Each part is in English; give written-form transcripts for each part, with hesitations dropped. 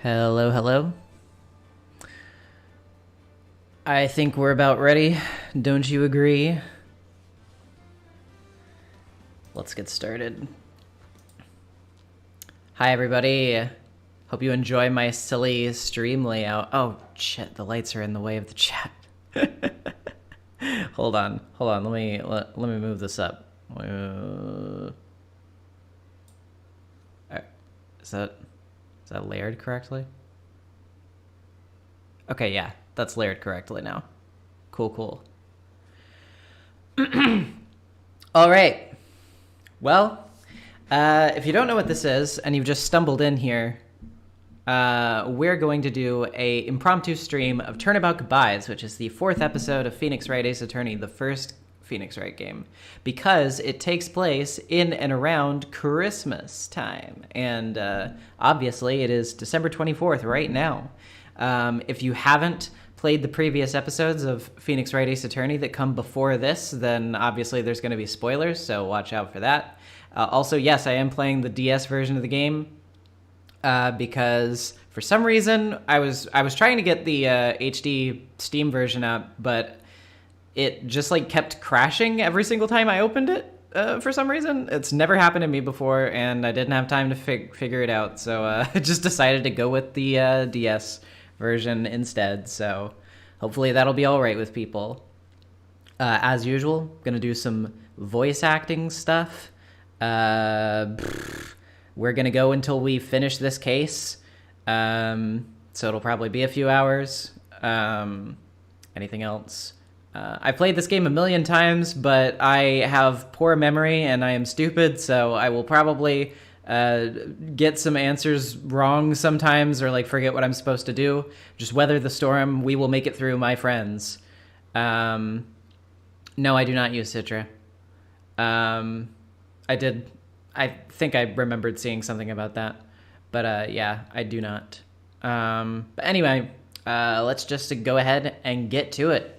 Hello, hello. I think we're about ready. Don't you agree? Let's get started. Hi, everybody. Hope you enjoy my silly stream layout. Oh, shit, the lights are in the way of the chat. Hold on. Let me move this up. Is that layered correctly? Okay, yeah, that's layered correctly now. Cool. All right. Well, if you don't know what this is and you've just stumbled in here, we're going to do a impromptu stream of Turnabout Goodbyes, which is the 4th episode of Phoenix Wright Ace Attorney, the first Phoenix Wright game, because it takes place in and around Christmas time. And obviously it is December 24th right now. If you haven't played the previous episodes of Phoenix Wright Ace Attorney that come before this, then obviously there's going to be spoilers, so watch out for that. Also, yes, I am playing the DS version of the game because for some reason I was trying to get the HD Steam version up, but it just like kept crashing every single time I opened it. For some reason, it's never happened to me before, and I didn't have time to figure it out, so I just decided to go with the DS version instead. So hopefully that'll be all right with people. As usual, gonna do some voice acting stuff. We're gonna go until we finish this case, so it'll probably be a few hours. Anything else? I played this game a million times, but I have poor memory and I am stupid, so I will probably get some answers wrong sometimes, or like forget what I'm supposed to do. Just weather the storm. We will make it through, my friends. No, I do not use Citra. I think I remembered seeing something about that, but yeah, I do not. But anyway, let's just go ahead and get to it.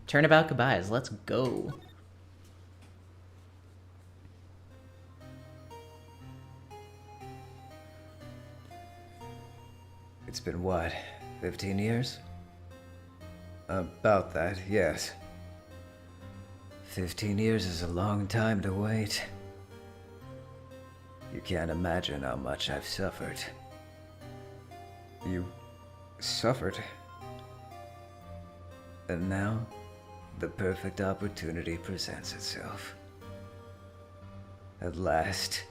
Turnabout Goodbyes, let's go. It's been what, 15 years? About that, yes. 15 years is a long time to wait. You can't imagine how much I've suffered. You suffered? And now, the perfect opportunity presents itself. At last,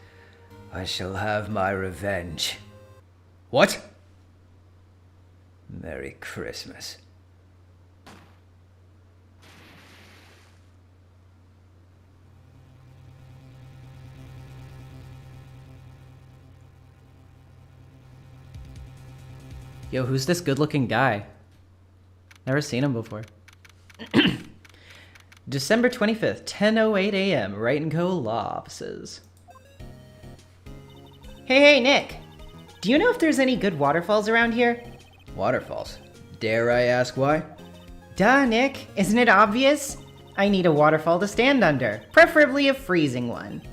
I shall have my revenge. What? Merry Christmas. Yo, who's this good-looking guy? Never seen him before. December 25th, 10:08 a.m., Wright & Co. Law Offices. Hey, Nick. Do you know if there's any good waterfalls around here? Waterfalls? Dare I ask why? Duh, Nick. Isn't it obvious? I need a waterfall to stand under, preferably a freezing one.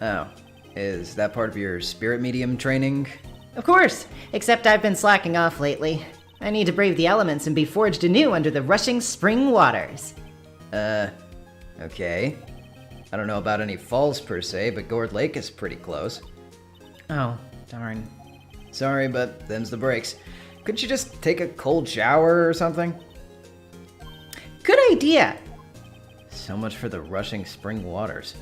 Oh, is that part of your spirit medium training? Of course, except I've been slacking off lately. I need to brave the elements and be forged anew under the rushing spring waters. Okay. I don't know about any falls per se, but Gourd Lake is pretty close. Oh, darn. Sorry, but them's the breaks. Couldn't you just take a cold shower or something? Good idea! So much for the rushing spring waters.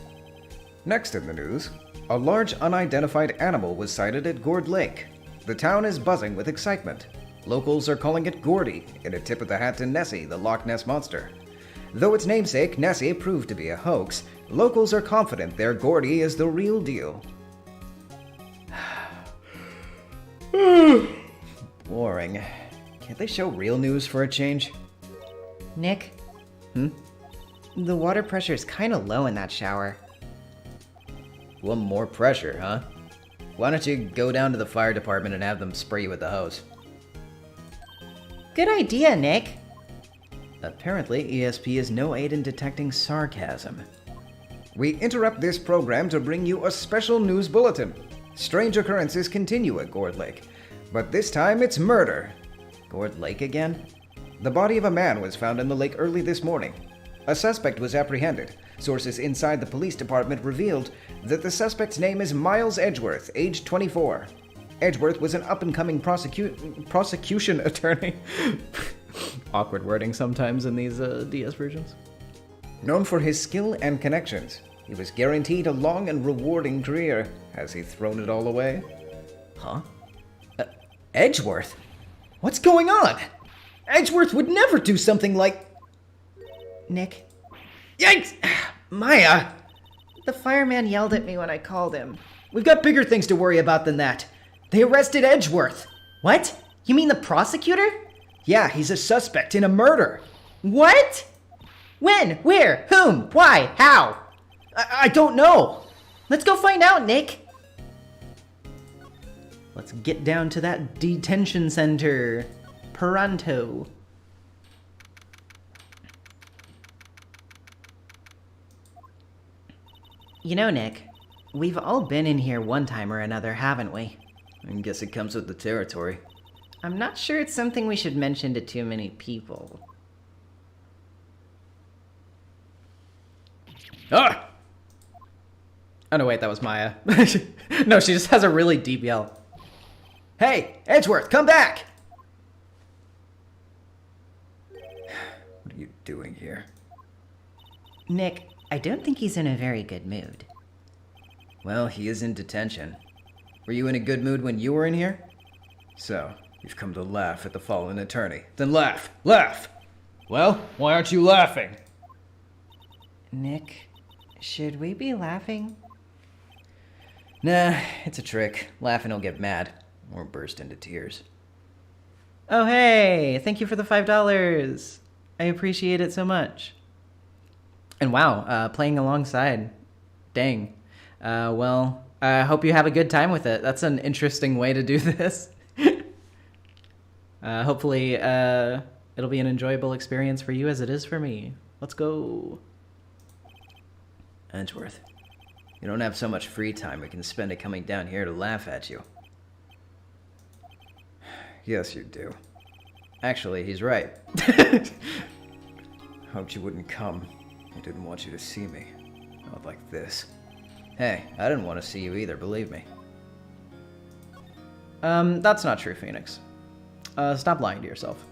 Next in the news, a large unidentified animal was sighted at Gourd Lake. The town is buzzing with excitement. Locals are calling it Gordy, in a tip of the hat to Nessie, the Loch Ness Monster. Though its namesake, Nessie, proved to be a hoax, locals are confident their Gordy is the real deal. Boring. Can't they show real news for a change? Nick? The water pressure's kinda low in that shower. Want more pressure, huh? Why don't you go down to the fire department and have them spray you with the hose? Good idea, Nick. Apparently, ESP is no aid in detecting sarcasm. We interrupt this program to bring you a special news bulletin. Strange occurrences continue at Gourd Lake, but this time it's murder. Gourd Lake again? The body of a man was found in the lake early this morning. A suspect was apprehended. Sources inside the police department revealed that the suspect's name is Miles Edgeworth, age 24. Edgeworth was an up-and-coming prosecution attorney. Awkward wording sometimes in these DS versions. Known for his skill and connections, he was guaranteed a long and rewarding career. Has he thrown it all away? Huh? Edgeworth? What's going on? Edgeworth would never do something like... Nick, Yikes! Maya! the fireman yelled at me when I called him. We've got bigger things to worry about than that. They arrested Edgeworth. What? You mean the prosecutor? Yeah, he's a suspect in a murder. What? When? Where? Whom? Why? How? I don't know. Let's go find out, Nick. Let's get down to that detention center. Pronto. You know, Nick, we've all been in here one time or another, haven't we? I guess it comes with the territory. I'm not sure it's something we should mention to too many people. Ah! Oh no, wait, that was Maya. No, she just has a really deep yell. Hey, Edgeworth, come back! What are you doing here? Nick, I don't think he's in a very good mood. Well, he is in detention. Were you in a good mood when you were in here? So, you've come to laugh at the fallen attorney. Then laugh. Laugh! Well, why aren't you laughing? Nick, should we be laughing? Nah, it's a trick. Laughing will get mad. Or burst into tears. Oh, hey! Thank you for the $5. I appreciate it so much. And wow, playing alongside. Dang. Well, I hope you have a good time with it. That's an interesting way to do this. Hopefully, it'll be an enjoyable experience for you as it is for me. Let's go. Edgeworth, you don't have so much free time we can spend it coming down here to laugh at you. Yes, you do. Actually, he's right. Hoped you wouldn't come. I didn't want you to see me. Not like this. Hey, I didn't want to see you either, believe me. That's not true, Phoenix. Stop lying to yourself.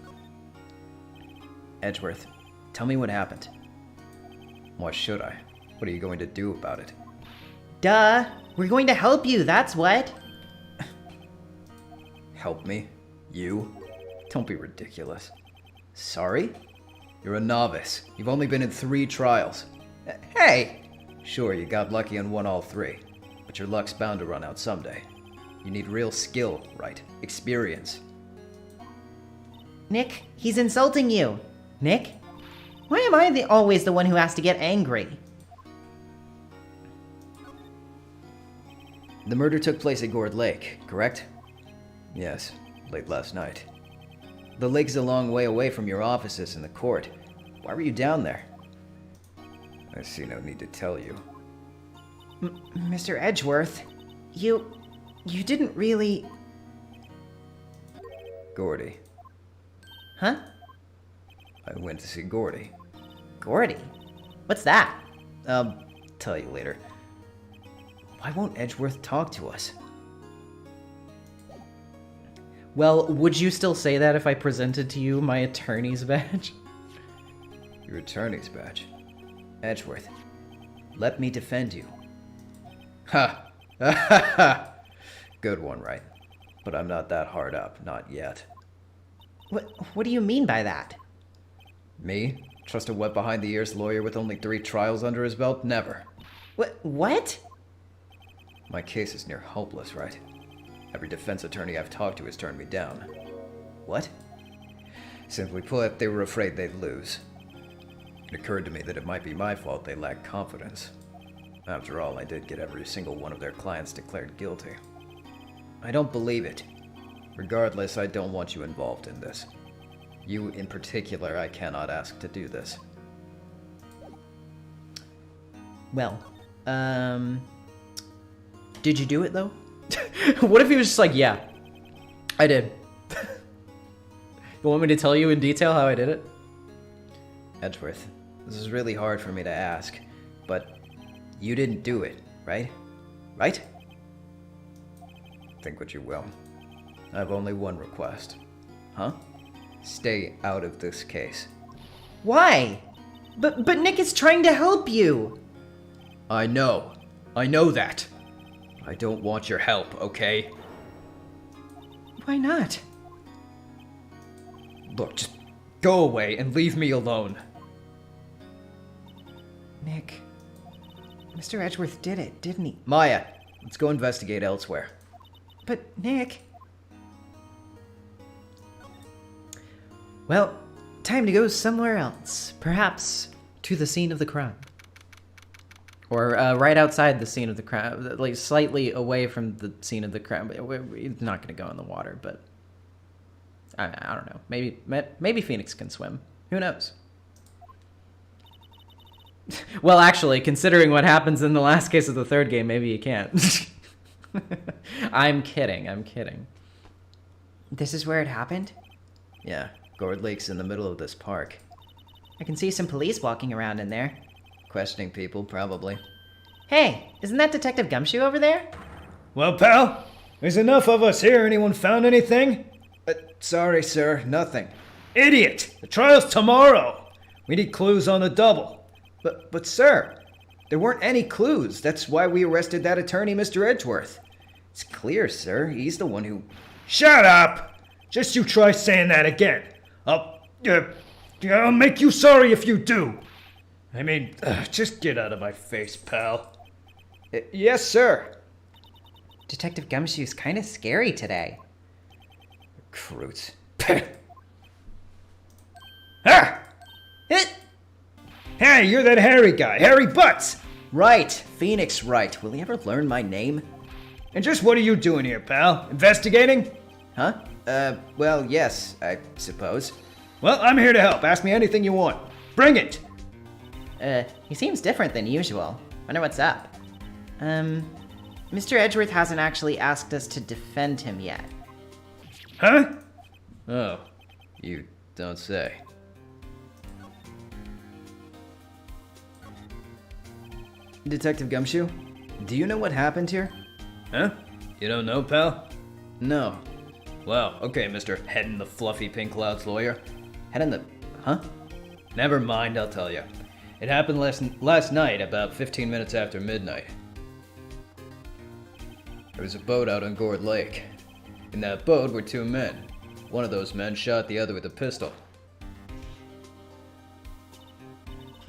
Edgeworth, tell me what happened. Why should I? What are you going to do about it? Duh! We're going to help you, that's what! Help me? You? Don't be ridiculous. Sorry? You're a novice. You've only been in 3 trials. Hey! Sure, you got lucky and won all 3. But your luck's bound to run out someday. You need real skill, right? Experience. Nick, he's insulting you. Nick? Why am I always the one who has to get angry? The murder took place at Gourd Lake, correct? Yes, late last night. The lake's a long way away from your offices in the court. Why were you down there? I see no need to tell you. Mr. Edgeworth, you didn't really... Gordy. Huh? I went to see Gordy. Gordy? What's that? I'll tell you later. Why won't Edgeworth talk to us? Well, would you still say that if I presented to you my attorney's badge? Your attorney's badge? Edgeworth, let me defend you. Ha! Ha ha! Good one, right? But I'm not that hard up, not yet. What do you mean by that? Me? Trust a wet behind the ears lawyer with only 3 trials under his belt? Never. What? My case is near hopeless, right? Every defense attorney I've talked to has turned me down. What? Simply put, they were afraid they'd lose. It occurred to me that it might be my fault they lacked confidence. After all, I did get every single one of their clients declared guilty. I don't believe it. Regardless, I don't want you involved in this. You in particular, I cannot ask to do this. Well, did you do it though? What if he was just like, yeah, I did. You want me to tell you in detail how I did it? Edgeworth, this is really hard for me to ask, but you didn't do it, right? Right? Think what you will. I have only one request. Huh? Stay out of this case. Why? But Nick is trying to help you. I know. I know that. I don't want your help, okay? Why not? Look, just go away and leave me alone. Nick, Mr. Edgeworth did it, didn't he? Maya, let's go investigate elsewhere. But Nick... Well, time to go somewhere else. Perhaps to the scene of the crime. Or right outside the scene of the crime, like slightly away from the scene of the crime. We're not going to go in the water, but I don't know. Maybe Phoenix can swim. Who knows? Well, actually, considering what happens in the last case of the third game, maybe you can't. I'm kidding. This is where it happened? Yeah, Gourd Lake's in the middle of this park. I can see some police walking around in there. Questioning people, probably. Hey, isn't that Detective Gumshoe over there? Well, pal, there's enough of us here. Anyone found anything? Sorry, sir, nothing. Idiot! The trial's tomorrow. We need clues on the double. But sir, there weren't any clues. That's why we arrested that attorney, Mr. Edgeworth. It's clear, sir. He's the one who... Shut up! Just you try saying that again. I'll make you sorry if you do. I mean, just get out of my face, pal. Yes, sir. Detective Gumshoe's kind of scary today. Croots. Ah! Hey, you're that Harry guy, Harry Butts! Right, Phoenix Wright. Will he ever learn my name? And just what are you doing here, pal? Investigating? Huh? Well, yes, I suppose. Well, I'm here to help. Ask me anything you want. Bring it! He seems different than usual. Wonder what's up. Mr. Edgeworth hasn't actually asked us to defend him yet. Huh? Oh, you don't say. Detective Gumshoe, do you know what happened here? Huh? You don't know, pal? No. Well, okay, Mr. Head in the Fluffy Pink Clouds lawyer. Head in the... Huh? Never mind, I'll tell you. It happened last night, about 15 minutes after midnight. There was a boat out on Gourd Lake. In that boat were two men. One of those men shot the other with a pistol.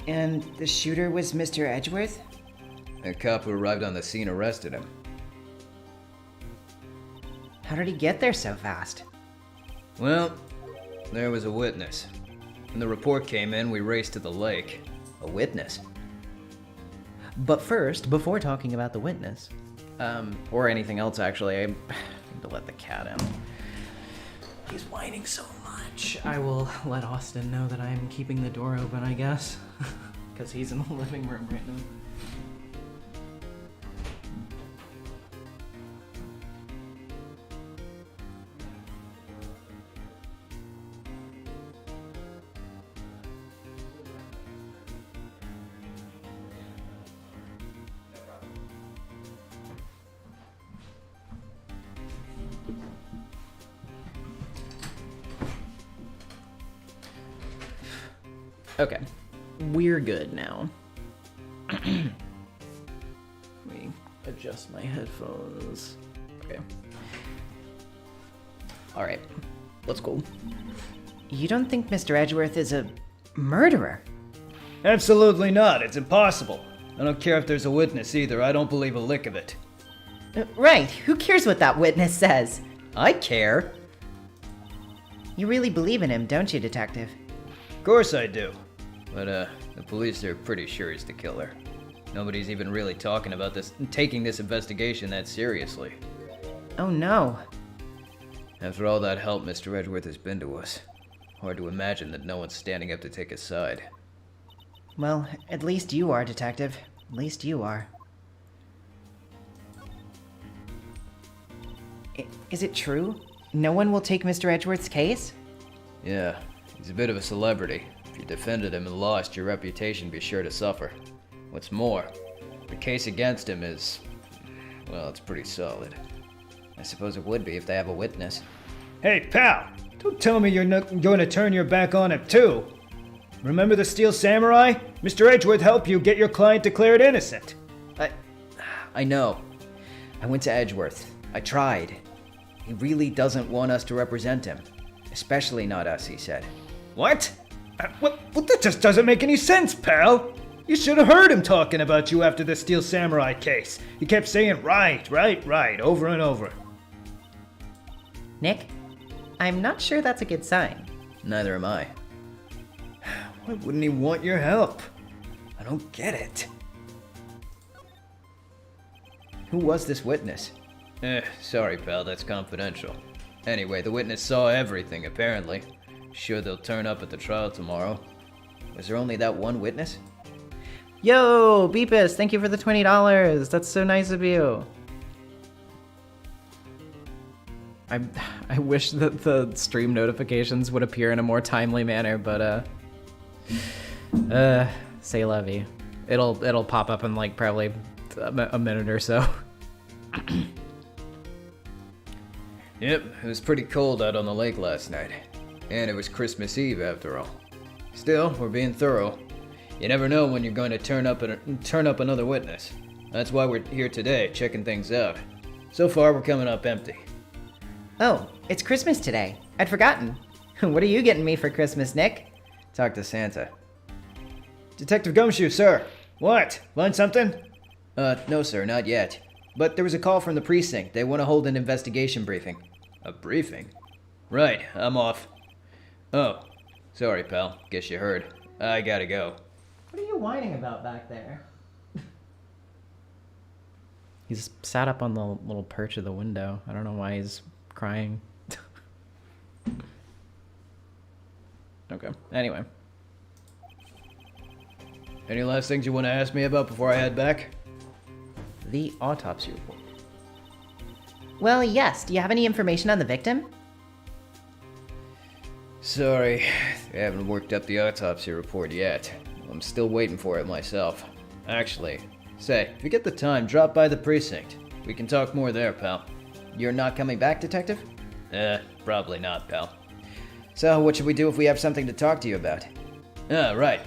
And the shooter was Mr. Edgeworth? A cop who arrived on the scene arrested him. How did he get there so fast? Well, there was a witness. When the report came in, we raced to the lake. A witness? But first, before talking about the witness, or anything else actually, I need to let the cat in. He's whining so much. I will let Austin know that I'm keeping the door open, I guess. Because he's in the living room right now. Okay, we're good now. Let me adjust my headphones. Okay. Alright, let's go. You don't think Mr. Edgeworth is a murderer? Absolutely not. It's impossible. I don't care if there's a witness either. I don't believe a lick of it. Right, who cares what that witness says? I care. You really believe in him, don't you, Detective? Of course I do. But, the police are pretty sure he's the killer. Nobody's even really talking about this, taking this investigation that seriously. Oh no. After all that help Mr. Edgeworth has been to us, hard to imagine that no one's standing up to take his side. Well, at least you are, Detective. At least you are. Is it true? No one will take Mr. Edgeworth's case? Yeah, he's a bit of a celebrity. If you defended him and lost, your reputation would be sure to suffer. What's more, the case against him is, well, it's pretty solid. I suppose it would be if they have a witness. Hey, pal! Don't tell me you're not going to turn your back on him, too! Remember the Steel Samurai? Mr. Edgeworth helped you get your client declared innocent. I know. I went to Edgeworth. I tried. He really doesn't want us to represent him. Especially not us, he said. What? What? That just doesn't make any sense, pal! You should have heard him talking about you after the Steel Samurai case. He kept saying right, over and over. Nick, I'm not sure that's a good sign. Neither am I. Why wouldn't he want your help? I don't get it. Who was this witness? Sorry, pal, that's confidential. Anyway, the witness saw everything, apparently. Sure they'll turn up at the trial tomorrow. Was there only that one witness? Yo, Beepus, thank you for the $20. That's so nice of you. I wish that the stream notifications would appear in a more timely manner, but say la vie. It'll pop up in like probably a minute or so. Yep, it was pretty cold out on the lake last night. And it was Christmas Eve after all. Still, we're being thorough. You never know when you're going to turn up another witness. That's why we're here today, checking things out. So far, we're coming up empty. Oh, it's Christmas today. I'd forgotten. What are you getting me for Christmas, Nick? Talk to Santa. Detective Gumshoe, sir. What? Learn something? No sir, not yet. But there was a call from the precinct. They want to hold an investigation briefing. A briefing? Right, I'm off. Oh, sorry, pal. Guess you heard. I gotta go. What are you whining about back there? He's sat up on the little perch of the window. I don't know why he's crying. Okay, anyway. Any last things you want to ask me about before I head back? The autopsy report. Well, yes. Do you have any information on the victim? Sorry, I haven't worked up the autopsy report yet. I'm still waiting for it myself. Actually, say, if you get the time, drop by the precinct. We can talk more there, pal. You're not coming back, Detective? Probably not, pal. So, what should we do if we have something to talk to you about? Ah, right.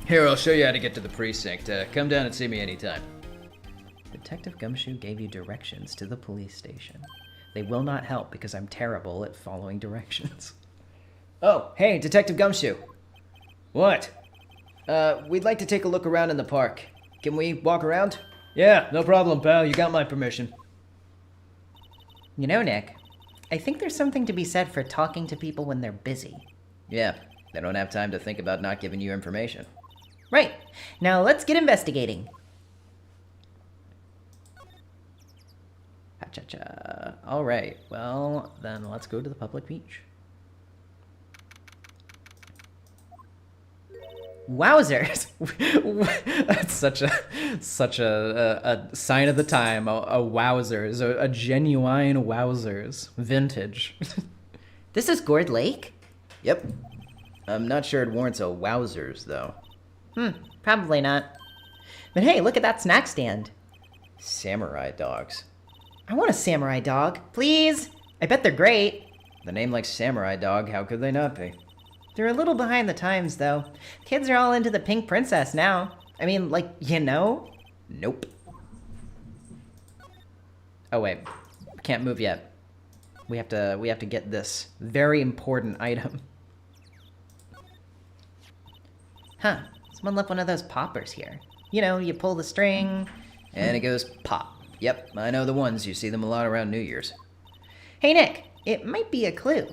Here, I'll show you how to get to the precinct. Come down and see me anytime. Detective Gumshoe gave you directions to the police station. They will not help because I'm terrible at following directions. Oh, hey, Detective Gumshoe. What? We'd like to take a look around in the park. Can we walk around? Yeah, no problem, pal. You got my permission. You know, Nick, I think there's something to be said for talking to people when they're busy. Yeah, they don't have time to think about not giving you information. Right. Now let's get investigating. Ha-cha-cha. All right, well, then let's go to the public beach. Wowzers! That's such a sign of the time. A wowzers, a genuine wowzers, vintage. This is Gourd Lake? Yep. I'm not sure it warrants a wowzers, though. Probably not. But hey, look at that snack stand. Samurai dogs. I want a samurai dog, please. I bet they're great. The name like Samurai Dog, how could they not be? They're a little behind the times, though. Kids are all into the pink princess now. I mean, like, you know? Nope. Oh wait, can't move yet. We have to get this very important item. Huh. Someone left one of those poppers here. You know, you pull the string. And it goes pop. Yep, I know the ones. You see them a lot around New Year's. Hey, Nick, it might be a clue.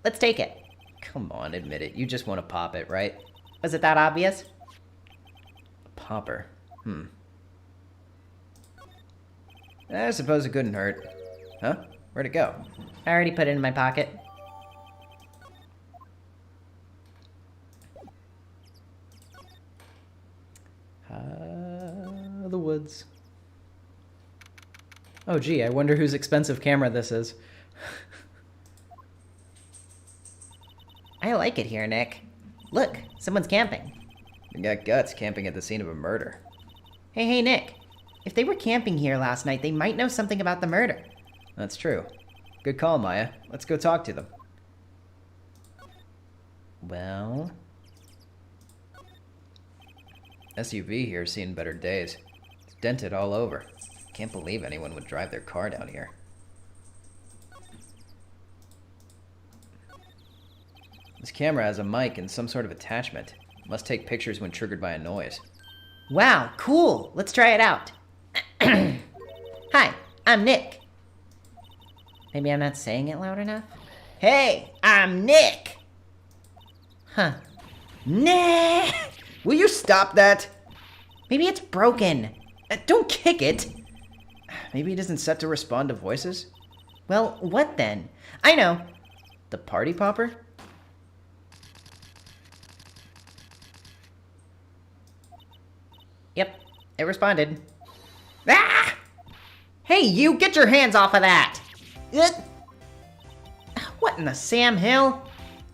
Let's take it. Come on, admit it. You just want to pop it, right? Was it that obvious? Popper. I suppose it couldn't hurt. Huh? Where'd it go? I already put it in my pocket. The woods. Oh gee, I wonder whose expensive camera this is. I like it here, Nick. Look, someone's camping. We got guts camping at the scene of a murder. Hey, Nick. If they were camping here last night, they might know something about the murder. That's true. Good call, Maya. Let's go talk to them. Well... SUV here's seen better days. It's dented all over. Can't believe anyone would drive their car down here. This camera has a mic and some sort of attachment. Must take pictures when triggered by a noise. Wow, cool. Let's try it out. Hi, I'm Nick. Maybe I'm not saying it loud enough? Hey, I'm Nick! Huh. Nick! Will you stop that? Maybe it's broken. Don't kick it. Maybe it isn't set to respond to voices? Well, what then? I know. The party popper? Yep, it responded. Ah! Hey, you, get your hands off of that! What in the Sam Hill?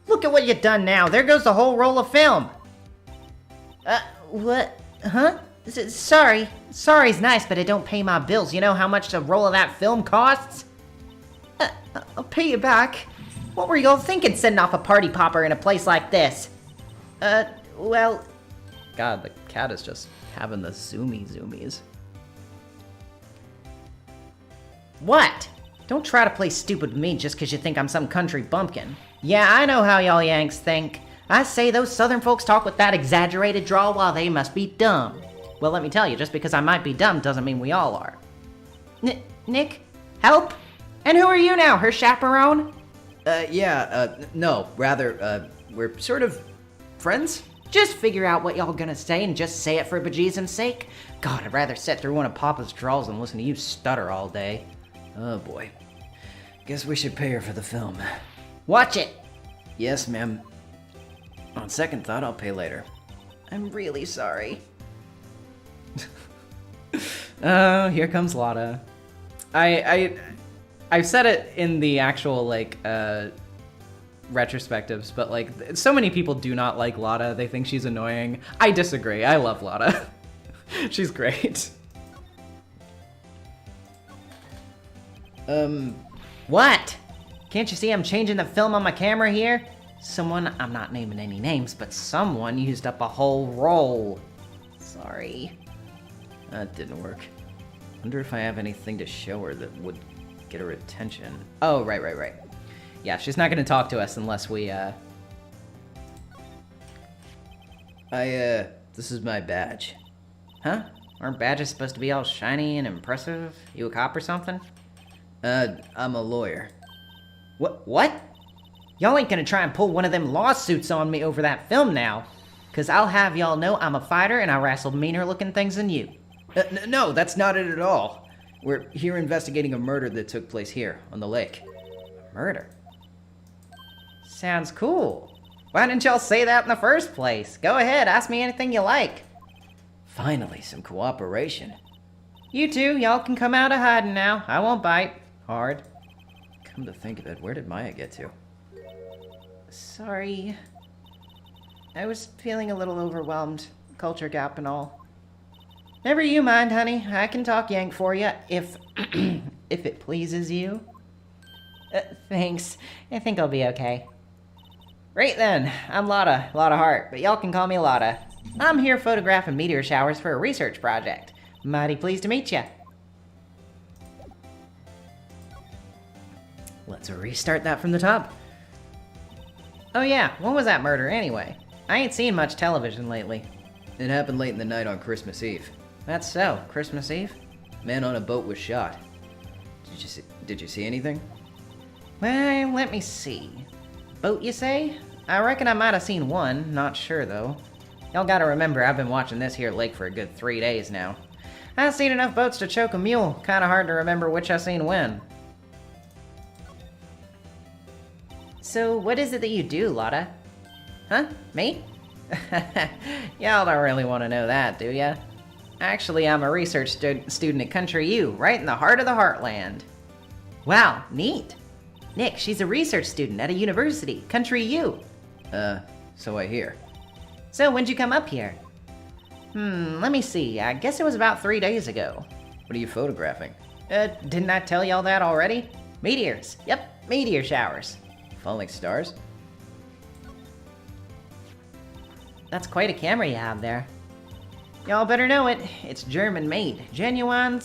Look at what you've done now. There goes the whole roll of film. What? Huh? Sorry. Sorry's nice, but it don't pay my bills. You know how much a roll of that film costs? I'll pay you back. What were you all thinking setting off a party popper in a place like this? Well... God, the cat is just having the zoomies. What? Don't try to play stupid with me just because you think I'm some country bumpkin. Yeah, I know how y'all Yanks think. I say those southern folks talk with that exaggerated drawl while they must be dumb. Well, let me tell you, just because I might be dumb doesn't mean we all are. Nick? Help? And who are you now, her chaperone? No, rather, we're sort of friends? Just figure out what y'all gonna say and just say it for bejesus's sake. God, I'd rather sit through one of Papa's drawls than listen to you stutter all day. Oh boy. Guess we should pay her for the film. Watch it! Yes, ma'am. On second thought, I'll pay later. I'm really sorry. Oh, here comes Lotta. I've said it in the actual, like, retrospectives, but, like, so many people do not like Lotta. They think she's annoying. I disagree. I love Lotta. She's great. What? Can't you see I'm changing the film on my camera here? Someone, I'm not naming any names, but someone used up a whole roll. Sorry. That didn't work. Wonder if I have anything to show her that would get her attention. Oh, right. Yeah, she's not gonna talk to us unless we, This is my badge. Huh? Aren't badges supposed to be all shiny and impressive? You a cop or something? I'm a lawyer. What? Y'all ain't gonna try and pull one of them lawsuits on me over that film now. Cause I'll have y'all know I'm a fighter and I wrestled meaner looking things than you. No, that's not it at all. We're here investigating a murder that took place here, on the lake. Murder? Sounds cool. Why didn't y'all say that in the first place? Go ahead, ask me anything you like. Finally, some cooperation. You two, y'all can come out of hiding now. I won't bite. Hard. Come to think of it, where did Maya get to? Sorry. I was feeling a little overwhelmed. Culture gap and all. Never you mind, honey. I can talk Yank for you, if... if it pleases you. Thanks. I think I'll be okay. Right then, I'm Lotta Hart, but y'all can call me Lotta. I'm here photographing meteor showers for a research project. Mighty pleased to meet ya. Let's restart that from the top. Oh yeah, when was that murder anyway? I ain't seen much television lately. It happened late in the night on Christmas Eve. That's so, Christmas Eve? Man on a boat was shot. Did you see anything? Well, let me see. Boat, you say? I reckon I might have seen one, not sure though. Y'all gotta remember, I've been watching this here lake for a good 3 days now. I've seen enough boats to choke a mule, kinda hard to remember which I seen when. So, what is it that you do, Lotta? Huh? Me? Y'all don't really want to know that, do ya? Actually, I'm a research student at Country U, right in the heart of the heartland. Wow, neat. Nick, she's a research student at a university, Country U. So I hear. So, when'd you come up here? Let me see. I guess it was about 3 days ago. What are you photographing? Didn't I tell y'all that already? Meteors. Yep, meteor showers. Falling stars? That's quite a camera you have there. Y'all better know it. It's German made. Genuine.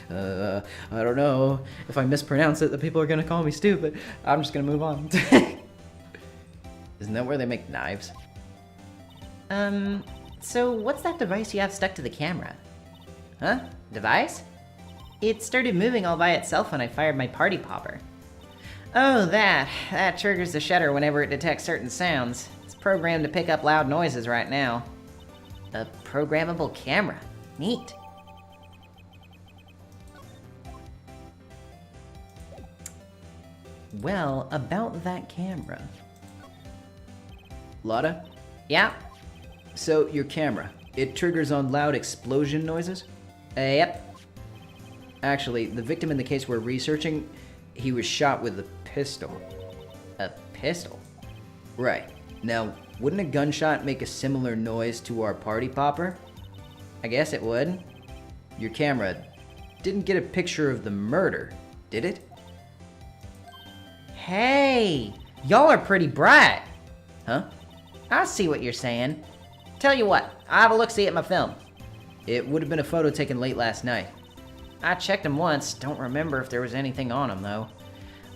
I don't know. If I mispronounce it, the people are gonna call me stupid. I'm just gonna move on. Isn't that where they make knives? So what's that device you have stuck to the camera? Huh? Device? It started moving all by itself when I fired my party popper. Oh, that. That triggers the shutter whenever it detects certain sounds. It's programmed to pick up loud noises right now. A programmable camera. Neat. Well, about that camera. Lotta? Yeah? So, your camera, it triggers on loud explosion noises? Yep. Actually, the victim in the case we're researching, he was shot with a pistol. A pistol? Right. Now, wouldn't a gunshot make a similar noise to our party popper? I guess it would. Your camera didn't get a picture of the murder, did it? Hey! Y'all are pretty bright. Huh? I see what you're saying. Tell you what, I'll have a look-see at my film. It would have been a photo taken late last night. I checked them once, don't remember if there was anything on them though.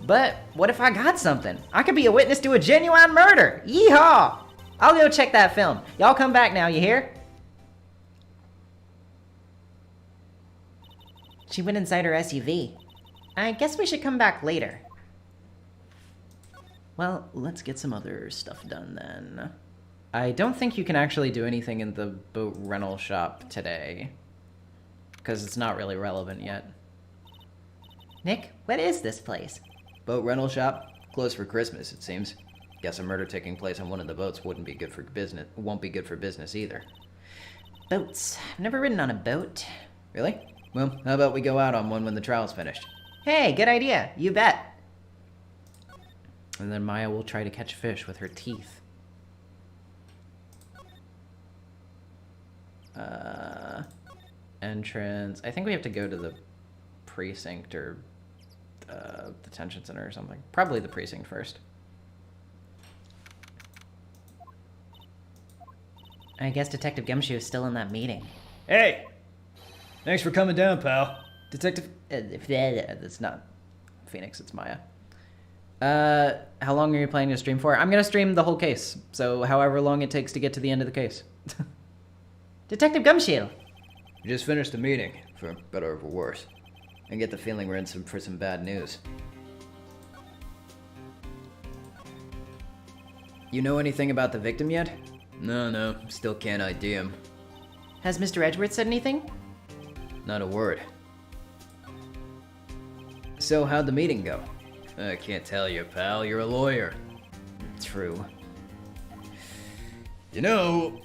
But what if I got something? I could be a witness to a genuine murder! Yeehaw! I'll go check that film. Y'all come back now, you hear? She went inside her SUV. I guess we should come back later. Well, let's get some other stuff done then. I don't think you can actually do anything in the boat rental shop today, because it's not really relevant yet. Nick, what is this place? Boat rental shop? Closed for Christmas, it seems. Guess a murder taking place on one of the boats won't be good for business either. Boats. I've never ridden on a boat. Really? Well, how about we go out on one when the trial's finished? Hey, good idea. You bet. And then Maya will try to catch fish with her teeth. Entrance. I think we have to go to the precinct or detention center or something. Probably the precinct first. I guess Detective Gumshoe is still in that meeting. Hey! Thanks for coming down, pal. Detective... It's not Phoenix, it's Maya. How long are you planning to stream for? I'm gonna stream the whole case, so however long it takes to get to the end of the case. Detective Gumshoe! We just finished the meeting, for better or for worse. I get the feeling we're in for some bad news. You know anything about the victim yet? No, still can't ID him. Has Mr. Edgeworth said anything? Not a word. So, how'd the meeting go? I can't tell you, pal. You're a lawyer. True. You know,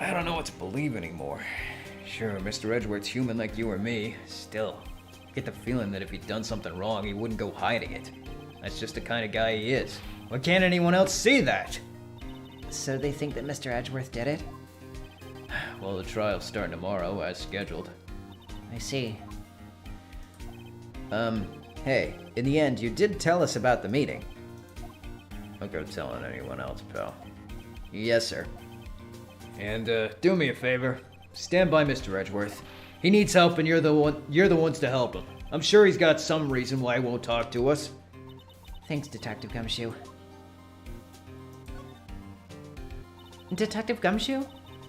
I don't know what to believe anymore. Sure, Mr. Edgeworth's human like you or me. Still, I get the feeling that if he'd done something wrong, he wouldn't go hiding it. That's just the kind of guy he is. Why can't anyone else see that? So they think that Mr. Edgeworth did it? Well, the trial's starting tomorrow, as scheduled. I see. Hey, in the end, you did tell us about the meeting. Don't go telling anyone else, pal. Yes, sir. And, do me a favor. Stand by Mr. Edgeworth. He needs help and you're the ones to help him. I'm sure he's got some reason why he won't talk to us. Thanks, Detective Gumshoe. Detective Gumshoe?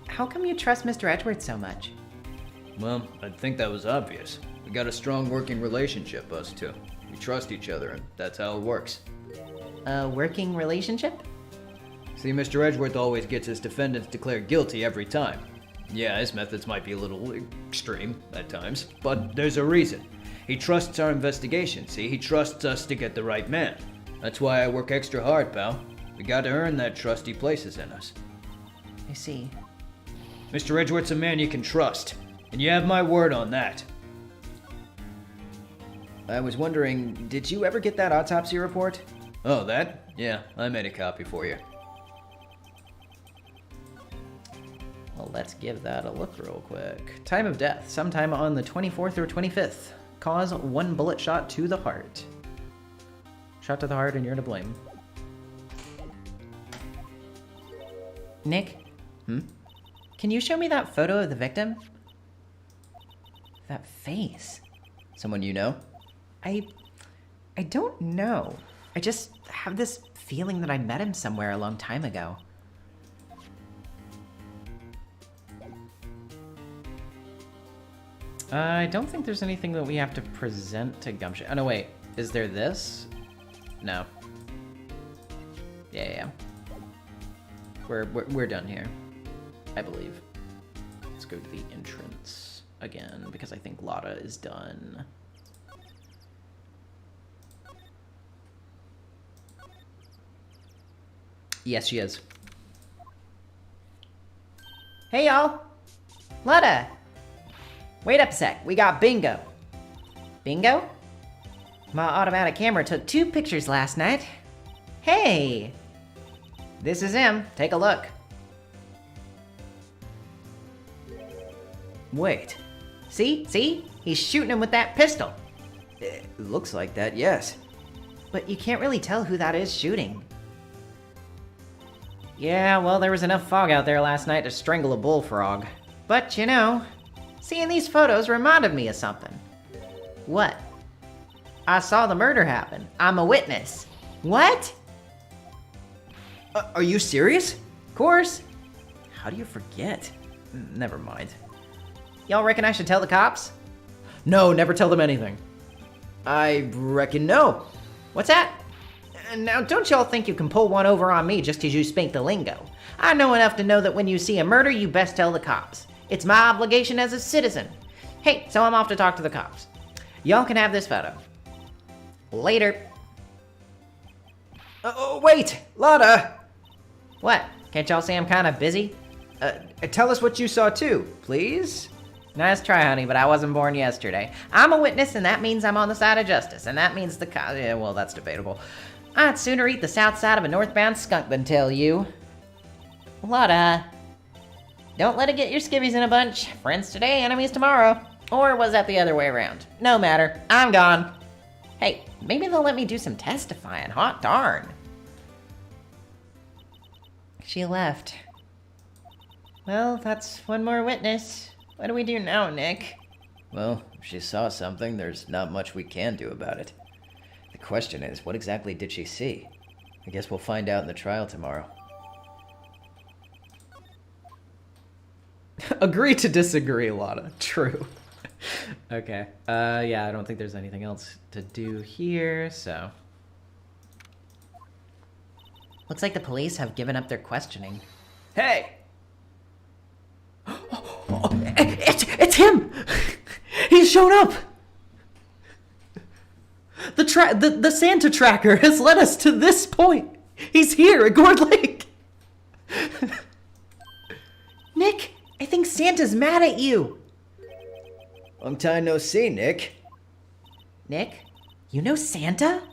How come you trust Mr. Edgeworth so much? Well, I'd think that was obvious. We got a strong working relationship, us two. We trust each other, and that's how it works. A working relationship? See, Mr. Edgeworth always gets his defendants declared guilty every time. Yeah, his methods might be a little extreme at times, but there's a reason. He trusts our investigation, see? He trusts us to get the right man. That's why I work extra hard, pal. We got to earn that trust he places in us. I see. Mr. Edgeworth's a man you can trust, and you have my word on that. I was wondering, did you ever get that autopsy report? Oh, that? Yeah, I made a copy for you. Well, let's give that a look real quick. Time of death, sometime on the 24th or 25th. Cause 1 bullet shot to the heart. Shot to the heart and you're to blame. Nick? Can you show me that photo of the victim? That face. Someone you know? I don't know. I just have this feeling that I met him somewhere a long time ago. I don't think there's anything that we have to present to Gumshoe. Oh, no, wait. Is there this? No. Yeah. We're done here, I believe. Let's go to the entrance again, because I think Lotta is done. Yes, she is. Hey, y'all. Lotta. Wait up a sec. We got bingo. Bingo? My automatic camera took 2 pictures last night. Hey. This is him. Take a look. Wait, See? He's shooting him with that pistol. it looks like that, yes. But you can't really tell who that is shooting. Yeah, well, there was enough fog out there last night to strangle a bullfrog. But you know, seeing these photos reminded me of something. What? I saw the murder happen. I'm a witness. What? Are you serious? Of course. How do you forget? Never mind. Y'all reckon I should tell the cops? No, never tell them anything. I reckon no. What's that? Now, don't y'all think you can pull one over on me just 'cause you speak the lingo. I know enough to know that when you see a murder, you best tell the cops. It's my obligation as a citizen. Hey, so I'm off to talk to the cops. Y'all can have this photo. Later. Oh, wait! Lotta! What? Can't y'all see I'm kind of busy? Tell us what you saw too, please? Nice try, honey, but I wasn't born yesterday. I'm a witness, and that means I'm on the side of justice, and that means the yeah, well, that's debatable. I'd sooner eat the south side of a northbound skunk than tell you. Lotta. Don't let it get your skivvies in a bunch. Friends today, enemies tomorrow. Or was that the other way around? No matter. I'm gone. Hey, maybe they'll let me do some testifying. Hot darn. She left. Well, that's one more witness. What do we do now, Nick? Well, if she saw something, there's not much we can do about it. The question is, what exactly did she see? I guess we'll find out in the trial tomorrow. Agree to disagree, Lotta. True. Okay. Yeah, I don't think there's anything else to do here, so. Looks like the police have given up their questioning. Hey! It's him! He's shown up! The Santa tracker has led us to this point. He's here at Gourd Lake. Nick, I think Santa's mad at you. Long time no see, Nick. Nick, you know Santa?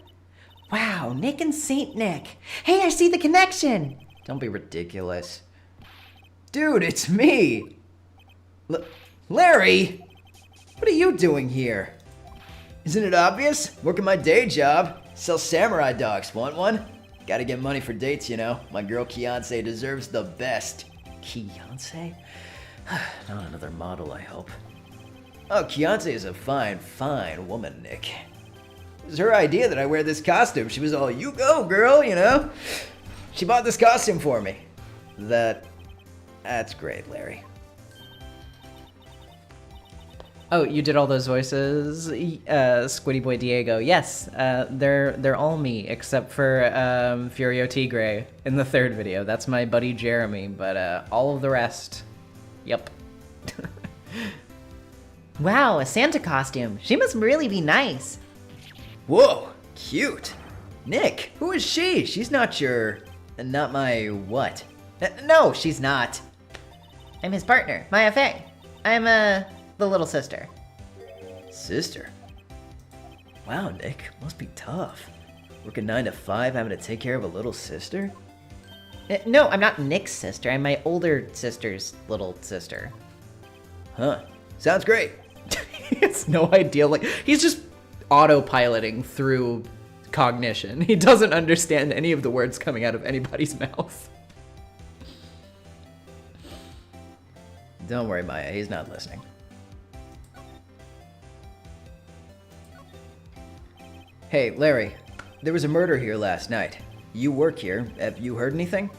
Wow, Nick and Saint Nick. Hey, I see the connection. Don't be ridiculous. Dude, it's me! Larry! What are you doing here? Isn't it obvious? Working my day job. Sell samurai dogs. Want one? Gotta get money for dates, you know. My girl Kiance deserves the best. Kiance? Not another model, I hope. Oh, Kiance is a fine, fine woman, Nick. It was her idea that I wear this costume. She was all, you go, girl, you know? She bought this costume for me. That's great, Larry. Oh, you did all those voices, Squiddy Boy Diego. Yes, they're all me except for Furio Tigre in the third video. That's my buddy Jeremy, but all of the rest, yep. Wow, a Santa costume. She must really be nice. Whoa, cute. Nick, who is she? She's not your... not my what? No, she's not. I'm his partner, Maya Fey. I'm, the little sister. Sister? Wow, Nick, must be tough. Working 9 to 5, having to take care of a little sister? No, I'm not Nick's sister. I'm my older sister's little sister. Huh. Sounds great. He has no idea. Like, he's just autopiloting through cognition. He doesn't understand any of the words coming out of anybody's mouth. Don't worry, Maya, he's not listening. Hey, Larry, there was a murder here last night. You work here. Have you heard anything?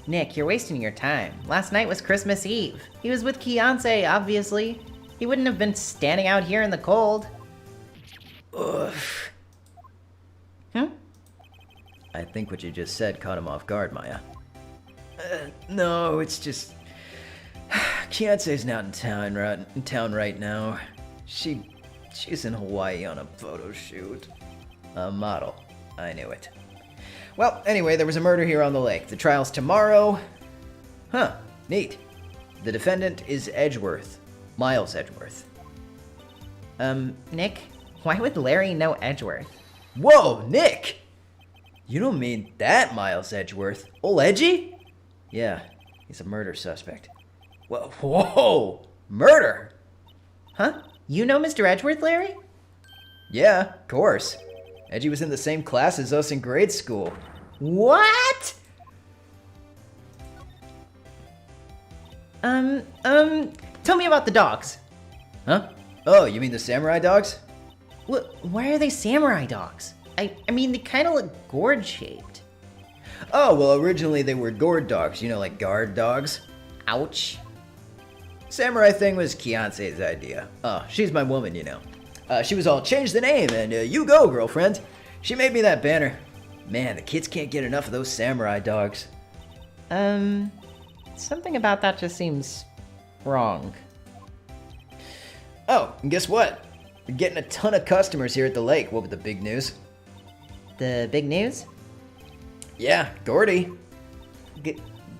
Nick, you're wasting your time. Last night was Christmas Eve. He was with Kiance, obviously. He wouldn't have been standing out here in the cold. Ugh. Hmm? I think what you just said caught him off guard, Maya. No, it's just... Kiance's not in town right now. She's in Hawaii on a photo shoot. A model. I knew it. Well, anyway, there was a murder here on the lake. The trial's tomorrow. Huh, neat. The defendant is Edgeworth. Miles Edgeworth. Nick, why would Larry know Edgeworth? Whoa, Nick! You don't mean that Miles Edgeworth? Ol' Edgy? Yeah, he's a murder suspect. Whoa! Murder? Huh? You know Mr. Edgeworth, Larry? Yeah, of course. Edgy was in the same class as us in grade school. What? Tell me about the dogs. Huh? Oh, you mean the samurai dogs? Why are they samurai dogs? I mean, they kind of look gourd-shaped. Oh, well, originally they were gourd dogs, you know, like guard dogs. Ouch. Samurai thing was Kiance's idea. Oh, she's my woman, you know. She was all, change the name, and you go, girlfriend. She made me that banner. Man, the kids can't get enough of those samurai dogs. Something about that just seems wrong. Oh, and guess what? We're getting a ton of customers here at the lake. What with the big news? The big news? Yeah, Gordy.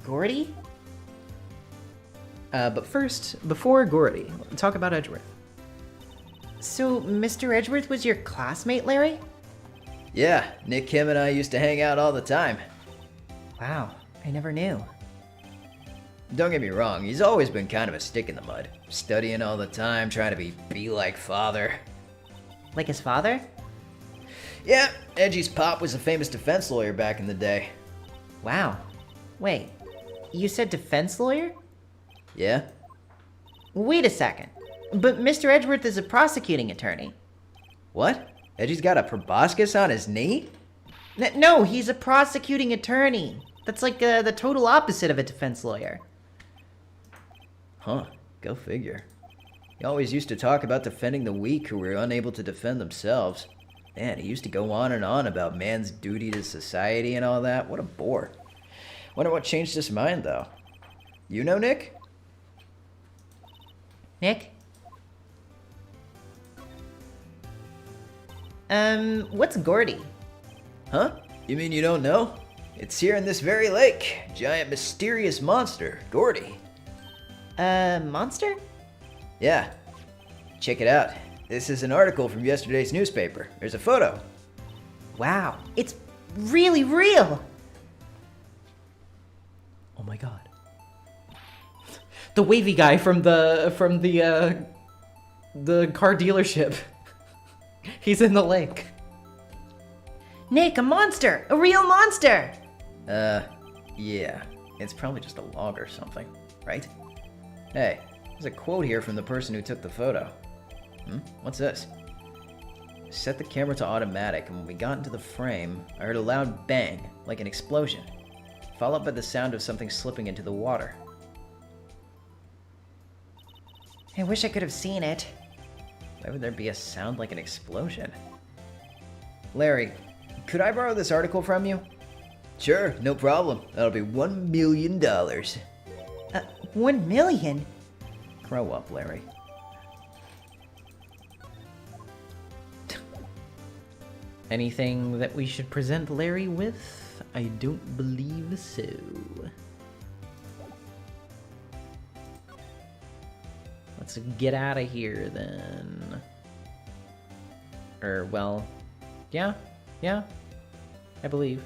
Gordy? But first, before Gordy, talk about Edgeworth. So, Mr. Edgeworth was your classmate, Larry? Yeah, Nick, Kim, and I used to hang out all the time. Wow, I never knew. Don't get me wrong, he's always been kind of a stick in the mud. Studying all the time, trying to be like father. Like his father? Yeah, Edgy's pop was a famous defense lawyer back in the day. Wow. Wait, you said defense lawyer? Yeah? Wait a second. But Mr. Edgeworth is a prosecuting attorney. What? Edgy's got a proboscis on his knee? No, he's a prosecuting attorney. That's like the total opposite of a defense lawyer. Huh, go figure. He always used to talk about defending the weak who were unable to defend themselves. Man, he used to go on and on about man's duty to society and all that. What a bore. Wonder what changed his mind, though. You know Nick? Nick? What's Gordy? Huh? You mean you don't know? It's here in this very lake. Giant mysterious monster, Gordy. Monster? Yeah. Check it out. This is an article from yesterday's newspaper. There's a photo. Wow, it's really real! Oh my god. The wavy guy from the car dealership. He's in the lake. Nick, a monster! A real monster! Yeah. It's probably just a log or something, right? Hey, there's a quote here from the person who took the photo. What's this? Set the camera to automatic, and when we got into the frame, I heard a loud bang, like an explosion, followed by the sound of something slipping into the water. I wish I could have seen it. Why would there be a sound like an explosion? Larry, could I borrow this article from you? Sure, no problem. That'll be $1 million. 1 million? Grow up, Larry. Anything that we should present Larry with? I don't believe so. Let's get out of here then. Or, well, yeah, I believe.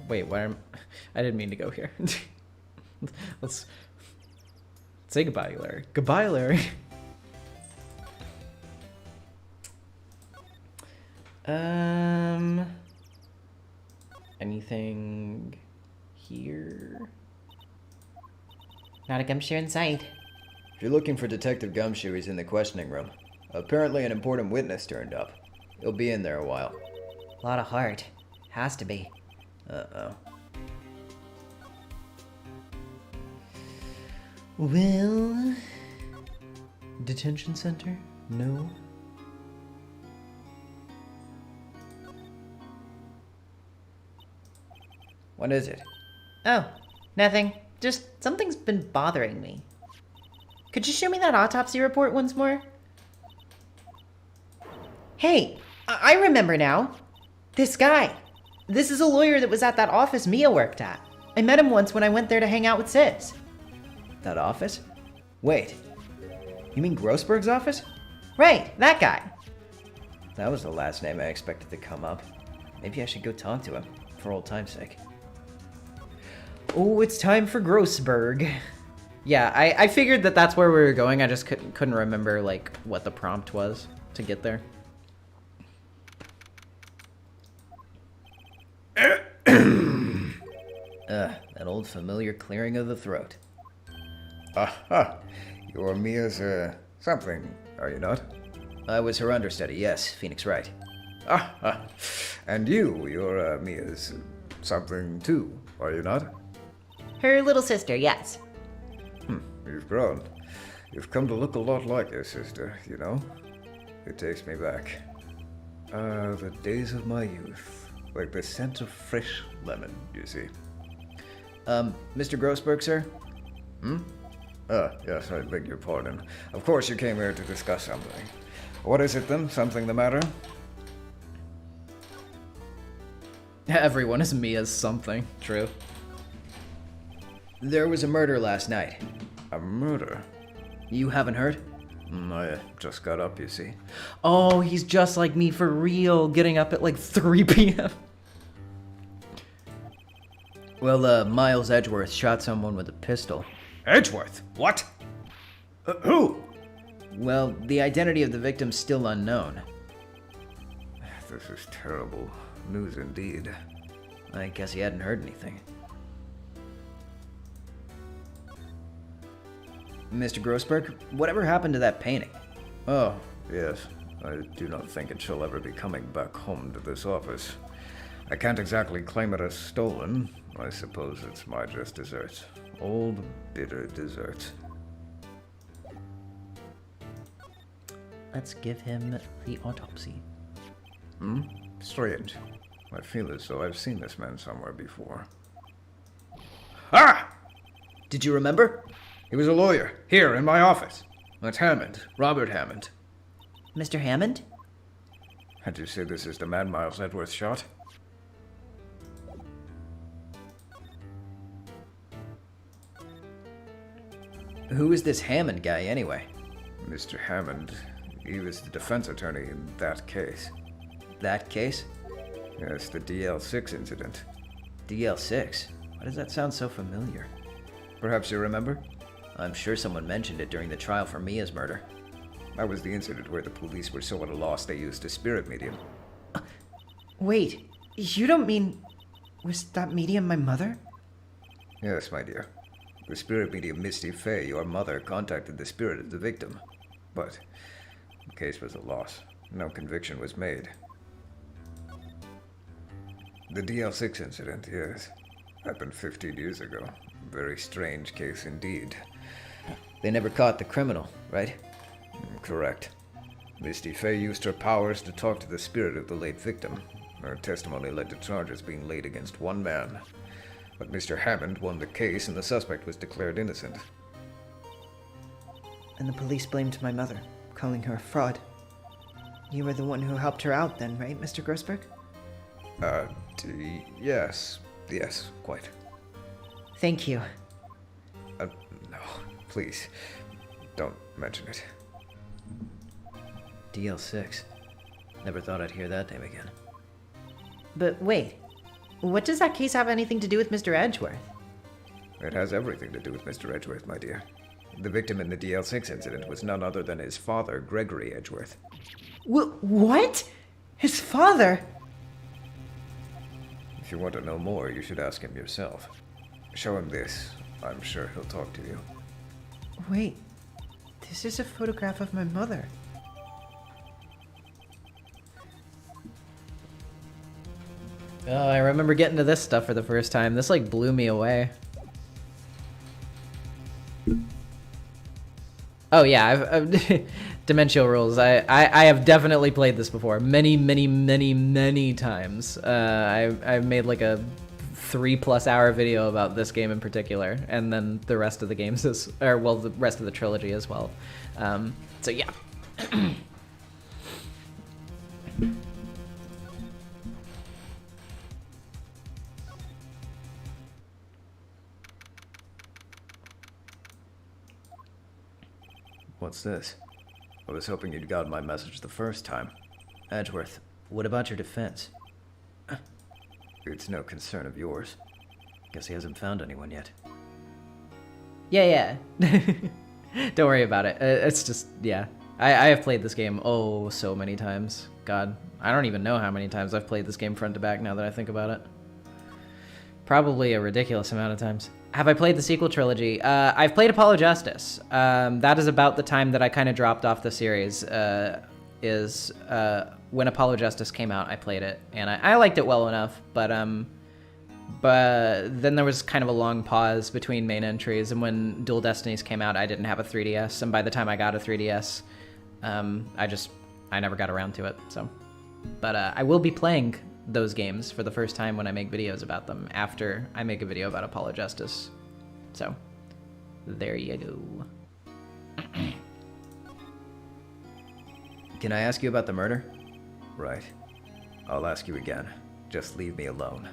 Wait, why am I didn't mean to go here. Let's say goodbye, Larry. Goodbye, Larry. Anything here? Not a gumshoe in sight. If you're looking for Detective Gumshoe, he's in the questioning room. Apparently an important witness turned up. He'll be in there a while. A lot of heart. Has to be. Uh-oh. Well, detention center? No. What is it? Oh, nothing. Just something's been bothering me. Could you show me that autopsy report once more? Hey, I remember now. This guy. This is a lawyer that was at that office Mia worked at. I met him once when I went there to hang out with Sis. That office? Wait. You mean Grossberg's office? Right, that guy. That was the last name I expected to come up. Maybe I should go talk to him, for old time's sake. Oh, it's time for Grossberg. Yeah, I figured that that's where we were going. I just couldn't remember, like, what the prompt was to get there. That old familiar clearing of the throat. Aha! You're Mia's, something, are you not? I was her understudy, yes, Phoenix Wright. Aha! And you're, Mia's something too, are you not? Her little sister, yes. You've grown. You've come to look a lot like your sister, you know? It takes me back. The days of my youth. Like the scent of fresh lemon, you see. Mr. Grossberg, sir? Yes, I beg your pardon. Of course you came here to discuss something. What is it then? Something the matter? Everyone is Mia's something. True. There was a murder last night. A murder? You haven't heard? I just got up, you see. Oh, he's just like me for real, getting up at like 3 p.m. Well, Miles Edgeworth shot someone with a pistol. Edgeworth? What? Who? Well, the identity of the victim's still unknown. This is terrible news indeed. I guess he hadn't heard anything. Mr. Grossberg, whatever happened to that painting? Oh, yes. I do not think it shall ever be coming back home to this office. I can't exactly claim it as stolen. I suppose it's my just desserts. Old, bitter desserts. Let's give him the autopsy. Strange. I feel as though I've seen this man somewhere before. Ah! Did you remember? He was a lawyer, here in my office. That's Hammond, Robert Hammond. Mr. Hammond? Had you say this is the man Miles Edgeworth shot? Who is this Hammond guy, anyway? Mr. Hammond, he was the defense attorney in that case. That case? Yes, the DL6 incident. DL6? Why does that sound so familiar? Perhaps you remember? I'm sure someone mentioned it during the trial for Mia's murder. That was the incident where the police were so at a loss they used a spirit medium. Wait, you don't mean... Was that medium my mother? Yes, my dear. The spirit medium Misty Fey, your mother, contacted the spirit of the victim. But the case was a loss. No conviction was made. The DL6 incident, yes. Happened 15 years ago. Very strange case indeed. They never caught the criminal, right? Correct. Misty Fey used her powers to talk to the spirit of the late victim. Her testimony led to charges being laid against one man. But Mr. Hammond won the case and the suspect was declared innocent. And the police blamed my mother, calling her a fraud. You were the one who helped her out then, right, Mr. Grossberg? Yes. Yes, quite. Thank you. No, please. Don't mention it. DL6. Never thought I'd hear that name again. But wait, what does that case have anything to do with Mr. Edgeworth? It has everything to do with Mr. Edgeworth, my dear. The victim in the DL6 incident was none other than his father, Gregory Edgeworth. What? His father? If you want to know more, you should ask him yourself. Show him this. I'm sure he'll talk to you. Wait, this is a photograph of my mother. Oh, I remember getting to this stuff for the first time. This like blew me away. Oh yeah, I've Dimensional Rules. I have definitely played this before, many times. I've made like a 3+ hour video about this game in particular, and then the rest of the games the rest of the trilogy as well. So yeah. What's this? I was hoping you'd got my message the first time. Edgeworth, what about your defense? It's no concern of yours. Guess he hasn't found anyone yet. Yeah. Don't worry about it. It's just, yeah. I have played this game so many times. God, I don't even know how many times I've played this game front to back now that I think about it. Probably a ridiculous amount of times. Have I played the sequel trilogy? I've played Apollo Justice. That is about the time that I kind of dropped off the series. When Apollo Justice came out, I played it, and I liked it well enough, but then there was kind of a long pause between main entries, and when Dual Destinies came out, I didn't have a 3DS, and by the time I got a 3DS, I never got around to it, so. But I will be playing those games for the first time when I make videos about them after I make a video about Apollo Justice. So, there you go. Can I ask you about the murder? Right. I'll ask you again. Just leave me alone.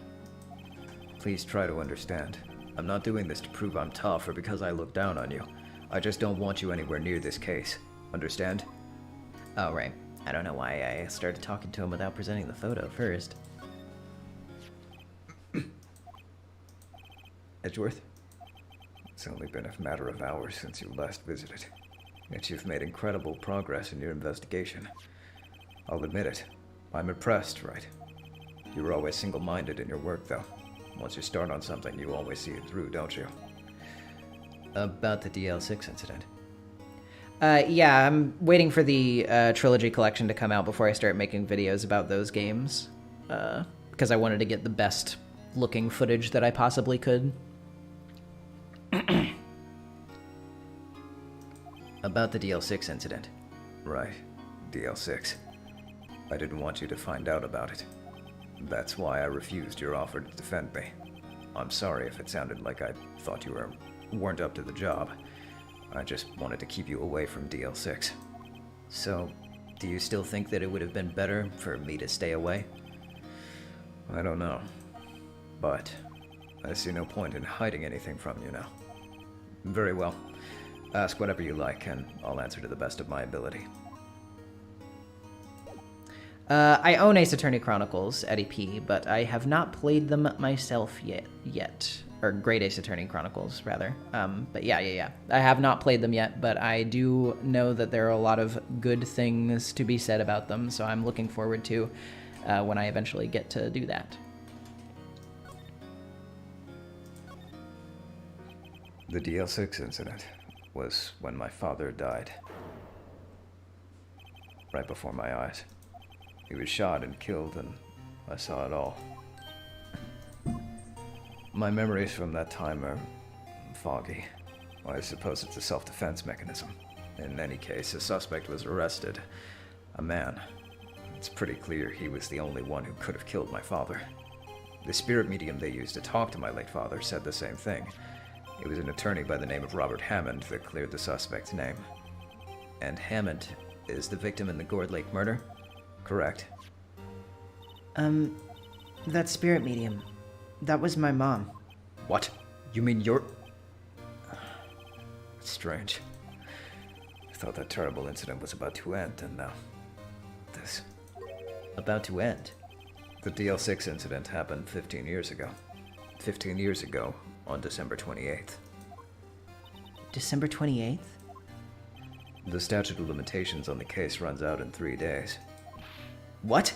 Please try to understand. I'm not doing this to prove I'm tough or because I look down on you. I just don't want you anywhere near this case. Understand? Oh, right. I don't know why I started talking to him without presenting the photo first. Edgeworth? It's only been a matter of hours since you last visited. Yet you've made incredible progress in your investigation. I'll admit it. I'm impressed, right? You were always single-minded in your work, though. Once you start on something, you always see it through, don't you? About the DL6 incident. Yeah, I'm waiting for the trilogy collection to come out before I start making videos about those games. Because I wanted to get the best looking footage that I possibly could. About the DL6 incident. Right. DL6. I didn't want you to find out about it. That's why I refused your offer to defend me. I'm sorry if it sounded like I thought you weren't up to the job. I just wanted to keep you away from DL6. So, do you still think that it would have been better for me to stay away? I don't know. But I see no point in hiding anything from you now. Very well. Ask whatever you like, and I'll answer to the best of my ability. I own Ace Attorney Chronicles, Eddie P, but I have not played them myself yet. Or Great Ace Attorney Chronicles, rather. But yeah. I have not played them yet, but I do know that there are a lot of good things to be said about them, so I'm looking forward to when I eventually get to do that. The DL6 incident was when my father died. Right before my eyes. He was shot and killed, and I saw it all. My memories from that time are foggy. I suppose it's a self-defense mechanism. In any case, a suspect was arrested. A man. It's pretty clear he was the only one who could have killed my father. The spirit medium they used to talk to my late father said the same thing. It was an attorney by the name of Robert Hammond that cleared the suspect's name. And Hammond is the victim in the Gourd Lake murder? Correct. That spirit medium, that was my mom. What? You mean you're... Strange. thought that terrible incident was about to end, and now this. About to end. The DL6 incident happened 15 years ago. 15 years ago, on December 28th. December 28th? The statute of limitations on the case runs out in 3 days. What?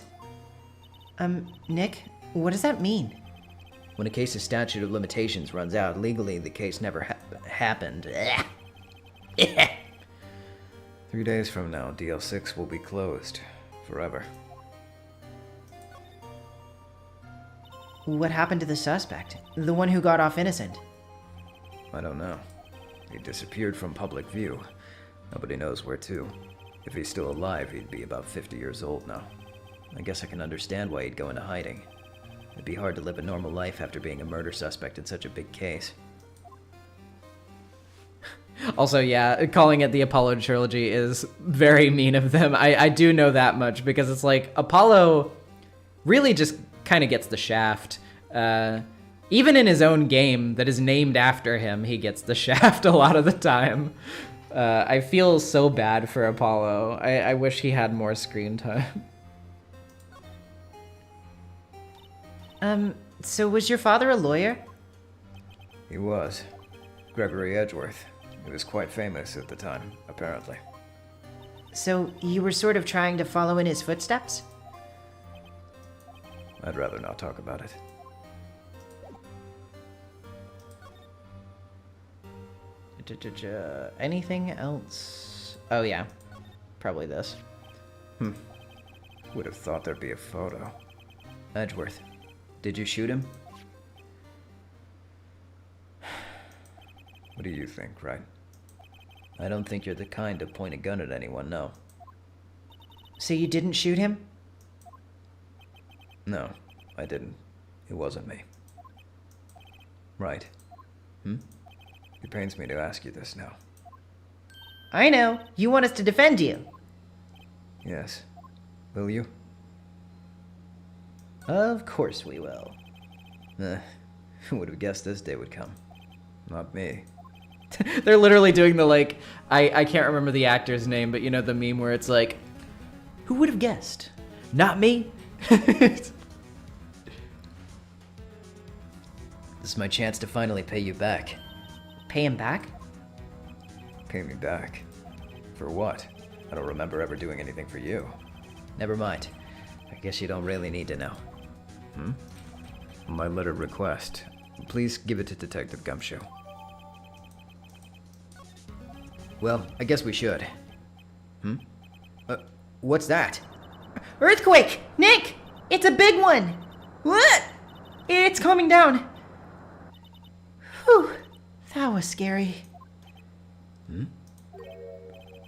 Nick, what does that mean? When a case's statute of limitations runs out, legally the case never happened. 3 days from now, DL6 will be closed. Forever. What happened to the suspect? The one who got off innocent? I don't know. He disappeared from public view. Nobody knows where to. If he's still alive, he'd be about 50 years old now. I guess I can understand why he'd go into hiding. It'd be hard to live a normal life after being a murder suspect in such a big case. Also, yeah, calling it the Apollo trilogy is very mean of them. I do know that much, because it's like Apollo really just kind of gets the shaft. Even in his own game that is named after him, he gets the shaft a lot of the time. I feel so bad for Apollo. I wish he had more screen time. So was your father a lawyer? He was. Gregory Edgeworth. He was quite famous at the time, apparently. So you were sort of trying to follow in his footsteps? I'd rather not talk about it. Anything else? Oh yeah, probably this. Would have thought there'd be a photo. Edgeworth, did you shoot him? What do you think, right? I don't think you're the kind to point a gun at anyone, no. So you didn't shoot him? No, I didn't. It wasn't me. Right. It pains me to ask you this now. I know. You want us to defend you. Yes. Will you? Of course we will. Who would have guessed this day would come? Not me. They're literally doing the, like, I can't remember the actor's name, but you know the meme where it's like, who would have guessed? Not me? This is my chance to finally pay you back. Pay him back? Pay me back. For what? I don't remember ever doing anything for you. Never mind. I guess you don't really need to know. My letter of request. Please give it to Detective Gumshoe. Well, I guess we should. What's that? Earthquake! Nick! It's a big one! What? It's coming down. Whew. That was scary.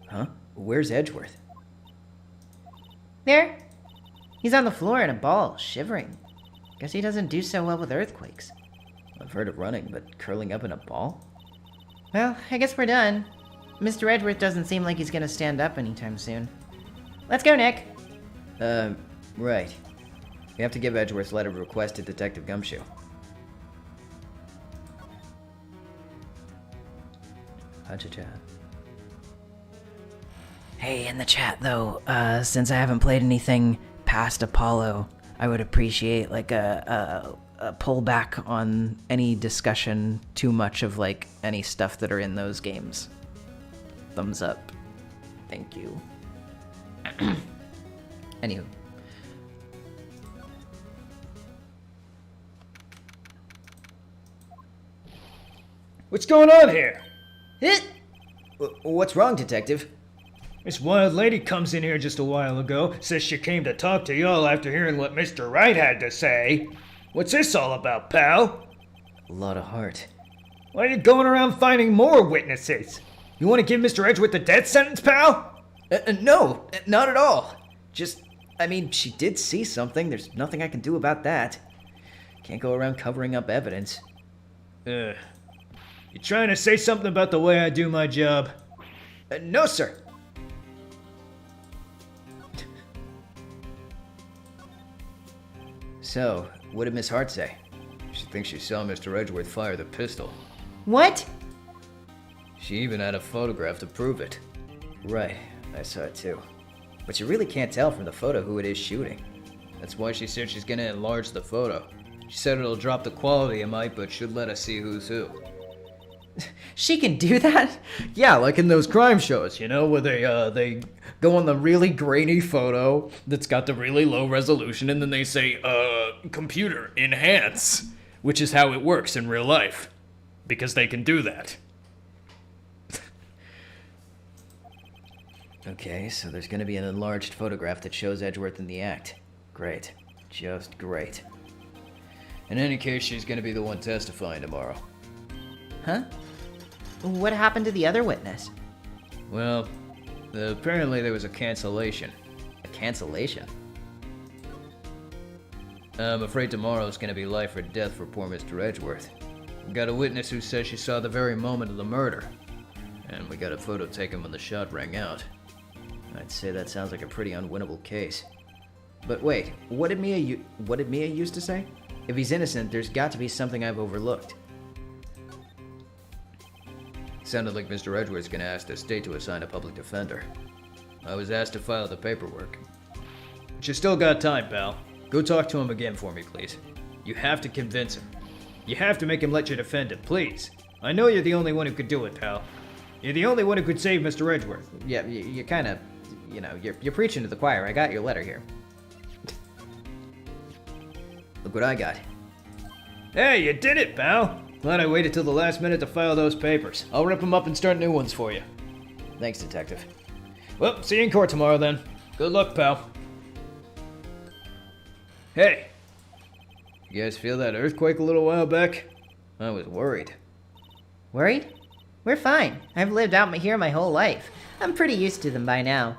Huh? Where's Edgeworth? There. He's on the floor in a ball, shivering. Guess he doesn't do so well with earthquakes. I've heard of running, but curling up in a ball? Well, I guess we're done. Mr. Edgeworth doesn't seem like he's gonna stand up anytime soon. Let's go, Nick. Right. We have to give Edgeworth's letter of request to Detective Gumshoe. Ha-cha-cha. Hey, in the chat though, since I haven't played anything past Apollo, I would appreciate like a pullback on any discussion too much of like any stuff that are in those games. Thumbs up. Thank you. Anywho. What's going on here? What's wrong, Detective? This wild lady comes in here just a while ago, says she came to talk to y'all after hearing what Mr. Wright had to say. What's this all about, pal? A lot of heart. Why are you going around finding more witnesses? You want to give Mr. Edgeworth the death sentence, pal? No, not at all. Just, I mean, she did see something. There's nothing I can do about that. Can't go around covering up evidence. You trying to say something about the way I do my job? No, sir. So, what did Miss Hart say? She thinks she saw Mr. Edgeworth fire the pistol. What? She even had a photograph to prove it. Right, I saw it too. But you really can't tell from the photo who it is shooting. That's why she said she's gonna enlarge the photo. She said it'll drop the quality a mite, but should let us see who's who. She can do that? Yeah, like in those crime shows, you know, where they go on the really grainy photo that's got the really low resolution, and then they say, computer, enhance, which is how it works in real life. Because they can do that. Okay, so there's gonna be an enlarged photograph that shows Edgeworth in the act. Great. Just great. In any case, she's gonna be the one testifying tomorrow. Huh? What happened to the other witness? Well, apparently there was a cancellation. A cancellation? I'm afraid tomorrow's gonna be life or death for poor Mr. Edgeworth. We got a witness who says she saw the very moment of the murder. And we got a photo taken when the shot rang out. I'd say that sounds like a pretty unwinnable case. But wait, what did Mia used to say? If he's innocent, there's got to be something I've overlooked. Sounded like Mr. Edgeworth's gonna ask the state to assign a public defender. I was asked to file the paperwork. But you still got time, pal. Go talk to him again for me, please. You have to convince him. You have to make him let you defend him, please. I know you're the only one who could do it, pal. You're the only one who could save Mr. Edgeworth. Yeah, you kind of, you're preaching to the choir. I got your letter here. Look what I got. Hey, you did it, pal! Glad I waited till the last minute to file those papers. I'll rip them up and start new ones for you. Thanks, Detective. Well, see you in court tomorrow then. Good luck, pal. Hey, You guys feel that earthquake a little while back? I was worried. Worried? We're fine. I've lived out here my whole life. I'm pretty used to them by now.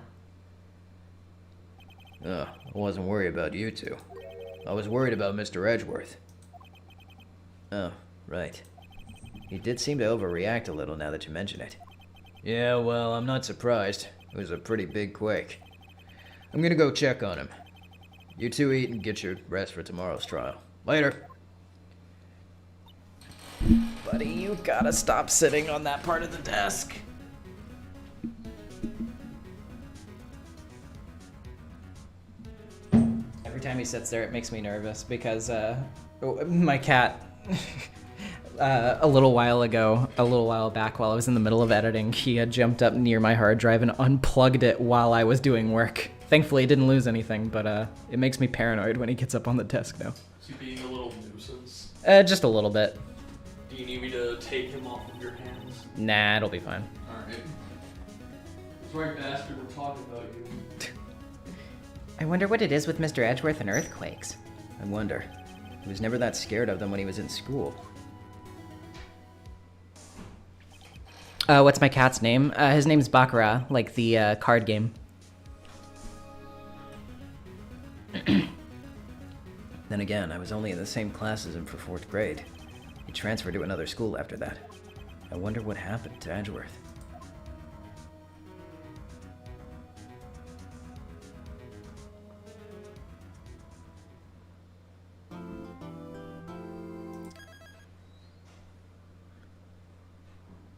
I wasn't worried about you two. I was worried about Mr. Edgeworth. Oh, right. He did seem to overreact a little now that you mention it. Yeah, well, I'm not surprised. It was a pretty big quake. I'm gonna go check on him. You two eat and get your rest for tomorrow's trial. Later. Buddy, you gotta stop sitting on that part of the desk. Every time he sits there, it makes me nervous because my cat, a little while back while I was in the middle of editing, he had jumped up near my hard drive and unplugged it while I was doing work. Thankfully, he didn't lose anything, but it makes me paranoid when he gets up on the desk now. Is he being a little nuisance? Just a little bit. Do you need me to take him off of your hands? Nah, it'll be fine. Alright. That's right, bastard, we're talking about you. I wonder what it is with Mr. Edgeworth and earthquakes. I wonder. He was never that scared of them when he was in school. What's my cat's name? His name's Baccarat, like the card game. Then again, I was only in the same class as him for 4th grade. He transferred to another school after that. I wonder what happened to Edgeworth.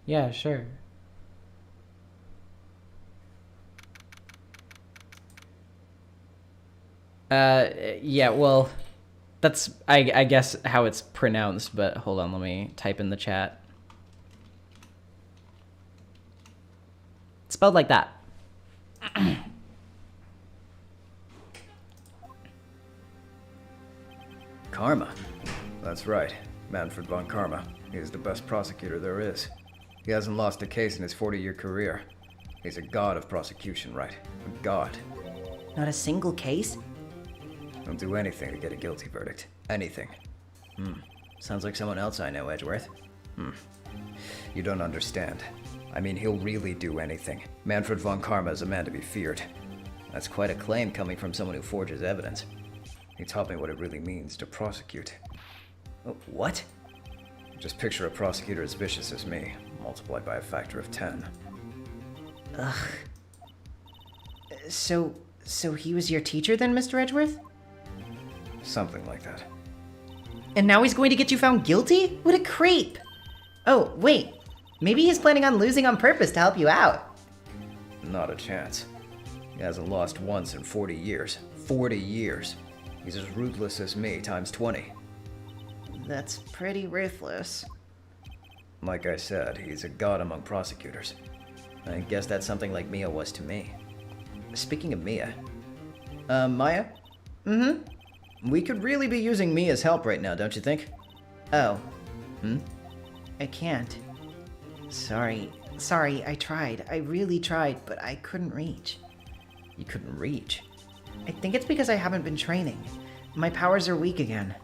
Yeah, sure. Yeah, well, that's, I guess, how it's pronounced, but hold on, let me type in the chat. It's spelled like that. Karma. That's right. Manfred von Karma. He is the best prosecutor there is. He hasn't lost a case in his 40-year career. He's a god of prosecution, right? A god. Not a single case? He'll do anything to get a guilty verdict. Anything. Sounds like someone else I know, Edgeworth. You don't understand. I mean, he'll really do anything. Manfred von Karma is a man to be feared. That's quite a claim coming from someone who forges evidence. He taught me what it really means to prosecute. Oh, what? Just picture a prosecutor as vicious as me, multiplied by a factor of 10. Ugh. So he was your teacher then, Mr. Edgeworth? Something like that. And now he's going to get you found guilty? What a creep! Oh, wait. Maybe he's planning on losing on purpose to help you out. Not a chance. He hasn't lost once in 40 years. 40 years. He's as ruthless as me, times 20. That's pretty ruthless. Like I said, he's a god among prosecutors. I guess that's something like Mia was to me. Speaking of Mia... Maya? Mm-hmm. We could really be using Mia's help right now, don't you think? Oh. Hmm? I can't. Sorry, I tried. I really tried, but I couldn't reach. You couldn't reach? I think it's because I haven't been training. My powers are weak again.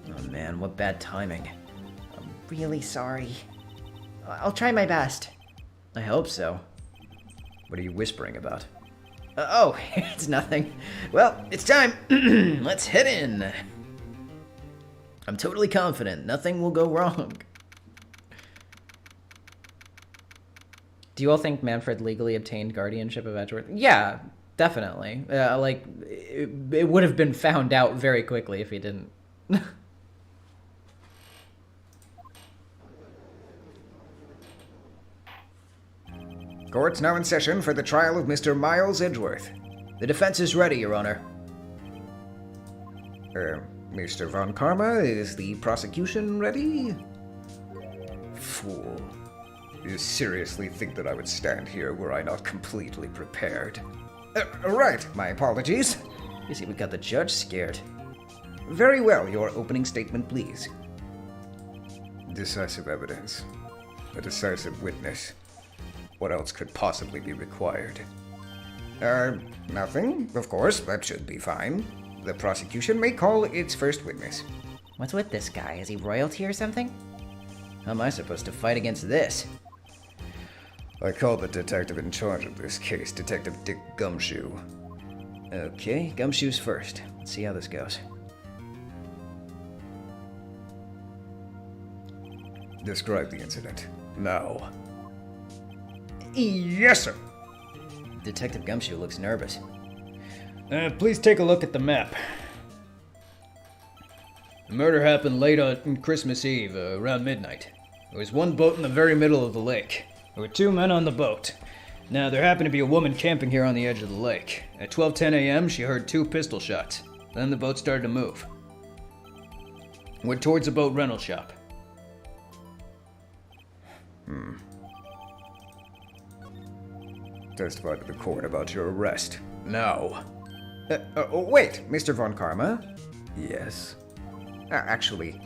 Oh man, what bad timing. I'm really sorry. I'll try my best. I hope so. What are you whispering about? Oh, it's nothing. Well, it's time. Let's head in. I'm totally confident nothing will go wrong. Do you all think Manfred legally obtained guardianship of Edgeworth? Yeah, definitely. Like, it would have been found out very quickly if he didn't. Court's now in session for the trial of Mr. Miles Edgeworth. The defense is ready, Your Honor. Mr. Von Karma, is the prosecution ready? Fool. You seriously think that I would stand here were I not completely prepared? Right, my apologies. You see, we got the judge scared. Very well, your opening statement, please. Decisive evidence. A decisive witness. What else could possibly be required? Nothing. Of course, that should be fine. The prosecution may call its first witness. What's with this guy? Is he royalty or something? How am I supposed to fight against this? I call the detective in charge of this case, Detective Dick Gumshoe. Okay, Gumshoe's first. Let's see how this goes. Describe the incident. Now. Yes, sir. Detective Gumshoe looks nervous. Please take a look at the map. The murder happened late on Christmas Eve, around midnight. There was one boat in the very middle of the lake. There were 2 men on the boat. Now, there happened to be a woman camping here on the edge of the lake. At 12:10 a.m., she heard 2 pistol shots. Then the boat started to move. Went towards a boat rental shop. Testify to the court about your arrest. Now. Wait, Mr. Von Karma? Yes? Actually,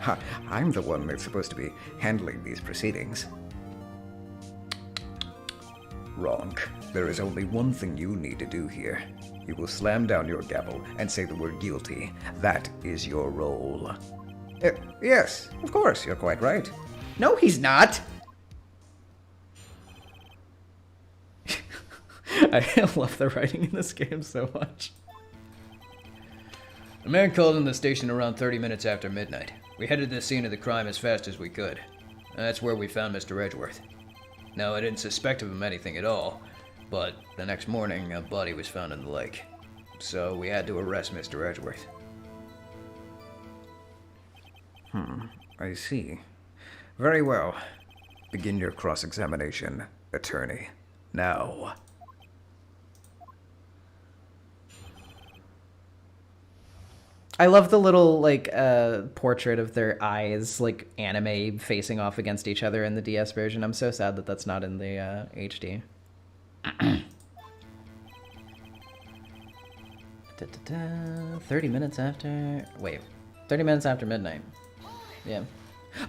I'm the one that's supposed to be handling these proceedings. Wrong. There is only one thing you need to do here. You will slam down your gavel and say the word guilty. That is your role. Yes, of course, you're quite right. No, he's not. I love the writing in this game so much. A man called in the station around 30 minutes after midnight. We headed to the scene of the crime as fast as we could. That's where we found Mr. Edgeworth. Now, I didn't suspect of him anything at all, but the next morning, a body was found in the lake. So we had to arrest Mr. Edgeworth. I see. Very well. Begin your cross-examination, attorney. Now. I love the little, like, portrait of their eyes, like, anime facing off against each other in the DS version. I'm so sad that that's not in the HD. 30 minutes after... Wait. 30 minutes after midnight. Yeah.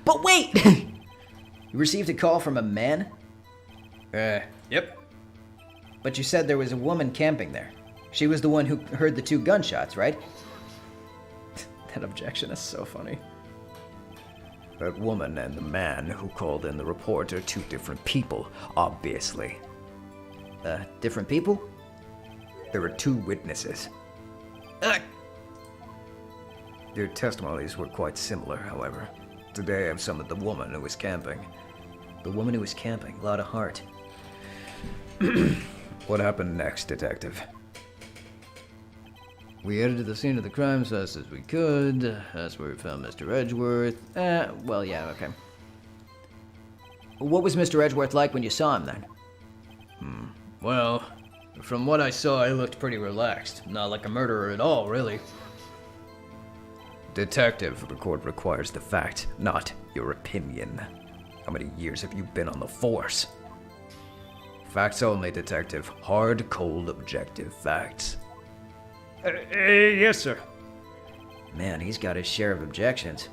But wait! You received a call from a man? Yep. But you said there was a woman camping there. She was the one who heard the 2 gunshots, right? That objection is so funny. That woman and the man who called in the report are 2 different people, obviously. Different people? There were 2 witnesses. Their testimonies were quite similar, however. Today I've summoned the woman who was camping. The woman who was camping. A lot of heart. What happened next, Detective? We headed to the scene of the crime as fast as we could. That's where we found Mr. Edgeworth. Well, yeah, okay. What was Mr. Edgeworth like when you saw him then? Well, From what I saw, he looked pretty relaxed. Not like a murderer at all, really. Detective, the court requires the fact, not your opinion. How many years have you been on the force? Facts only, detective. Hard, cold, objective facts. Yes, sir. Man, he's got his share of objections.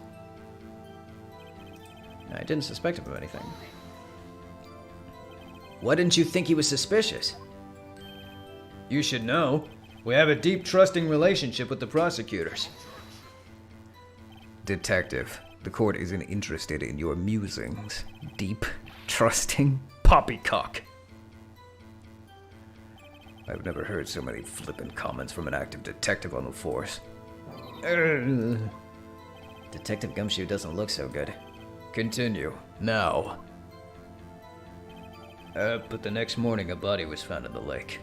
I didn't suspect him of anything. Why didn't you think he was suspicious? You should know. We have a deep, trusting relationship with the prosecutors. Detective, the court isn't interested in your musings. Deep, trusting. Poppycock. I've never heard so many flippant comments from an active detective on the force. Detective Gumshoe doesn't look so good. Continue. Now. But the next morning a body was found in the lake.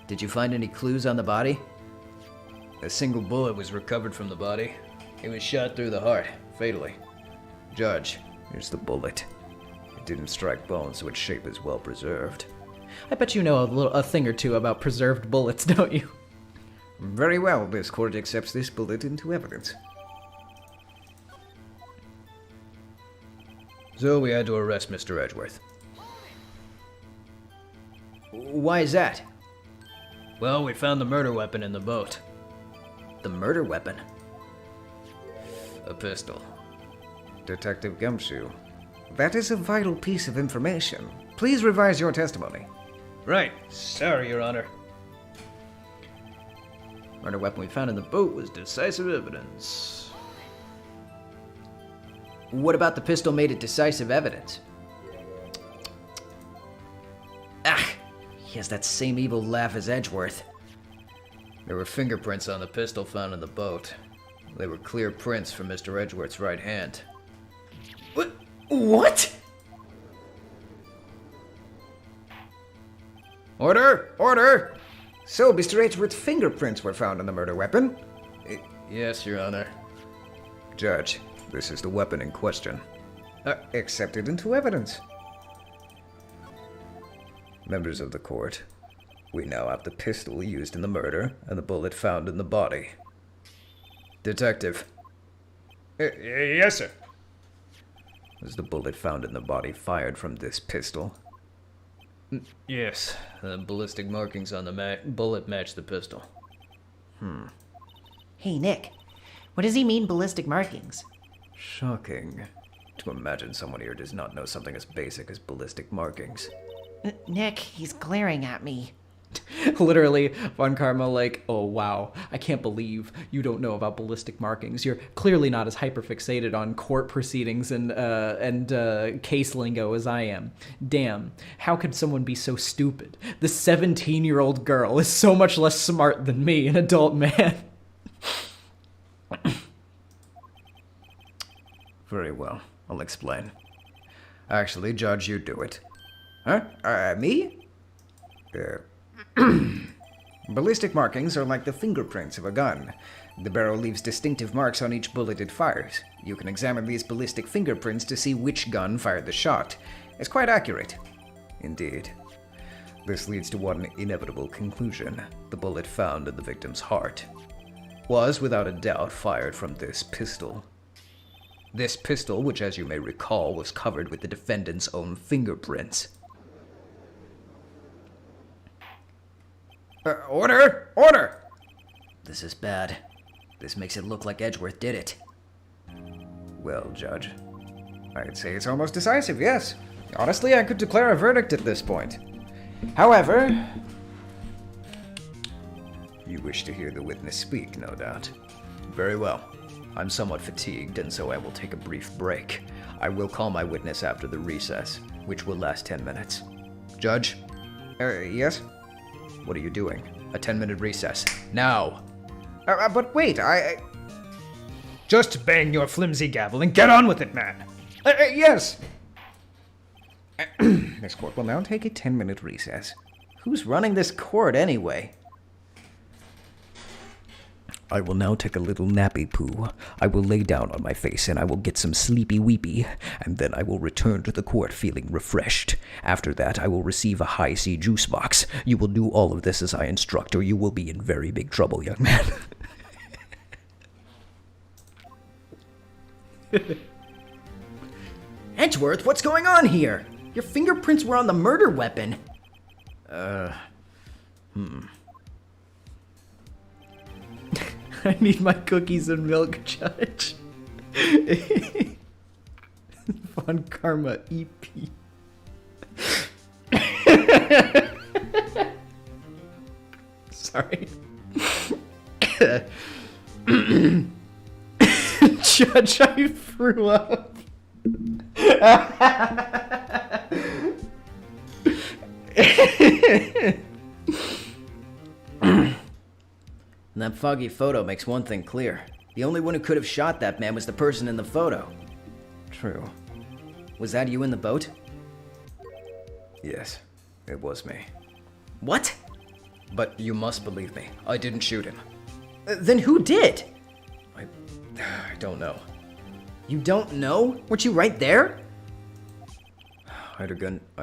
Did you find any clues on the body? A single bullet was recovered from the body. It was shot through the heart, fatally. Judge, here's the bullet. It didn't strike bone, so its shape is well preserved. I bet you know a thing or two about preserved bullets, don't you? Very well, this court accepts this bullet into evidence. So we had to arrest Mr. Edgeworth. Why is that? Well, we found the murder weapon in the boat. The murder weapon? A pistol. Detective Gumshoe, that is a vital piece of information. Please revise your testimony. Right. Sorry, Your Honor. Murder weapon we found in the boat was decisive evidence. What about the pistol made it decisive evidence? Ah! He has that same evil laugh as Edgeworth. There were fingerprints on the pistol found in the boat. They were clear prints from Mr. Edgeworth's right hand. What? Order! Order! So, Mr. Edgeworth's fingerprints were found on the murder weapon? Yes, Your Honor. Judge, this is the weapon in question. Accepted into evidence. Members of the court, we now have the pistol used in the murder and the bullet found in the body. Detective, Yes, sir. was the bullet found in the body fired from this pistol? Yes, the ballistic markings on the bullet match the pistol. Hey, Nick. What does he mean, ballistic markings? Shocking. To imagine someone here does not know something as basic as ballistic markings. Nick, he's glaring at me. Literally, Von Karma like, oh wow, I can't believe you don't know about ballistic markings. You're clearly not as hyperfixated on court proceedings and case lingo as I am. Damn, how could someone be so stupid? The 17-year-old girl is so much less smart than me, an adult man. Very well, I'll explain. Actually, Judge, you do it. Huh? Me? Ballistic markings are like the fingerprints of a gun. The barrel leaves distinctive marks on each bullet it fires. You can examine these ballistic fingerprints to see which gun fired the shot. It's quite accurate. Indeed. This leads to one inevitable conclusion. The bullet found in the victim's heart was, without a doubt, fired from this pistol. This pistol, which as you may recall, was covered with the defendant's own fingerprints. Order! Order! This is bad. This makes it look like Edgeworth did it. Well, Judge, I'd say it's almost decisive, yes. Honestly, I could declare a verdict at this point. However, you wish to hear the witness speak, no doubt. Very well. I'm somewhat fatigued, and so I will take a brief break. I will call my witness after the recess, which will last 10 minutes. Judge? Yes? What are you doing? A 10-minute recess. Now! But wait, Just bang your flimsy gavel and get on with it, man. Yes! This court will now take a 10-minute recess. Who's running this court anyway? I will now take a little nappy poo. I will lay down on my face and I will get some sleepy weepy, and then I will return to the court feeling refreshed. After that, I will receive a high C juice box. You will do all of this as I instruct, or you will be in very big trouble, young man. Edgeworth, what's going on here? Your fingerprints were on the murder weapon. I need my cookies and milk, Judge. Von Karma EP. Sorry. Judge, I threw up. That foggy photo makes one thing clear. The only one who could have shot that man was the person in the photo. True. Was that you in the boat? Yes, it was me. What? But you must believe me. I didn't shoot him. Then who did? I don't know. You don't know? Weren't you right there? I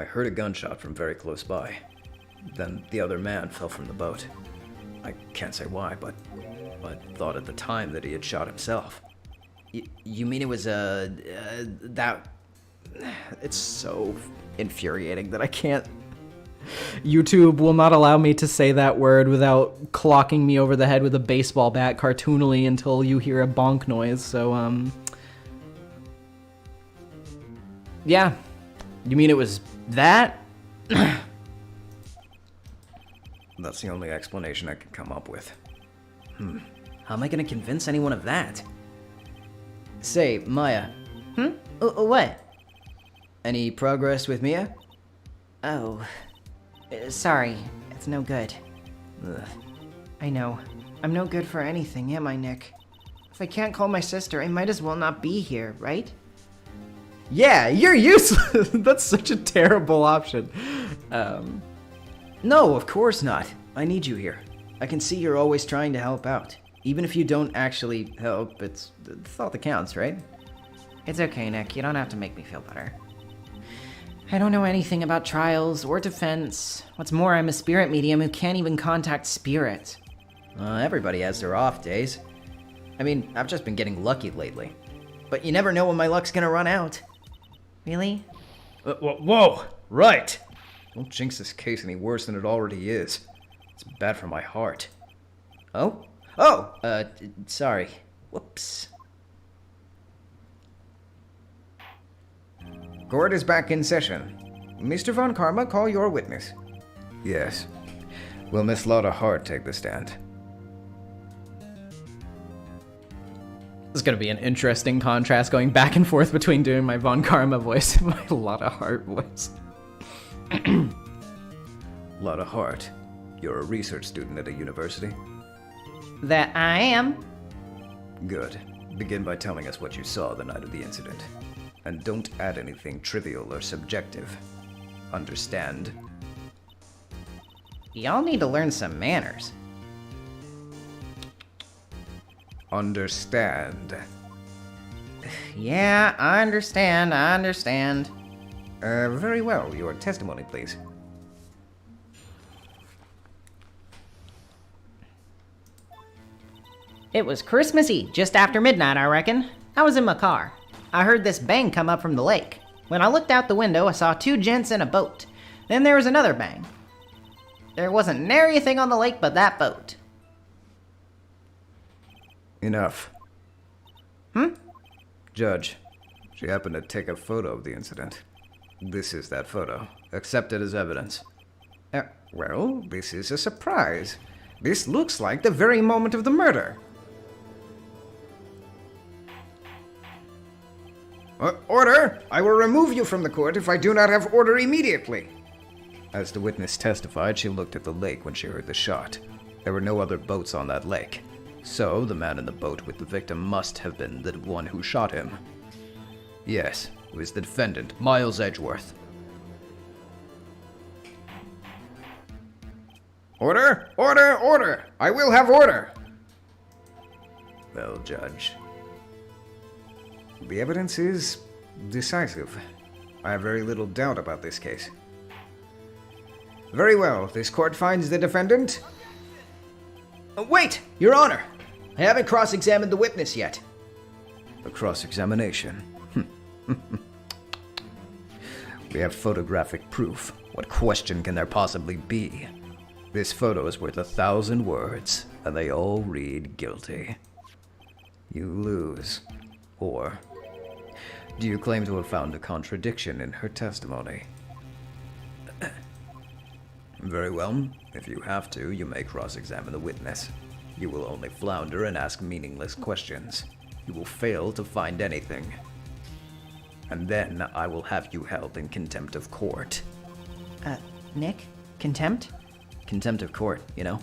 heard a gunshot from very close by. Then the other man fell from the boat. I can't say why, but I thought at the time that he had shot himself. You mean it was, that... It's so infuriating that I can't. YouTube will not allow me to say that word without clocking me over the head with a baseball bat cartoonily until you hear a bonk noise, so, yeah. You mean it was that? That's the only explanation I can come up with. How am I gonna convince anyone of that? Say, Maya. What? Any progress with Mia? Oh. Sorry. It's no good. Ugh. I know. I'm no good for anything, am I, Nick? If I can't call my sister, I might as well not be here, right? Yeah, you're useless. That's such a terrible option. No, of course not. I need you here. I can see you're always trying to help out. Even if you don't actually help, it's thought that counts, right? It's okay, Nick. You don't have to make me feel better. I don't know anything about trials or defense. What's more, I'm a spirit medium who can't even contact spirits. Everybody has their off days. I mean, I've just been getting lucky lately. But you never know when my luck's gonna run out. Really? Whoa! Right! Don't jinx this case any worse than it already is. It's bad for my heart. Oh, sorry. Whoops. Court is back in session. Mr. Von Karma, call your witness. Yes. Will Miss Lotta Hart take the stand? This is going to be an interesting contrast going back and forth between doing my Von Karma voice and my Lotta Hart voice. Lotta Hart, you're a research student at a university? That I am. Good. Begin by telling us what you saw the night of the incident. And don't add anything trivial or subjective. Understand? Y'all need to learn some manners. Understand. Yeah, I understand. Very well. Your testimony, please. It was Christmas Eve, just after midnight, I reckon. I was in my car. I heard this bang come up from the lake. When I looked out the window, I saw two gents in a boat. Then there was another bang. There wasn't nary a thing on the lake but that boat. Enough. Judge, she happened to take a photo of the incident. This is that photo. Accept it as evidence. Well, this is a surprise. This looks like the very moment of the murder. Order! I will remove you from the court if I do not have order immediately. As the witness testified, she looked at the lake when she heard the shot. There were no other boats on that lake. So, the man in the boat with the victim must have been the one who shot him. Yes, it was the defendant, Miles Edgeworth. Order! Order! Order! I will have order! well, Judge. The evidence is decisive. I have very little doubt about this case. Very well, this court finds the defendant. Wait, Your Honor! I haven't cross-examined the witness yet. A cross-examination. We have photographic proof. What question can there possibly be? This photo is worth 1,000 words, and they all read guilty. You lose. Or do you claim to have found a contradiction in her testimony? Very well. If you have to, you may cross-examine the witness. You will only flounder and ask meaningless questions. You will fail to find anything. And then I will have you held in contempt of court. Nick? Contempt? Contempt of court, you know?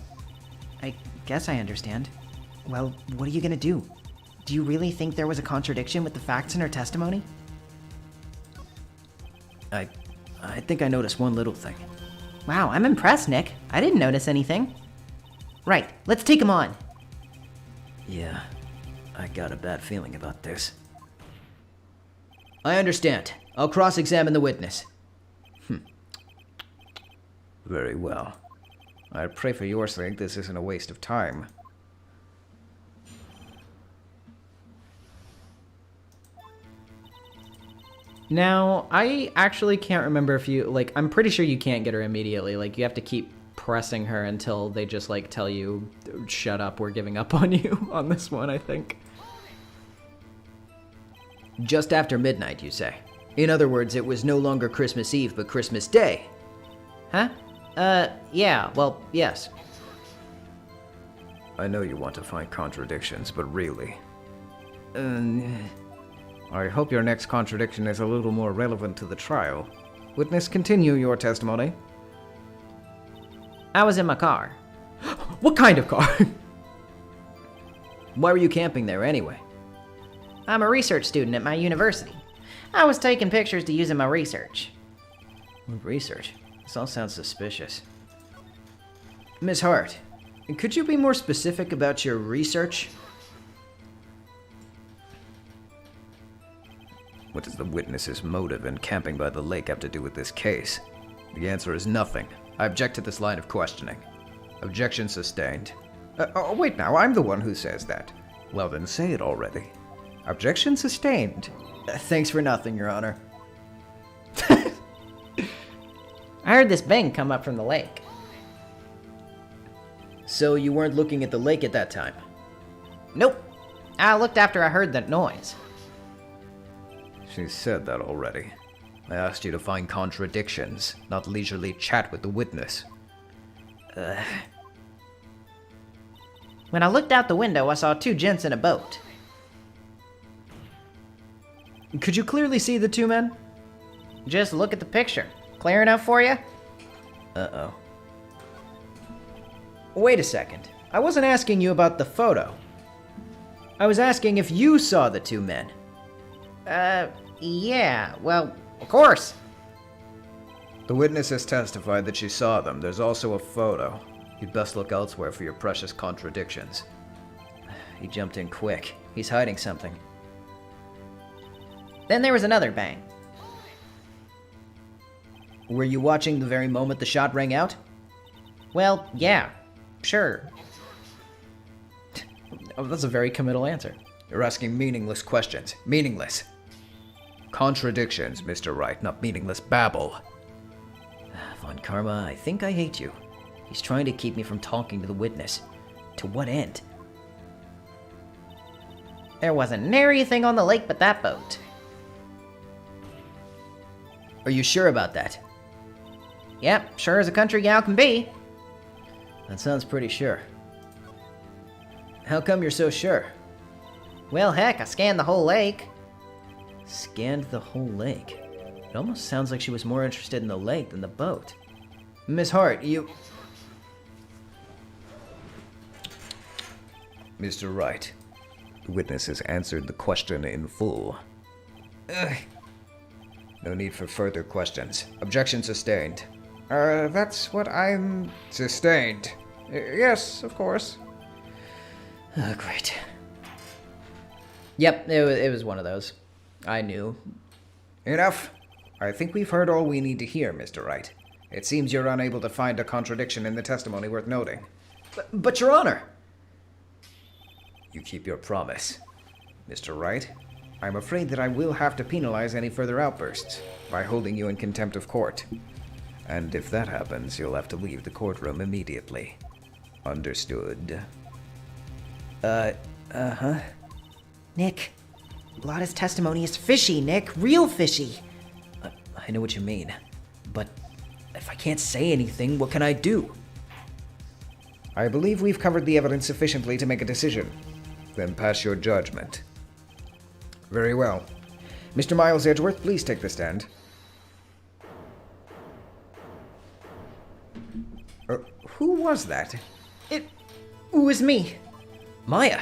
I guess I understand. Well, what are you gonna do? Do you really think there was a contradiction with the facts in her testimony? I think I noticed one little thing. Wow, I'm impressed, Nick. I didn't notice anything. Right, let's take him on. Yeah, I got a bad feeling about this. I understand. I'll cross-examine the witness. Very well. I pray for your sake this isn't a waste of time. Now, I actually can't remember if you, like, I'm pretty sure you can't get her immediately. Like, you have to keep pressing her until they just, like, tell you, shut up, we're giving up on you on this one, I think. Just after midnight, you say? In other words, it was no longer Christmas Eve, but Christmas Day. Huh? Yeah, well, yes. I know you want to find contradictions, but really... I hope your next contradiction is a little more relevant to the trial. Witness, continue your testimony. I was in my car. What kind of car? Why were you camping there anyway? I'm a research student at my university. I was taking pictures to use in my research. Research? This all sounds suspicious. Miss Hart, could you be more specific about your research? What does the witness's motive in camping by the lake have to do with this case? The answer is nothing. I object to this line of questioning. Objection sustained. Wait now, I'm the one who says that. Well then, say it already. Objection sustained. Thanks for nothing, Your Honor. I heard this bang come up from the lake. So you weren't looking at the lake at that time? Nope. I looked after I heard that noise. She said that already. I asked you to find contradictions, not leisurely chat with the witness. When I looked out the window, I saw two gents in a boat. Could you clearly see the two men? Just look at the picture. Clear enough for you? Uh-oh. Wait a second. I wasn't asking you about the photo. I was asking if you saw the two men. Yeah, well, of course. The witness has testified that she saw them. There's also a photo. You'd best look elsewhere for your precious contradictions. He jumped in quick. He's hiding something. Then there was another bang. Were you watching the very moment the shot rang out? Well, yeah, sure. Oh, that's a very committal answer. You're asking meaningless questions. Meaningless. Contradictions, Mr. Wright, not meaningless babble. Von Karma, I think I hate you. He's trying to keep me from talking to the witness. To what end? There wasn't nary a thing on the lake but that boat. Are you sure about that? Yep, sure as a country gal can be. That sounds pretty sure. How come you're so sure? Well, heck, I scanned the whole lake. Scanned the whole lake. It almost sounds like she was more interested in the lake than the boat. Miss Hart, you... Mr. Wright, the witness has answered the question in full. No need for further questions. Objection sustained. That's what I'm... Sustained. Yes, of course. Oh, great. Yep, it was one of those. I knew. Enough. I think we've heard all we need to hear, Mr. Wright. It seems you're unable to find a contradiction in the testimony worth noting. But Your Honor! You keep your promise. Mr. Wright, I'm afraid that I will have to penalize any further outbursts by holding you in contempt of court. And if that happens, you'll have to leave the courtroom immediately. Understood. Uh-huh. Nick, Lotta's testimony is fishy, Nick. Real fishy. I know what you mean. But if I can't say anything, what can I do? I believe we've covered the evidence sufficiently to make a decision. Then pass your judgment. Very well. Mr. Miles Edgeworth, please take the stand. Who was that? It was me. Maya!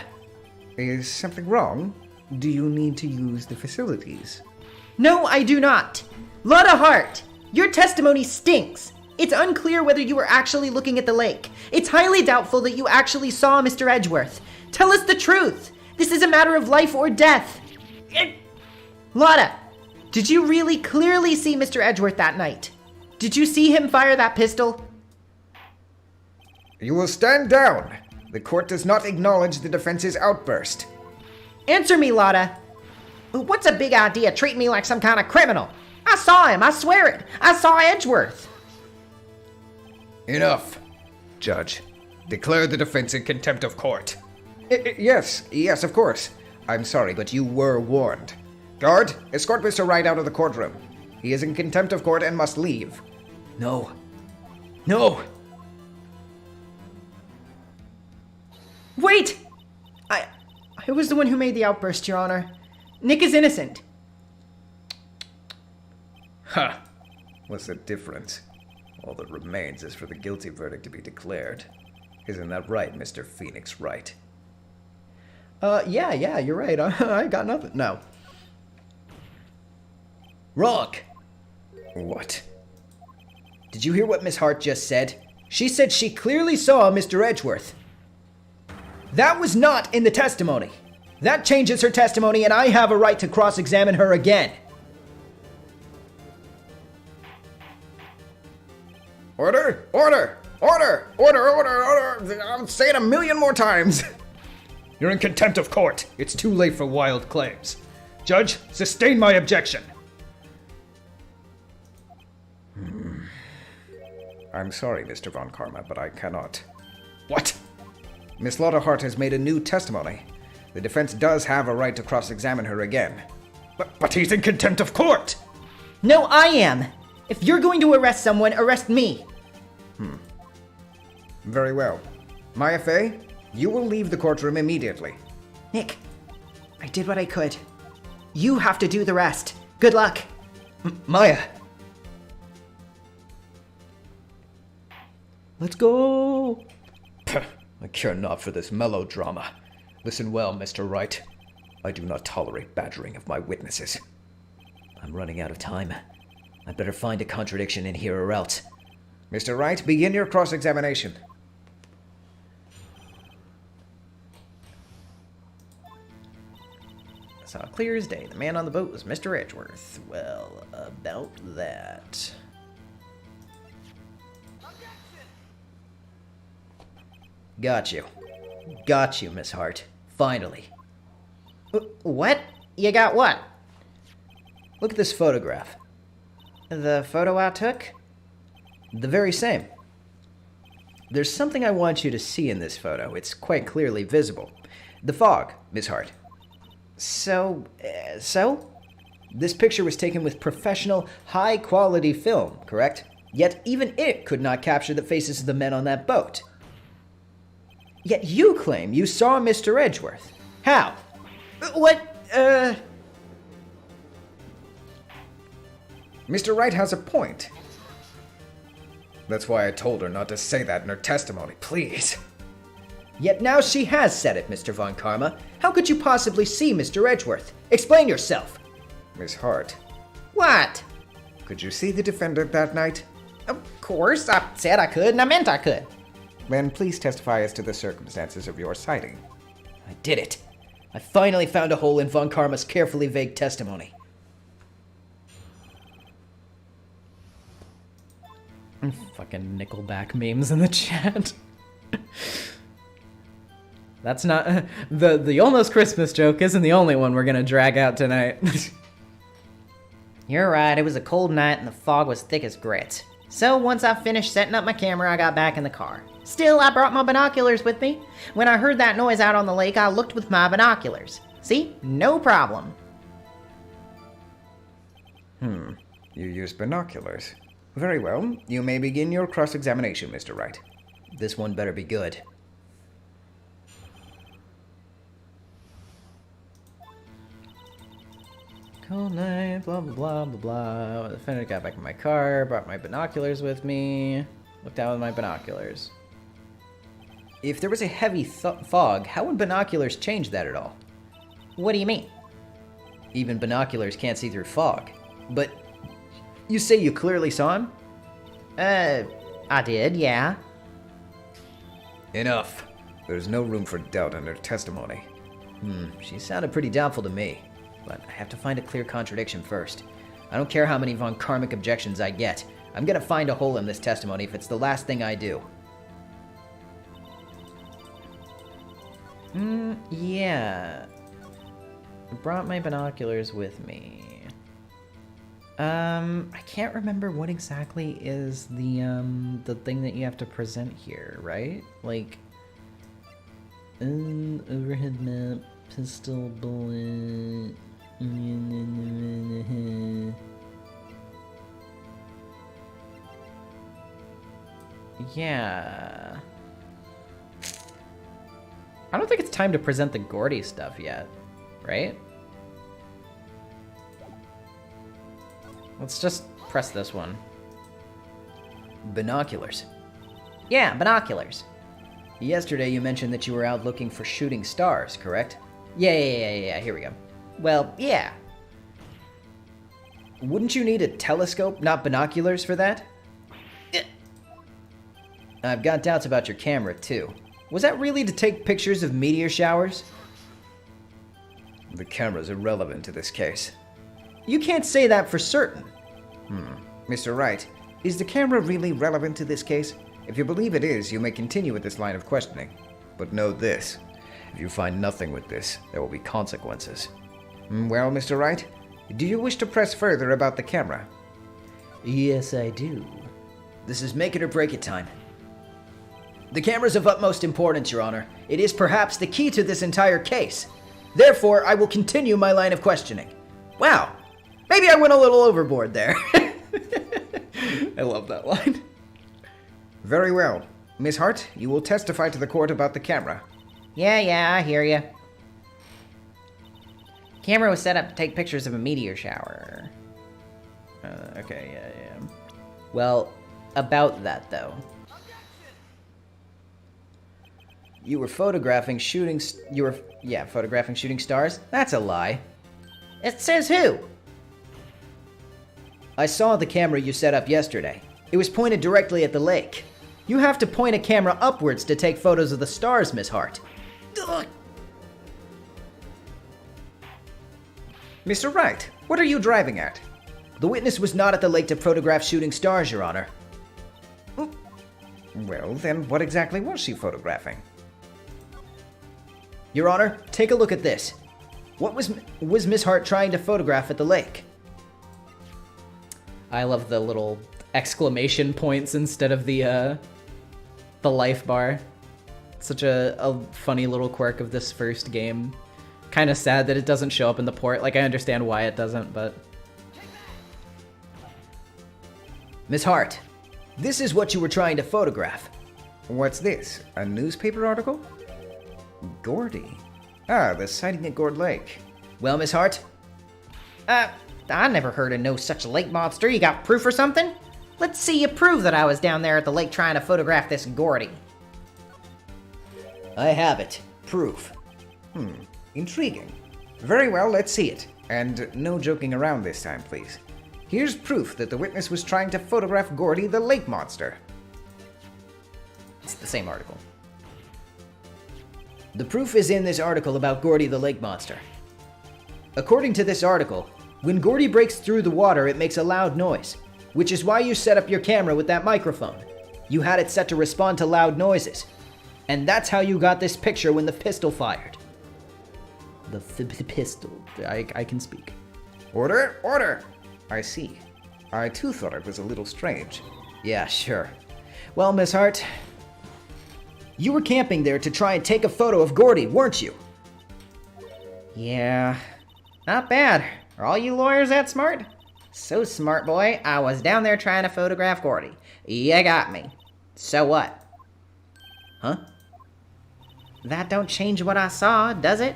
Is something wrong? Do you need to use the facilities? No, I do not. Lotta Hart, your testimony stinks. It's unclear whether you were actually looking at the lake. It's highly doubtful that you actually saw Mr. Edgeworth. Tell us the truth. This is a matter of life or death. Lotta, did you really clearly see Mr. Edgeworth that night? Did you see him fire that pistol? You will stand down. The court does not acknowledge the defense's outburst. Answer me, Lotta. What's a big idea treating me like some kind of criminal? I saw him, I swear it. I saw Edgeworth. Enough. Judge, declare the defense in contempt of court. Yes, of course. I'm sorry, but you were warned. Guard, escort Mr. Wright out of the courtroom. He is in contempt of court and must leave. No. No! Wait! I was the one who made the outburst, Your Honor. Nick is innocent. Ha! What's the difference? All that remains is for the guilty verdict to be declared. Isn't that right, Mr. Phoenix Wright? Yeah, you're right. I got nothing. No. Wrong! What? Did you hear what Miss Hart just said? She said she clearly saw Mr. Edgeworth. That was not in the testimony. That changes her testimony, and I have a right to cross-examine her again. Order! Order! Order! Order! Order! Order! I'll say it 1,000,000 more times! You're in contempt of court. It's too late for wild claims. Judge, sustain my objection. I'm sorry, Mr. Von Karma, but I cannot. What? Miss Lotta Hart has made a new testimony. The defense does have a right to cross-examine her again. But he's in contempt of court. No, I am. If you're going to arrest someone, arrest me. Very well. Maya Fey, you will leave the courtroom immediately. Nick, I did what I could. You have to do the rest. Good luck. Maya! Let's go! I care not for this melodrama. Listen well, Mr. Wright. I do not tolerate badgering of my witnesses. I'm running out of time. I better find a contradiction in here or else. Mr. Wright, begin your cross-examination. Saw clear as day. The man on the boat was Mr. Edgeworth. Well, about that. Got you. Got you, Miss Hart. Finally. What? You got what? Look at this photograph. The photo I took? The very same. There's something I want you to see in this photo. It's quite clearly visible. The fog, Miss Hart. So? This picture was taken with professional, high-quality film, correct? Yet even it could not capture the faces of the men on that boat. Yet you claim you saw Mr. Edgeworth. How? What? Mr. Wright has a point. That's why I told her not to say that in her testimony, please. Yet now she has said it, Mr. Von Karma. How could you possibly see Mr. Edgeworth? Explain yourself. Miss Hart, What? could you see the defendant that night? Of course, I said I could, and I meant I could. Then please testify as to the circumstances of your sighting. I did it. I finally found a hole in Von Karma's carefully vague testimony. Fucking Nickelback memes in the chat. That's not the almost Christmas joke isn't the only one we're gonna drag out tonight. You're right, it was a cold night and the fog was thick as grits. So once I finished setting up my camera, I got back in the car. Still, I brought my binoculars with me. When I heard that noise out on the lake, I looked with my binoculars. See? No problem. You used binoculars. Very well. You may begin your cross-examination, Mr. Wright. This one better be good. Cold night, blah blah blah blah blah. I finally got back in my car, brought my binoculars with me, looked out with my binoculars. If there was a heavy fog, how would binoculars change that at all? What do you mean? Even binoculars can't see through fog. But you say you clearly saw him? I did, yeah. Enough. There's no room for doubt in her testimony. She sounded pretty doubtful to me. But I have to find a clear contradiction first. I don't care how many Von Karmic objections I get. I'm gonna find a hole in this testimony if it's the last thing I do. Yeah. I brought my binoculars with me. I can't remember what exactly is the thing that you have to present here, right? Like, overhead map, pistol bullet. Yeah. I don't think it's time to present the Gordy stuff yet, right? Let's just press this one. Binoculars. Yeah, binoculars. Yesterday you mentioned that you were out looking for shooting stars, correct? Yeah, here we go. Well, yeah. Wouldn't you need a telescope, not binoculars, for that? I've got doubts about your camera, too. Was that really to take pictures of meteor showers? The camera's irrelevant to this case. You can't say that for certain. Mr. Wright, is the camera really relevant to this case? If you believe it is, you may continue with this line of questioning. But know this. If you find nothing with this, there will be consequences. Well, Mr. Wright, do you wish to press further about the camera? Yes, I do. This is make it or break it time. The camera's of utmost importance, Your Honor. It is perhaps the key to this entire case. Therefore, I will continue my line of questioning. Wow, maybe I went a little overboard there. I love that line. Very well. Miss Hart, you will testify to the court about the camera. Yeah, I hear ya. Camera was set up to take pictures of a meteor shower. Okay, yeah. Well, about that, though. You were photographing shooting stars? That's a lie. It says who? I saw the camera you set up yesterday. It was pointed directly at the lake. You have to point a camera upwards to take photos of the stars, Miss Hart. Ugh. Mr. Wright, what are you driving at? The witness was not at the lake to photograph shooting stars, Your Honor. Well, then what exactly was she photographing? Your Honor, take a look at this. What was Miss Hart trying to photograph at the lake? I love the little exclamation points instead of the life bar. Such a funny little quirk of this first game. Kind of sad that it doesn't show up in the port. Like, I understand why it doesn't, but... Miss Hart, this is what you were trying to photograph. What's this? A newspaper article? Gordy. Ah, the sighting at Gord Lake. Well, Miss Hart? I never heard of no such lake monster. You got proof or something? Let's see you prove that I was down there at the lake trying to photograph this Gordy. I have it. Proof. Intriguing. Very well, let's see it. And no joking around this time, please. Here's proof that the witness was trying to photograph Gordy the lake monster. It's the same article. The proof is in this article about Gordy the lake monster. According to this article, when Gordy breaks through the water, it makes a loud noise, which is why you set up your camera with that microphone. You had it set to respond to loud noises. And that's how you got this picture when the pistol fired. The pistol. I can speak. Order, order! I see. I too thought it was a little strange. Yeah, sure. Well, Miss Hart, you were camping there to try and take a photo of Gordy, weren't you? Yeah, not bad. Are all you lawyers that smart? So smart, boy. I was down there trying to photograph Gordy. You got me. So what? Huh? That don't change what I saw, does it?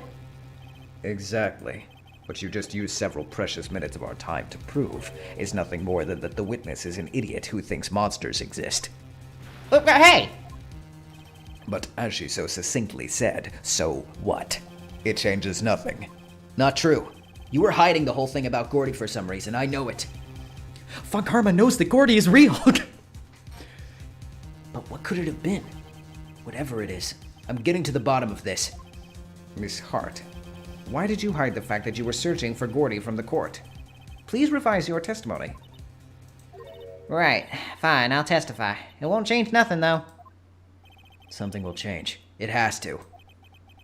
Exactly. What you just used several precious minutes of our time to prove is nothing more than that the witness is an idiot who thinks monsters exist. Hey! But as she so succinctly said, so what? It changes nothing. Not true. You were hiding the whole thing about Gordy for some reason. I know it. Von Karma knows that Gordy is real. But what could it have been? Whatever it is, I'm getting to the bottom of this. Miss Hart, why did you hide the fact that you were searching for Gordy from the court? Please revise your testimony. Right, fine, I'll testify. It won't change nothing, though. Something will change. It has to.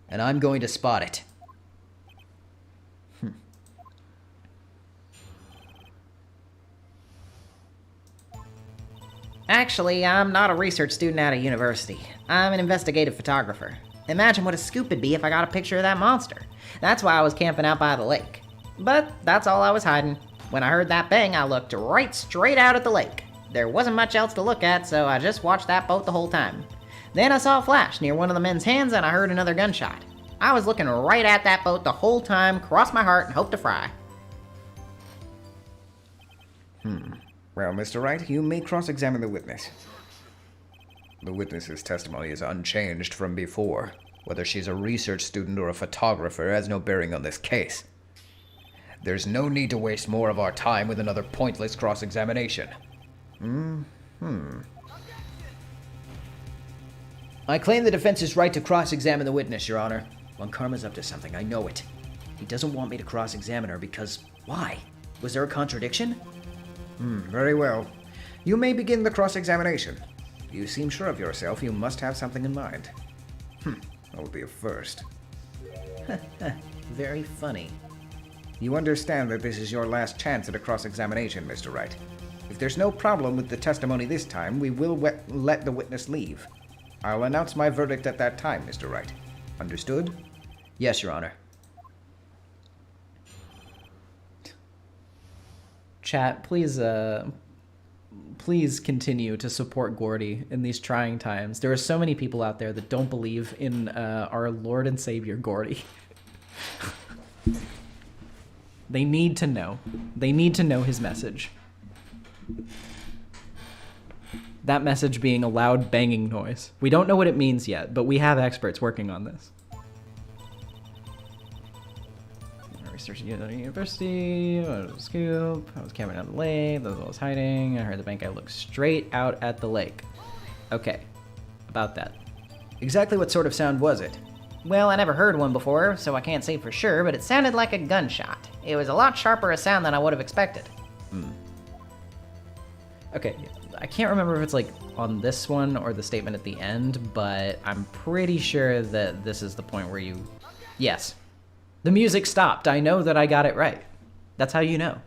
And I'm going to spot it. Actually, I'm not a research student at a university. I'm an investigative photographer. Imagine what a scoop it'd be if I got a picture of that monster. That's why I was camping out by the lake. But that's all I was hiding. When I heard that bang, I looked right straight out at the lake. There wasn't much else to look at, so I just watched that boat the whole time. Then I saw a flash near one of the men's hands and I heard another gunshot. I was looking right at that boat the whole time, crossed my heart and hoped to fry. Well, Mr. Wright, you may cross-examine the witness. The witness's testimony is unchanged from before. Whether she's a research student or a photographer has no bearing on this case. There's no need to waste more of our time with another pointless cross-examination. I claim the defense's right to cross-examine the witness, Your Honor. Von Karma's up to something, I know it. He doesn't want me to cross-examine her because... why? Was there a contradiction? Very well. You may begin the cross-examination. You seem sure of yourself. You must have something in mind. That will be a first. Very funny. You understand that this is your last chance at a cross-examination, Mr. Wright. If there's no problem with the testimony this time, we will let the witness leave. I'll announce my verdict at that time, Mr. Wright. Understood? Yes, Your Honor. Chat, please continue to support Gordy in these trying times. There are so many people out there that don't believe in our Lord and Savior Gordy. They need to know. They need to know his message. That message being a loud banging noise. We don't know what it means yet, but we have experts working on this. Research at the university, I was a scoop, I was camping out the lake, that's what I was hiding, I heard the bank guy look straight out at the lake. Okay, about that. Exactly what sort of sound was it? Well, I never heard one before, so I can't say for sure, but it sounded like a gunshot. It was a lot sharper a sound than I would have expected. Okay, I can't remember if it's like on this one or the statement at the end, but I'm pretty sure that this is the point where you... Yes. The music stopped. I know that I got it right. That's how you know.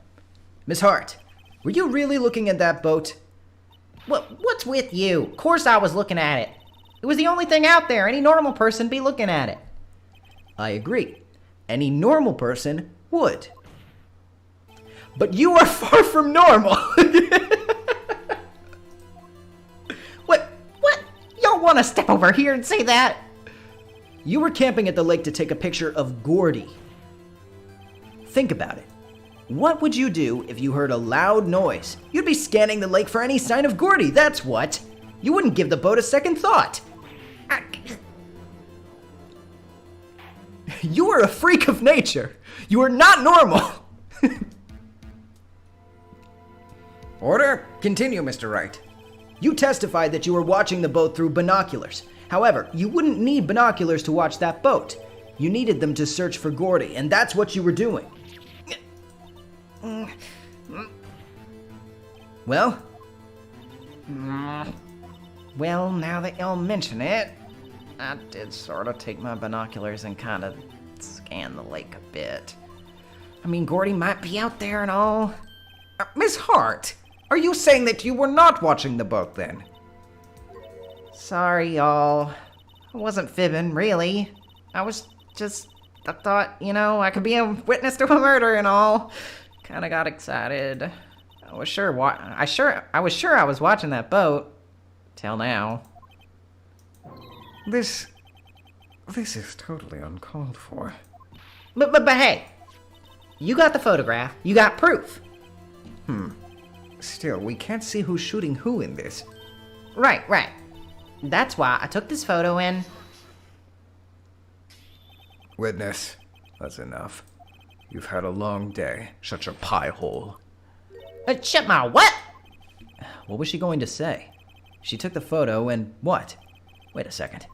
Miss Hart, were you really looking at that boat? What's with you? Of course I was looking at it. It was the only thing out there. Any normal person be looking at it. I agree. Any normal person would. But you are far from normal. What? Y'all want to step over here and say that? You were camping at the lake to take a picture of Gordy. Think about it. What would you do if you heard a loud noise? You'd be scanning the lake for any sign of Gordy, that's what. You wouldn't give the boat a second thought. You are a freak of nature. You are not normal. Order! Continue, Mr. Wright. You testified that you were watching the boat through binoculars, However, you wouldn't need binoculars to watch that boat. You needed them to search for Gordy, and that's what you were doing. Well? Well, now that y'all mention it, I did sort of take my binoculars and kind of scan the lake a bit. I mean, Gordy might be out there and all. Miss Hart, are you saying that you were not watching the boat then? Sorry, y'all. I wasn't fibbing, really. I thought, I could be a witness to a murder and all. Kinda got excited. I was sure I was watching that boat. Till now. This is totally uncalled for. But hey, you got the photograph. You got proof. Still, we can't see who's shooting who in this. Right. That's why I took this photo and... Witness, that's enough. You've had a long day. Shut your pie hole. Shut my what? What was she going to say? She took the photo and what? Wait a second.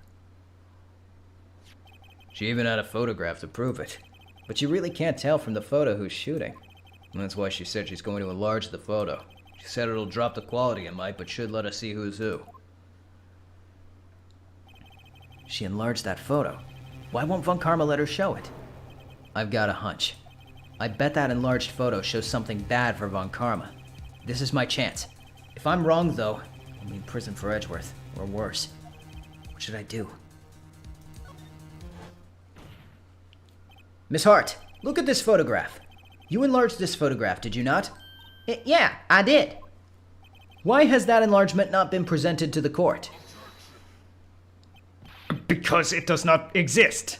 She even had a photograph to prove it. But you really can't tell from the photo who's shooting. And that's why she said she's going to enlarge the photo. She said it'll drop the quality it might, but should let us see who's who. She enlarged that photo. Why won't Von Karma let her show it? I've got a hunch. I bet that enlarged photo shows something bad for Von Karma. This is my chance. If I'm wrong, though, I'll be in prison for Edgeworth, or worse. What should I do? Miss Hart, look at this photograph. You enlarged this photograph, did you not? Yeah, I did. Why has that enlargement not been presented to the court? Because it does not exist.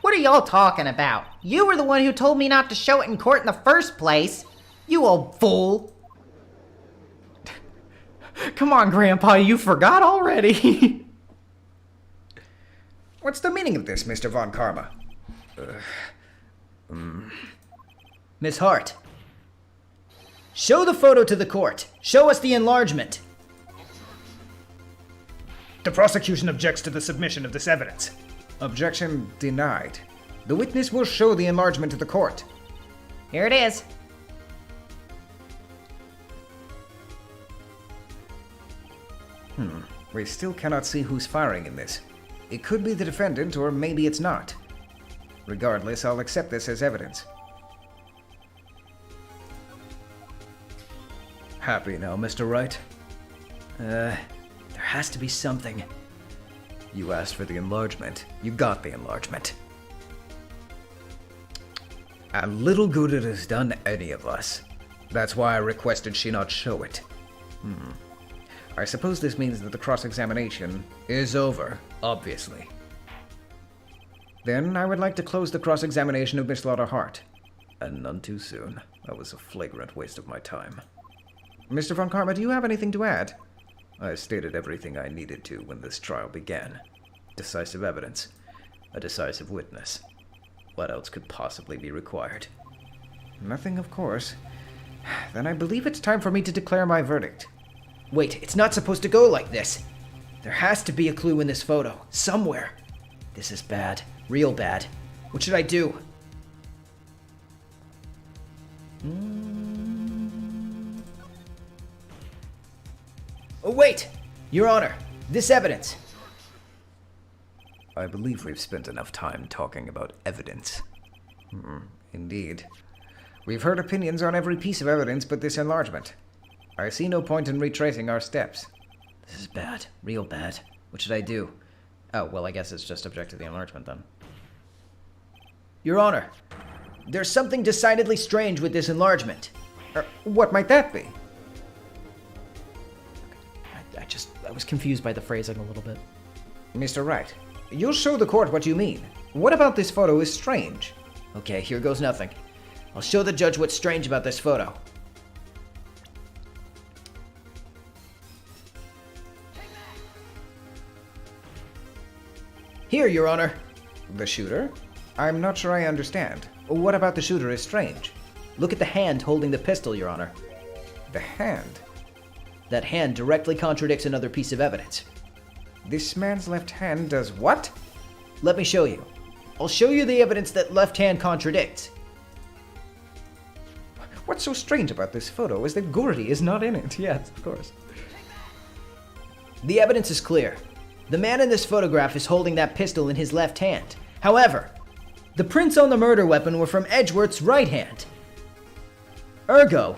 What are y'all talking about? You were the one who told me not to show it in court in the first place. You old fool. Come on, Grandpa, you forgot already. What's the meaning of this, Mr. Von Karma? Miss Hart, show the photo to the court. Show us the enlargement. The prosecution objects to the submission of this evidence. Objection denied. The witness will show the enlargement to the court. Here it is. We still cannot see who's firing in this. It could be the defendant, or maybe it's not. Regardless, I'll accept this as evidence. Happy now, Mr. Wright? There has to be something. You asked for the enlargement. You got the enlargement. A little good it has done any of us. That's why I requested she not show it. I suppose this means that the cross-examination is over, obviously. Then I would like to close the cross-examination of Miss Lotta Hart. And none too soon. That was a flagrant waste of my time. Mr. Von Karma, do you have anything to add? I stated everything I needed to when this trial began. Decisive evidence. A decisive witness. What else could possibly be required? Nothing, of course. Then I believe it's time for me to declare my verdict. Wait, it's not supposed to go like this. There has to be a clue in this photo, somewhere. This is bad, real bad. What should I do? Oh, wait! Your Honor, this evidence. I believe we've spent enough time talking about evidence. Indeed. We've heard opinions on every piece of evidence but this enlargement. I see no point in retracing our steps. This is bad, real bad. What should I do? Oh, well, I guess it's just object to the enlargement then. Your Honor, there's something decidedly strange with this enlargement. What might that be? I was confused by the phrasing a little bit. Mr. Wright, you'll show the court what you mean. What about this photo is strange? Okay, here goes nothing. I'll show the judge what's strange about this photo. Here, Your Honor. The shooter? I'm not sure I understand. What about the shooter is strange? Look at the hand holding the pistol, Your Honor. The hand? That hand directly contradicts another piece of evidence. This man's left hand does what? Let me show you. I'll show you the evidence that left hand contradicts. What's so strange about this photo is that Gordy is not in it. Yes, of course. The evidence is clear. The man in this photograph is holding that pistol in his left hand. However, the prints on the murder weapon were from Edgeworth's right hand. Ergo,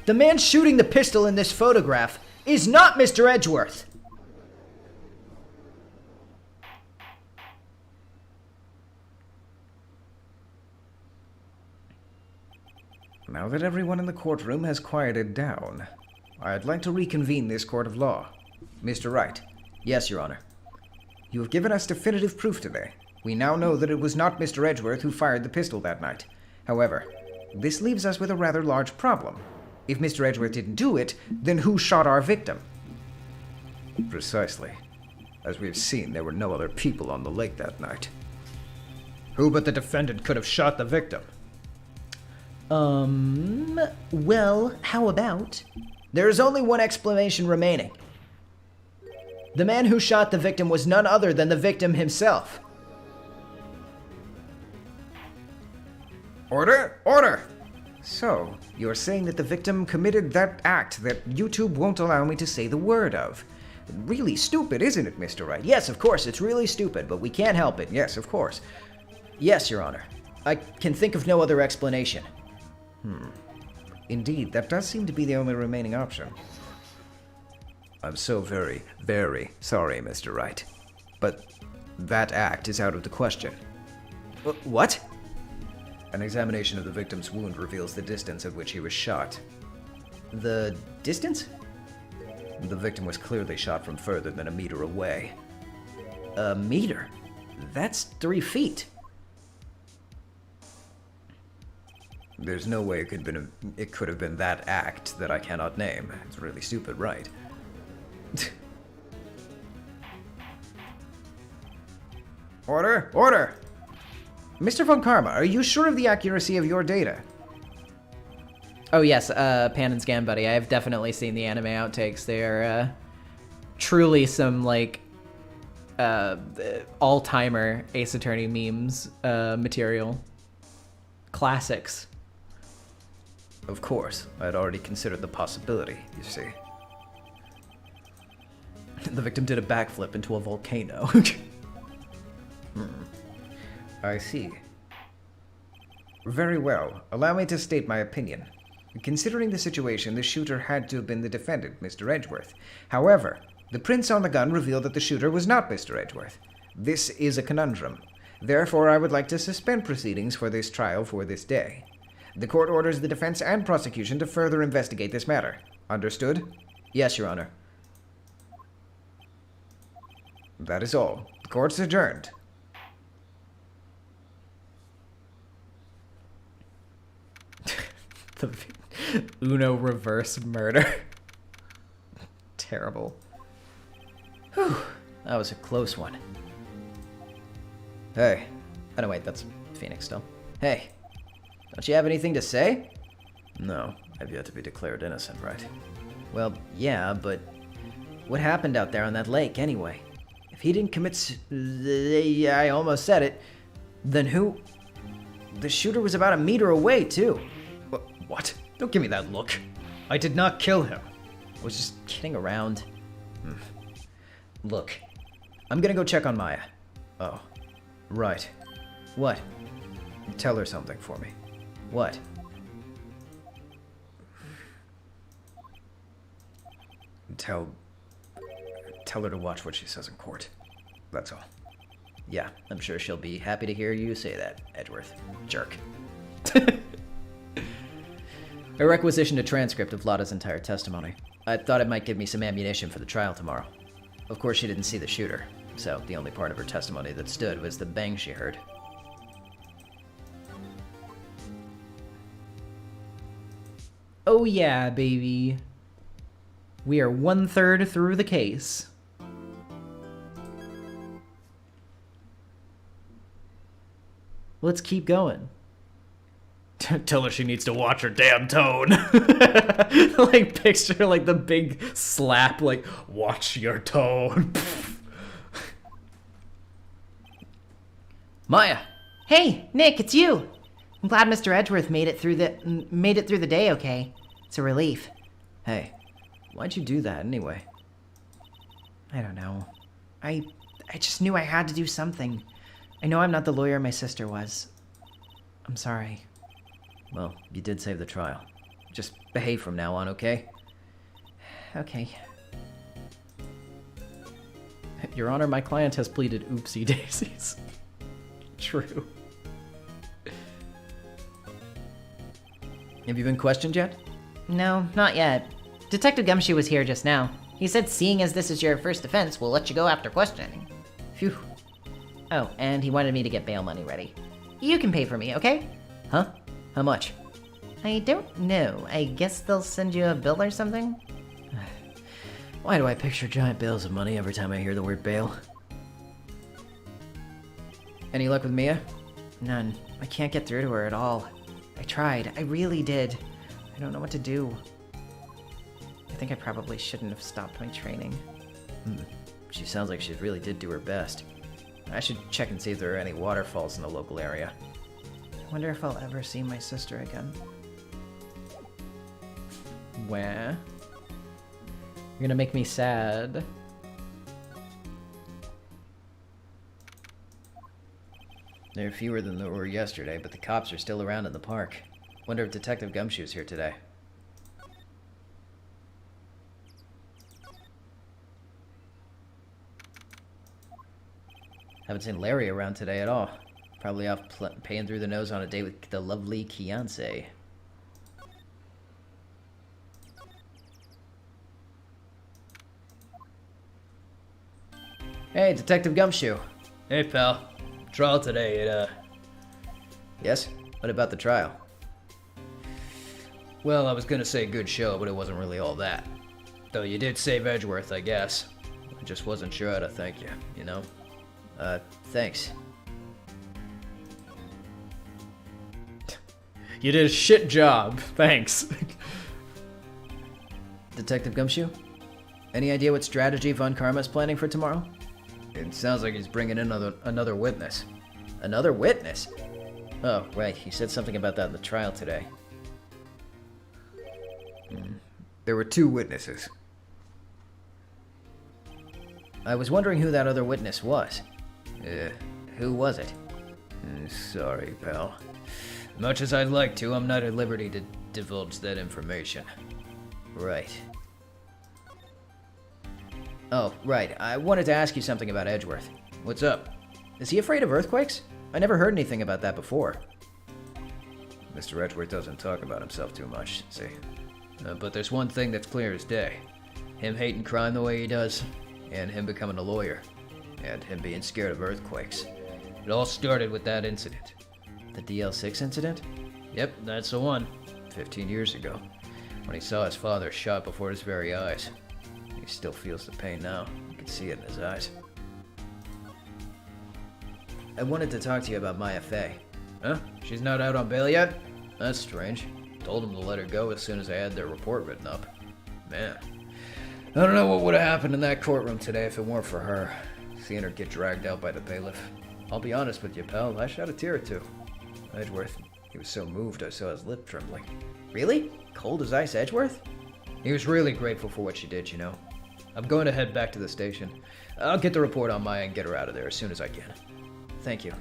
the man shooting the pistol in this photograph is not Mr. Edgeworth. Now that everyone in the courtroom has quieted down, I'd like to reconvene this court of law. Mr. Wright, Yes, Your Honor. you have given us definitive proof today. We now know that it was not Mr. Edgeworth who fired the pistol that night. However, this leaves us with a rather large problem. If Mr. Edgeworth didn't do it, then who shot our victim? Precisely. As we have seen, there were no other people on the lake that night. Who but the defendant could have shot the victim? Well, how about? There is only one explanation remaining. The man who shot the victim was none other than the victim himself. Order! Order! So, you're saying that the victim committed that act that YouTube won't allow me to say the word of. Really stupid, isn't it, Mr. Wright? Yes, of course, it's really stupid, but we can't help it. Yes, of course. Yes, Your Honor. I can think of no other explanation. Indeed, that does seem to be the only remaining option. I'm so very, very sorry, Mr. Wright. But that act is out of the question. What? An examination of the victim's wound reveals the distance at which he was shot. The distance? The victim was clearly shot from further than a meter away. A meter? That's 3 feet. There's no way it could have been that act that I cannot name. It's really stupid, right? Order! Order! Mr. Von Karma, are you sure of the accuracy of your data? Oh yes, Pan and Scan Buddy. I have definitely seen the anime outtakes. They are truly some like all-timer Ace Attorney memes material. Classics. Of course, I had already considered the possibility, you see. The victim did a backflip into a volcano. I see. Very well. Allow me to state my opinion. Considering the situation, the shooter had to have been the defendant, Mr. Edgeworth. However, the prints on the gun reveal that the shooter was not Mr. Edgeworth. This is a conundrum. Therefore, I would like to suspend proceedings for this trial for this day. The court orders the defense and prosecution to further investigate this matter. Understood? Yes, Your Honor. That is all. The court's adjourned. The Uno reverse murder. Terrible. Whew, that was a close one. Hey. Oh, no, wait, that's Phoenix still. Hey, don't you have anything to say? No, I've yet to be declared innocent, right? Well, yeah, but what happened out there on that lake anyway? If he didn't commit I almost said it. Then who? The shooter was about a meter away, too. What? Don't give me that look. I did not kill him. I was just kidding around. Look, I'm gonna go check on Maya. Oh, right. What? Tell her something for me. What? Tell her to watch what she says in court. That's all. Yeah, I'm sure she'll be happy to hear you say that, Edgeworth. Jerk. I requisitioned a transcript of Lotta's entire testimony. I thought it might give me some ammunition for the trial tomorrow. Of course, she didn't see the shooter, so the only part of her testimony that stood was the bang she heard. Oh yeah, baby. We are 1/3 through the case. Let's keep going. Tell her she needs to watch her damn tone. Like picture like the big slap, like watch your tone. Maya! Hey, Nick, it's you. I'm glad Mr. Edgeworth made it through the day okay. It's a relief. Hey, why'd you do that anyway? I don't know. I just knew I had to do something. I know I'm not the lawyer my sister was. I'm sorry. Well, you did save the trial. Just behave from now on, okay? Okay. Your Honor, my client has pleaded oopsie daisies. True. Have you been questioned yet? No, not yet. Detective Gumshoe was here just now. He said seeing as this is your first offense, we'll let you go after questioning. Phew. Oh, and he wanted me to get bail money ready. You can pay for me, okay? Huh? How much? I don't know. I guess they'll send you a bill or something? Why do I picture giant bales of money every time I hear the word bail? Any luck with Mia? None. I can't get through to her at all. I tried. I really did. I don't know what to do. I think I probably shouldn't have stopped my training. She sounds like she really did do her best. I should check and see if there are any waterfalls in the local area. I wonder if I'll ever see my sister again. Where? You're gonna make me sad. There are fewer than there were yesterday, but the cops are still around in the park. Wonder if Detective Gumshoe's here today. Haven't seen Larry around today at all. Probably off paying through the nose on a date with the lovely Kiance. Hey, Detective Gumshoe. Hey, pal. Trial today, Yes? What about the trial? Well, I was gonna say good show, but it wasn't really all that. Though you did save Edgeworth, I guess. I just wasn't sure how to thank you, you know? Thanks. You did a shit job. Thanks. Detective Gumshoe? Any idea what strategy Von Karma's planning for tomorrow? It sounds like he's bringing in another witness. Another witness? Oh, right. He said something about that in the trial today. There were 2 witnesses. I was wondering who that other witness was. Who was it? Sorry, pal. Much as I'd like to, I'm not at liberty to divulge that information. Right. Oh, right. I wanted to ask you something about Edgeworth. What's up? Is he afraid of earthquakes? I never heard anything about that before. Mr. Edgeworth doesn't talk about himself too much, see? But there's one thing that's clear as day. Him hating crime the way he does, and him becoming a lawyer, and him being scared of earthquakes. It all started with that incident. The DL6 incident? Yep, that's the one. 15 years ago. When he saw his father shot before his very eyes. He still feels the pain now. You can see it in his eyes. I wanted to talk to you about Maya Fey. Huh? She's not out on bail yet? That's strange. Told him to let her go as soon as I had their report written up. Man, I don't know what would have happened in that courtroom today if it weren't for her. Seeing her get dragged out by the bailiff. I'll be honest with you, pal, I shed a tear or two. Edgeworth, he was so moved I saw his lip trembling. Really? Cold as ice Edgeworth? He was really grateful for what she did, you know. I'm going to head back to the station. I'll get the report on Maya and get her out of there as soon as I can. Thank you.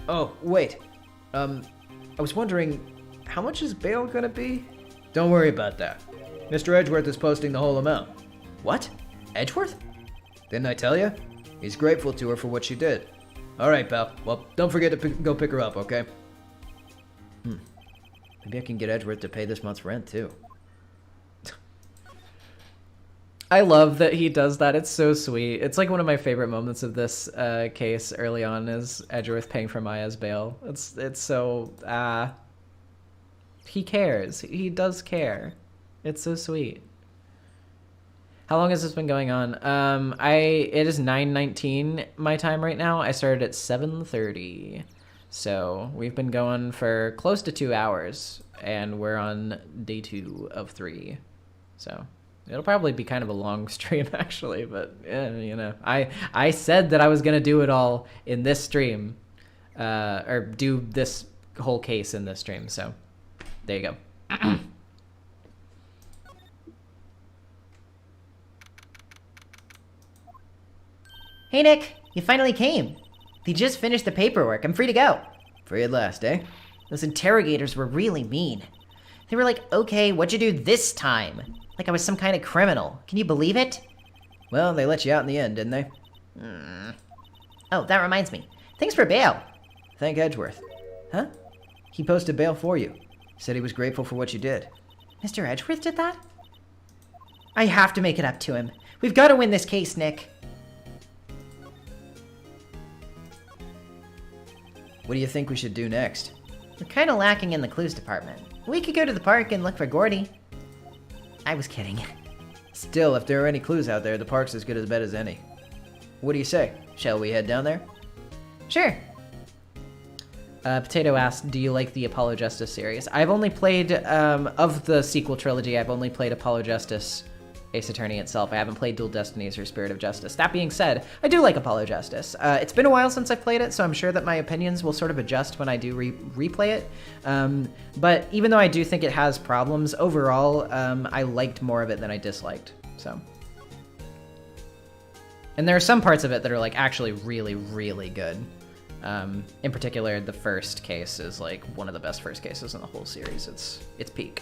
Oh, wait. I was wondering, how much is bail gonna be? Don't worry about that. Mr. Edgeworth is posting the whole amount. What? Edgeworth? Didn't I tell you? He's grateful to her for what she did. All right, pal. Well, don't forget to go pick her up, okay? Maybe I can get Edgeworth to pay this month's rent, too. I love that he does that. It's so sweet. It's like one of my favorite moments of this case early on is Edgeworth paying for Maya's bail. It's so he cares. He does care. It's so sweet. How long has this been going on? It is 9:19 my time right now. I started at 7:30. So we've been going for close to 2 hours, and we're on day 2 of 3. So it'll probably be kind of a long stream, actually, but you know, I said that I was gonna do it all in this stream, or do this whole case in this stream. So there you go. Hey, Nick, you finally came. You just finished the paperwork. I'm free to go. Free at last, eh? Those interrogators were really mean. They were like, okay, what'd you do this time? Like I was some kind of criminal. Can you believe it? Well, they let you out in the end, didn't they? Oh, that reminds me. Thanks for bail. Thank Edgeworth. Huh? He posted bail for you. Said he was grateful for what you did. Mr. Edgeworth did that? I have to make it up to him. We've got to win this case, Nick. What do you think we should do next? We're kind of lacking in the clues department. We could go to the park and look for Gordy. I was kidding. Still, if there are any clues out there, the park's as good as bet as any. What do you say? Shall we head down there? Sure. Potato asked, do you like the Apollo Justice series? I've only played, of the sequel trilogy, I've only played Apollo Justice, Ace Attorney itself. I haven't played Dual Destinies or Spirit of Justice. That being said, I do like Apollo Justice. It's been a while since I've played it, so I'm sure that my opinions will sort of adjust when I do replay it. But even though I do think it has problems, overall, I liked more of it than I disliked, so. And there are some parts of it that are like actually really, really good. In particular, the first case is like one of the best first cases in the whole series. It's peak.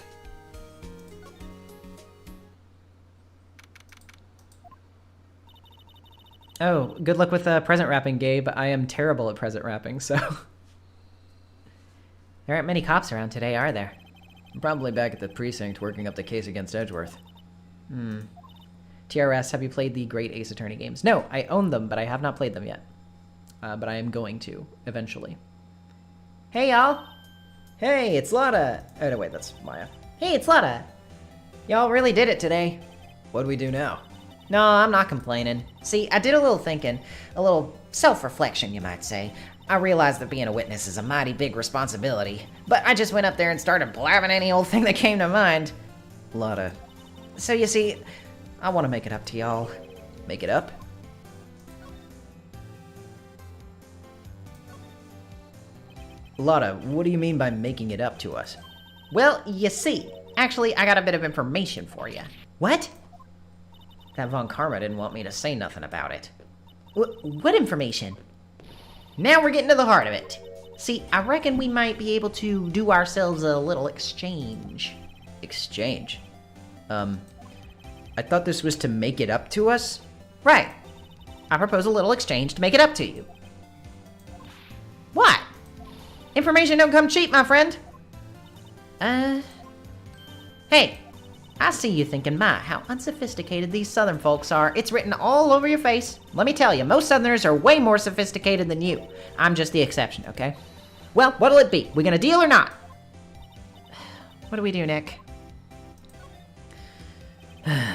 Oh, good luck with present wrapping, Gabe. I am terrible at present wrapping, so. There aren't many cops around today, are there? I'm probably back at the precinct working up the case against Edgeworth. TRS, have you played the great Ace Attorney games? No, I own them, but I have not played them yet. But I am going to, eventually. Hey, y'all. Hey, it's Lotta! Oh, no, wait, that's Maya. Hey, it's Lotta. Y'all really did it today. What do we do now? No, I'm not complaining. See, I did a little thinking, a little self-reflection, you might say. I realized that being a witness is a mighty big responsibility, but I just went up there and started blabbing any old thing that came to mind. Lotta. So you see, I want to make it up to y'all. Make it up? Lotta, what do you mean by making it up to us? Well, you see, actually, I got a bit of information for you. What? That Von Karma didn't want me to say nothing about it. What information? Now we're getting to the heart of it. See, I reckon we might be able to do ourselves a little exchange. Exchange? I thought this was to make it up to us? Right. I propose a little exchange to make it up to you. What? Information don't come cheap, my friend. Hey, I see you thinking, my, how unsophisticated these Southern folks are. It's written all over your face. Let me tell you, most Southerners are way more sophisticated than you. I'm just the exception, okay? Well, what'll it be? We gonna deal or not? What do we do, Nick?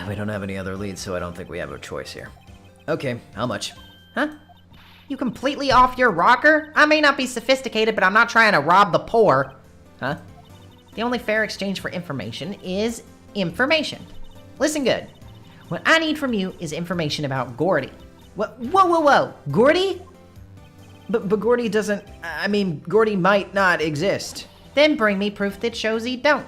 We don't have any other leads, so I don't think we have a choice here. Okay, how much? Huh? You completely off your rocker? I may not be sophisticated, but I'm not trying to rob the poor. Huh? The only fair exchange for information is information. Listen good. What I need from you is information about Gordy. What? Whoa. Gordy? But Gordy doesn't... I mean, Gordy might not exist. Then bring me proof that shows he don't.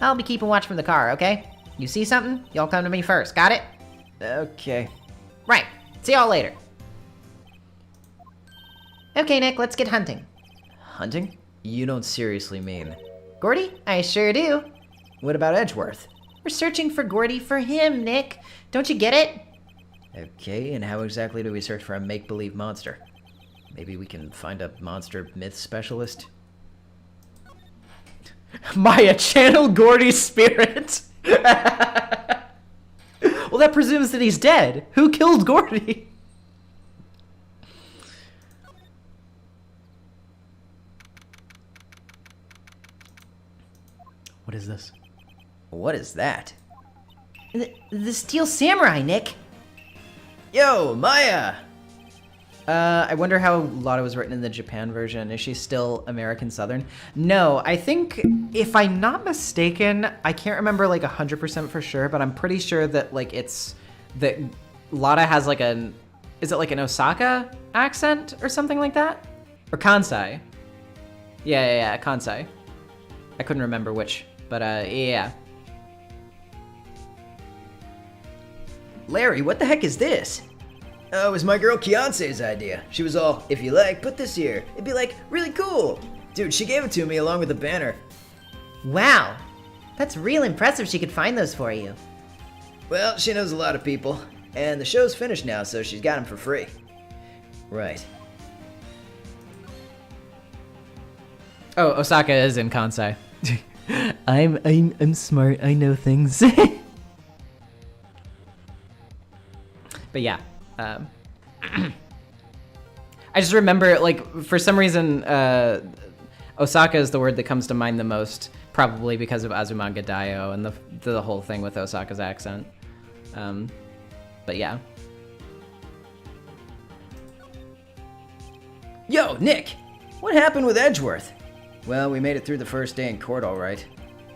I'll be keeping watch from the car, okay? You see something? Y'all come to me first, got it? Okay. Right. See y'all later. Okay, Nick, let's get hunting. Hunting? You don't seriously mean... Gordy? I sure do. What about Edgeworth? We're searching for Gordy for him, Nick. Don't you get it? Okay, and how exactly do we search for a make-believe monster? Maybe we can find a monster myth specialist? Maya, channel Gordy's spirit! Well, that presumes that he's dead. Who killed Gordy? What is this? What is that? The Steel Samurai, Nick. Yo, Maya! I wonder how Lotta was written in the Japan version. Is she still American Southern? No, I think, if I'm not mistaken, I can't remember like 100% for sure, but I'm pretty sure that like that Lotta has like is it like an Osaka accent or something like that? Or Kansai? Yeah, Kansai. I couldn't remember which, but yeah. Larry, what the heck is this? Oh, it was my girl Kiance's idea. She was all, if you like, put this here. It'd be like, really cool. Dude, she gave it to me along with the banner. Wow. That's real impressive she could find those for you. Well, she knows a lot of people. And the show's finished now, so she's got them for free. Right. Oh, Osaka is in Kansai. I'm smart. I know things. But yeah, I just remember, like, for some reason, Osaka is the word that comes to mind the most, probably because of Azumanga Daioh and the whole thing with Osaka's accent. But yeah. Yo, Nick! What happened with Edgeworth? Well, we made it through the first day in court all right.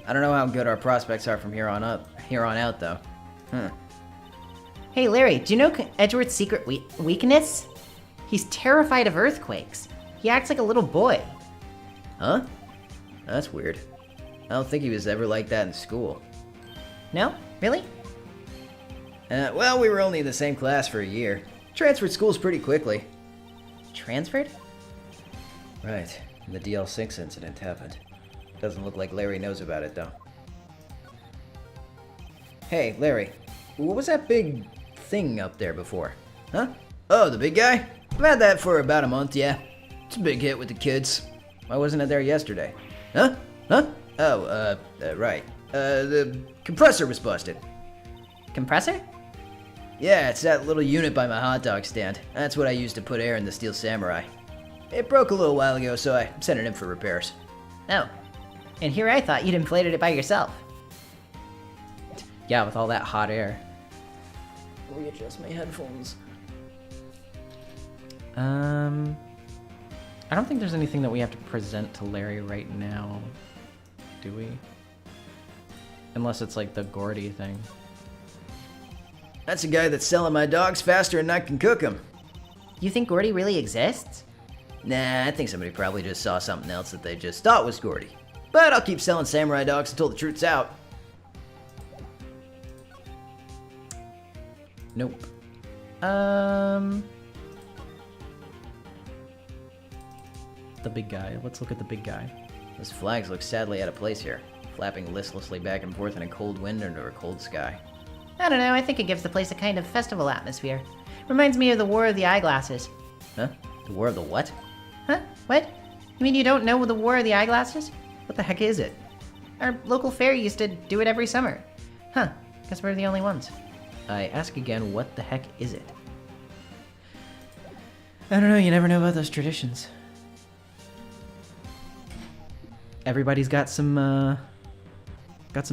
I don't know how good our prospects are from here on out, though. Hey, Larry, do you know Edgeworth's secret weakness? He's terrified of earthquakes. He acts like a little boy. Huh? That's weird. I don't think he was ever like that in school. No? Really? Well, we were only in the same class for a year. Transferred schools pretty quickly. Transferred? Right. And the DL6 incident happened. Doesn't look like Larry knows about it, though. Hey, Larry. What was that big thing up there before? Huh? Oh, the big guy? I've had that for about a month, yeah. It's a big hit with the kids. Why wasn't it there yesterday? Huh? Huh? Oh, right. The compressor was busted. Compressor? Yeah, it's that little unit by my hot dog stand. That's what I used to put air in the Steel Samurai. It broke a little while ago, so I sent it in for repairs. Oh. And here I thought you'd inflated it by yourself. Yeah, with all that hot air. Readjust my headphones. I don't think there's anything that we have to present to Larry right now, do we? Unless it's like the Gordy thing. That's a guy that's selling my dogs faster than I can cook them. You think Gordy really exists? Nah, I think somebody probably just saw something else that they just thought was Gordy. But I'll keep selling samurai dogs until the truth's out. Nope. The big guy. Let's look at the big guy. Those flags look sadly out of place here, flapping listlessly back and forth in a cold wind under a cold sky. I don't know, I think it gives the place a kind of festival atmosphere. Reminds me of the War of the Eyeglasses. Huh? The War of the what? Huh? What? You mean you don't know the War of the Eyeglasses? What the heck is it? Our local fair used to do it every summer. Huh, guess we're the only ones. I ask again, what the heck is it? I don't know, you never know about those traditions. Everybody's got some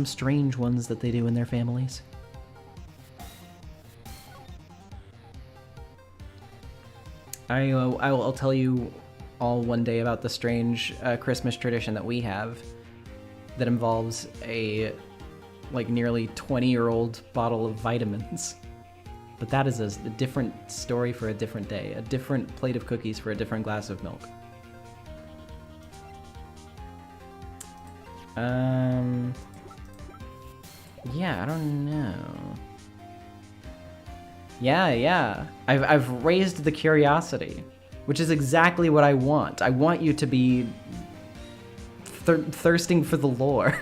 strange ones that they do in their families. I'll tell you all one day about the strange Christmas tradition that we have that involves a like nearly 20-year-old bottle of vitamins. But that is a different story for a different day, a different plate of cookies for a different glass of milk. Yeah, I don't know. Yeah. I've raised the curiosity, which is exactly what I want. I want you to be thirsting for the lore.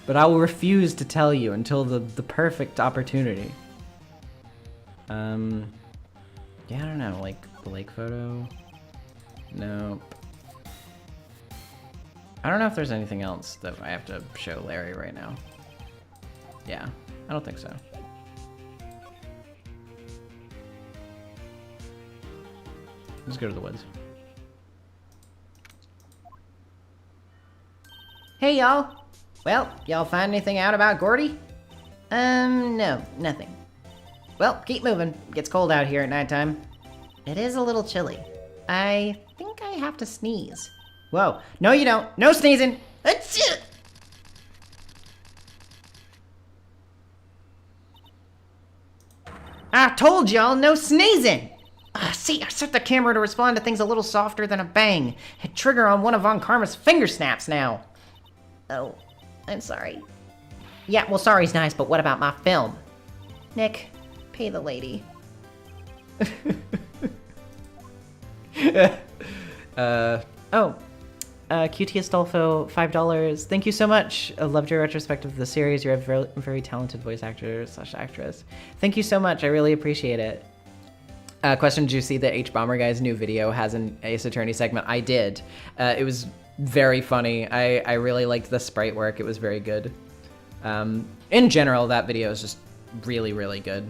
But I will refuse to tell you until the perfect opportunity. Yeah, I don't know, like the lake photo? Nope. I don't know if there's anything else that I have to show Larry right now. Yeah, I don't think so. Let's go to the woods. Hey, y'all. Well, y'all find anything out about Gordy? No, nothing. Well, keep moving. Gets cold out here at nighttime. It is a little chilly. I think I have to sneeze. Whoa. No, you don't. No sneezing. Achoo! I told y'all, no sneezing! See, I set the camera to respond to things a little softer than a bang. Hit trigger on one of Von Karma's finger snaps now. Oh, I'm sorry. Yeah, well, sorry's nice, but what about my film? Nick, pay the lady. QT Astolfo, $5. Thank you so much. I loved your retrospective of the series. You're a very, very talented voice actor / actress. Thank you so much. I really appreciate it. Question, did you see that H-Bomber Guy's new video has an Ace Attorney segment? I did. It was very funny. I really liked the sprite work. It was very good. In general, that video is just really, really good.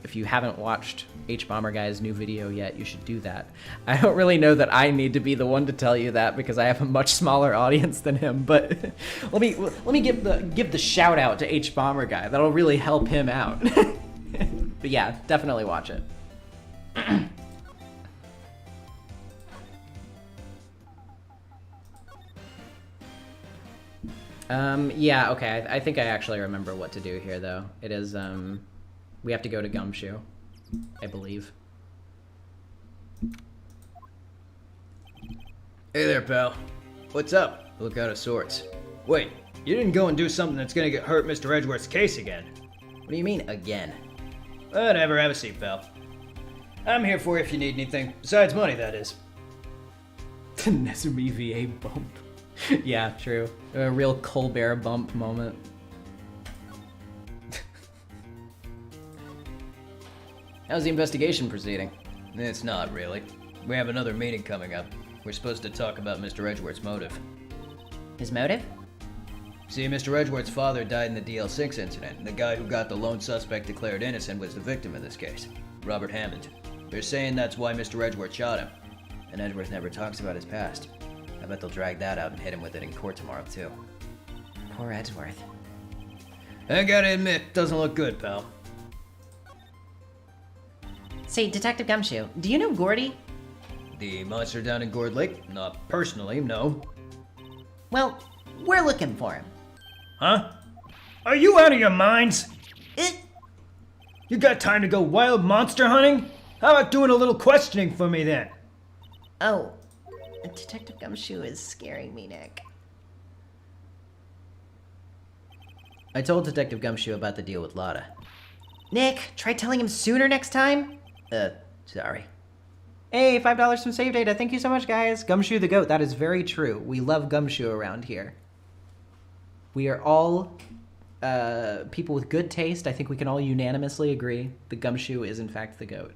If you haven't watched H-Bomber Guy's new video yet, you should do that. I don't really know that I need to be the one to tell you that because I have a much smaller audience than him, but let me give the shout out to H-Bomber Guy. That'll really help him out. But yeah, definitely watch it. Yeah, okay, I think I actually remember what to do here, though. It is, we have to go to Gumshoe, I believe. Hey there, pal. What's up? Look out of sorts. Wait, you didn't go and do something that's gonna get hurt Mr. Edgeworth's case again. What do you mean, again? Whatever, have a seat, pal. I'm here for you if you need anything. Besides money, that is. The NezumiVA bump. Yeah, true. A real Colbert bump moment. How's the investigation proceeding? It's not really. We have another meeting coming up. We're supposed to talk about Mr. Edgeworth's motive. His motive? See, Mr. Edgeworth's father died in the DL6 incident, and the guy who got the lone suspect declared innocent was the victim in this case, Robert Hammond. They're saying that's why Mr. Edgeworth shot him. And Edgeworth never talks about his past. I bet they'll drag that out and hit him with it in court tomorrow, too. Poor Edgeworth. I gotta admit, doesn't look good, pal. Say, Detective Gumshoe, do you know Gordy? The monster down in Gourd Lake? Not personally, no. Well, we're looking for him. Huh? Are you out of your minds? It... You got time to go wild monster hunting? How about doing a little questioning for me then? Oh, Detective Gumshoe is scaring me, Nick. I told Detective Gumshoe about the deal with Lotta. Nick, try telling him sooner next time. Sorry. Hey, $5 from Save Data. Thank you so much, guys. Gumshoe the GOAT. That is very true. We love Gumshoe around here. We are all people with good taste. I think we can all unanimously agree that Gumshoe is, in fact, the GOAT.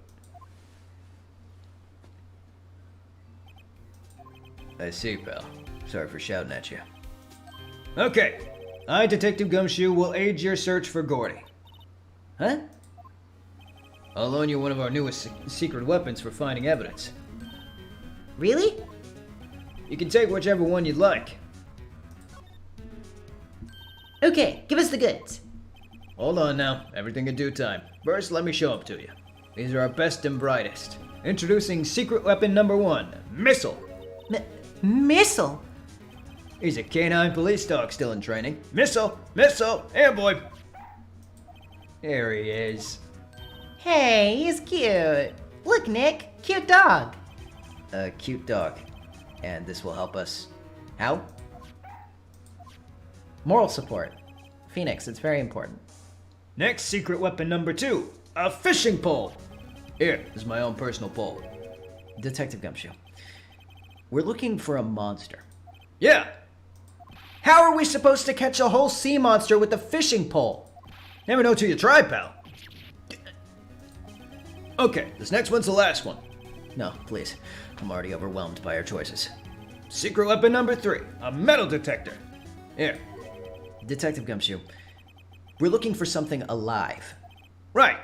I see, pal. Sorry for shouting at you. Okay. I, Detective Gumshoe, will aid your search for Gordy. Huh? I'll loan you one of our newest secret weapons for finding evidence. Really? You can take whichever one you'd like. Okay, give us the goods. Hold on now. Everything in due time. First, let me show them to you. These are our best and brightest. Introducing secret weapon number 1, Missile. Missile? He's a canine police dog still in training. Missile! Missile! Here, boy! Here he is. Hey, he's cute. Look, Nick, cute dog. A cute dog. And this will help us... How? Moral support. Phoenix, it's very important. Next, secret weapon number 2, a fishing pole. Here, this is my own personal pole. Detective Gumshoe. We're looking for a monster. Yeah. How are we supposed to catch a whole sea monster with a fishing pole? Never know till you try, pal. Okay, this next one's the last one. No, please. I'm already overwhelmed by our choices. Secret weapon number 3, a metal detector. Here. Detective Gumshoe. We're looking for something alive. Right.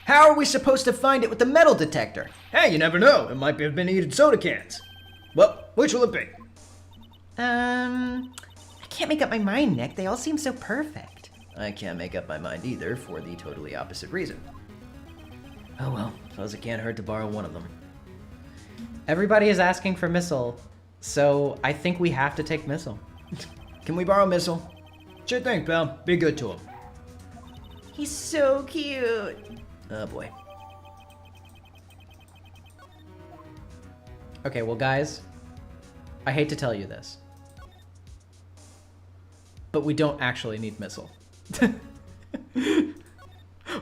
How are we supposed to find it with the metal detector? Hey, you never know. It might have been eating soda cans. Well, which will it be? I can't make up my mind, Nick. They all seem so perfect. I can't make up my mind either for the totally opposite reason. Oh well, suppose it can't hurt to borrow one of them. Everybody is asking for Missile, so I think we have to take Missile. Can we borrow Missile? Sure thing, pal. Be good to him. He's so cute. Oh boy. Okay, well, guys, I hate to tell you this, but we don't actually need Missile.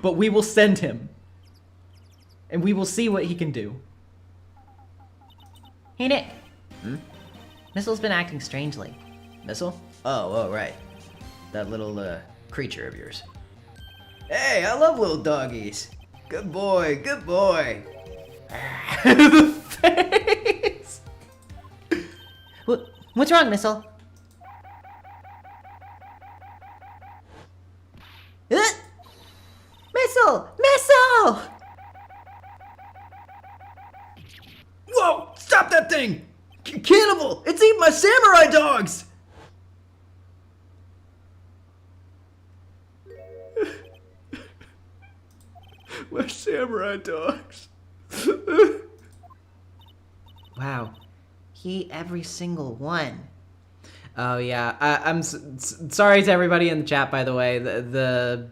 But we will send him, and we will see what he can do. Hey, Nick. Missile's been acting strangely. Missile? Oh, right. That little, creature of yours. Hey, I love little doggies. Good boy, good boy. The face! What's wrong, Missile? Missile! Missile! Whoa! Stop that thing! Cannibal! It's eating my samurai dogs! My samurai dogs. Wow. He ate every single one. Oh yeah, I'm sorry to everybody in the chat. By the way, the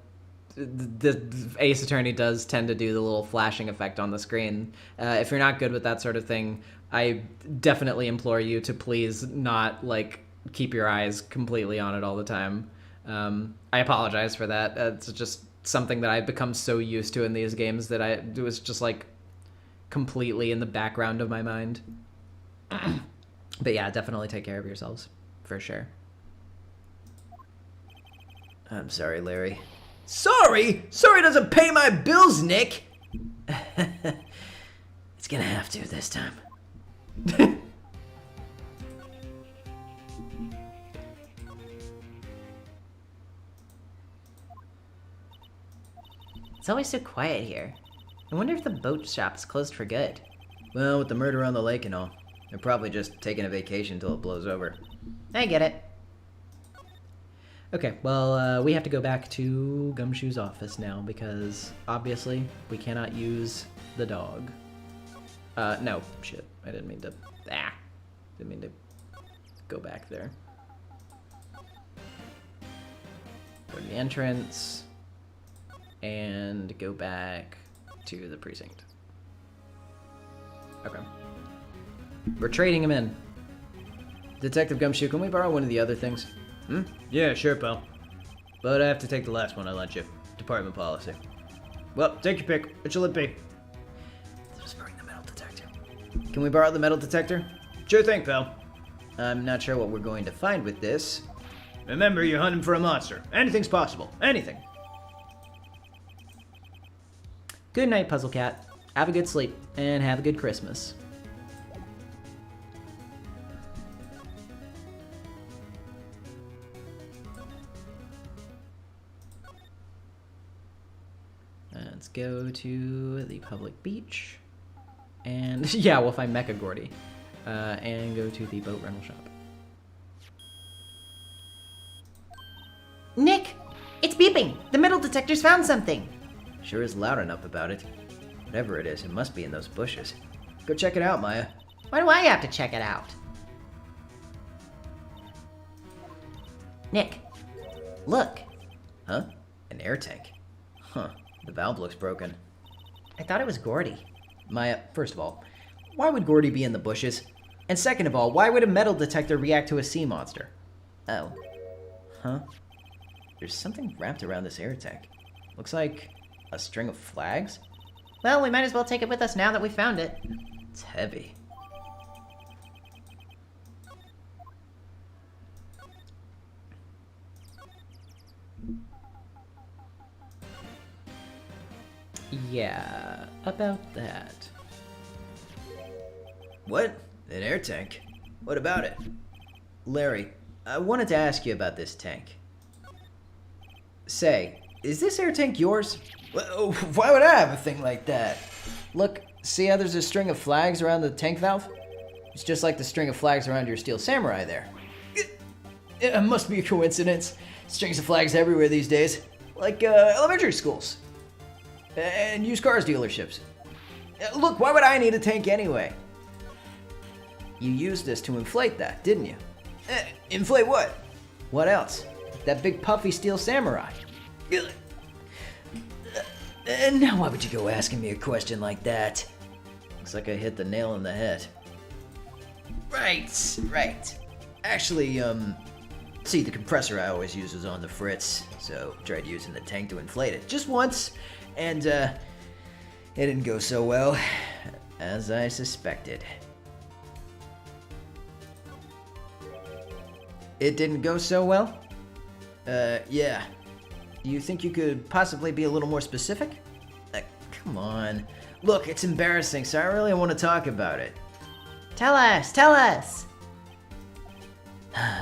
Ace Attorney does tend to do the little flashing effect on the screen. If you're not good with that sort of thing, I definitely implore you to please not like keep your eyes completely on it all the time. I apologize for that. It's just something that I've become so used to in these games that it was just like completely in the background of my mind. But yeah, definitely take care of yourselves, for sure. I'm sorry, Larry. Sorry? Sorry doesn't pay my bills, Nick! It's gonna have to this time. It's always so quiet here. I wonder if the boat shop's closed for good. Well, with the murder on the lake and all, they're probably just taking a vacation till it blows over. I get it. Okay, well, we have to go back to Gumshoe's office now because obviously we cannot use the dog. No, shit. I didn't mean to. Didn't mean to go back there. Go to the entrance and go back to the precinct. Okay. We're trading him in. Detective Gumshoe, can we borrow one of the other things? Yeah, sure, pal. But I have to take the last one I lent you. Department policy. Well, take your pick. What shall it be? Just bring the metal detector. Can we borrow the metal detector? Sure thing, pal. I'm not sure what we're going to find with this. Remember, you're hunting for a monster. Anything's possible. Anything. Good night, Puzzle Cat. Have a good sleep, and have a good Christmas. Let's go to the public beach. And, yeah, we'll find Mecha Gordy. And go to the boat rental shop. Nick! It's beeping! The metal detector's found something! Sure is loud enough about it. Whatever it is, it must be in those bushes. Go check it out, Maya. Why do I have to check it out? Nick, look. Huh? An air tank? Huh. The valve looks broken. I thought it was Gordy. Maya, first of all, why would Gordy be in the bushes? And second of all, why would a metal detector react to a sea monster? Oh. Huh? There's something wrapped around this air tank. Looks like a string of flags? Well, we might as well take it with us now that we found it. It's heavy. Yeah, about that. What? An air tank? What about it? Larry, I wanted to ask you about this tank. Say, is this air tank yours? Well, why would I have a thing like that? Look, see how there's a string of flags around the tank valve? It's just like the string of flags around your steel samurai there. It must be a coincidence. Strings of flags everywhere these days. Like elementary schools. And used cars dealerships. Look, why would I need a tank anyway? You used this to inflate that, didn't you? Inflate what? What else? That big puffy steel samurai. Now why would you go asking me a question like that? Looks like I hit the nail on the head. Right. Actually, see, the compressor I always use was on the fritz, so tried using the tank to inflate it just once, and it didn't go so well, as I suspected. It didn't go so well? Yeah. Do you think you could possibly be a little more specific? Come on. Look, it's embarrassing, so I really want to talk about it. Tell us!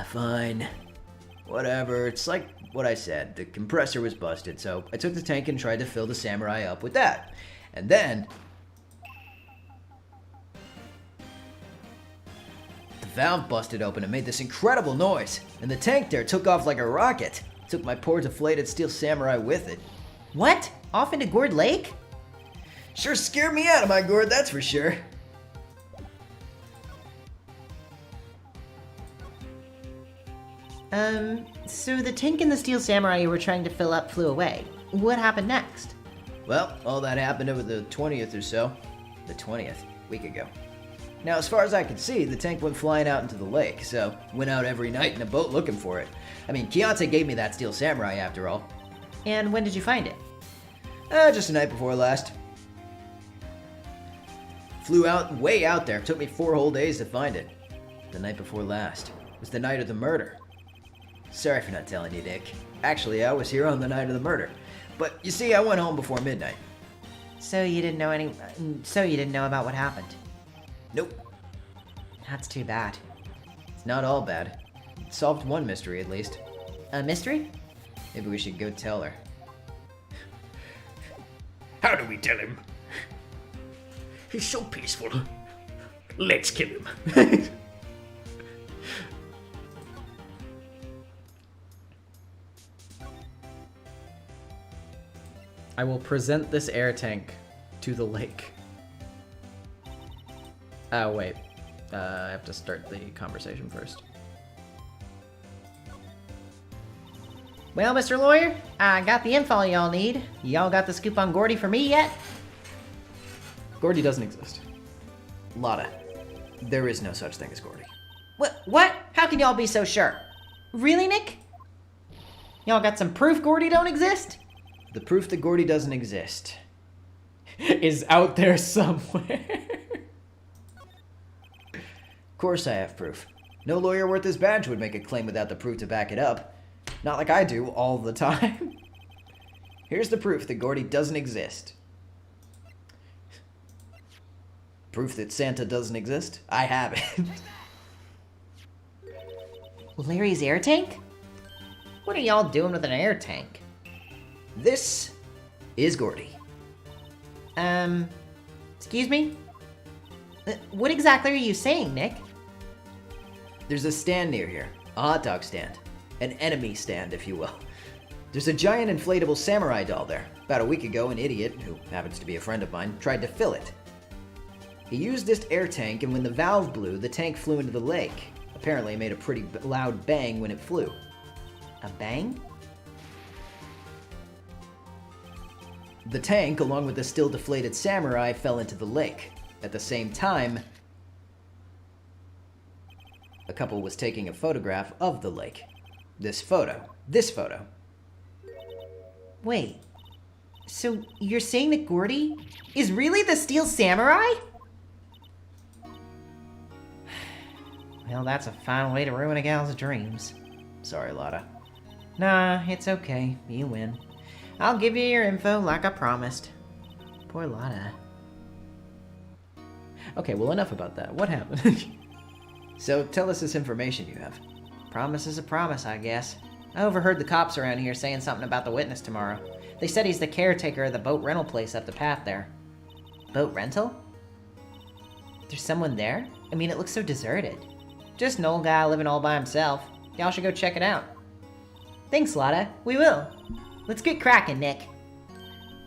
Fine. Whatever, it's like what I said. The compressor was busted, so I took the tank and tried to fill the samurai up with that. And then the valve busted open and made this incredible noise, and the tank there took off like a rocket. Took my poor deflated steel samurai with it. What? Off into Gourd Lake? Sure scared me out of my gourd, that's for sure. So the tank and the steel samurai you were trying to fill up flew away. What happened next? Well, all that happened over the 20th or so. The 20th, week ago. Now, as far as I could see, the tank went flying out into the lake, so went out every night in a boat looking for it. I mean, Kiyate gave me that steel samurai after all. And when did you find it? Just the night before last. Flew out, way out there. Took me 4 whole days to find it. The night before last. It was the night of the murder. Sorry for not telling you, Dick. Actually, I was here on the night of the murder. But you see, I went home before midnight. So you didn't know about what happened? Nope. That's too bad. It's not all bad. It solved one mystery, at least. A mystery? Maybe we should go tell her. How do we tell him? He's so peaceful. Let's kill him. I will present this air tank to the lake. Oh, wait. I have to start the conversation first. Well, Mr. Lawyer, I got the info y'all need. Y'all got the scoop on Gordy for me yet? Gordy doesn't exist. Lotta, there is no such thing as Gordy. What? How can y'all be so sure? Really, Nick? Y'all got some proof Gordy don't exist? The proof that Gordy doesn't exist is out there somewhere. Of course I have proof. No lawyer worth his badge would make a claim without the proof to back it up. Not like I do all the time. Here's the proof that Gordy doesn't exist. Proof that Santa doesn't exist? I have it. Larry's air tank? What are y'all doing with an air tank? This is Gordy. Excuse me? What exactly are you saying, Nick? There's a stand near here. A hot dog stand. An enemy stand, if you will. There's a giant inflatable samurai doll there. About a week ago, an idiot, who happens to be a friend of mine, tried to fill it. He used this air tank, and when the valve blew, the tank flew into the lake. Apparently, it made a pretty loud bang when it flew. A bang? The tank, along with the still deflated samurai, fell into the lake. At the same time, a couple was taking a photograph of the lake. This photo. Wait. So you're saying that Gordy is really the Steel Samurai? Well, that's a fine way to ruin a gal's dreams. Sorry, Lotta. Nah, it's okay. You win. I'll give you your info like I promised. Poor Lotta. Okay, well, enough about that. What happened? So, tell us this information you have. Promise is a promise, I guess. I overheard the cops around here saying something about the witness tomorrow. They said he's the caretaker of the boat rental place up the path there. Boat rental? There's someone there? I mean, it looks so deserted. Just an old guy living all by himself. Y'all should go check it out. Thanks, Lotta. We will. Let's get cracking, Nick.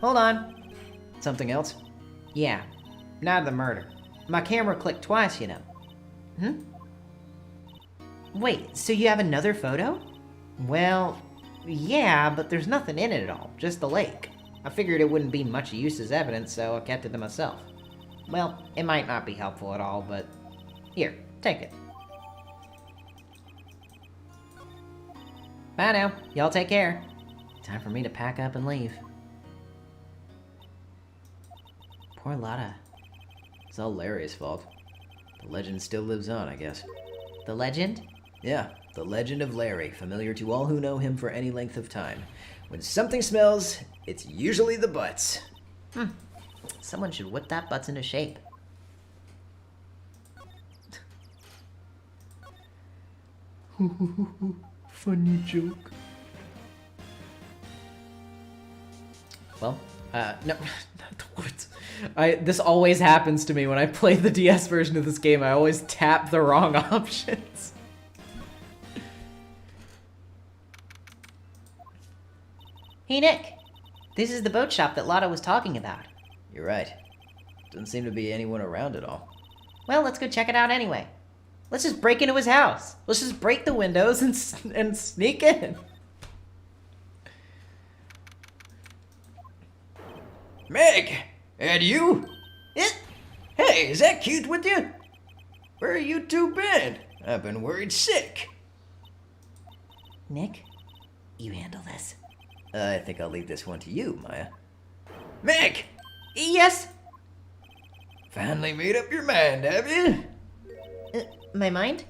Hold on. Something else? Yeah. Night of the murder. My camera clicked twice, you know. Wait, so you have another photo? Well, yeah, but there's nothing in it at all. Just the lake. I figured it wouldn't be much use as evidence, so I kept it to myself. Well, it might not be helpful at all, but here, take it. Bye now. Y'all take care. Time for me to pack up and leave. Poor Lotta. It's all Larry's fault. The legend still lives on, I guess. The legend? Yeah, the legend of Larry, familiar to all who know him for any length of time. When something smells, it's usually the butts. Someone should whip that butts into shape. Funny joke. Well, no. What? This always happens to me when I play the DS version of this game. I always tap the wrong options. Hey, Nick. This is the boat shop that Lotta was talking about. You're right. Doesn't seem to be anyone around at all. Well, let's go check it out anyway. Let's just break into his house. Let's just break the windows and sneak in. Meg! And you? Hey, is that Keith with you? Where are you two been? I've been worried sick. Nick, you handle this. I think I'll leave this one to you, Maya. Meg! Yes? Finally made up your mind, have you? My mind?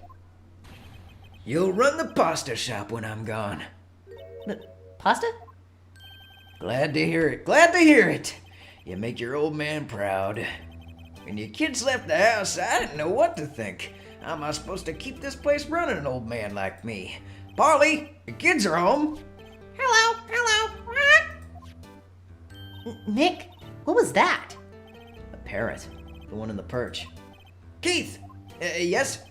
You'll run the pasta shop when I'm gone. Pasta? Glad to hear it, glad to hear it. You make your old man proud. When your kids left the house, I didn't know what to think. How am I supposed to keep this place running, an old man like me? Polly, the kids are home. Hello, hello. Nick, what was that? A parrot, the one in the perch. Keith, yes?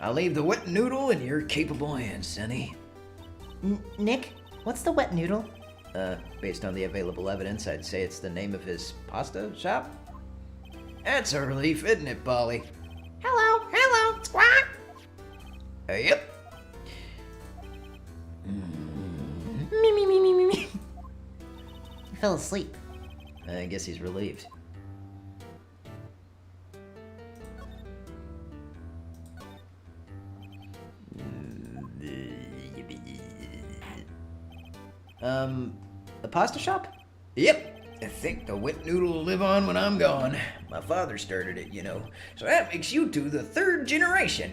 I'll leave the wet noodle in your capable hands, Sonny. Nick, what's the wet noodle? Based on the available evidence, I'd say it's the name of his pasta shop. That's a relief, isn't it, Polly? Hello, hello, squawk. Yep. Me. He fell asleep. I guess he's relieved. The pasta shop? Yep. I think the wet noodle will live on when I'm gone. My father started it, you know. So that makes you two the third generation.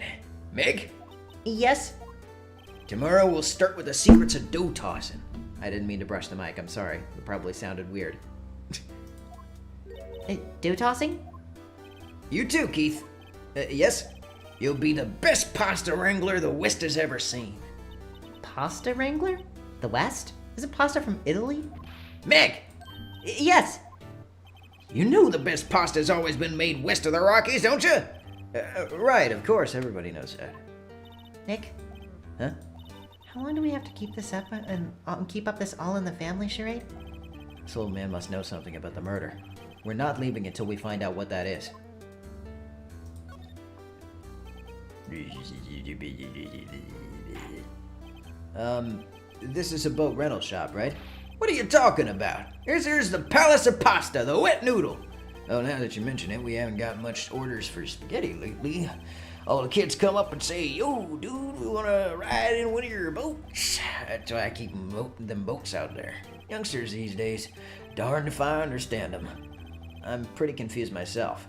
Meg? Yes? Tomorrow we'll start with the secrets of dough tossing. I didn't mean to brush the mic, I'm sorry. It probably sounded weird. Dough tossing? You too, Keith. Yes? You'll be the best pasta wrangler the West has ever seen. Pasta wrangler? The West? Isn't pasta from Italy? Meg! Yes! You know the best pasta's always been made west of the Rockies, don't you? Right, of course, everybody knows that. Nick? Huh? How long do we have to keep this up and keep up this all in the family charade? This old man must know something about the murder. We're not leaving until we find out what that is. This is a boat rental shop, right? What are you talking about? Here's the Palace of Pasta, the wet noodle. Oh, now that you mention it, we haven't got much orders for spaghetti lately. All the kids come up and say, "Yo, dude, we want to ride in one of your boats." That's why I keep them boats out there. Youngsters these days, darned if I understand them. I'm pretty confused myself.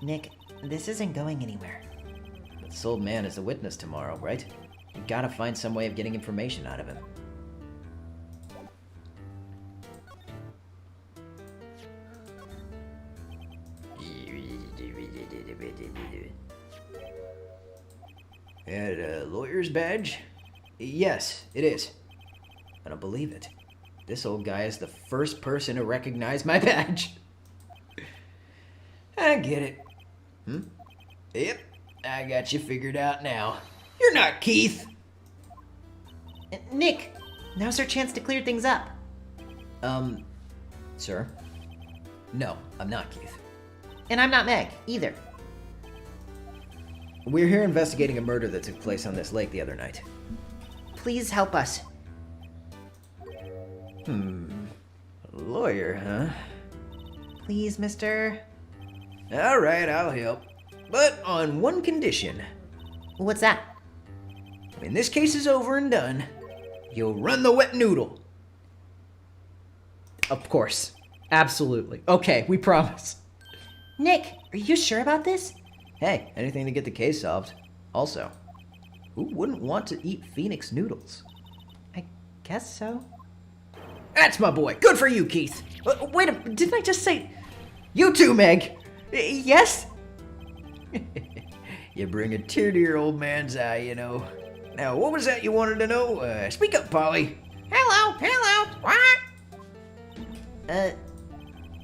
Nick, this isn't going anywhere. But this old man is a witness tomorrow, right? You gotta find some way of getting information out of him. At a lawyer's badge? Yes, it is. I don't believe it. This old guy is the first person to recognize my badge. I get it. Yep, I got you figured out now. You're not Keith! Nick, now's our chance to clear things up. Sir? No, I'm not Keith. And I'm not Meg, either. We're here investigating a murder that took place on this lake the other night. Please help us. lawyer, huh? Please, mister. Alright, I'll help. But on one condition. What's that? When this case is over and done, you'll run the wet noodle. Of course. Absolutely. Okay, we promise. Nick, are you sure about this? Hey, anything to get the case solved. Also, who wouldn't want to eat Phoenix noodles? I guess so. That's my boy. Good for you, Keith. Wait a minute, didn't I just say... You too, Meg. Yes? You bring a tear to your old man's eye, you know. Now, what was that you wanted to know? Speak up, Polly. Hello, what?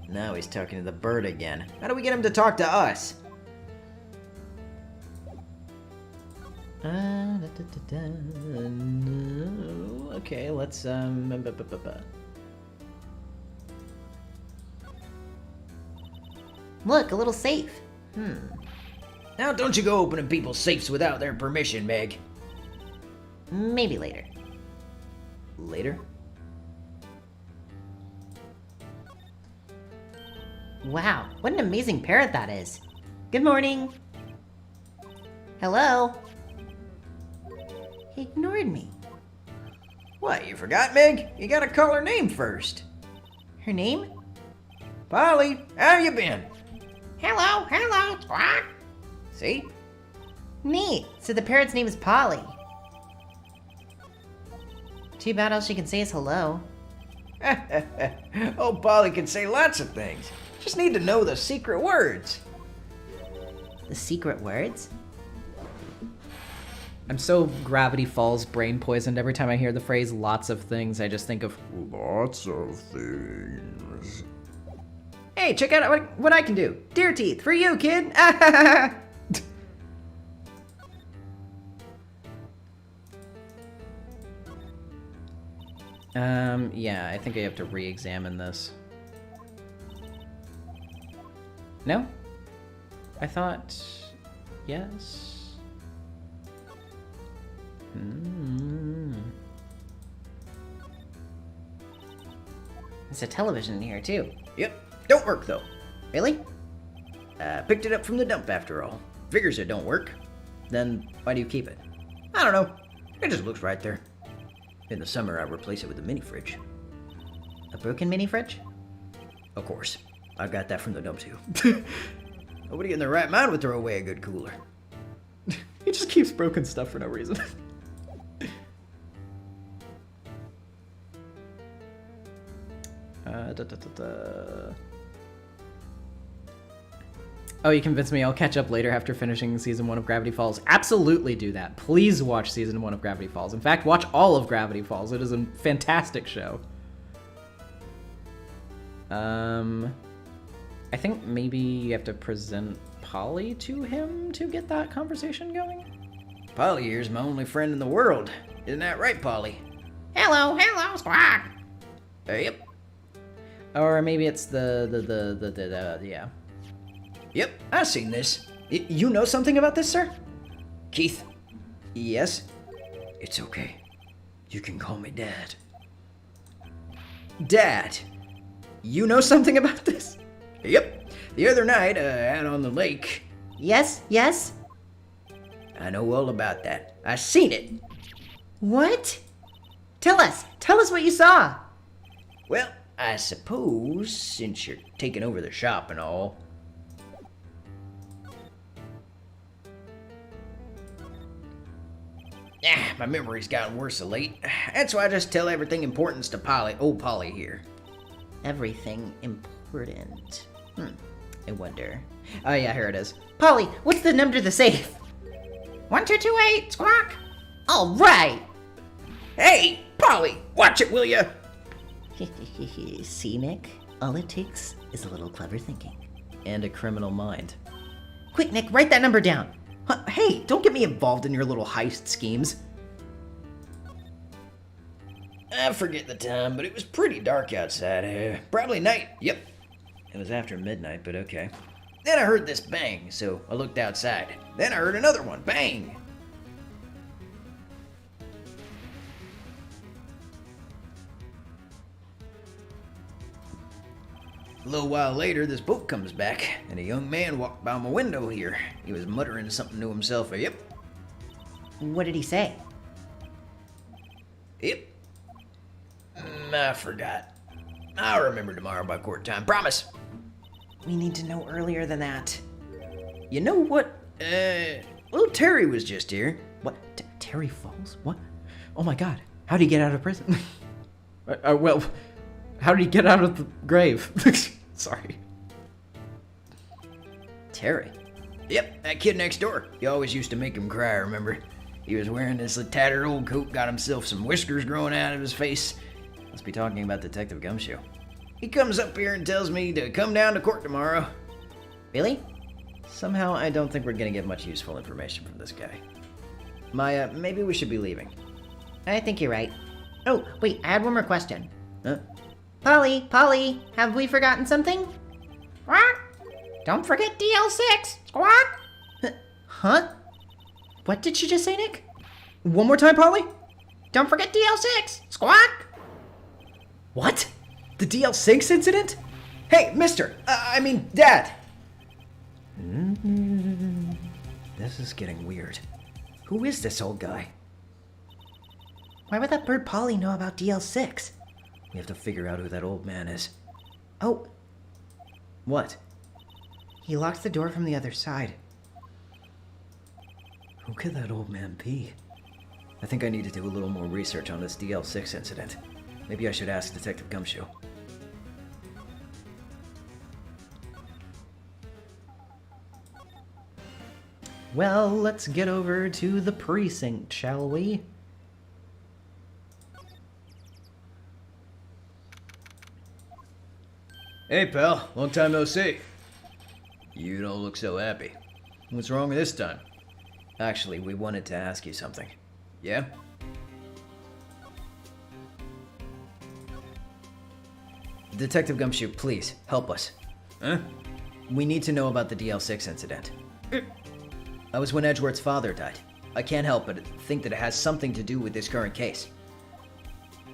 Now he's talking to the bird again. How do we get him to talk to us? Okay, let's, Look, a little safe. Now, don't you go opening people's safes without their permission, Meg. Maybe later. Later? Wow, what an amazing parrot that is. Good morning. Hello. He ignored me. What, you forgot, Meg? You gotta call her name first. Her name? Polly, how you been? Hello, squawk. See? Neat. So the parrot's name is Polly. Too bad all she can say is hello. Oh, Polly can say lots of things. Just need to know the secret words. The secret words? I'm so Gravity Falls brain poisoned. Every time I hear the phrase lots of things, I just think of Lots of things. hey, check out what I can do. Deer teeth for you, kid. Yeah, I think I have to re-examine this. No? I thought... yes? There's a television in here, too. Yep, don't work though. Really? Picked it up from the dump after all. Figures it don't work. Then why do you keep it? I don't know. It just looks right there. In the summer, I replace it with a mini fridge. A broken mini fridge? Of course. I got that from the dump too. Nobody in their right mind would throw away a good cooler. He just keeps broken stuff for no reason. Oh, you convinced me. I'll catch up later after finishing season 1 of Gravity Falls. Absolutely do that. Please watch season 1 of Gravity Falls. In fact, watch all of Gravity Falls. It is a fantastic show. I think maybe you have to present Polly to him to get that conversation going? Polly here's my only friend in the world. Isn't that right, Polly? Hello, squawk. Yep. Or maybe it's yeah. Yep, I've seen this. You know something about this, sir? Keith? Yes? It's okay. You can call me Dad. Dad, you know something about this? Yep. The other night, out on the lake. Yes? I know all about that. I seen it. What? Tell us what you saw. Well, I suppose, since you're taking over the shop and all... my memory's gotten worse of late. That's why I just tell everything important to Polly, old Polly here. Everything important. I wonder. Oh yeah, here it is. Polly, what's the number to the safe? 1228, squawk. All right. Hey, Polly, watch it, will ya? See, Nick? All it takes is a little clever thinking. And a criminal mind. Quick, Nick, write that number down. Hey, don't get me involved in your little heist schemes. I forget the time, but it was pretty dark outside. Probably night. Yep. It was after midnight, but okay. Then I heard this bang, so I looked outside. Then I heard another one. Bang! A little while later, this boat comes back, and a young man walked by my window here. He was muttering something to himself. Yep. What did he say? Yep. I forgot. I'll remember tomorrow by court time. Promise. We need to know earlier than that. You know what? Little Terry was just here. What? Terry Falls? What? Oh my god. How'd he get out of prison? Well, how did he get out of the grave? Sorry. Terry? Yep, that kid next door. You always used to make him cry, remember? He was wearing this tattered old coat, got himself some whiskers growing out of his face. Must be talking about Detective Gumshoe. He comes up here and tells me to come down to court tomorrow. Really? Somehow, I don't think we're gonna get much useful information from this guy. Maya, maybe we should be leaving. I think you're right. Oh, wait, I had one more question. Huh? Polly, have we forgotten something? What? Don't forget DL6, squawk! Huh? What did you just say, Nick? One more time, Polly? Don't forget DL6, squawk! What? The DL6 incident? Hey, mister! Dad! This is getting weird. Who is this old guy? Why would that bird Polly know about DL6? We have to figure out who that old man is. Oh, What? he locked the door from the other side. Who could that old man be? I think I need to do a little more research on this DL6 incident. Maybe I should ask Detective Gumshoe. Well, let's get over to the precinct, shall we? Hey, pal. Long time no see. You don't look so happy. What's wrong this time? Actually, we wanted to ask you something. Yeah? Detective Gumshoe, please, help us. Huh? We need to know about the DL6 incident. That was when Edgeworth's father died. I can't help but think that it has something to do with this current case.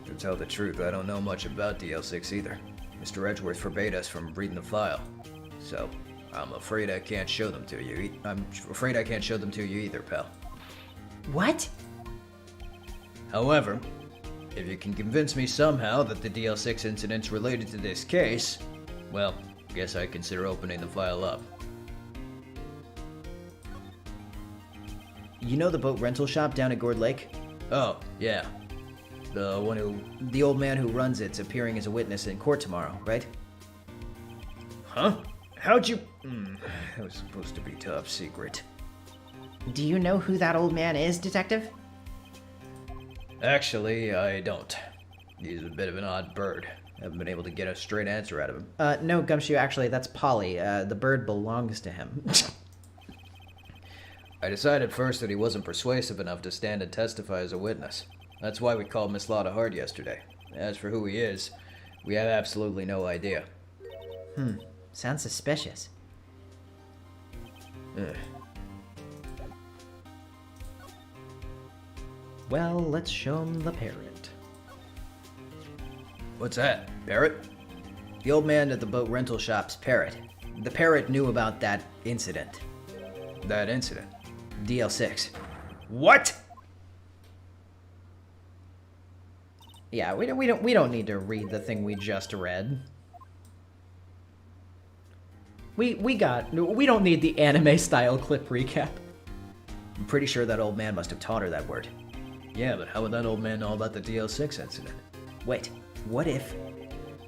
To tell the truth, I don't know much about DL6 either. Mr. Edgeworth forbade us from reading the file. So, I'm afraid I can't show them to you. I'm afraid I can't show them to you either, pal. What? However, if you can convince me somehow that the DL6 incident's related to this case, well, guess I'd consider opening the file up. You know the boat rental shop down at Gourd Lake? Oh, yeah. The old man who runs it's appearing as a witness in court tomorrow, right? Huh? How'd you... That was supposed to be top secret. Do you know who that old man is, Detective? Actually, I don't. He's a bit of an odd bird. Haven't been able to get a straight answer out of him. No, Gumshoe, actually, that's Polly. The bird belongs to him. I decided first that he wasn't persuasive enough to stand and testify as a witness. That's why we called Miss Lotta Hard yesterday. As for who he is, we have absolutely no idea. Sounds suspicious. Ugh. Well, let's show him the parrot. What's that? Parrot? The old man at the boat rental shop's parrot. The parrot knew about that incident. That incident. DL6. What? Yeah, we don't need to read the thing we just read. We don't need the anime style clip recap. I'm pretty sure that old man must have taught her that word. Yeah, but how would that old man know about the DL6 incident? Wait, what if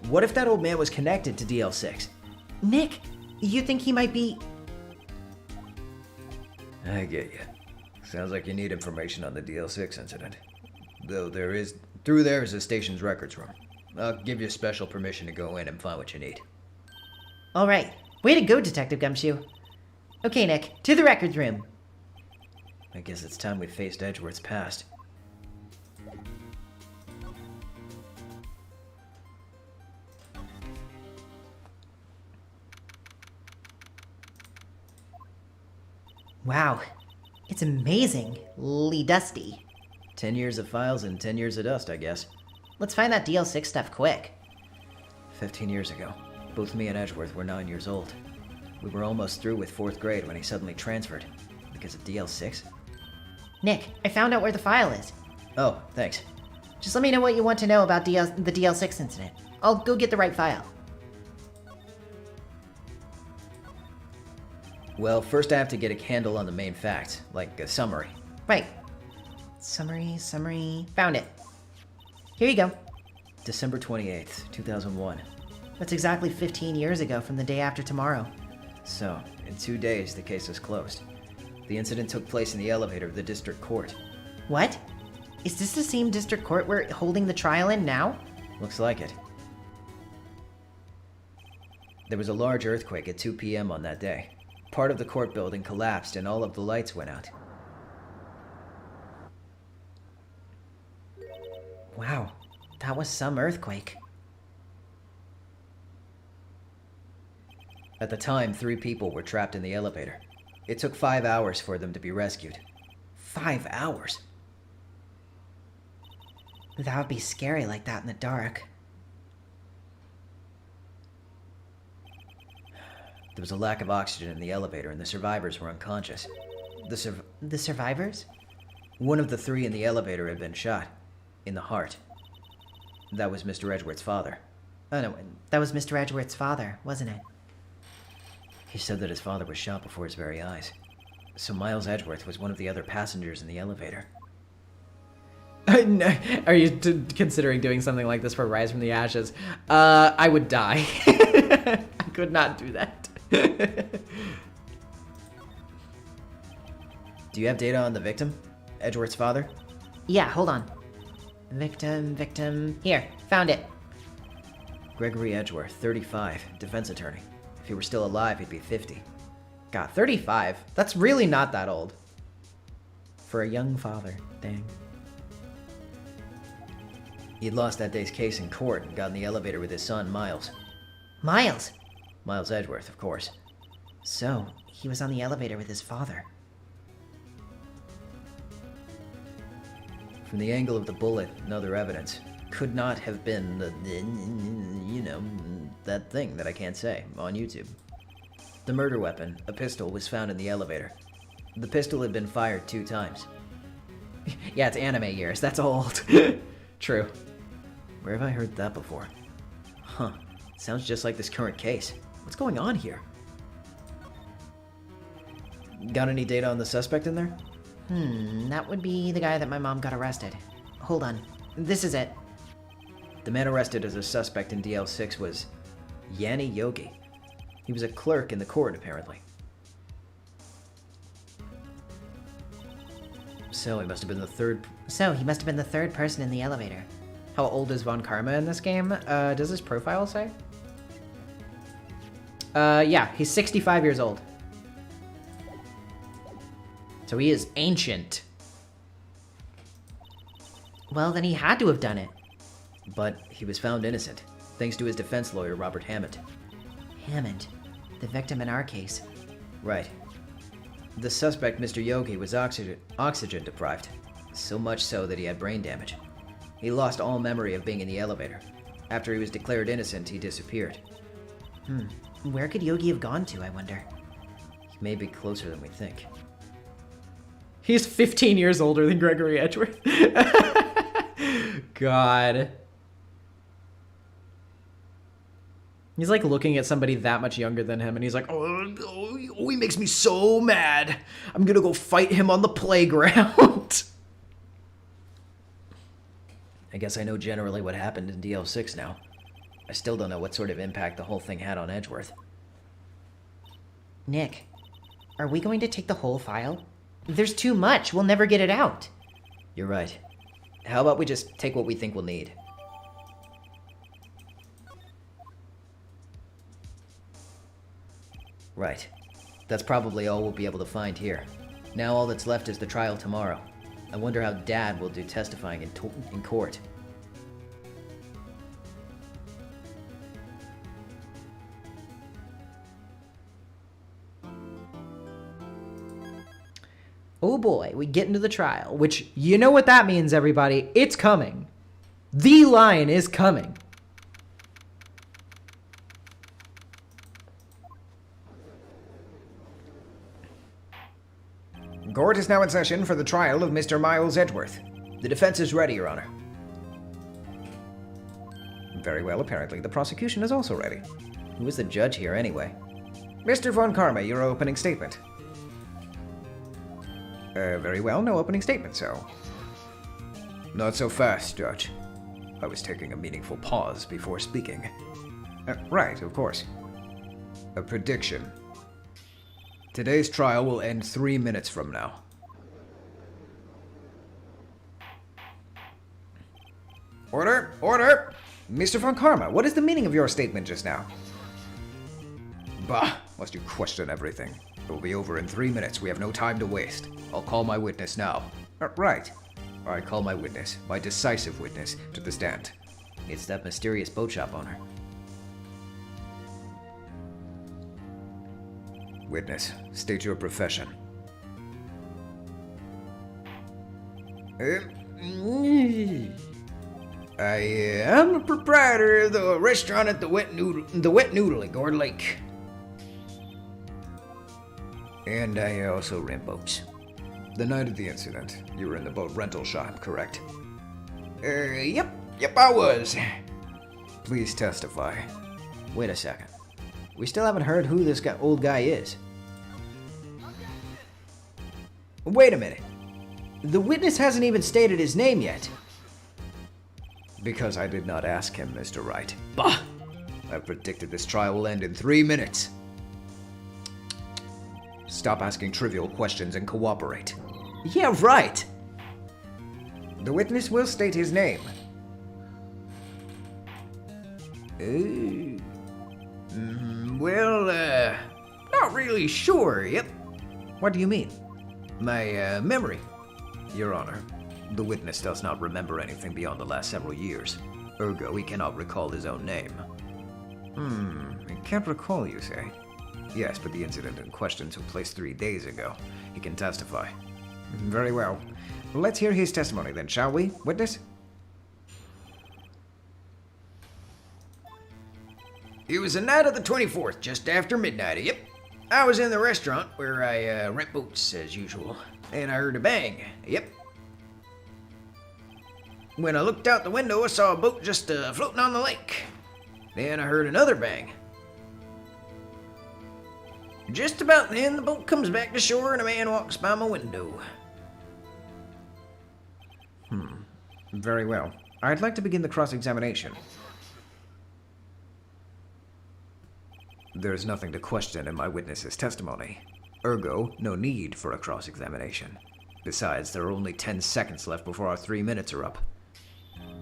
that old man was connected to DL6? Nick, you think he might be... I get you. Sounds like you need information on the DL6 incident. Though through there is the station's records room. I'll give you special permission to go in and find what you need. All right. Way to go, Detective Gumshoe. Okay, Nick, to the records room. I guess it's time we faced Edgeworth's past. Wow. It's amazingly dusty. 10 years of files and 10 years of dust, I guess. Let's find that DL6 stuff quick. 15 years ago. Both me and Edgeworth were 9 years old. We were almost through with 4th grade when he suddenly transferred. Because of DL6? Nick, I found out where the file is. Oh, thanks. Just let me know what you want to know about the DL6 incident. I'll go get the right file. Well, first I have to get a handle on the main facts, like a summary. Right. Summary. Found it. Here you go. December 28th, 2001. That's exactly 15 years ago from the day after tomorrow. So, in 2 days, the case is closed. The incident took place in the elevator of the district court. What? Is this the same district court we're holding the trial in now? Looks like it. There was a large earthquake at 2 p.m. on that day. Part of the court building collapsed and all of the lights went out. Wow, that was some earthquake. At the time, 3 people were trapped in the elevator. It took 5 hours for them to be rescued. 5 hours? That would be scary like that in the dark. There was a lack of oxygen in the elevator and the survivors were unconscious. The survivors? One of the 3 in the elevator had been shot. In the heart. That was Mr. Edgeworth's father. Oh no, that was Mr. Edgeworth's father, wasn't it? He said that his father was shot before his very eyes. So Miles Edgeworth was one of the other passengers in the elevator. Are you considering doing something like this for Rise from the Ashes? I would die. I could not do that. Do you have data on the victim? Edgeworth's father? Yeah, hold on. Victim. Here, found it. Gregory Edgeworth, 35, defense attorney. If he were still alive, he'd be 50. God, 35? That's really not that old. For a young father, dang. He'd lost that day's case in court and got in the elevator with his son, Miles. Miles! Miles Edgeworth, of course. So, he was on the elevator with his father. From the angle of the bullet and other evidence, could not have been that thing that I can't say on YouTube. The murder weapon, a pistol, was found in the elevator. The pistol had been fired 2 times. Yeah, it's anime years. That's old. True. Where have I heard that before? Huh. Sounds just like this current case. What's going on here? Got any data on the suspect in there? That would be the guy that my mom got arrested. Hold on. This is it. The man arrested as a suspect in DL6 was Yanni Yogi. He was a clerk in the court, apparently. So he must have been the third person in the elevator. How old is Von Karma in this game? Does his profile say? Yeah, he's 65 years old. So he is ancient. Well, then he had to have done it. But he was found innocent, thanks to his defense lawyer, Robert Hammond. Hammond, the victim in our case. Right. The suspect, Mr. Yogi, was oxygen deprived, so much so that he had brain damage. He lost all memory of being in the elevator. After he was declared innocent, he disappeared. Where could Yogi have gone to, I wonder? He may be closer than we think. He's 15 years older than Gregory Edgeworth. God. He's like looking at somebody that much younger than him and he's like, oh, he makes me so mad. I'm gonna go fight him on the playground. I guess I know generally what happened in DL6 now. I still don't know what sort of impact the whole thing had on Edgeworth. Nick, are we going to take the whole file? There's too much. We'll never get it out. You're right. How about we just take what we think we'll need? Right. That's probably all we'll be able to find here. Now all that's left is the trial tomorrow. I wonder how Dad will do testifying in court. Oh boy, we get into the trial, which, you know what that means, everybody. It's coming. The line is coming. Court is now in session for the trial of Mr. Miles Edgeworth. The defense is ready, Your Honor. Very well, apparently the prosecution is also ready. Who is the judge here, anyway? Mr. Von Karma, your opening statement. Very well, no opening statement, so. Not so fast, Judge. I was taking a meaningful pause before speaking. Right, of course. A prediction. Today's trial will end 3 minutes from now. Order! Order! Mr. Von Karma, what is the meaning of your statement just now? Bah! Must you question everything? It will be over in 3 minutes. We have no time to waste. I'll call my witness now. Right. I call my witness, my decisive witness, to the stand. It's that mysterious boat shop owner. Witness, state your profession. I am the proprietor of the restaurant at the Wet Noodle at Gourd Lake. And I also rent boats. The night of the incident, you were in the boat rental shop, correct? Yep, I was. Please testify. Wait a second. We still haven't heard who this old guy is. Wait a minute. The witness hasn't even stated his name yet. Because I did not ask him, Mr. Wright. Bah! I predicted this trial will end in 3 minutes. Stop asking trivial questions and cooperate. Yeah, right! The witness will state his name. Not really sure, yep. What do you mean? My, memory. Your Honor, the witness does not remember anything beyond the last several years. Ergo, he cannot recall his own name. He can't recall, you say? Yes, but the incident in question took place 3 days ago. He can testify. Very well. Let's hear his testimony then, shall we, witness? It was the night of the 24th, just after midnight, yep. I was in the restaurant where I rent boats as usual, and I heard a bang, yep. When I looked out the window, I saw a boat just floating on the lake. Then I heard another bang. Just about then, the boat comes back to shore and a man walks by my window. Very well. I'd like to begin the cross-examination. There is nothing to question in my witness's testimony. Ergo, no need for a cross-examination. Besides, there are only 10 seconds left before our 3 minutes are up.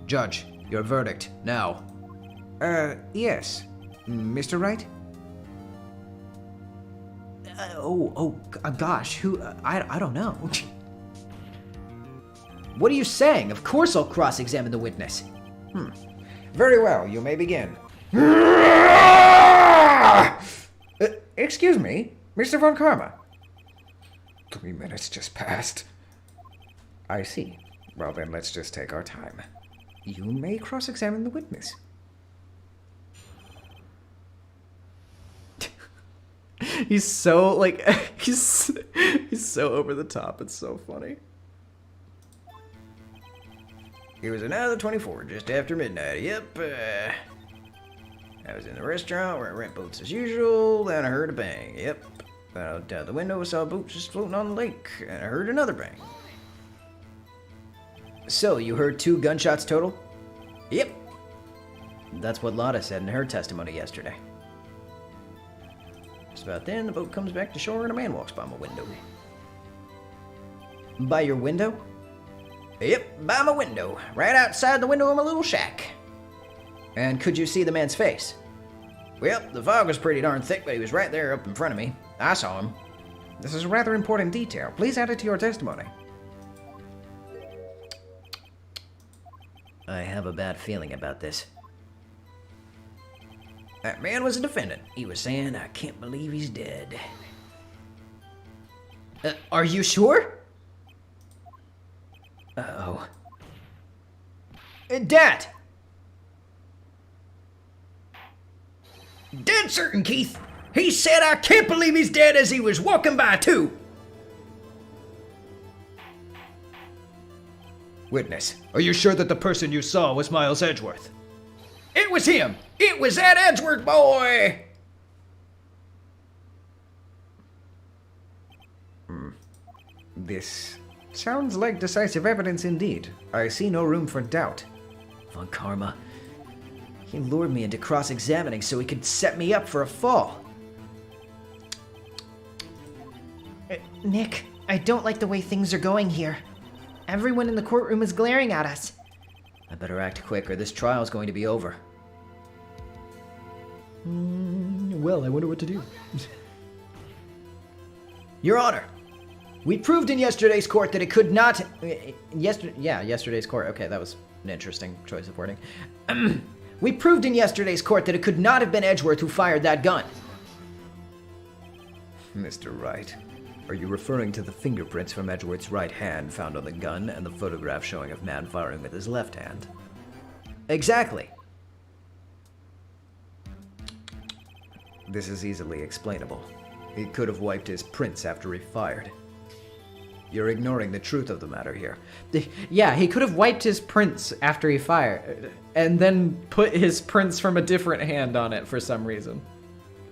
Judge, your verdict, now. Yes. Mr. Wright? Gosh, who, I don't know. What are you saying? Of course I'll cross-examine the witness. Very well, you may begin. Excuse me, Mr. Von Karma. 3 minutes just passed. I see. Well then, let's just take our time. You may cross-examine the witness. He's so like he's so over the top. It's so funny. It was another 24, just after midnight. Yep, I was in the restaurant where I rent boats as usual. Then I heard a bang. Yep. Then I looked out the window, I saw a boat just floating on the lake, and I heard another bang. So, you heard 2 gunshots total? Yep. That's what Lotta said in her testimony yesterday. Just about then, the boat comes back to shore, and a man walks by my window. By your window? Yep, by my window. Right outside the window of my little shack. And could you see the man's face? Well, the fog was pretty darn thick, but he was right there up in front of me. I saw him. This is a rather important detail. Please add it to your testimony. I have a bad feeling about this. That man was a defendant. He was saying, I can't believe he's dead. Are you sure? Uh-oh. Dad! Dead certain, Keith. He said, I can't believe he's dead as he was walking by, too. Witness, are you sure that the person you saw was Miles Edgeworth? It was him! It was that Edgeworth boy! This sounds like decisive evidence indeed. I see no room for doubt. Von Karma. He lured me into cross-examining so he could set me up for a fall. Nick, I don't like the way things are going here. Everyone in the courtroom is glaring at us. I better act quick or this trial's going to be over. Well, I wonder what to do. Your Honor, we proved in yesterday's court that it could not... Yesterday's court. Okay, that was an interesting choice of wording. We proved in yesterday's court that it could not have been Edgeworth who fired that gun. Mr. Wright, are you referring to the fingerprints from Edgeworth's right hand found on the gun and the photograph showing of man firing with his left hand? Exactly. This is easily explainable. He could have wiped his prints after he fired. You're ignoring the truth of the matter here. Yeah, he could have wiped his prints after he fired, and then put his prints from a different hand on it for some reason.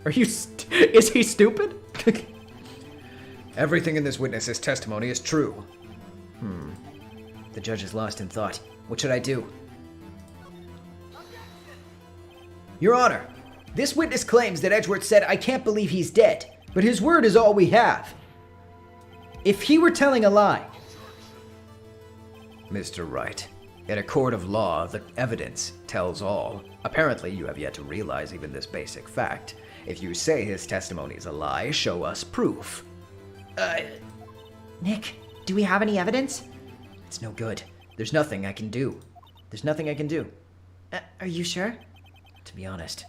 Are you? Is he stupid? Everything in this witness's testimony is true. The judge is lost in thought. What should I do? Your Honor, this witness claims that Edgeworth said, "I can't believe he's dead," but his word is all we have. If he were telling a lie... Mr. Wright, in a court of law, the evidence tells all. Apparently, you have yet to realize even this basic fact. If you say his testimony is a lie, show us proof. Nick, do we have any evidence? It's no good. There's nothing I can do. There's nothing I can do. Are you sure? To be honest,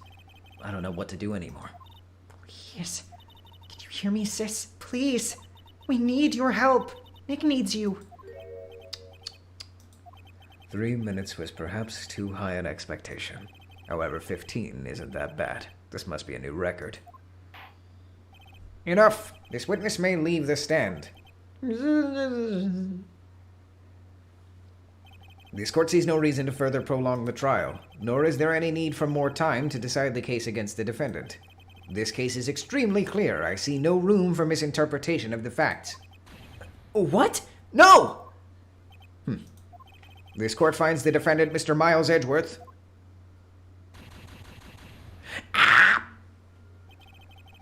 I don't know what to do anymore. Please. Did you hear me, sis? Please. We need your help. Nick needs you. 3 minutes was perhaps too high an expectation. However, 15 isn't that bad. This must be a new record. Enough! This witness may leave the stand. This court sees no reason to further prolong the trial, nor is there any need for more time to decide the case against the defendant. This case is extremely clear. I see no room for misinterpretation of the facts. What? No! This court finds the defendant, Mr. Miles Edgeworth.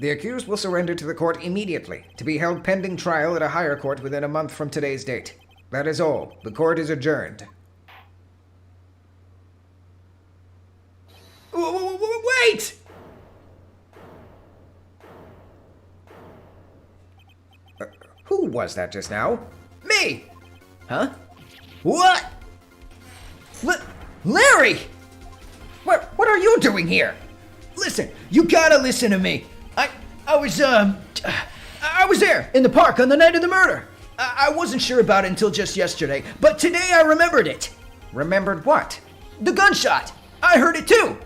The accused will surrender to the court immediately, to be held pending trial at a higher court within a month from today's date. That is all. The court is adjourned. Wait! Who was that just now? Me! Huh? What? Larry! What are you doing here? Listen, you gotta listen to me. I was there in the park on the night of the murder. I wasn't sure about it until just yesterday, but today I remembered it. Remembered what? The gunshot. I heard it too.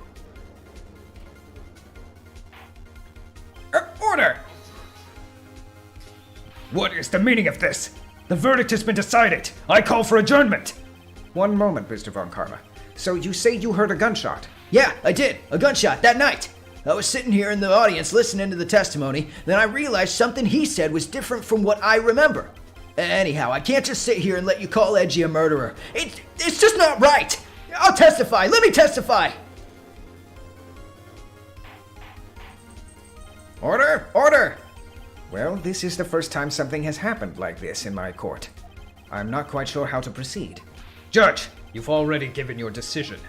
Order! What is the meaning of this? The verdict has been decided. I call for adjournment. One moment, Mr. Von Karma. So you say you heard a gunshot? Yeah, I did. A gunshot that night. I was sitting here in the audience listening to the testimony, then I realized something he said was different from what I remember. Anyhow, I can't just sit here and let you call Edgy a murderer. It's just not right. I'll testify. Let me testify. Order! Order! Well, this is the first time something has happened like this in my court. I'm not quite sure how to proceed. Judge, you've already given your decision.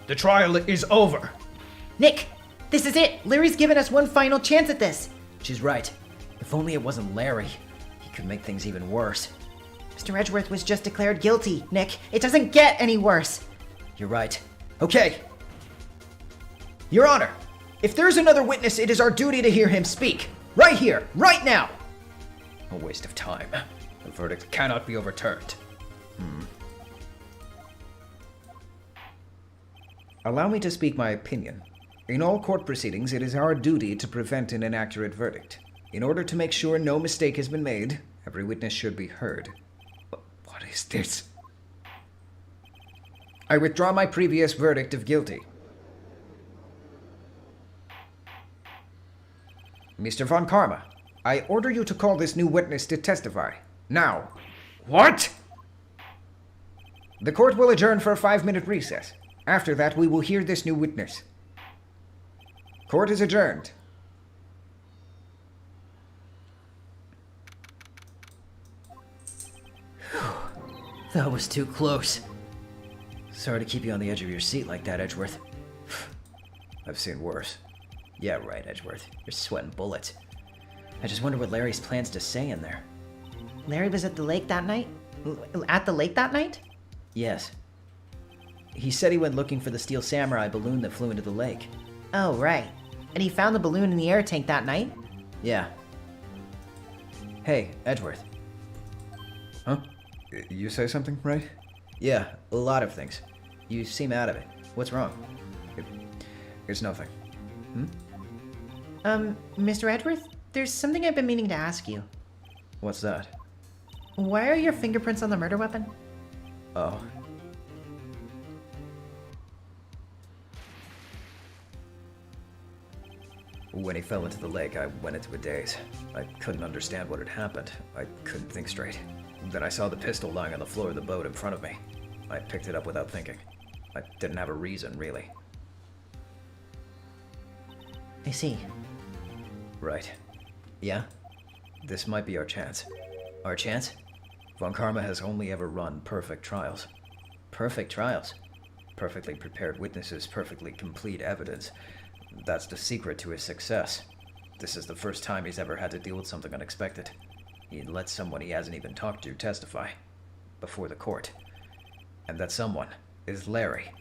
The trial is over. Nick, this is it. Larry's given us one final chance at this. She's right. If only it wasn't Larry. He could make things even worse. Mr. Edgeworth was just declared guilty, Nick. It doesn't get any worse. You're right. Okay. Your Honor, if there's another witness, it is our duty to hear him speak. Right here, right now. A waste of time. The verdict cannot be overturned. Allow me to speak my opinion. In all court proceedings, it is our duty to prevent an inaccurate verdict. In order to make sure no mistake has been made, every witness should be heard. What is this? I withdraw my previous verdict of guilty. Mr. Von Karma, I order you to call this new witness to testify. Now. What? The court will adjourn for a 5-minute recess. After that, we will hear this new witness. Court is adjourned. That was too close. Sorry to keep you on the edge of your seat like that, Edgeworth. I've seen worse. Yeah, right, Edgeworth. You're sweating bullets. I just wonder what Larry's plans to say in there. Larry was at the lake that night? At the lake that night? Yes. He said he went looking for the Steel Samurai balloon that flew into the lake. Oh, right. And he found the balloon in the air tank that night? Yeah. Hey, Edgeworth. Huh? You say something, right? Yeah, a lot of things. You seem out of it. What's wrong? It's nothing. Mr. Edgeworth? There's something I've been meaning to ask you. What's that? Why are your fingerprints on the murder weapon? Oh. When he fell into the lake, I went into a daze. I couldn't understand what had happened. I couldn't think straight. Then I saw the pistol lying on the floor of the boat in front of me. I picked it up without thinking. I didn't have a reason, really. I see. Right. Yeah? This might be our chance. Our chance? Von Karma has only ever run perfect trials. Perfect trials. Perfectly prepared witnesses, perfectly complete evidence. That's the secret to his success. This is the first time he's ever had to deal with something unexpected. He lets someone he hasn't even talked to testify. Before the court. And that someone is Larry.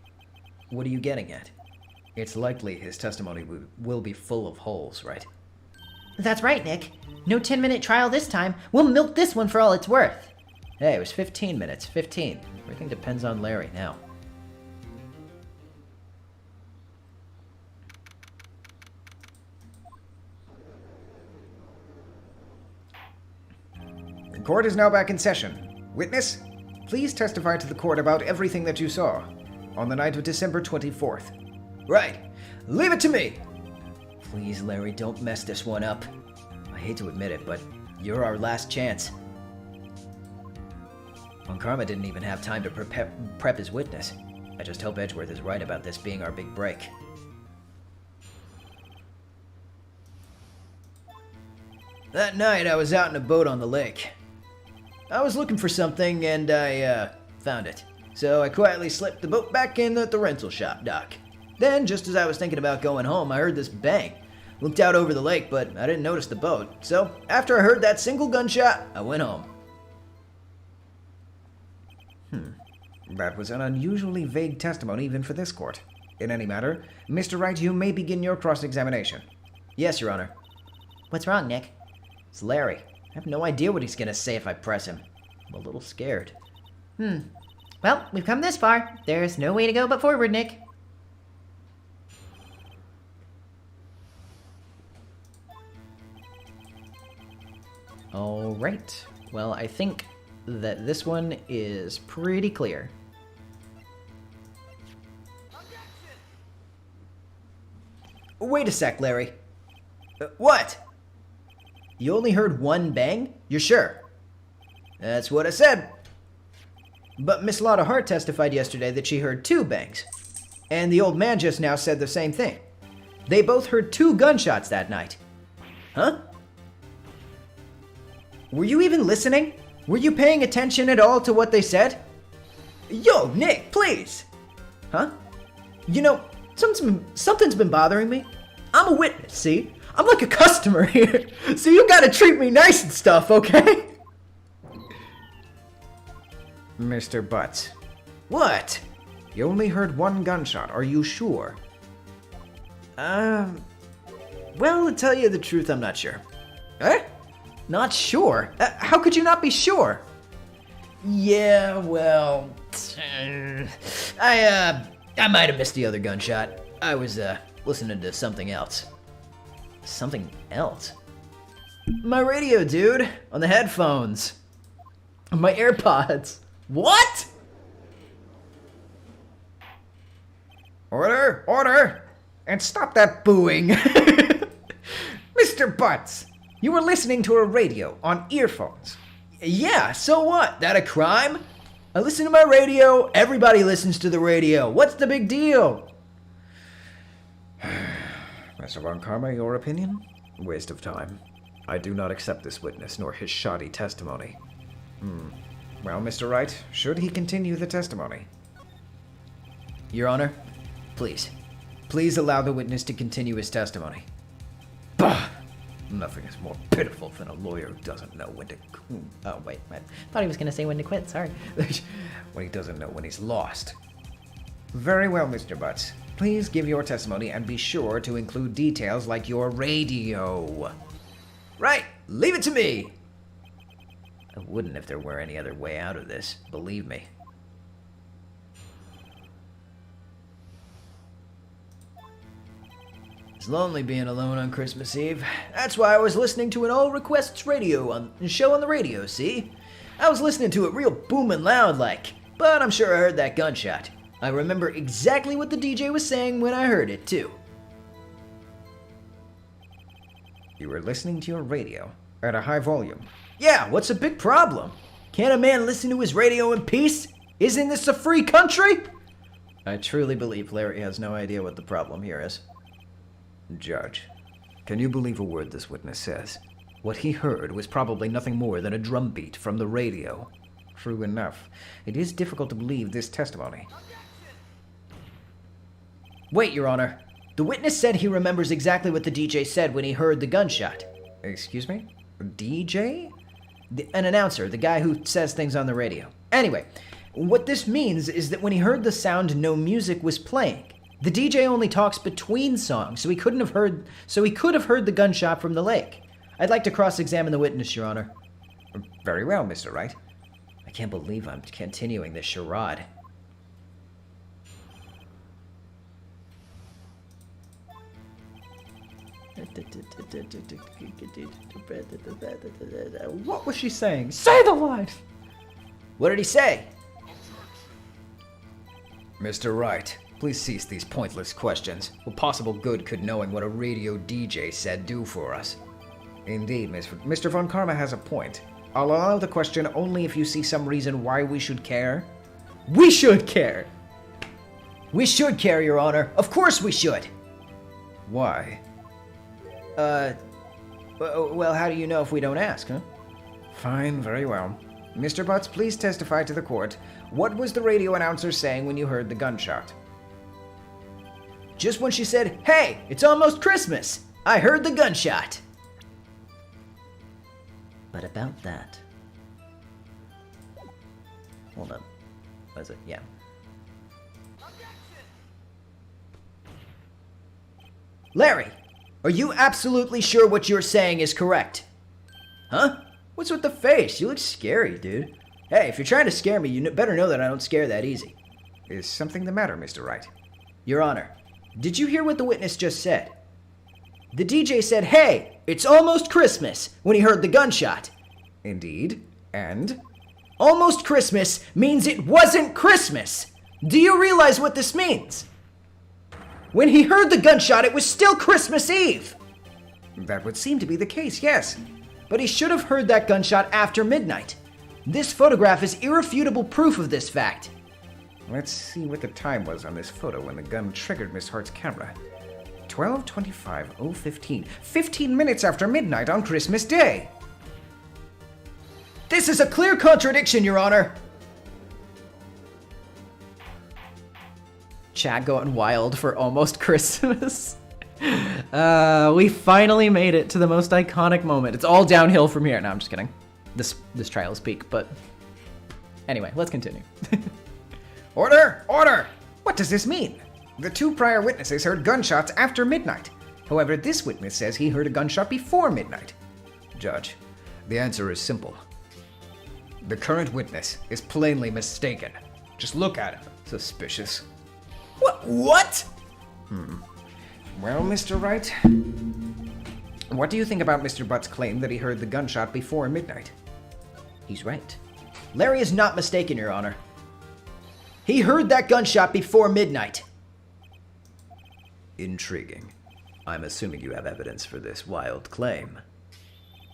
What are you getting at? It's likely his testimony will be full of holes, right? That's right, Nick. No 10-minute trial this time. We'll milk this one for all it's worth. Hey, it was 15 minutes. 15. Everything depends on Larry now. The court is now back in session. Witness, please testify to the court about everything that you saw on the night of December 24th. Right. Leave it to me! Please, Larry, don't mess this one up. I hate to admit it, but you're our last chance. Von Karma didn't even have time to prep his witness. I just hope Edgeworth is right about this being our big break. That night, I was out in a boat on the lake. I was looking for something, and I, found it. So I quietly slipped the boat back in at the rental shop dock. Then, just as I was thinking about going home, I heard this bang. Looked out over the lake, but I didn't notice the boat. So, after I heard that single gunshot, I went home. That was an unusually vague testimony even for this court. In any matter, Mr. Wright, you may begin your cross-examination. Yes, Your Honor. What's wrong, Nick? It's Larry. I have no idea what he's gonna say if I press him. I'm a little scared. Well, we've come this far. There's no way to go but forward, Nick. All right. Well, I think that this one is pretty clear. Wait a sec, Larry. What? You only heard one bang? You're sure? That's what I said. But Miss Lotta Hart testified yesterday that she heard 2 bangs. And the old man just now said the same thing. They both heard 2 gunshots that night. Huh? Were you even listening? Were you paying attention at all to what they said? Yo, Nick, please! Huh? You know, something's been bothering me. I'm a witness, see? I'm like a customer here, so you gotta treat me nice and stuff, okay? Mr. Butts, What? you only heard 1 gunshot. Are you sure? Well, to tell you the truth, I'm not sure. Eh? Not sure? How could you not be sure? Yeah, well, I might have missed the other gunshot. I was, listening to something else. Something else? My radio, dude, on the headphones. On my AirPods. What? Order! Order! And stop that booing! Mr. Butts, you were listening to a radio on earphones. Yeah, so what? That a crime? I listen to my radio, everybody listens to the radio. What's the big deal? Mr. Von Karma, your opinion? Waste of time. I do not accept this witness nor his shoddy testimony. Well, Mr. Wright, should he continue the testimony? Your Honor, please. Please allow the witness to continue his testimony. Bah! Nothing is more pitiful than a lawyer who doesn't know when to... Oh, wait. I thought he was going to say when to quit. Sorry. when he doesn't know when he's lost. Very well, Mr. Butts. Please give your testimony and be sure to include details like your radio. Right, leave it to me. I wouldn't if there were any other way out of this, believe me. It's lonely being alone on Christmas Eve. That's why I was listening to an All Requests radio show on the radio, see? I was listening to it real booming loud like, but I'm sure I heard that gunshot. I remember exactly what the DJ was saying when I heard it, too. You were listening to your radio at a high volume. Yeah, what's the big problem? Can't a man listen to his radio in peace? Isn't this a free country? I truly believe Larry has no idea what the problem here is. Judge, can you believe a word this witness says? What he heard was probably nothing more than a drum beat from the radio. True enough, it is difficult to believe this testimony. Wait, Your Honor. The witness said he remembers exactly what the DJ said when he heard the gunshot. Excuse me? DJ? An announcer, the guy who says things on the radio. Anyway, what this means is that when he heard the sound, no music was playing. The DJ only talks between songs, so he could have heard the gunshot from the lake. I'd like to cross-examine the witness, Your Honor. Very well, Mr. Wright. I can't believe I'm continuing this charade. What was she saying? Say the line! What did he say? Mr. Wright, please cease these pointless questions. What possible good could knowing what a radio DJ said do for us? Indeed, Mr. Von Karma has a point. I'll allow the question only if you see some reason why we should care. We should care! We should care, Your Honor. Of course we should! Why? Well, how do you know if we don't ask, huh? Fine, very well. Mr. Butts, please testify to the court. What was the radio announcer saying when you heard the gunshot? Just when she said, "Hey, it's almost Christmas," I heard the gunshot. But about that... Hold on. Was it? Yeah. Larry, are you absolutely sure what you're saying is correct? Huh? What's with the face? You look scary, dude. Hey, if you're trying to scare me, you better know that I don't scare that easy. Is something the matter, Mr. Wright? Your Honor, did you hear what the witness just said? The DJ said, "Hey, it's almost Christmas," when he heard the gunshot. Indeed. And? Almost Christmas means it wasn't Christmas. Do you realize what this means? When he heard the gunshot, it was still Christmas Eve. That would seem to be the case, yes. But he should have heard that gunshot after midnight. This photograph is irrefutable proof of this fact. Let's see what the time was on this photo when the gun triggered Miss Hart's camera. 12:25:015. 15 minutes after midnight on Christmas Day. This is a clear contradiction, Your Honor. Chat going wild for almost Christmas. We finally made it to the most iconic moment. It's all downhill from here. No, I'm just kidding. This trial is peak, but anyway, let's continue. Order! Order! What does this mean? The two prior witnesses heard gunshots after midnight. However, this witness says he heard a gunshot before midnight. Judge, the answer is simple. The current witness is plainly mistaken. Just look at him. Suspicious. What? Well, Mr. Wright, what do you think about Mr. Butt's claim that he heard the gunshot before midnight? He's right. Larry is not mistaken, Your Honor. He heard that gunshot before midnight. Intriguing. I'm assuming you have evidence for this wild claim.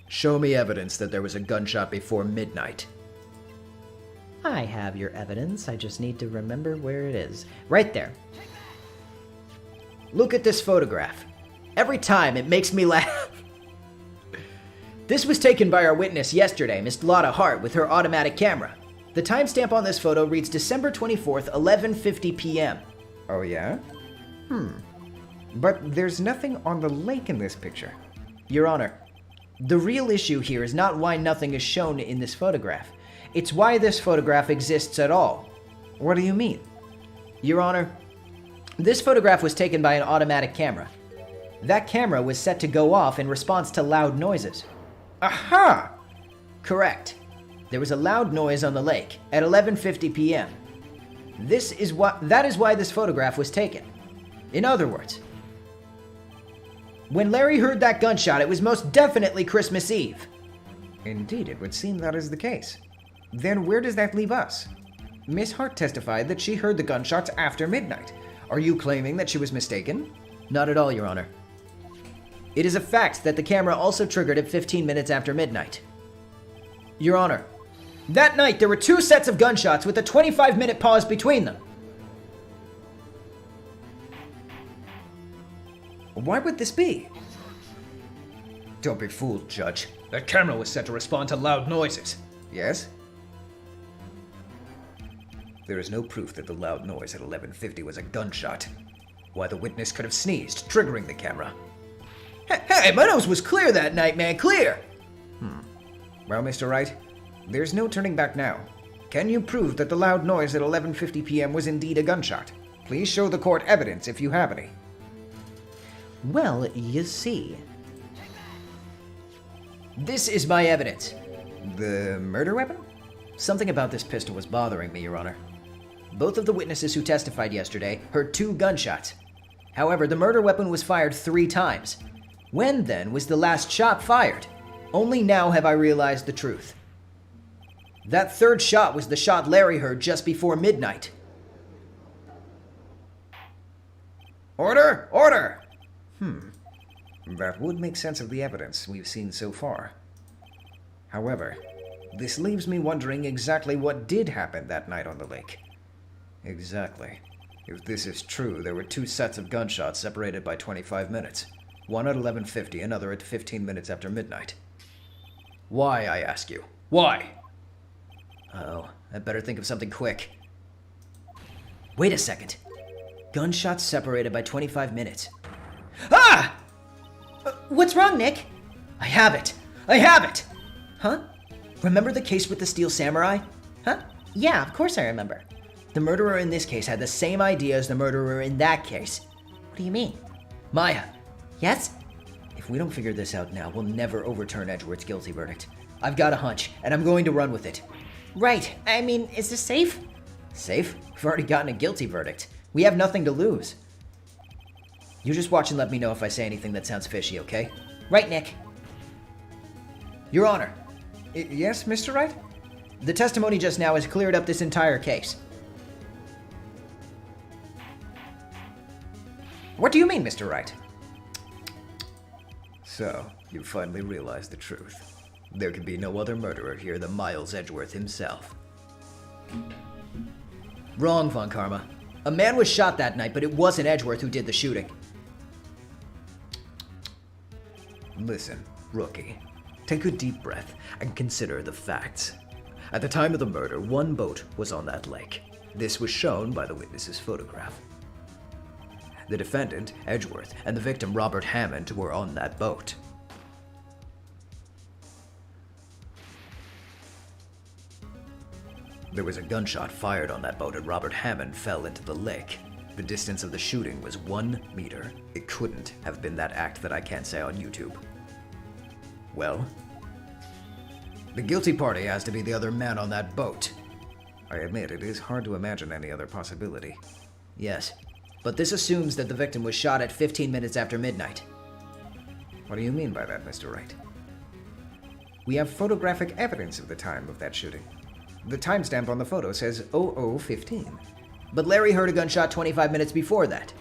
Show me evidence that there was a gunshot before midnight. I have your evidence. I just need to remember where it is. Right there. Look at this photograph. Every time it makes me laugh. This was taken by our witness yesterday, Miss Lotta Hart, with her automatic camera. The timestamp on this photo reads December 24th, 11:50 p.m. Oh, yeah? But there's nothing on the lake in this picture. Your Honor, the real issue here is not why nothing is shown in this photograph. It's why this photograph exists at all. What do you mean? Your Honor, this photograph was taken by an automatic camera. That camera was set to go off in response to loud noises. Aha! Correct. There was a loud noise on the lake at 11:50 p.m. That is why this photograph was taken. In other words, when Larry heard that gunshot, it was most definitely Christmas Eve. Indeed, it would seem that is the case. Then where does that leave us? Miss Hart testified that she heard the gunshots after midnight. Are you claiming that she was mistaken? Not at all, Your Honor. It is a fact that the camera also triggered at 15 minutes after midnight. Your Honor, that night there were 2 sets of gunshots with a 25-minute pause between them. Why would this be? Don't be fooled, Judge. That camera was set to respond to loud noises. Yes? There is no proof that the loud noise at 11:50 was a gunshot. Why, the witness could have sneezed, triggering the camera. Hey, my nose was clear that night, man, clear! Well, Mr. Wright, there's no turning back now. Can you prove that the loud noise at 11:50 p.m. was indeed a gunshot? Please show the court evidence if you have any. Well, you see. This is my evidence. The murder weapon? Something about this pistol was bothering me, Your Honor. Both of the witnesses who testified yesterday heard 2 gunshots. However, the murder weapon was fired 3 times. When, then, was the last shot fired? Only now have I realized the truth. That 3rd shot was the shot Larry heard just before midnight. Order! Order! That would make sense of the evidence we've seen so far. However, this leaves me wondering exactly what did happen that night on the lake. Exactly. If this is true, there were 2 sets of gunshots separated by 25 minutes. One at 11:50, another at 15 minutes after midnight. Why, I ask you? Why? Uh-oh, I better think of something quick. Wait a second. Gunshots separated by 25 minutes. Ah! What's wrong, Nick? I have it! I have it! Huh? Remember the case with the Steel Samurai? Huh? Yeah, of course I remember. The murderer in this case had the same idea as the murderer in that case. What do you mean? Maya. Yes? If we don't figure this out now, we'll never overturn Edgeworth's guilty verdict. I've got a hunch, and I'm going to run with it. Right. I mean, is this safe? Safe? We've already gotten a guilty verdict. We have nothing to lose. You just watch and let me know if I say anything that sounds fishy, okay? Right, Nick. Your Honor. Yes, Mr. Wright? The testimony just now has cleared up this entire case. What do you mean, Mr. Wright? So, you finally realized the truth. There could be no other murderer here than Miles Edgeworth himself. Wrong, Von Karma. A man was shot that night, but it wasn't Edgeworth who did the shooting. Listen, rookie. Take a deep breath and consider the facts. At the time of the murder, 1 boat was on that lake. This was shown by the witness's photograph. The defendant, Edgeworth, and the victim, Robert Hammond, were on that boat. There was a gunshot fired on that boat and Robert Hammond fell into the lake. The distance of the shooting was 1 meter. It couldn't have been that act that I can't say on YouTube. Well, the guilty party has to be the other man on that boat. I admit it is hard to imagine any other possibility. Yes, but this assumes that the victim was shot at 15 minutes after midnight. What do you mean by that, Mr. Wright? We have photographic evidence of the time of that shooting. The timestamp on the photo says 00:15. But Larry heard a gunshot 25 minutes before that.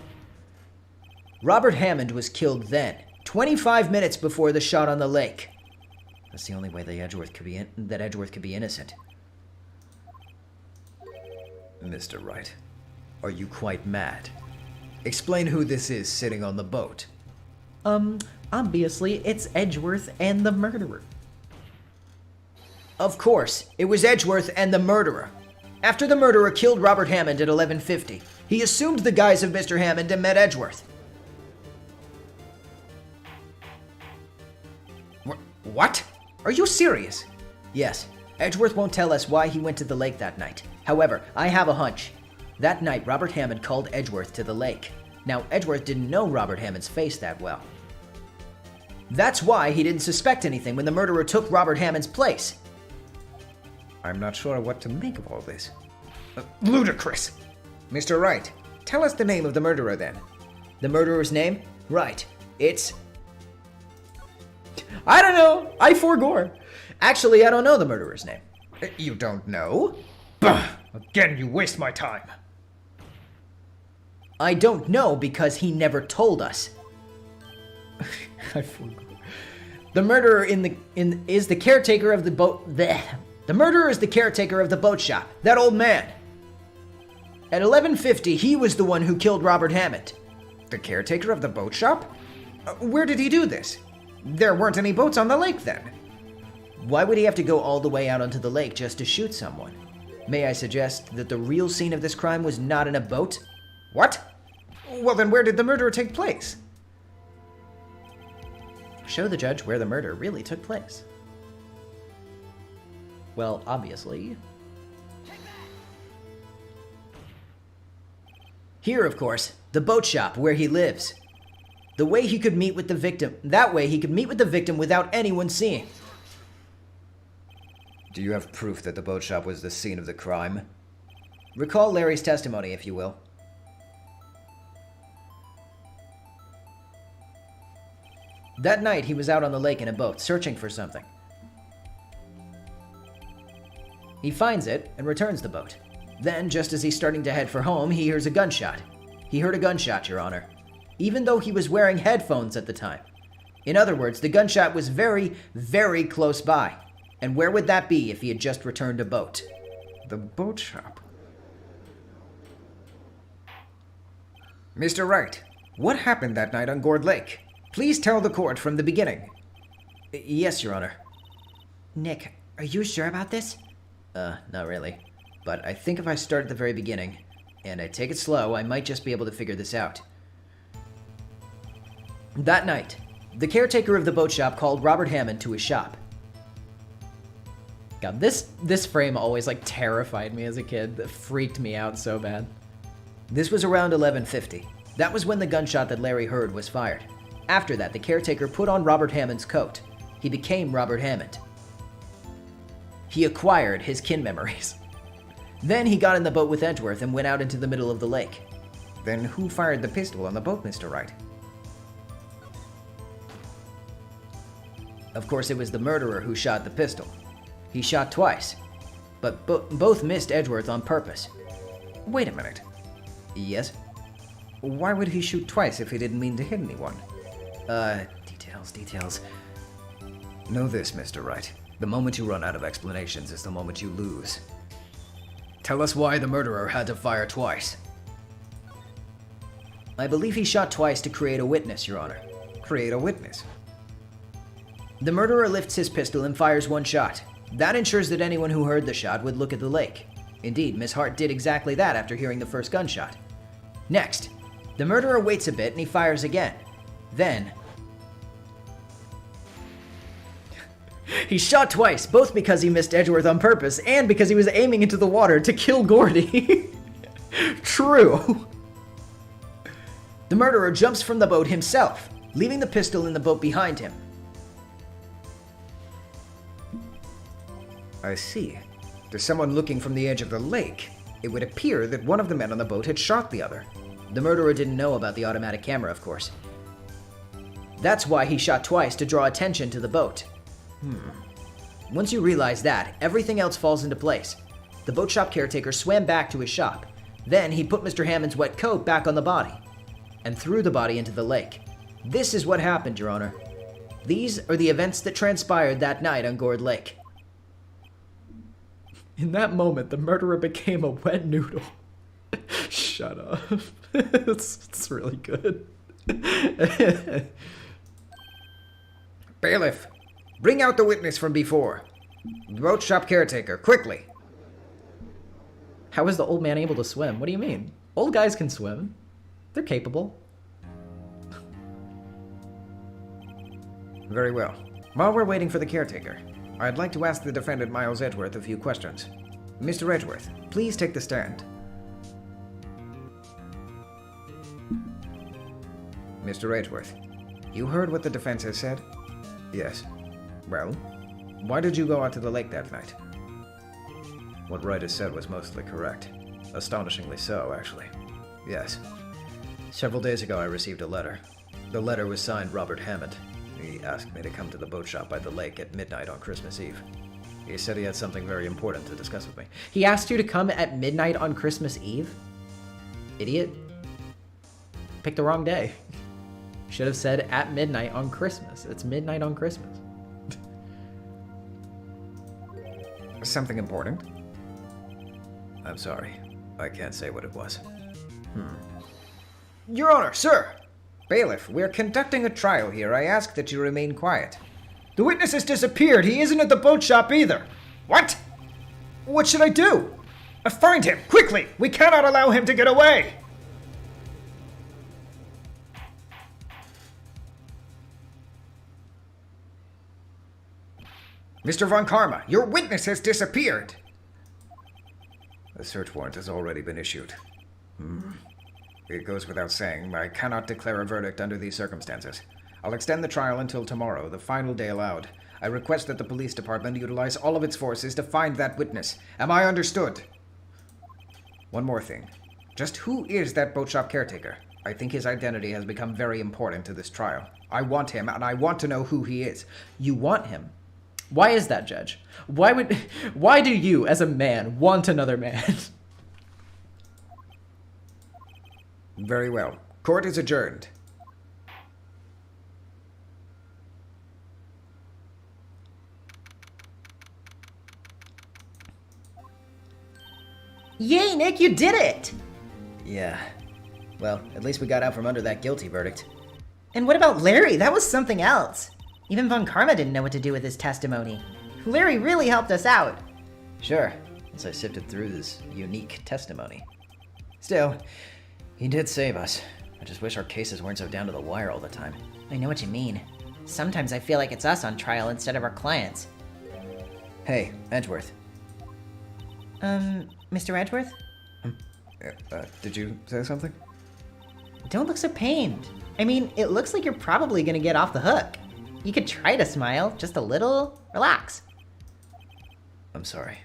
Robert Hammond was killed then, 25 minutes before the shot on the lake. That's the only way that Edgeworth could be innocent. Mr. Wright, are you quite mad? Explain who this is sitting on the boat. Obviously, it's Edgeworth and the murderer. Of course, it was Edgeworth and the murderer. After the murderer killed Robert Hammond at 11:50, he assumed the guise of Mr. Hammond and met Edgeworth. What? Are you serious? Yes, Edgeworth won't tell us why he went to the lake that night. However, I have a hunch. That night, Robert Hammond called Edgeworth to the lake. Now, Edgeworth didn't know Robert Hammond's face that well. That's why he didn't suspect anything when the murderer took Robert Hammond's place. I'm not sure what to make of all this. Ludicrous. Mr. Wright, tell us the name of the murderer then. The murderer's name? Right. It's... I don't know. I forgore. Actually, I don't know the murderer's name. You don't know? Bah! Again, you waste my time. I don't know because he never told us. I forgore. The murderer is the caretaker of the boat. The murderer is the caretaker of the boat shop. That old man. At 11:50, he was the one who killed Robert Hammond. The caretaker of the boat shop? Where did he do this? There weren't any boats on the lake then. Why would he have to go all the way out onto the lake just to shoot someone? May I suggest that the real scene of this crime was not in a boat? What? Well, then where did the murder take place? Show the judge where the murder really took place. Well, obviously. Here, of course, the boat shop where he lives. That way he could meet with the victim without anyone seeing. Do you have proof that the boat shop was the scene of the crime? Recall Larry's testimony, if you will. That night, he was out on the lake in a boat, searching for something. He finds it and returns the boat. Then, just as he's starting to head for home, he hears a gunshot. He heard a gunshot, Your Honor, even though he was wearing headphones at the time. In other words, the gunshot was very, very close by. And where would that be if he had just returned a boat? The boat shop. Mr. Wright, what happened that night on Gourd Lake? Please tell the court from the beginning. Yes, Your Honor. Nick, are you sure about this? Not really. But I think if I start at the very beginning, and I take it slow, I might just be able to figure this out. That night, the caretaker of the boat shop called Robert Hammond to his shop. God, this frame always like terrified me as a kid. That freaked me out so bad. This was around 11:50. That was when the gunshot that Larry heard was fired. After that, the caretaker put on Robert Hammond's coat. He became Robert Hammond. He acquired his kin memories. Then he got in the boat with Edgeworth and went out into the middle of the lake. Then who fired the pistol on the boat, Mr. Wright? Of course, it was the murderer who shot the pistol. He shot twice, but both missed Edgeworth on purpose. Wait a minute. Yes? Why would he shoot twice if he didn't mean to hit anyone? Details. Know this, Mr. Wright. The moment you run out of explanations is the moment you lose. Tell us why the murderer had to fire twice. I believe he shot twice to create a witness, Your Honor. Create a witness? The murderer lifts his pistol and fires one shot. That ensures that anyone who heard the shot would look at the lake. Indeed, Miss Hart did exactly that after hearing the first gunshot. Next, the murderer waits a bit and he fires again. Then, he shot twice, both because he missed Edgeworth on purpose and because he was aiming into the water to kill Gordy. True. The murderer jumps from the boat himself, leaving the pistol in the boat behind him. I see. To someone looking from the edge of the lake, it would appear that one of the men on the boat had shot the other. The murderer didn't know about the automatic camera, of course. That's why he shot twice, to draw attention to the boat. Once you realize that, everything else falls into place. The boat shop caretaker swam back to his shop. Then he put Mr. Hammond's wet coat back on the body. and threw the body into the lake. This is what happened, Your Honor. These are the events that transpired that night on Gourd Lake. In that moment, the murderer became a wet noodle. Shut up. It's really good. Bailiff, bring out the witness from before. The boat shop caretaker, quickly. How is the old man able to swim? What do you mean? Old guys can swim. They're capable. Very well. While we're waiting for the caretaker, I'd like to ask the defendant Miles Edgeworth a few questions. Mr. Edgeworth, please take the stand. Mr. Edgeworth, you heard what the defense has said? Yes. Well, why did you go out to the lake that night? What Wright has said was mostly correct. Astonishingly so, actually. Yes. Several days ago, I received a letter. The letter was signed Robert Hammond. He asked me to come to the boat shop by the lake at midnight on Christmas Eve. He said he had something very important to discuss with me. He asked you to come at midnight on Christmas Eve? Idiot. Picked the wrong day. Should have said at midnight on Christmas. It's midnight on Christmas. Something important? I'm sorry. I can't say what it was. Your Honor, sir! Bailiff, we're conducting a trial here. I ask that you remain quiet. The witness has disappeared. He isn't at the boat shop either. What? What should I do? Find him, quickly! We cannot allow him to get away! Mr. Von Karma, your witness has disappeared! The search warrant has already been issued. It goes without saying, I cannot declare a verdict under these circumstances. I'll extend the trial until tomorrow, the final day allowed. I request that the police department utilize all of its forces to find that witness. Am I understood? One more thing. Just who is that boat shop caretaker? I think his identity has become very important to this trial. I want him, and I want to know who he is. You want him? Why is that, Judge? Why do you, as a man, want another man? Very well. Court is adjourned. Yay, Nick, you did it! Yeah. Well, at least we got out from under that guilty verdict. And what about Larry? That was something else. Even Von Karma didn't know what to do with his testimony. Larry really helped us out. Sure, as I sifted through this unique testimony. Still, he did save us. I just wish our cases weren't so down to the wire all the time. I know what you mean. Sometimes I feel like it's us on trial instead of our clients. Hey, Edgeworth. Mr. Edgeworth? Did you say something? Don't look so pained. I mean, it looks like you're probably gonna get off the hook. You could try to smile, just a little. Relax. I'm sorry,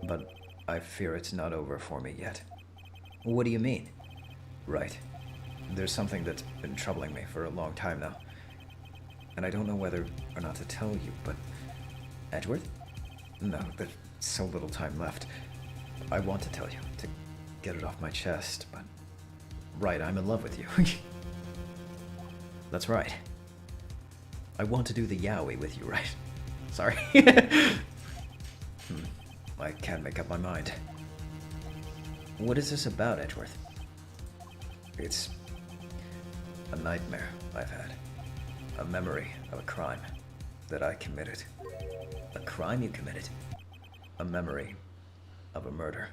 but I fear it's not over for me yet. What do you mean? Right. There's something that's been troubling me for a long time now. And I don't know whether or not to tell you, but... Edgeworth? No, there's so little time left. I want to tell you, to get it off my chest, but... Right, I'm in love with you. That's right. I want to do the yaoi with you, right? Sorry. I can't make up my mind. What is this about, Edgeworth? It's a nightmare I've had. A memory of a crime that I committed. A crime you committed? A memory of a murder.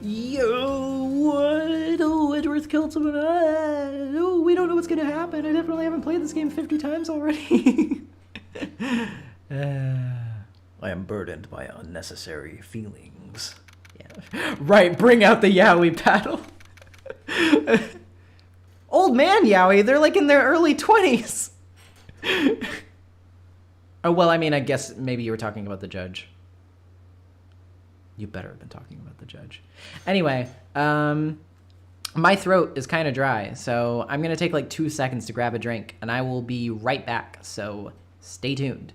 Yo, what? Oh, Edgeworth killed someone. Oh, we don't know what's gonna happen. I definitely haven't played this game 50 times already. I am burdened by unnecessary feelings. Yeah. Right, bring out the yaoi paddle. Old man yaoi, they're like in their early 20s. Oh, well, I mean, I guess maybe you were talking about the judge. You better have been talking about the judge. Anyway, my throat is kind of dry, so I'm going to take like 2 seconds to grab a drink, and I will be right back, so stay tuned.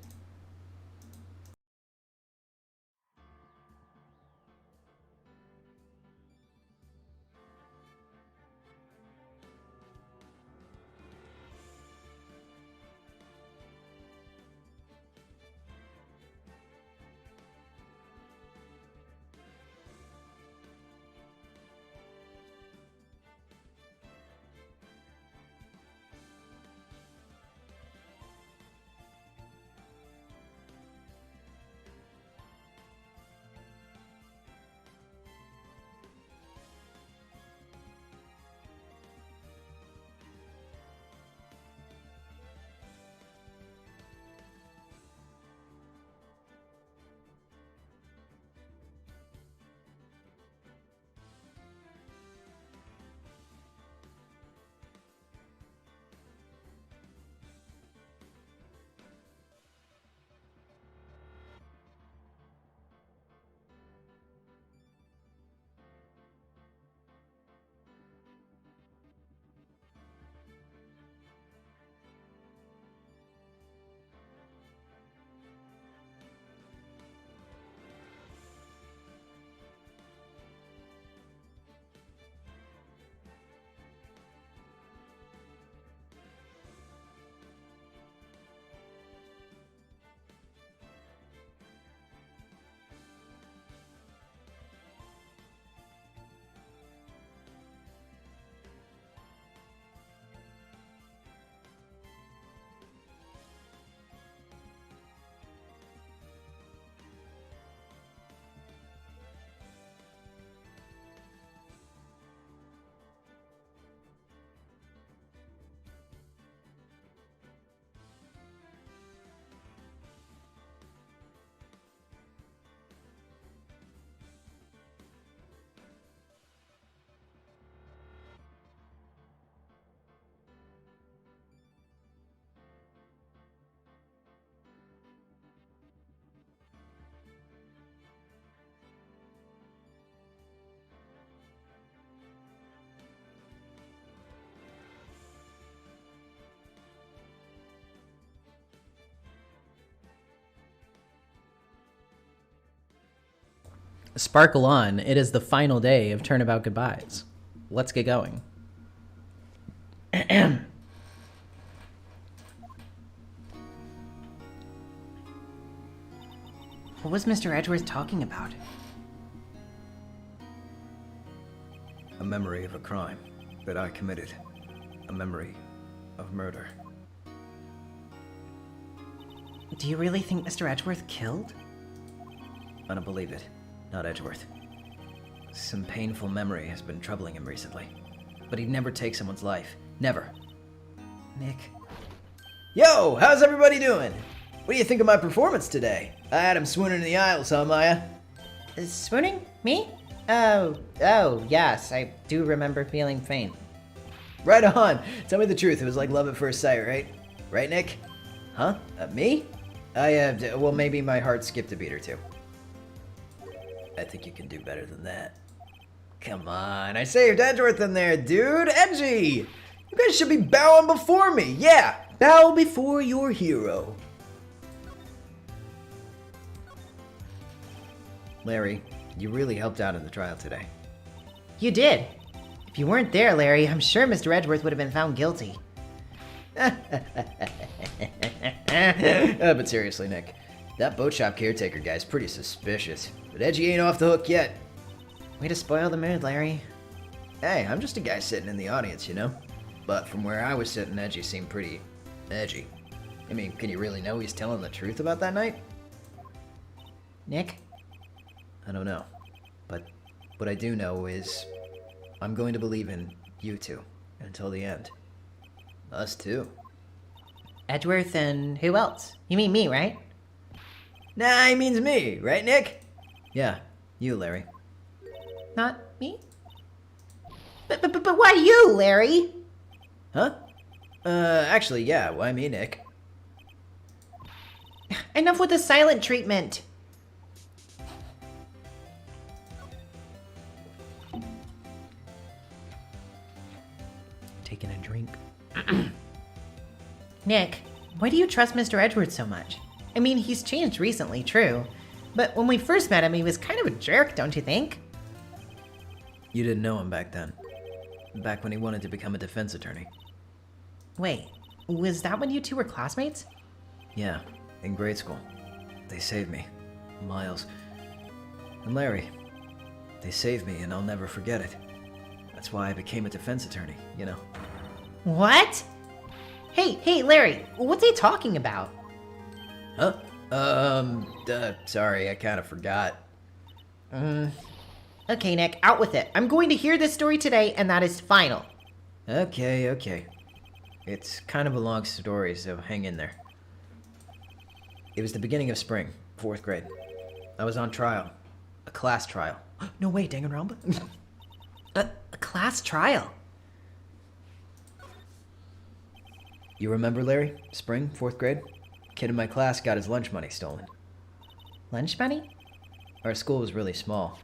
Sparkle on. It is the final day of Turnabout Goodbyes. Let's get going. What was Mr. Edgeworth talking about? A memory of a crime that I committed. A memory of murder. Do you really think Mr. Edgeworth killed? I don't believe it. Not Edgeworth. Some painful memory has been troubling him recently. But he'd never take someone's life. Never. Nick. Yo, how's everybody doing? What do you think of my performance today? I had him swooning in the aisles, huh, Maya? Swooning? Me? Oh, yes, I do remember feeling faint. Right on. Tell me the truth. It was like love at first sight, right? Right, Nick? Huh? Me? Well, maybe my heart skipped a beat or two. I think you can do better than that. Come on, I saved Edgeworth in there, dude. Edgy! You guys should be bowing before me. Yeah, bow before your hero. Larry, you really helped out in the trial today. You did. If you weren't there, Larry, I'm sure Mr. Edgeworth would have been found guilty. But seriously, Nick, that boat shop caretaker guy's pretty suspicious. But Edgy ain't off the hook yet. Way to spoil the mood, Larry. Hey, I'm just a guy sitting in the audience, you know? But from where I was sitting, Edgy seemed pretty edgy. I mean, can you really know he's telling the truth about that night? Nick? I don't know. But what I do know is I'm going to believe in you two until the end. Us too. Edgeworth and who else? You mean me, right? Nah, he means me, right, Nick? Yeah, you, Larry. Not me? But why you, Larry? Huh? Actually, yeah, why me, Nick? Enough with the silent treatment. Taking a drink. Nick, why do you trust Mr. Edgeworth so much? I mean, he's changed recently, true. But when we first met him, he was kind of a jerk, don't you think? You didn't know him back then. Back when he wanted to become a defense attorney. Wait, was that when you two were classmates? Yeah, in grade school. They saved me. Miles. And Larry. They saved me, and I'll never forget it. That's why I became a defense attorney, you know. What? Hey, Larry, what's he talking about? Huh? Sorry, I kind of forgot. Okay, Nick, out with it. I'm going to hear this story today, and that is final. Okay. It's kind of a long story, so hang in there. It was the beginning of spring, 4th grade. I was on trial. A class trial. No way, Danganronpa. A class trial? You remember, Larry? Spring, 4th grade? Kid in my class got his lunch money stolen. Lunch money? Our school was really small.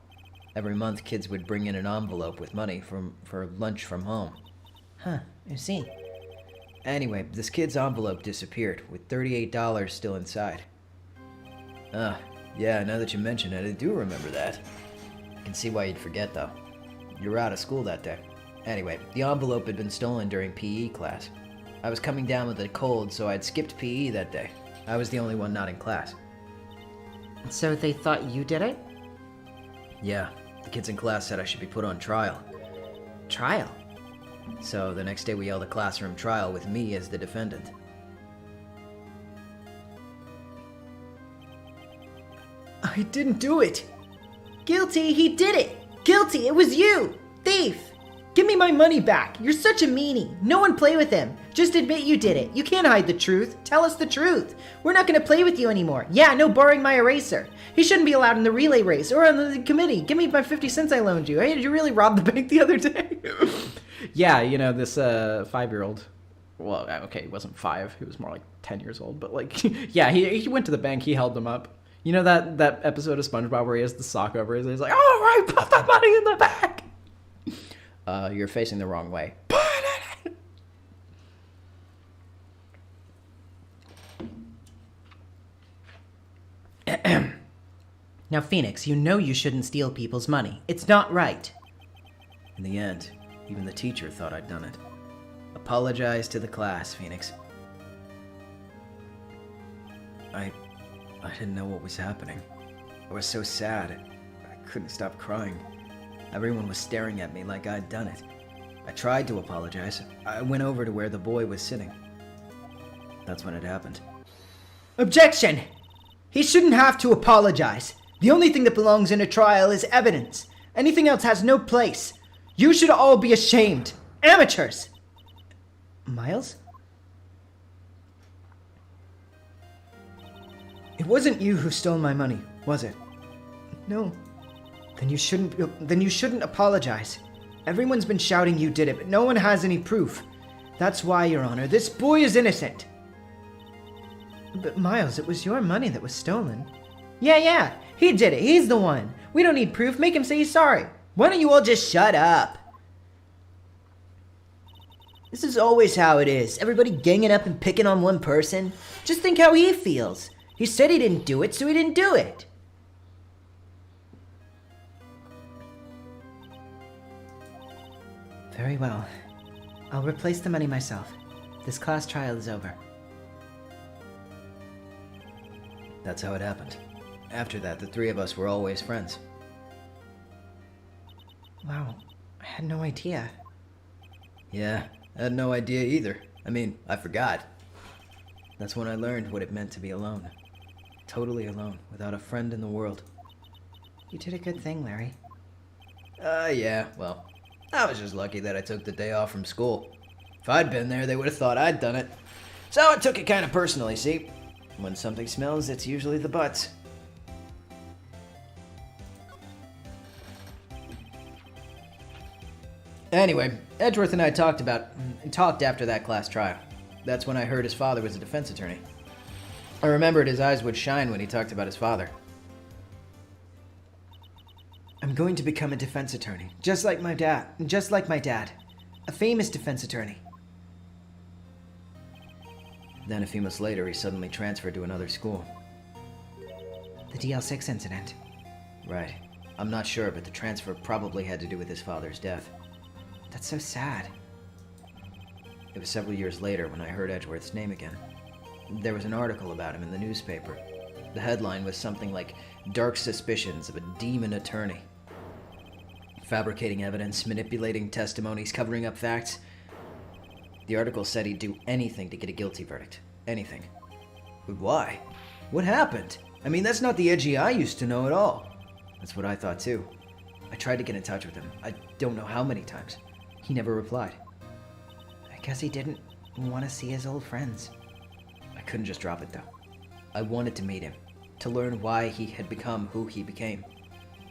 Every month, kids would bring in an envelope with money for lunch from home. Huh, I see. Anyway, this kid's envelope disappeared, with $38 still inside. Yeah, now that you mention it, I do remember that. I can see why you'd forget, though. You were out of school that day. Anyway, the envelope had been stolen during PE class. I was coming down with a cold, so I'd skipped PE that day. I was the only one not in class. So they thought you did it? Yeah, the kids in class said I should be put on trial. Trial? So the next day we held a classroom trial with me as the defendant. I didn't do it. Guilty, he did it. Guilty, it was you. Thief. Give me my money back. You're such a meanie. No one play with him. Just admit you did it. You can't hide the truth. Tell us the truth. We're not going to play with you anymore. Yeah, no borrowing my eraser. He shouldn't be allowed in the relay race or on the committee. Give me my 50 cents I loaned you. Hey, did you really rob the bank the other day? Yeah, you know, this 5-year-old. Well, okay, he wasn't 5. He was more like 10 years old. But, like, yeah, he went to the bank. He held them up. You know that episode of SpongeBob where he has the sock over his head? He's like, all right, put the money in the back. You're facing the wrong way. Put it in. Now, Phoenix, you know you shouldn't steal people's money. It's not right. In the end, even the teacher thought I'd done it. Apologize to the class, Phoenix. I didn't know what was happening. I was so sad. I couldn't stop crying. Everyone was staring at me like I'd done it. I tried to apologize. I went over to where the boy was sitting. That's when it happened. Objection! He shouldn't have to apologize. The only thing that belongs in a trial is evidence. Anything else has no place. You should all be ashamed. Amateurs! Miles? It wasn't you who stole my money, was it? No. Then you shouldn't apologize. Everyone's been shouting you did it, but no one has any proof. That's why, Your Honor, this boy is innocent. But Miles, it was your money that was stolen. Yeah, he did it. He's the one. We don't need proof. Make him say he's sorry. Why don't you all just shut up? This is always how it is. Everybody ganging up and picking on one person. Just think how he feels. He said he didn't do it, so he didn't do it. Very well. I'll replace the money myself. This class trial is over. That's how it happened. After that, the three of us were always friends. Wow, I had no idea. Yeah, I had no idea either. I mean, I forgot. That's when I learned what it meant to be alone. Totally alone, without a friend in the world. You did a good thing, Larry. Yeah, well, I was just lucky that I took the day off from school. If I'd been there, they would have thought I'd done it. So I took it kind of personally, see? When something smells, it's usually the butts. Anyway, Edgeworth and I talked after that class trial. That's when I heard his father was a defense attorney. I remembered his eyes would shine when he talked about his father. I'm going to become a defense attorney, just like my dad. A famous defense attorney. Then a few months later, he suddenly transferred to another school. The DL6 incident. Right. I'm not sure, but the transfer probably had to do with his father's death. That's so sad. It was several years later when I heard Edgeworth's name again. There was an article about him in the newspaper. The headline was something like, "Dark Suspicions of a Demon Attorney." Fabricating evidence, manipulating testimonies, covering up facts. The article said he'd do anything to get a guilty verdict. Anything. But why? What happened? I mean, that's not the Edgy I used to know at all. That's what I thought too. I tried to get in touch with him. I don't know how many times. He never replied. I guess he didn't want to see his old friends. I couldn't just drop it though. I wanted to meet him, to learn why he had become who he became.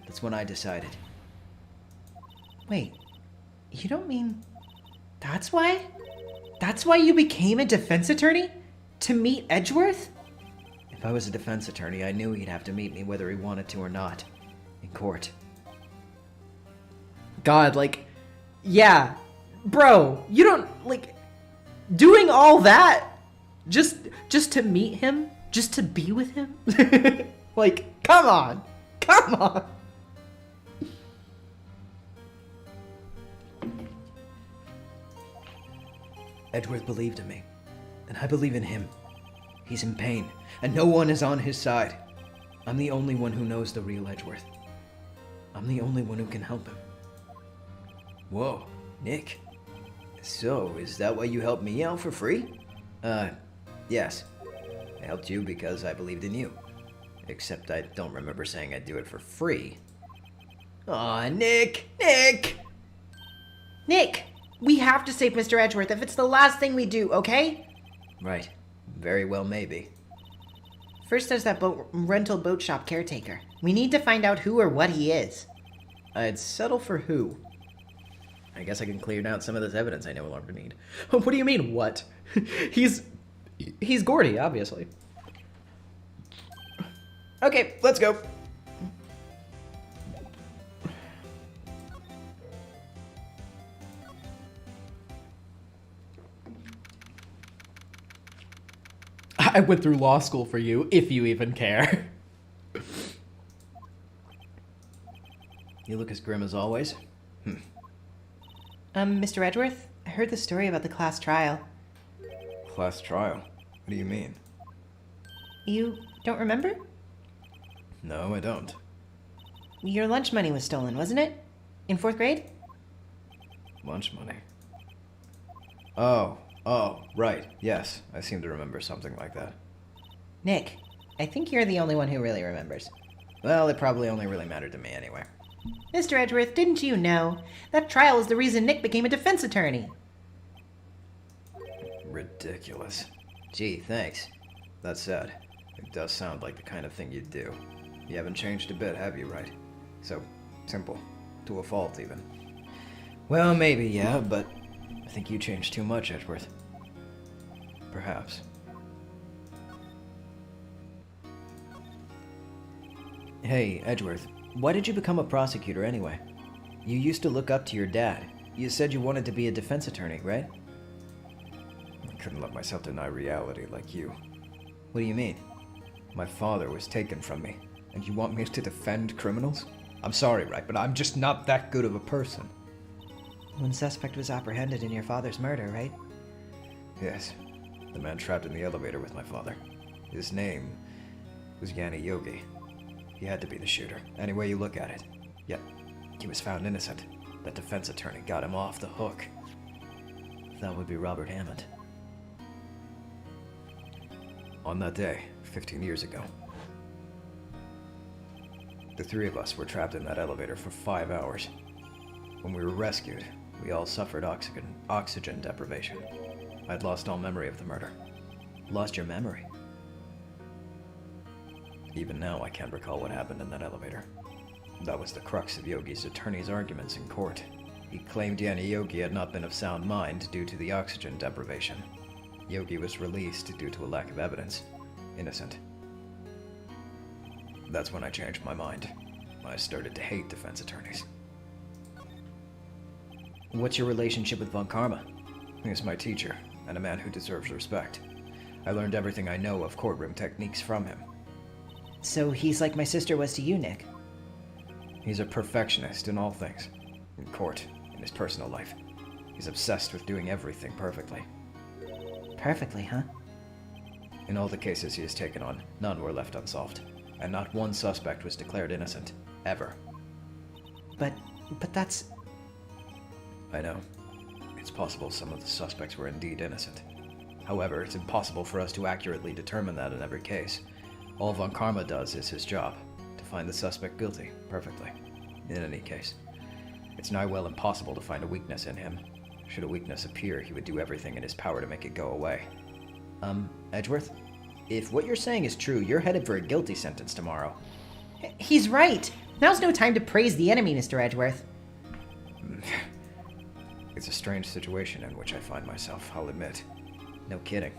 That's when I decided. Wait, you don't mean that's why? That's why you became a defense attorney? To meet Edgeworth? If I was a defense attorney, I knew he'd have to meet me whether he wanted to or not. In court. God, yeah. Bro, you don't, doing all that just to meet him? Just to be with him? Come on. Come on. Edgeworth believed in me, and I believe in him. He's in pain, and no one is on his side. I'm the only one who knows the real Edgeworth. I'm the only one who can help him. Whoa, Nick. So, is that why you helped me out for free? Yes. I helped you because I believed in you. Except I don't remember saying I'd do it for free. Aw, Nick! Nick, we have to save Mr. Edgeworth if it's the last thing we do, okay? Right. Very well, maybe. First, there's that rental boat shop caretaker. We need to find out who or what he is. I'd settle for who. I guess I can clear down some of this evidence I no longer need. What do you mean, what? He's Gordy, obviously. Okay, let's go. I went through law school for you, if you even care. You look as grim as always. Mr. Edgeworth, I heard the story about the class trial. Class trial? What do you mean? You don't remember? No, I don't. Your lunch money was stolen, wasn't it? In 4th grade? Lunch money. Oh, right. Yes, I seem to remember something like that. Nick, I think you're the only one who really remembers. Well, it probably only really mattered to me anyway. Mr. Edgeworth, didn't you know? That trial is the reason Nick became a defense attorney. Ridiculous. Gee, thanks. That said, it does sound like the kind of thing you'd do. You haven't changed a bit, have you, right? So, simple. To a fault, even. Well, maybe, yeah, but I think you changed too much, Edgeworth. Perhaps. Hey, Edgeworth, why did you become a prosecutor anyway? You used to look up to your dad. You said you wanted to be a defense attorney, right? I couldn't let myself deny reality like you. What do you mean? My father was taken from me, and you want me to defend criminals? I'm sorry, right, but I'm just not that good of a person. One suspect was apprehended in your father's murder, right? Yes, the man trapped in the elevator with my father. His name was Yanni Yogi. He had to be the shooter, any way you look at it. Yet, he was found innocent. That defense attorney got him off the hook. That would be Robert Hammond. On that day, 15 years ago, the three of us were trapped in that elevator for 5 hours. When we were rescued, we all suffered oxygen deprivation. I'd lost all memory of the murder. Lost your memory? Even now, I can't recall what happened in that elevator. That was the crux of Yogi's attorney's arguments in court. He claimed Yanni Yogi had not been of sound mind due to the oxygen deprivation. Yogi was released due to a lack of evidence. Innocent. That's when I changed my mind. I started to hate defense attorneys. What's your relationship with Von Karma? He's my teacher, and a man who deserves respect. I learned everything I know of courtroom techniques from him. So he's like my sister was to you, Nick. He's a perfectionist in all things. In court, in his personal life. He's obsessed with doing everything perfectly. Perfectly, huh? In all the cases he has taken on, none were left unsolved. And not one suspect was declared innocent. Ever. But that's... I know. It's possible some of the suspects were indeed innocent. However, it's impossible for us to accurately determine that in every case. All Von Karma does is his job, to find the suspect guilty, perfectly. In any case, it's nigh well impossible to find a weakness in him. Should a weakness appear, he would do everything in his power to make it go away. Edgeworth? If what you're saying is true, you're headed for a guilty sentence tomorrow. He's right! Now's no time to praise the enemy, Mr. Edgeworth. It's a strange situation in which I find myself, I'll admit. No kidding.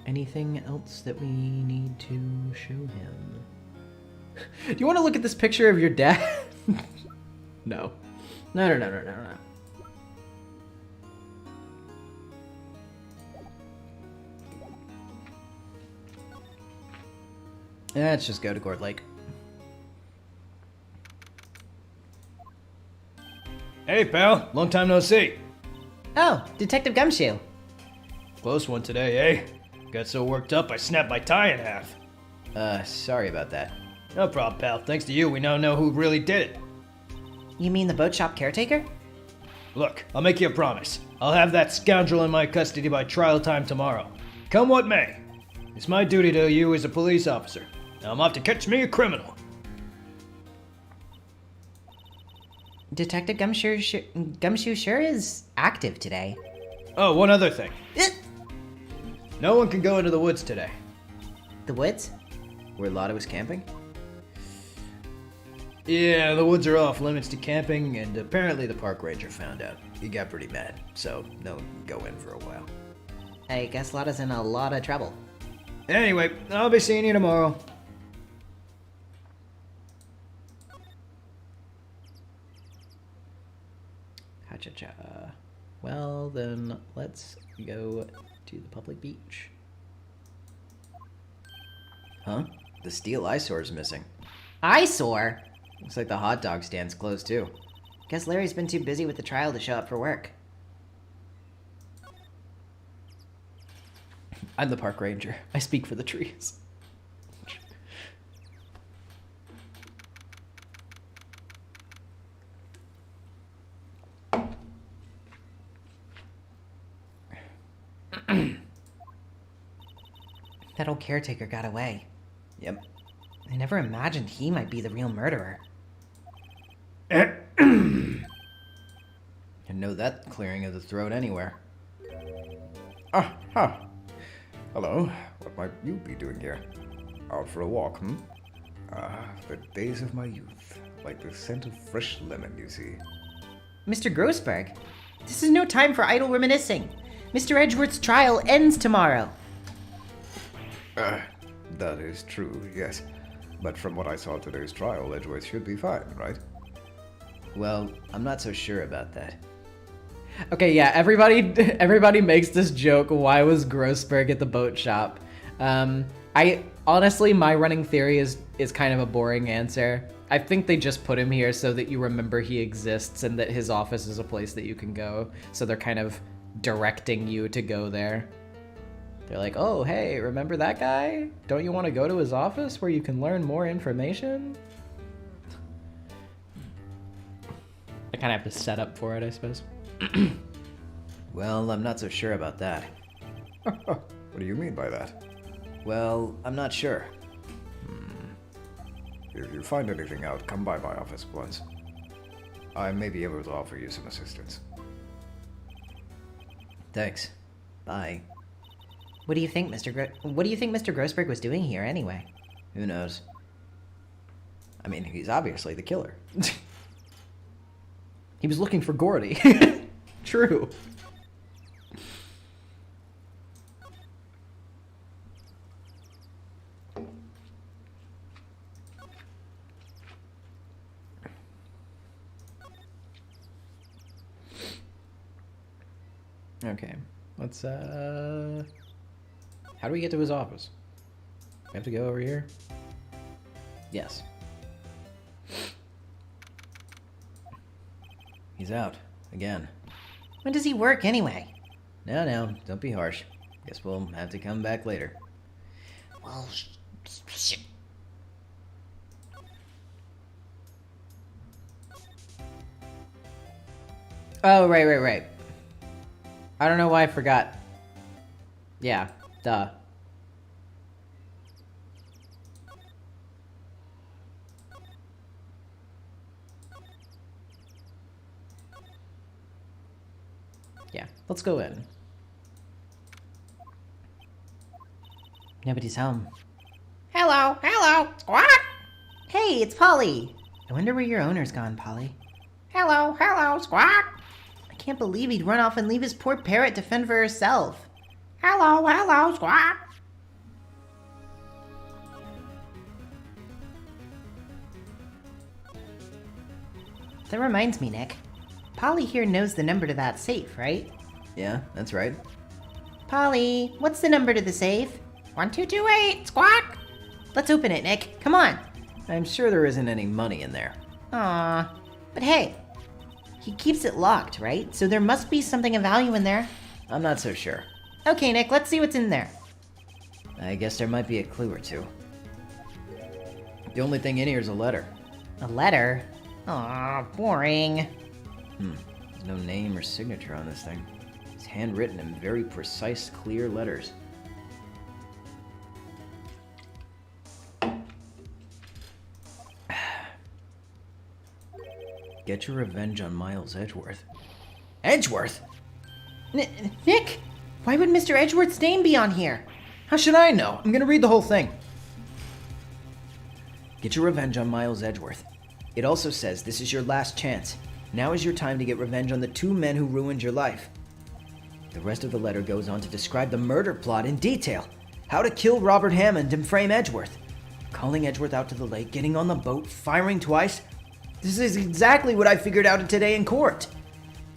Anything else that we need to show him? Do you want to look at this picture of your dad? No. No. Let's just go to Gourd Lake. Hey, pal. Long time no see. Oh, Detective Gumshoe. Close one today, eh? Got so worked up I snapped my tie in half. Sorry about that. No problem, pal. Thanks to you, we now know who really did it. You mean the boat shop caretaker? Look, I'll make you a promise. I'll have that scoundrel in my custody by trial time tomorrow. Come what may. It's my duty to you as a police officer. Now I'm off to catch me a criminal. Detective Gumshoe sure is active today. Oh, one other thing. No one can go into the woods today. The woods? Where Lotta was camping? Yeah, the woods are off limits to camping, and apparently the park ranger found out. He got pretty mad, so no one can go in for a while. I guess Lotta's in a lot of trouble. Anyway, I'll be seeing you tomorrow. Ha-cha-cha. Well, then let's go to the public beach. Huh? The steel eyesore's missing. Eyesore? Looks like the hot dog stand's closed too. Guess Larry's been too busy with the trial to show up for work. I'm the park ranger. I speak for the trees. That old caretaker got away. Yep. I never imagined he might be the real murderer. Can know that clearing of the throat anywhere. Ah, ha. Hello, what might you be doing here? Out for a walk, hmm? Ah, the days of my youth. Like the scent of fresh lemon, you see. Mr. Grossberg, this is no time for idle reminiscing. Mr. Edgeworth's trial ends tomorrow. That is true, yes. But from what I saw at today's trial, Edgeworth should be fine, right? Well, I'm not so sure about that. Okay, yeah, everybody makes this joke. Why was Grossberg at the boat shop? I honestly, my running theory is kind of a boring answer. I think they just put him here so that you remember he exists and that his office is a place that you can go. So they're kind of directing you to go there. They're like, oh, hey, remember that guy? Don't you want to go to his office where you can learn more information? I kind of have to set up for it, I suppose. Well, I'm not so sure about that. What do you mean by that? Well, I'm not sure. If you find anything out, come by my office once. I may be able to offer you some assistance. Thanks. Bye. What do you think, Mr. Grossberg was doing here anyway? Who knows? I mean, he's obviously the killer. He was looking for Gordy. True. Okay, let's, how do we get to his office? We have to go over here? Yes. He's out. Again. When does he work anyway? No, don't be harsh. Guess we'll have to come back later. Well, shit. Oh, right. I don't know why I forgot. Yeah, duh. Yeah, let's go in. Nobody's home. Hello, squawk! Hey, it's Polly. I wonder where your owner's gone, Polly. Hello, squawk! I can't believe he'd run off and leave his poor parrot to fend for herself. Hello, squawk! That reminds me, Nick. Polly here knows the number to that safe, right? Yeah, that's right. Polly, what's the number to the safe? 1228, squawk! Let's open it, Nick. Come on. I'm sure there isn't any money in there. Aw. But hey, he keeps it locked, right? So there must be something of value in there. I'm not so sure. Okay, Nick, let's see what's in there. I guess there might be a clue or two. The only thing in here is a letter. A letter? Aw, boring. There's no name or signature on this thing. It's handwritten in very precise, clear letters. Get your revenge on Miles Edgeworth. Edgeworth? Nick, why would Mr. Edgeworth's name be on here? How should I know? I'm gonna read the whole thing. Get your revenge on Miles Edgeworth. It also says this is your last chance. Now is your time to get revenge on the two men who ruined your life. The rest of the letter goes on to describe the murder plot in detail. How to kill Robert Hammond and frame Edgeworth. Calling Edgeworth out to the lake, getting on the boat, firing twice. This is exactly what I figured out today in court.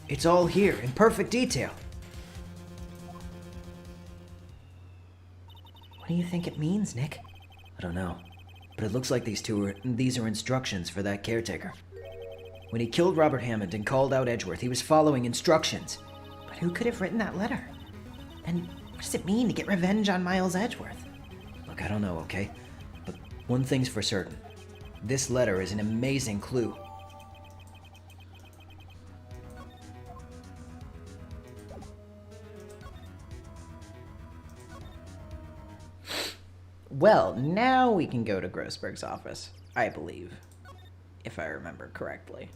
It's all here in perfect detail. What do you think it means, Nick? I don't know. But it looks like these are instructions for that caretaker. When he killed Robert Hammond and called out Edgeworth, he was following instructions. But who could have written that letter? And what does it mean to get revenge on Miles Edgeworth? Look, I don't know, okay? But one thing's for certain. This letter is an amazing clue. Well, now we can go to Grossberg's office, I believe, if I remember correctly.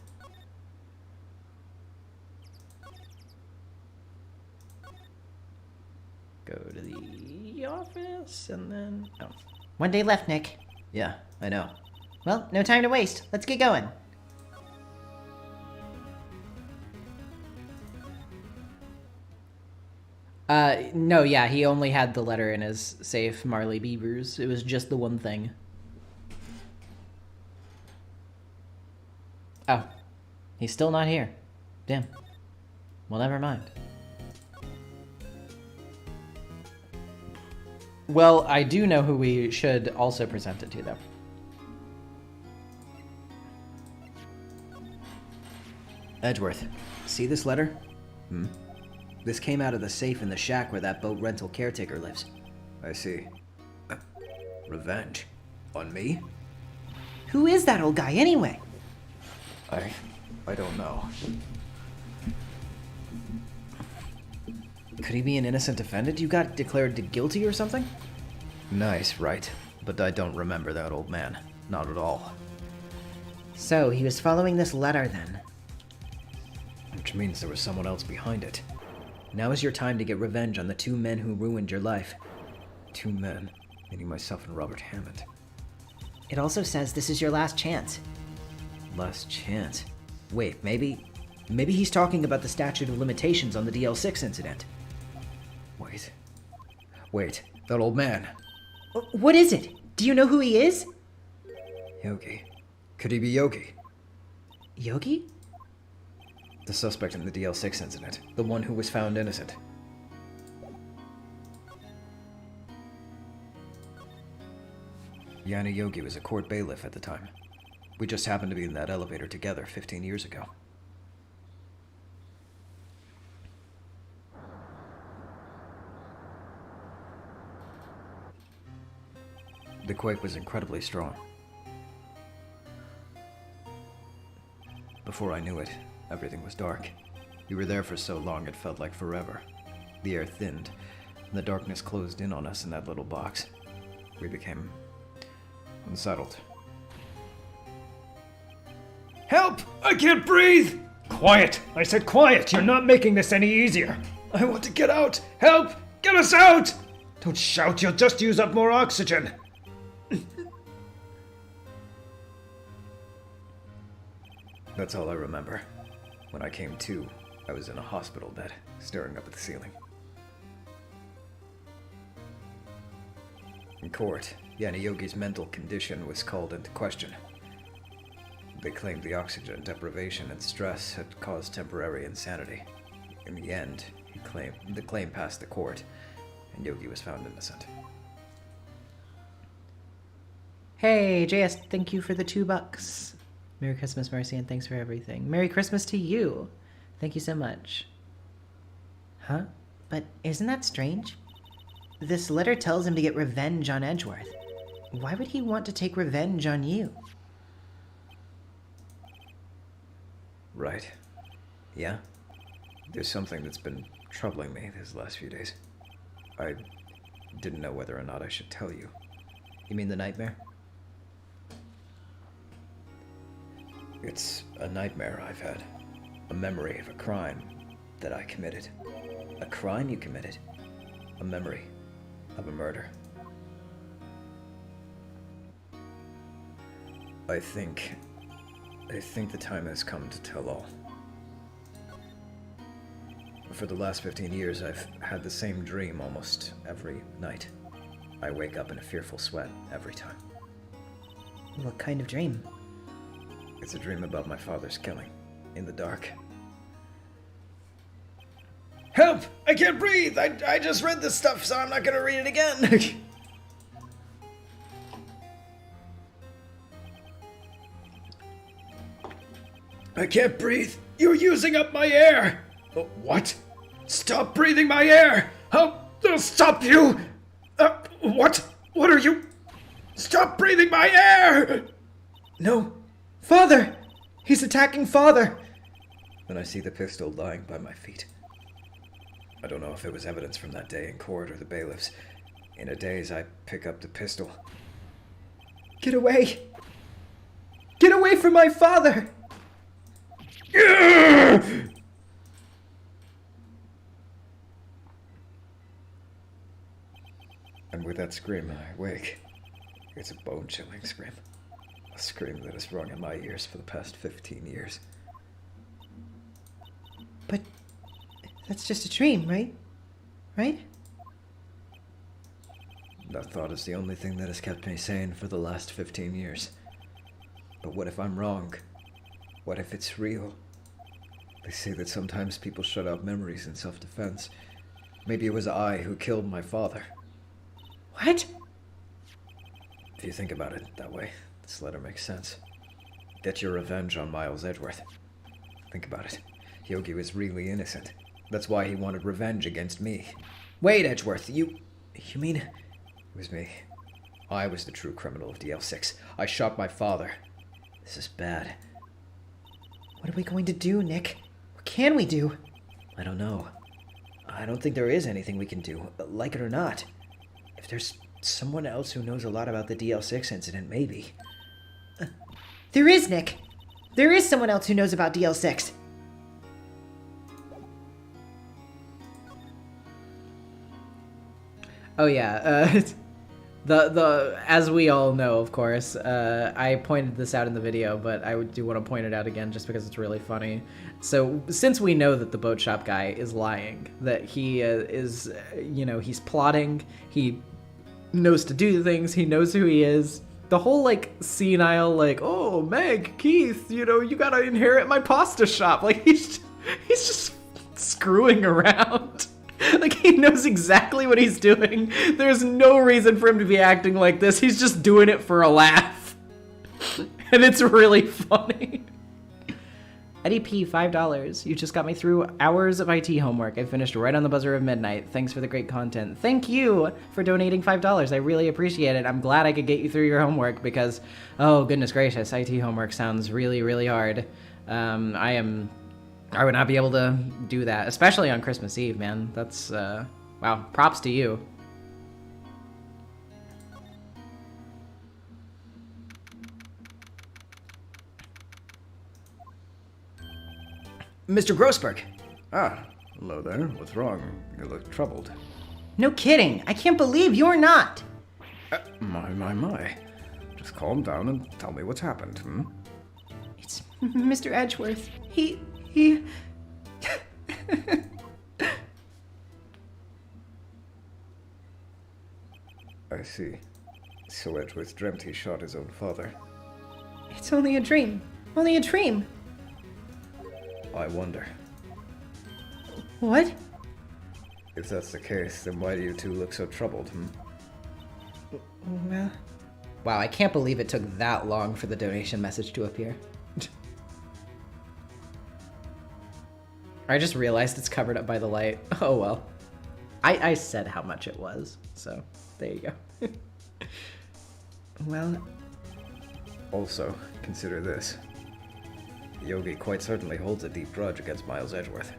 Go to the office and then... Oh. One day left, Nick. Yeah, I know. Well, no time to waste. Let's get going. No, yeah, he only had the letter in his safe, Marley Beavers. It was just the one thing. Oh. He's still not here. Damn. Well, never mind. Well, I do know who we should also present it to, though. Edgeworth, see this letter? This came out of the safe in the shack where that boat rental caretaker lives. I see. Revenge? On me? Who is that old guy, anyway? I don't know. Could he be an innocent defendant you got declared guilty or something? Nice, right? But I don't remember that old man. Not at all. So, he was following this letter then. Which means there was someone else behind it. Now is your time to get revenge on the two men who ruined your life. 2 men, meaning myself and Robert Hammond. It also says this is your last chance. Last chance. Wait, maybe he's talking about the statute of limitations on the DL6 incident. Wait, that old man. What is it? Do you know who he is? Yogi. Could he be Yogi? Yogi? The suspect in the DL6 incident. The one who was found innocent. Yana Yogi was a court bailiff at the time. We just happened to be in that elevator together 15 years ago. The quake was incredibly strong. Before I knew it, everything was dark. We were there for so long it felt like forever. The air thinned, and the darkness closed in on us in that little box. We became unsettled. Help! I can't breathe! Quiet! I said quiet! You're not making this any easier! I want to get out! Help! Get us out! Don't shout, you'll just use up more oxygen! That's all I remember. When I came to, I was in a hospital bed, staring up at the ceiling. In court, Yana Yogi's mental condition was called into question. They claimed the oxygen deprivation and stress had caused temporary insanity. In the end, the claim passed the court, and Yogi was found innocent. Hey, JS, thank you for the $2. Merry Christmas, Mercy, and thanks for everything. Merry Christmas to you. Thank you so much. Huh? But isn't that strange? This letter tells him to get revenge on Edgeworth. Why would he want to take revenge on you? Right. Yeah? There's something that's been troubling me these last few days. I didn't know whether or not I should tell you. You mean the nightmare? It's a nightmare I've had. A memory of a crime that I committed. A crime you committed? A memory of a murder. I think the time has come to tell all. For the last 15 years, I've had the same dream almost every night. I wake up in a fearful sweat every time. What kind of dream? It's a dream about my father's killing, in the dark. Help! I can't breathe! I just read this stuff, so I'm not gonna read it again! I can't breathe. You're using up my air. What? Stop breathing my air. I'll stop you. What? What are you? Stop breathing my air. No. Father! He's attacking Father! Then I see the pistol lying by my feet. I don't know if it was evidence from that day in court or the bailiffs. In a daze, I pick up the pistol. Get away! Get away from my father! And with that scream, I wake. It's a bone-chilling scream. A scream that has rung in my ears for the past 15 years. But that's just a dream, right? Right? That thought is the only thing that has kept me sane for the last 15 years. But what if I'm wrong? What if it's real? They say that sometimes people shut out memories in self-defense. Maybe it was I who killed my father. What? If you think about it that way, this letter makes sense. Get your revenge on Miles Edgeworth. Think about it. Yogi was really innocent. That's why he wanted revenge against me. Wait, Edgeworth, you mean... It was me. I was the true criminal of DL6. I shot my father. This is bad. What are we going to do, Nick? What can we do? I don't know. I don't think there is anything we can do, like it or not. If there's someone else who knows a lot about the DL6 incident, maybe. There is, Nick. There is someone else who knows about DL6. Oh yeah, as we all know, of course, I pointed this out in the video, but I do want to point it out again just because it's really funny. So since we know that the boat shop guy is lying, that he is, he's plotting, he knows to do things, he knows who he is. The whole like senile, like, oh Meg, Keith, you gotta inherit my pasta shop. Like he's just screwing around. Like, he knows exactly what he's doing. There's no reason for him to be acting like this. He's just doing it for a laugh. And it's really funny. Eddie P, $5. You just got me through hours of IT homework. I finished right on the buzzer of midnight. Thanks for the great content. Thank you for donating $5. I really appreciate it. I'm glad I could get you through your homework because, oh, goodness gracious, IT homework sounds really, really hard. I would not be able to do that, especially on Christmas Eve, man. That's, wow, props to you. Mr. Grossberg! Ah, hello there. What's wrong? You look troubled. No kidding. I can't believe you're not. My. Just calm down and tell me what's happened, hmm? It's Mr. Edgeworth. He... I see. So Edgeworth dreamt he shot his own father. It's only a dream. Only a dream. I wonder. What? If that's the case, then why do you two look so troubled, hmm? Well... Wow, I can't believe it took that long for the donation message to appear. I just realized it's covered up by the light. Oh well. I said how much it was, so there you go. Well... Also, consider this. Yogi quite certainly holds a deep grudge against Miles Edgeworth.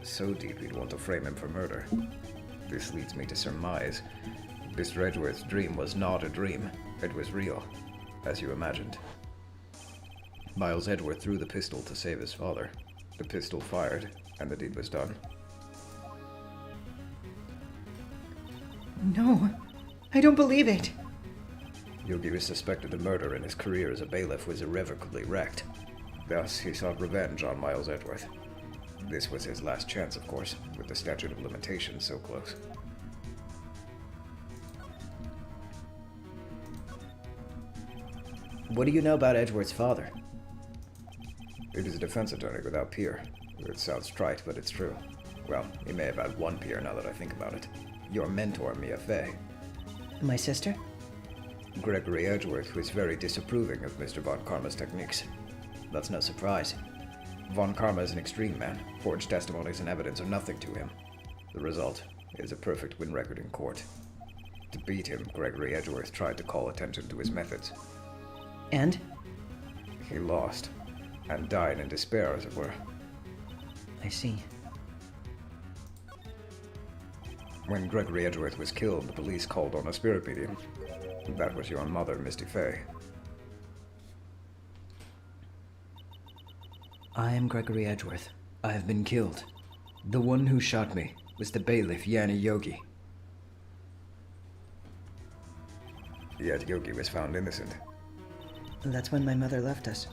So deep he'd want to frame him for murder. This leads me to surmise Mr. Edgeworth's dream was not a dream. It was real, as you imagined. Miles Edgeworth threw the pistol to save his father. The pistol fired, and the deed was done. No, I don't believe it. Yogi was suspected of murder, and his career as a bailiff was irrevocably wrecked. Thus, he sought revenge on Miles Edgeworth. This was his last chance, of course, with the statute of limitations so close. What do you know about Edgeworth's father? He was a defense attorney without peer. It sounds trite, but it's true. Well, he may have had one peer now that I think about it. Your mentor, Mia Fey. My sister? Gregory Edgeworth was very disapproving of Mr. Von Karma's techniques. That's no surprise. Von Karma is an extreme man. Forged testimonies and evidence are nothing to him. The result is a perfect win record in court. To beat him, Gregory Edgeworth tried to call attention to his methods. And? He lost, and died in despair, as it were. I see. When Gregory Edgeworth was killed, the police called on a spirit medium. That was your mother, Misty Fey. I am Gregory Edgeworth. I have been killed. The one who shot me was the bailiff, Yanni Yogi. Yet Yogi was found innocent. That's when my mother left us.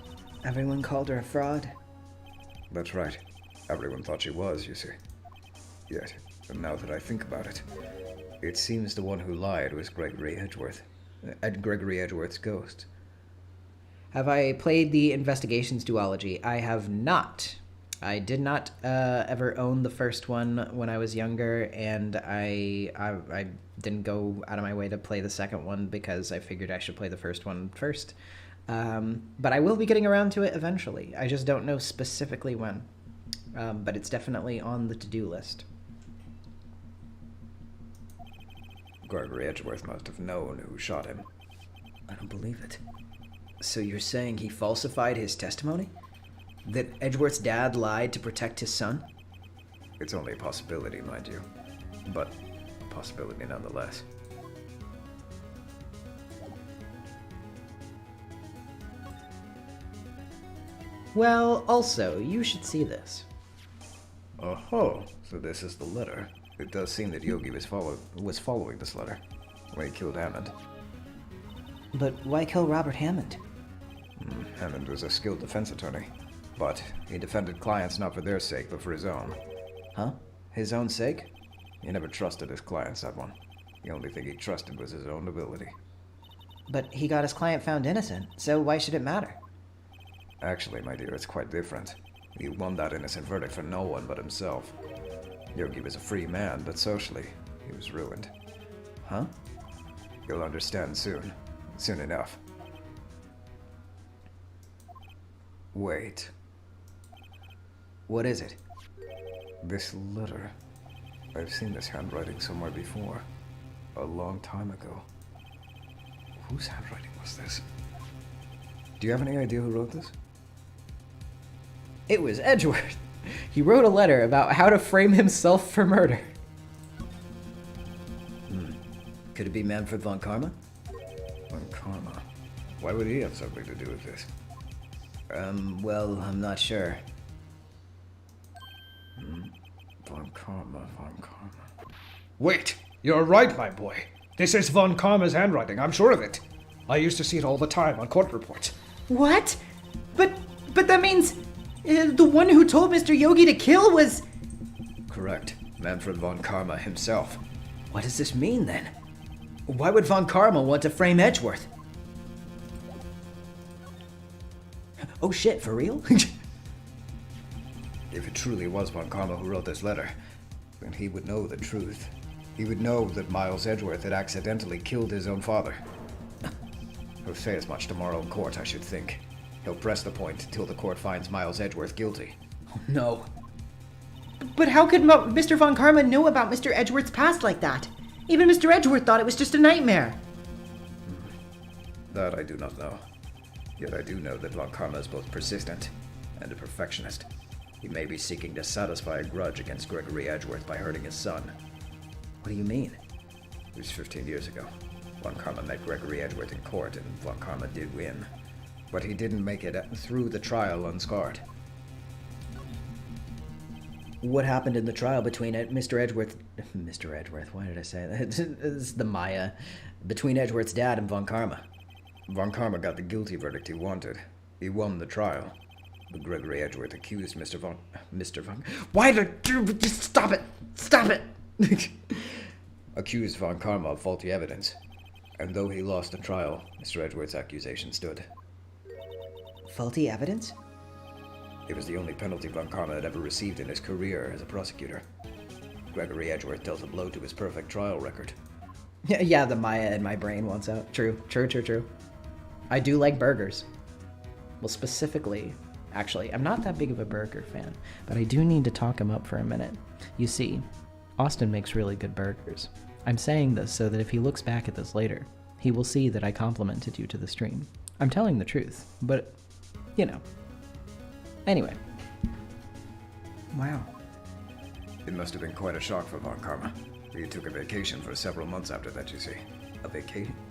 Everyone called her a fraud. That's right. Everyone thought she was, you see. Yet, now that I think about it, it seems the one who lied was Gregory Edgeworth. Gregory Edgeworth's ghost. Have I played the Investigations duology? I have not. I did not ever own the first one when I was younger, and I didn't go out of my way to play the second one because I figured I should play the first one first. But I will be getting around to it eventually. I just don't know specifically when. But it's definitely on the to-do list. Gregory Edgeworth must have known who shot him. I don't believe it. So you're saying he falsified his testimony? That Edgeworth's dad lied to protect his son? It's only a possibility, mind you. But a possibility nonetheless. Well, also, you should see this. Oh, so this is the letter. It does seem that Yogi was following this letter when he killed Hammond. But why kill Robert Hammond? Hammond was a skilled defense attorney, but he defended clients not for their sake, but for his own. Huh? His own sake? He never trusted his clients, that one. The only thing he trusted was his own ability. But he got his client found innocent, so why should it matter? Actually, my dear, it's quite different. He won that innocent verdict for no one but himself. Yogi was a free man, but socially, he was ruined. Huh? You'll understand soon. Soon enough. Wait. What is it? This letter. I've seen this handwriting somewhere before. A long time ago. Whose handwriting was this? Do you have any idea who wrote this? It was Edgeworth. He wrote a letter about how to frame himself for murder. Could it be Manfred von Karma? Von Karma. Why would he have something to do with this? Well, I'm not sure. Von Karma. Wait! You're right, my boy. This is Von Karma's handwriting, I'm sure of it. I used to see it all the time on court reports. What? But that means the one who told Mr. Yogi to kill was... Correct. Manfred von Karma himself. What does this mean, then? Why would von Karma want to frame Edgeworth? Oh shit, for real? If it truly was von Karma who wrote this letter, then he would know the truth. He would know that Miles Edgeworth had accidentally killed his own father. He'll say as much tomorrow in court, I should think. He'll press the point until the court finds Miles Edgeworth guilty. No. But how could Mr. Von Karma know about Mr. Edgeworth's past like that? Even Mr. Edgeworth thought it was just a nightmare. That I do not know. Yet I do know that Von Karma is both persistent and a perfectionist. He may be seeking to satisfy a grudge against Gregory Edgeworth by hurting his son. What do you mean? It was 15 years ago. Von Karma met Gregory Edgeworth in court, and Von Karma did win. But he didn't make it through the trial unscarred. What happened in the trial between Mr. Edgeworth... Mr. Edgeworth, why did I say that? It's the Maya. Between Edgeworth's dad and Von Karma. Von Karma got the guilty verdict he wanted. He won the trial. But Gregory Edgeworth accused Mr. Von... Why did you... Just stop it! Stop it! accused Von Karma of faulty evidence. And though he lost the trial, Mr. Edgeworth's accusation stood. Faulty evidence? It was the only penalty Von Karma had ever received in his career as a prosecutor. Gregory Edgeworth dealt a blow to his perfect trial record. Yeah, the Maya in my brain wants out. True. I do like burgers. Well, specifically, actually. I'm not that big of a burger fan, but I do need to talk him up for a minute. You see, Austin makes really good burgers. I'm saying this so that if he looks back at this later, he will see that I complimented you to the stream. I'm telling the truth, but, you know. Anyway. Wow. It must have been quite a shock for Von Karma. He took a vacation for several months after that, you see. A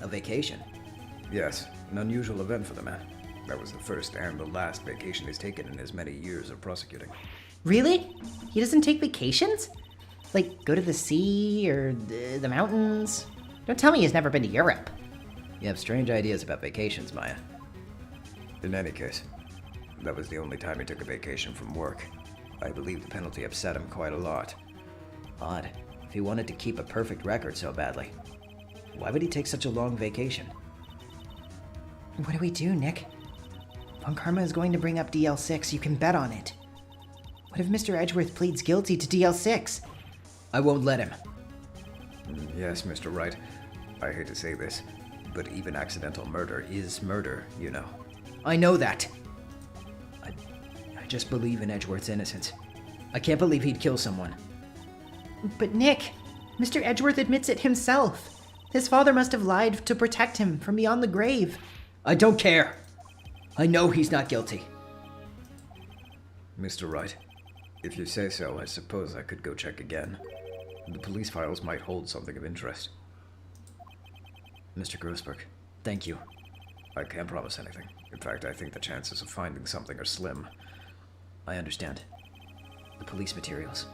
vacation? Yes, an unusual event for the man. That was the first and the last vacation he's taken in his many years of prosecuting. Really? He doesn't take vacations? Like, go to the sea or the mountains? Don't tell me he's never been to Europe. You have strange ideas about vacations, Maya. In any case, that was the only time he took a vacation from work. I believe the penalty upset him quite a lot. Odd. If he wanted to keep a perfect record so badly, why would he take such a long vacation? What do we do, Nick? Von Karma is going to bring up DL6, you can bet on it. What if Mr. Edgeworth pleads guilty to DL6? I won't let him. Yes, Mr. Wright. I hate to say this, but even accidental murder is murder, you know. I know that. I just believe in Edgeworth's innocence. I can't believe he'd kill someone. But Nick, Mr. Edgeworth admits it himself. His father must have lied to protect him from beyond the grave. I don't care. I know he's not guilty. Mr. Wright, if you say so, I suppose I could go check again. The police files might hold something of interest. Mr. Grossberg, thank you. I can't promise anything. In fact, I think the chances of finding something are slim. I understand. The police materials.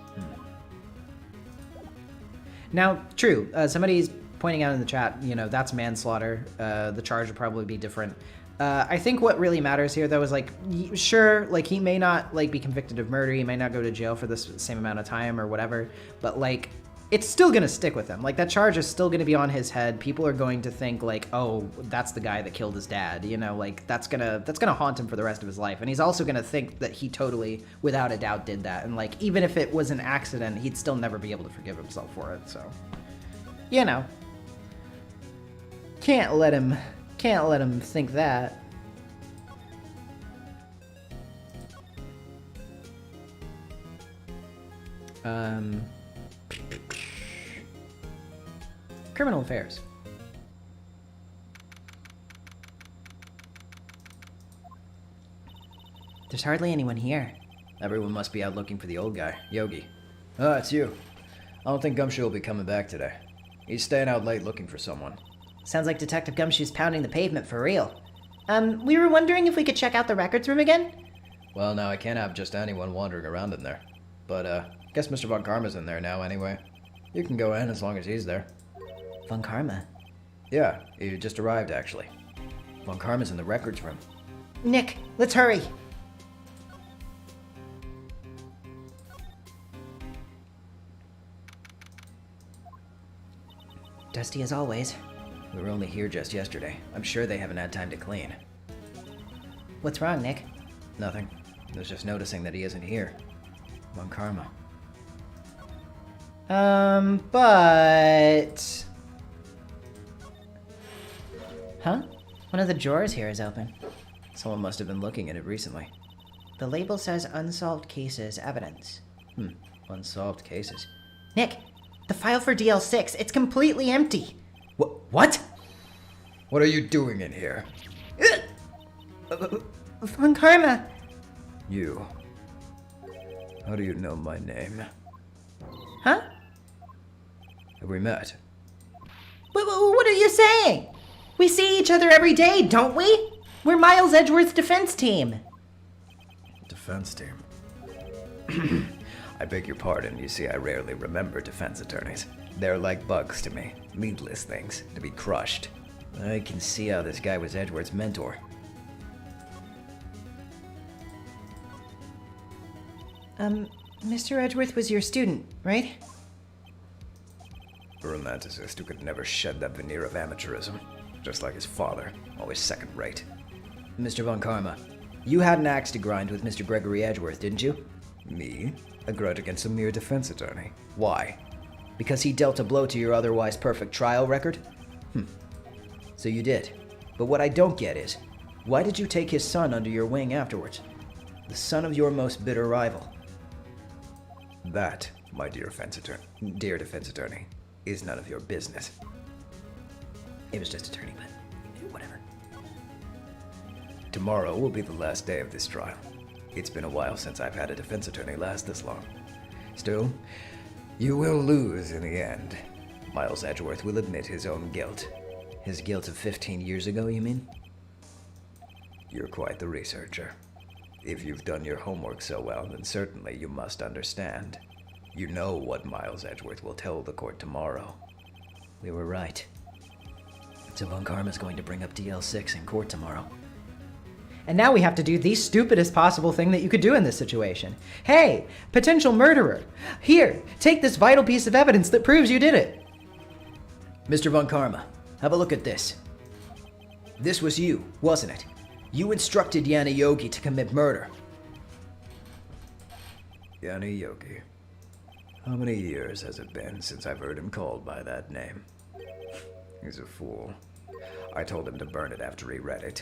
Now, true, somebody's pointing out in the chat, you know, that's manslaughter. The charge would probably be different. I think what really matters here, though, is, like, sure, like, he may not, like, be convicted of murder. He may not go to jail for this same amount of time or whatever. But, like, it's still going to stick with him. Like, that charge is still going to be on his head. People are going to think, like, oh, that's the guy that killed his dad. You know, like, that's gonna haunt him for the rest of his life. And he's also going to think that he totally, without a doubt, did that. And, like, even if it was an accident, he'd still never be able to forgive himself for it. So, you know. Can't let him think that. Criminal affairs. There's hardly anyone here. Everyone must be out looking for the old guy, Yogi. Ah, it's you. I don't think Gumshoe will be coming back today. He's staying out late looking for someone. Sounds like Detective Gumshoe's pounding the pavement for real. We were wondering if we could check out the records room again? Well, now I can't have just anyone wandering around in there. But, guess Mr. Von Karma's in there now anyway. You can go in as long as he's there. Von Karma? Yeah, he just arrived, actually. Von Karma's in the records room. Nick, let's hurry! Dusty as always. We were only here just yesterday. I'm sure they haven't had time to clean. What's wrong, Nick? Nothing. I was just noticing that he isn't here. Von Karma. But... Huh? One of the drawers here is open. Someone must have been looking at it recently. The label says unsolved cases evidence. Unsolved cases. Nick, the file for DL6, it's completely empty. What? What are you doing in here? Von Karma! You. How do you know my name? Huh? Have we met? What are you saying? We see each other every day, don't we? We're Miles Edgeworth's defense team. Defense team? I beg your pardon, you see, I rarely remember defense attorneys. They're like bugs to me. Meatless things, to be crushed. I can see how this guy was Edgeworth's mentor. Mr. Edgeworth was your student, right? A romanticist who could never shed that veneer of amateurism. Just like his father, always second-rate. Mr. Von Karma, you had an axe to grind with Mr. Gregory Edgeworth, didn't you? Me? A grudge against a mere defense attorney. Why? Because he dealt a blow to your otherwise perfect trial record? So you did. But what I don't get is, why did you take his son under your wing afterwards? the son of your most bitter rival. That, my dear defense attorney, is none of your business. It was just attorney, but whatever. Tomorrow will be the last day of this trial. It's been a while since I've had a defense attorney last this long. Still, you will lose in the end. Miles Edgeworth will admit his own guilt. His guilt of 15 years ago, you mean? You're quite the researcher. If you've done your homework so well, then certainly you must understand. You know what Miles Edgeworth will tell the court tomorrow. We were right. So Von Karma's going to bring up DL6 in court tomorrow. And now we have to do the stupidest possible thing that you could do in this situation. Hey, potential murderer. Here, take this vital piece of evidence that proves you did it. Mr. Von Karma, have a look at this. This was you, wasn't it? You instructed Yana Yogi to commit murder. Yana Yogi. How many years has it been since I've heard him called by that name? He's a fool. I told him to burn it after he read it.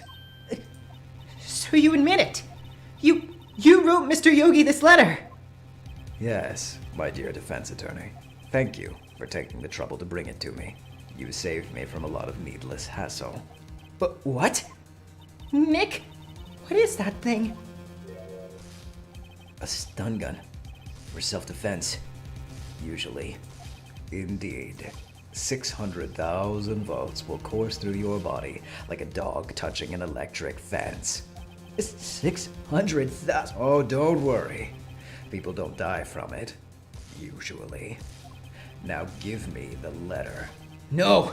So you admit it? You wrote Mr. Yogi this letter? Yes, my dear defense attorney. Thank you for taking the trouble to bring it to me. You saved me from a lot of needless hassle. But what? Nick, what is that thing? A stun gun. For self-defense. Usually. Indeed. 600,000 volts will course through your body like a dog touching an electric fence. 600,000? Oh, don't worry. People don't die from it. Usually. Now give me the letter. No!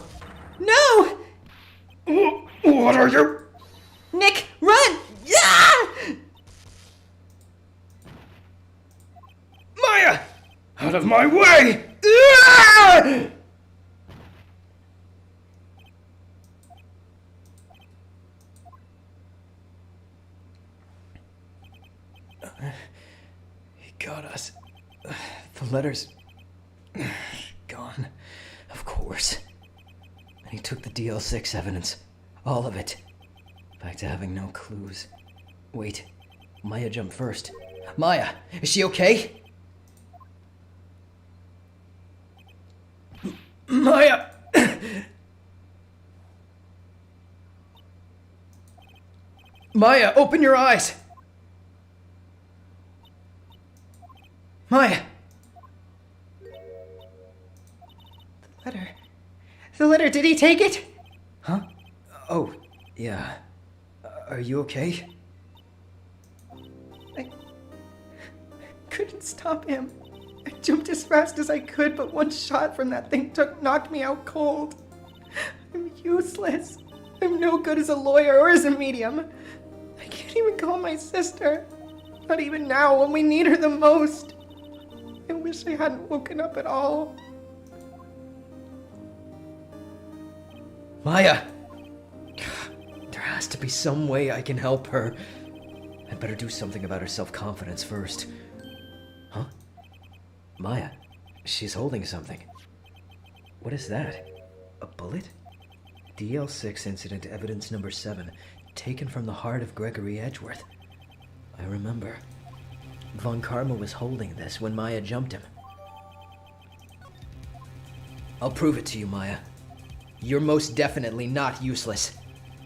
No! What are you? Nick, run! Yeah! Maya! Out of my way! Ah! He got us. The letter's gone, of course. And he took the DL6 evidence. All of it. Back to having no clues. Wait, Maya jumped first. Maya, is she okay? Maya! Maya, open your eyes! Maya! The letter, did he take it? Huh? Oh, yeah. Are you okay? I couldn't stop him. I jumped as fast as I could, but one shot from that thing knocked me out cold. I'm useless. I'm no good as a lawyer or as a medium. I can't even call my sister. Not even now when we need her the most. I wish I hadn't woken up at all. Maya! There has to be some way I can help her. I'd better do something about her self-confidence first. Huh? Maya, she's holding something. What is that? A bullet? DL6 incident evidence number 7, taken from the heart of Gregory Edgeworth. I remember. Von Karma was holding this when Maya jumped him. I'll prove it to you, Maya. You're most definitely not useless.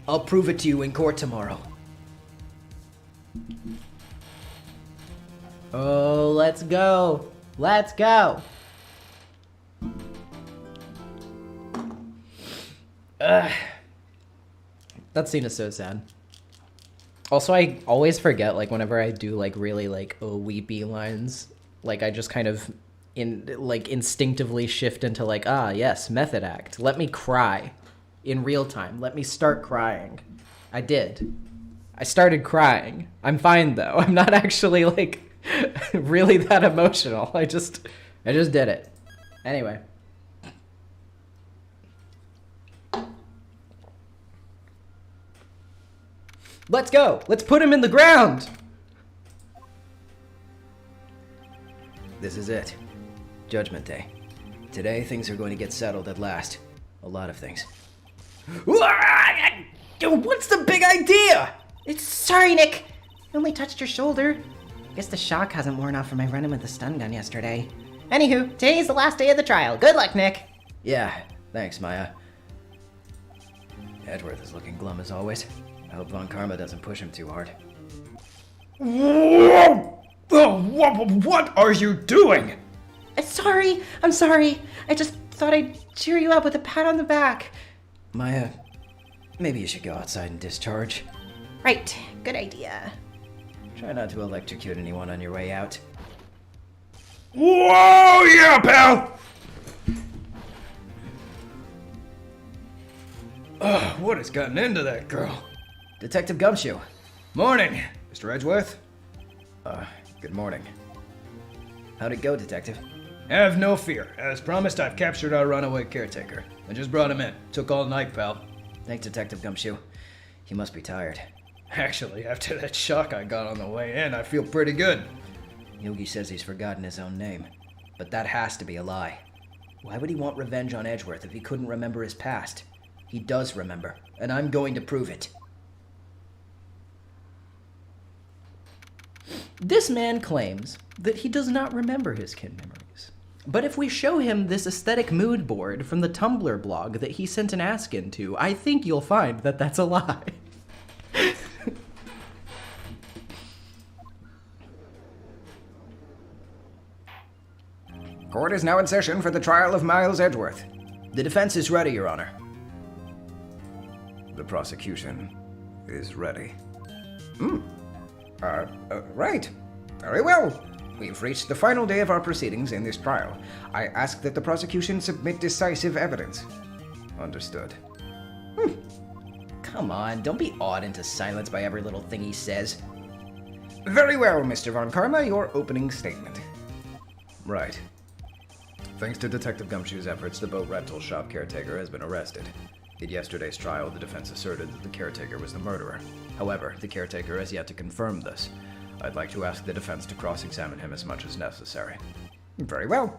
I'll prove it to you in court tomorrow. Oh, let's go. Let's go. That scene is so sad. Also, I always forget, like, whenever I do, like, really, like, weepy lines, like, I just kind of, instinctively shift into, like, yes, method act. Let me cry in real time. Let me start crying. I did. I started crying. I'm fine, though. I'm not actually, like, really that emotional. I just did it. Anyway. Let's go. Let's put him in the ground. This is it. Judgment Day. Today, things are going to get settled at last. A lot of things. What's the big idea? Sorry, Nick. Only touched your shoulder. Guess the shock hasn't worn off from my run-in with the stun gun yesterday. Anywho, today's the last day of the trial. Good luck, Nick. Yeah, thanks, Maya. Edgeworth is looking glum as always. I hope Von Karma doesn't push him too hard. Whoa! What are you doing? I'm sorry. I just thought I'd cheer you up with a pat on the back. Maya, maybe you should go outside and discharge. Right, good idea. Try not to electrocute anyone on your way out. Whoa, yeah, pal! What has gotten into that girl? Detective Gumshoe. Morning, Mr. Edgeworth. Good morning. How'd it go, Detective? Have no fear. As promised, I've captured our runaway caretaker. I just brought him in. Took all night, pal. Thanks, Detective Gumshoe. You must be tired. Actually, after that shock I got on the way in, I feel pretty good. Yogi says he's forgotten his own name. But that has to be a lie. Why would he want revenge on Edgeworth if he couldn't remember his past? He does remember, and I'm going to prove it. This man claims that he does not remember his kin memories. But if we show him this aesthetic mood board from the Tumblr blog that he sent an ask into, I think you'll find that that's a lie. Court is now in session for the trial of Miles Edgeworth. The defense is ready, Your Honor. The prosecution is ready. Right. Very well. We've reached the final day of our proceedings in this trial. I ask that the prosecution submit decisive evidence. Understood. Come on, don't be awed into silence by every little thing he says. Very well, Mr. Von Karma, your opening statement. Right. Thanks to Detective Gumshoe's efforts, the boat rental shop caretaker has been arrested. In yesterday's trial, the defense asserted that the caretaker was the murderer. However, the caretaker has yet to confirm this. I'd like to ask the defense to cross-examine him as much as necessary. Very well.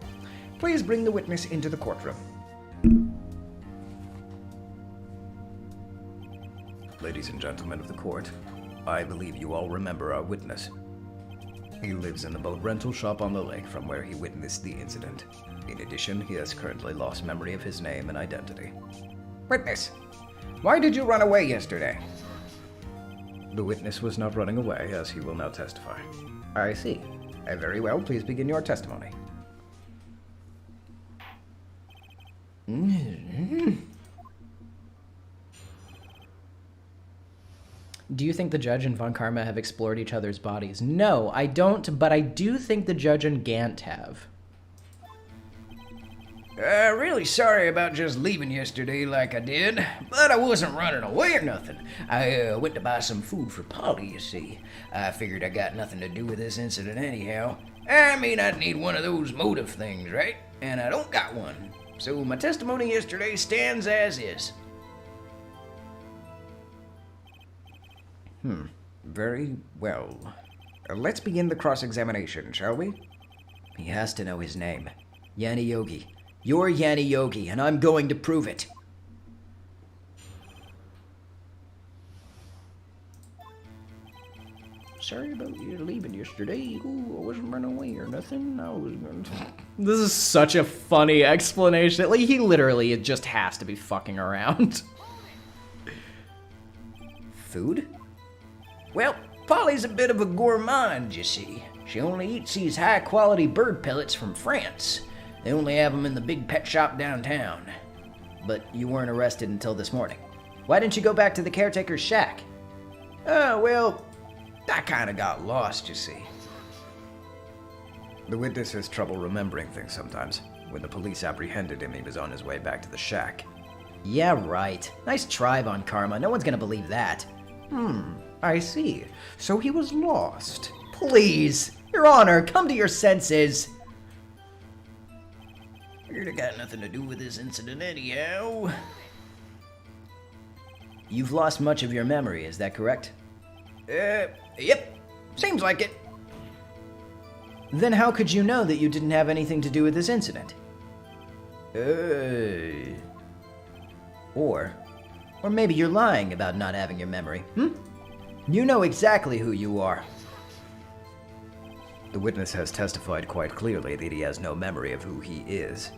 Please bring the witness into the courtroom. Ladies and gentlemen of the court, I believe you all remember our witness. He lives in the boat rental shop on the lake from where he witnessed the incident. In addition, he has currently lost memory of his name and identity. Witness, why did you run away yesterday? The witness was not running away, as he will now testify. I see. Very well, please begin your testimony. Do you think the judge and Von Karma have explored each other's bodies? No, I don't, but I do think the judge and Gant have. Really sorry about just leaving yesterday like I did, but I wasn't running away or nothing. I went to buy some food for Polly, you see. I figured I got nothing to do with this incident anyhow. I mean, I'd need one of those motive things, right? And I don't got one. So my testimony yesterday stands as is. Very well. Let's begin the cross-examination, shall we? He has to know his name. Yanni Yogi. You're Yanni Yogi, and I'm going to prove it. Sorry about you leaving yesterday. Ooh, I wasn't running away or nothing. I was going to... This is such a funny explanation. Like, he literally just has to be fucking around. Food? Well, Polly's a bit of a gourmand, you see. She only eats these high-quality bird pellets from France. They only have them in the big pet shop downtown. But you weren't arrested until this morning. Why didn't you go back to the caretaker's shack? Well, I kind of got lost, you see. The witness has trouble remembering things sometimes. When the police apprehended him, he was on his way back to the shack. Yeah, right. Nice try, Von Karma. No one's gonna believe that. I see. So he was lost. Please, Your Honor, come to your senses. Figured it got nothing to do with this incident anyhow. You've lost much of your memory, is that correct? Yep. Seems like it. Then how could you know that you didn't have anything to do with this incident? Or maybe you're lying about not having your memory, You know exactly who you are. The witness has testified quite clearly that he has no memory of who he is.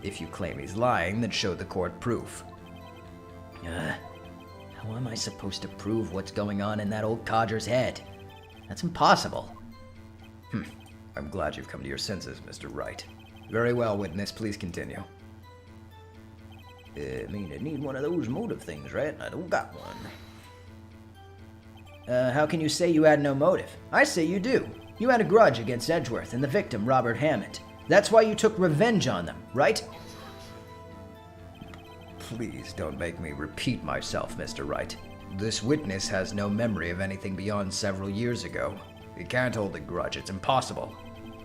If you claim he's lying, then show the court proof. How am I supposed to prove what's going on in that old codger's head? That's impossible. I'm glad you've come to your senses, Mr. Wright. Very well, witness, please continue. I need one of those motive things, right? I don't got one. How can you say you had no motive? I say you do. You had a grudge against Edgeworth and the victim, Robert Hammond. That's why you took revenge on them, right? Please don't make me repeat myself, Mr. Wright. This witness has no memory of anything beyond several years ago. He can't hold a grudge, it's impossible.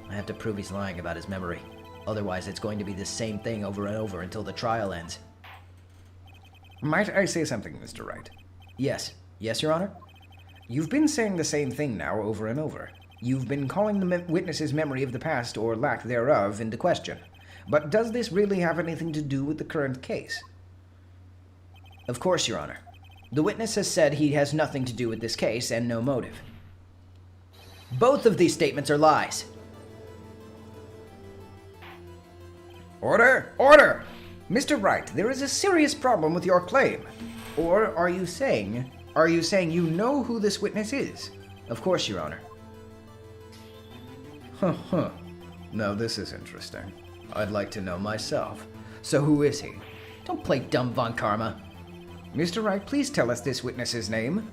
I have to prove he's lying about his memory. Otherwise, it's going to be the same thing over and over until the trial ends. Might I say something, Mr. Wright? Yes. Yes, Your Honor? You've been saying the same thing now over and over. You've been calling the witness's memory of the past, or lack thereof, into question. But does this really have anything to do with the current case? Of course, Your Honor. The witness has said he has nothing to do with this case and no motive. Both of these statements are lies. Order! Order! Mr. Wright, there is a serious problem with your claim. Or are you saying you know who this witness is? Of course, Your Honor. Now this is interesting. I'd like to know myself. So who is he? Don't play dumb, Von Karma. Mr. Wright, please tell us this witness's name.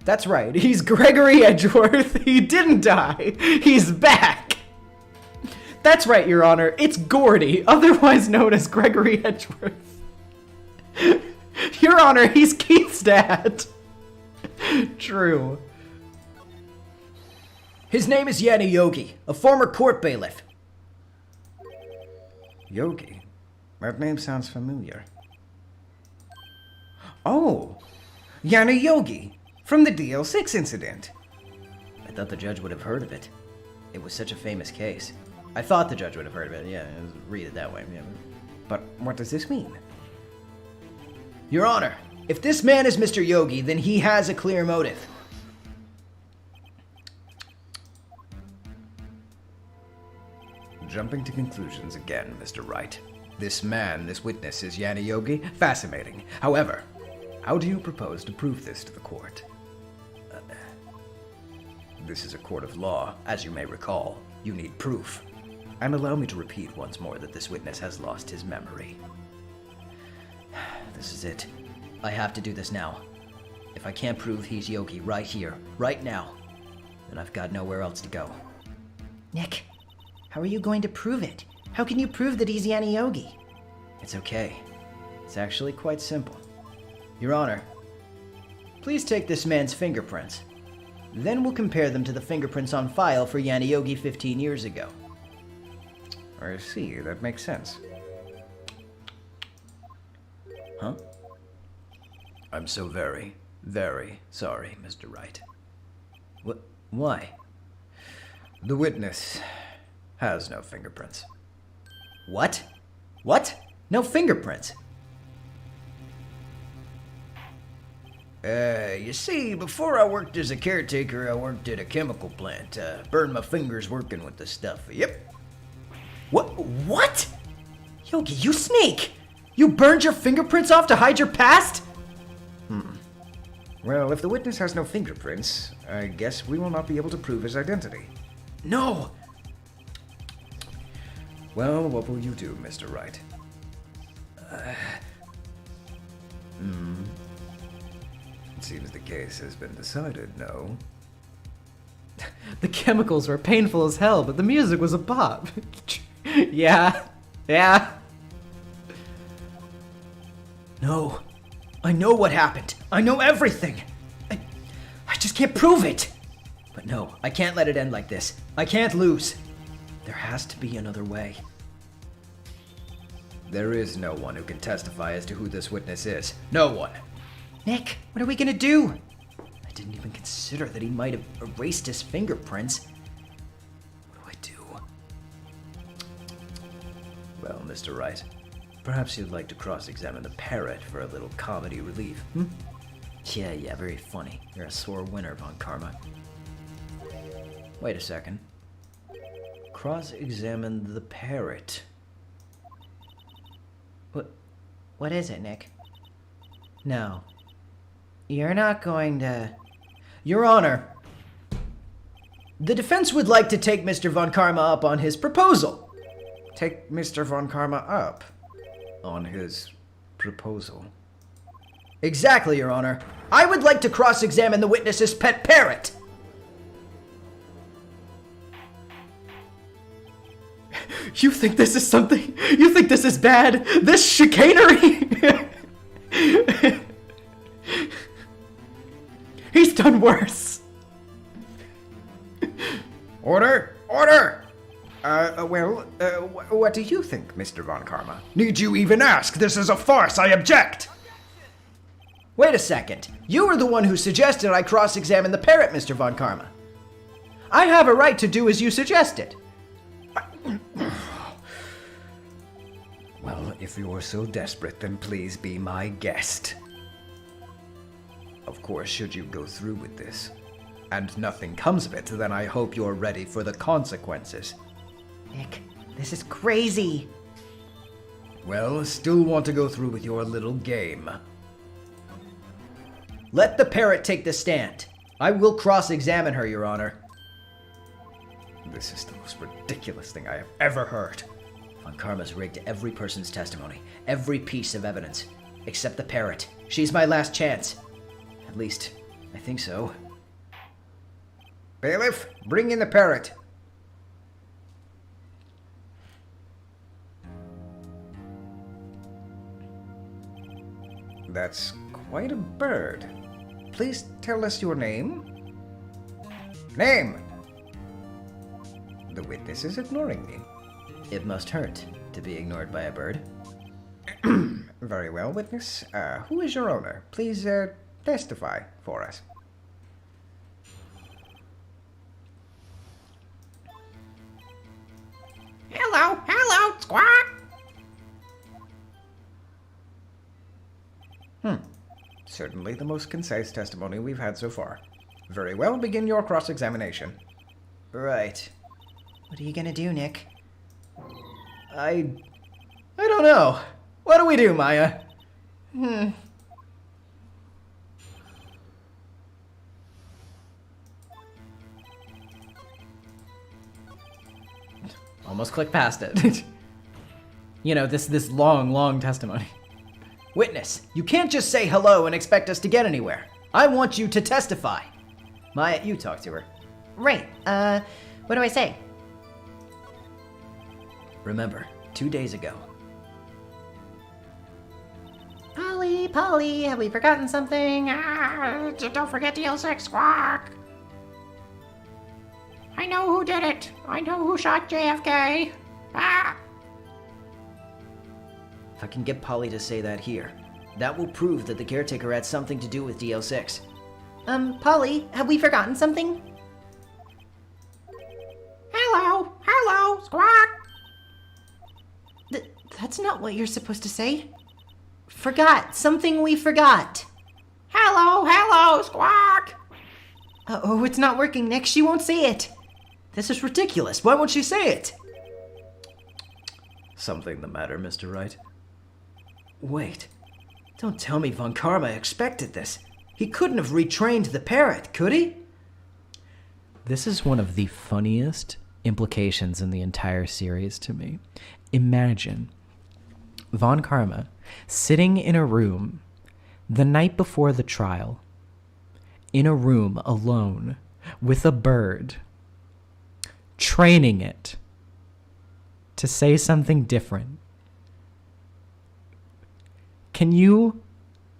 That's right. He's Gregory Edgeworth. He didn't die. He's back. That's right, Your Honor. It's Gordy, otherwise known as Gregory Edgeworth. Your Honor, he's Keith's dad. True. His name is Yanni Yogi, a former court bailiff. Yogi? That name sounds familiar. Oh! Yanni Yogi! From the DL6 incident! I thought the judge would have heard of it. It was such a famous case. I thought the judge would have heard of it, yeah, read it that way. Yeah. But what does this mean? Your Honor, if this man is Mr. Yogi, then he has a clear motive. Jumping to conclusions again, Mr. Wright. This witness is Yanni Yogi? Fascinating. However, how do you propose to prove this to the court? This is a court of law. As you may recall, you need proof. And allow me to repeat once more that this witness has lost his memory. This is it. I have to do this now. If I can't prove he's Yogi right here, right now, then I've got nowhere else to go. Nick, how are you going to prove it? How can you prove that he's Yanni Yogi? It's okay. It's actually quite simple. Your Honor, please take this man's fingerprints. Then we'll compare them to the fingerprints on file for Yanni Yogi 15 years ago. I see, that makes sense. Huh? I'm so very, very sorry, Mr. Wright. Why? The witness has no fingerprints. What? What? No fingerprints? You see, before I worked as a caretaker, I worked at a chemical plant. Burned my fingers working with the stuff. Yep. What? Yogi, you sneak! You burned your fingerprints off to hide your past? Well, if the witness has no fingerprints, I guess we will not be able to prove his identity. No! Well, what will you do, Mr. Wright? It seems the case has been decided, no? The chemicals were painful as hell, but the music was a bop. Yeah. No. I know what happened. I know everything. I just can't prove it. But no, I can't let it end like this. I can't lose. There has to be another way. There is no one who can testify as to who this witness is. No one. Nick, what are we gonna do? I didn't even consider that he might have erased his fingerprints. What do I do? Well, Mr. Wright, perhaps you'd like to cross-examine the parrot for a little comedy relief, Yeah, very funny. You're a sore winner, Von Karma. Wait a second. Cross-examine the parrot. What is it, Nick? No. You're not going to... Your Honor, the defense would like to take Mr. Von Karma up on his proposal. Take Mr. Von Karma up on his proposal. Exactly, Your Honor. I would like to cross-examine the witness's pet parrot. You think this is something? You think this is bad? This chicanery? He's done worse. Order! Order! What do you think, Mr. Von Karma? Need you even ask? This is a farce. I object. Wait a second. You were the one who suggested I cross-examine the parrot, Mr. Von Karma. I have a right to do as you suggested. Well, if you're so desperate, then please be my guest. Of course, should you go through with this, and nothing comes of it, then I hope you're ready for the consequences. Nick, this is crazy. Well, still want to go through with your little game. Let the parrot take the stand. I will cross-examine her, Your Honor. This is the most ridiculous thing I have ever heard. Von Karma's rigged every person's testimony, every piece of evidence, except the parrot. She's my last chance. At least, I think so. Bailiff, bring in the parrot. That's quite a bird. Please tell us your name. Name! The witness is ignoring me. It must hurt to be ignored by a bird. Very well, witness. Who is your owner? Please, testify for us. Hello, Squawk. Certainly the most concise testimony we've had so far. Very well, begin your cross-examination. Right. What are you gonna do, Nick? I don't know. What do we do, Maya? Almost clicked past it. You know, this long testimony. Witness, you can't just say hello and expect us to get anywhere. I want you to testify. Maya, you talk to her. Right, what do I say? Remember, 2 days ago. Polly, have we forgotten something? Don't forget the L6, Squawk. I know who did it. I know who shot JFK. If I can get Polly to say that here, that will prove that the caretaker had something to do with DL6. Polly, have we forgotten something? Hello, Squawk. That's not what you're supposed to say. Forgot. Something we forgot. Hello, Squawk. Oh, it's not working, Nick. She won't say it. This is ridiculous. Why won't she say it? Something the matter, Mr. Wright? Wait. Don't tell me Von Karma expected this. He couldn't have retrained the parrot, could he? This is one of the funniest implications in the entire series to me. Imagine Von Karma sitting in a room the night before the trial, in a room alone with a bird, training it to say something different. Can you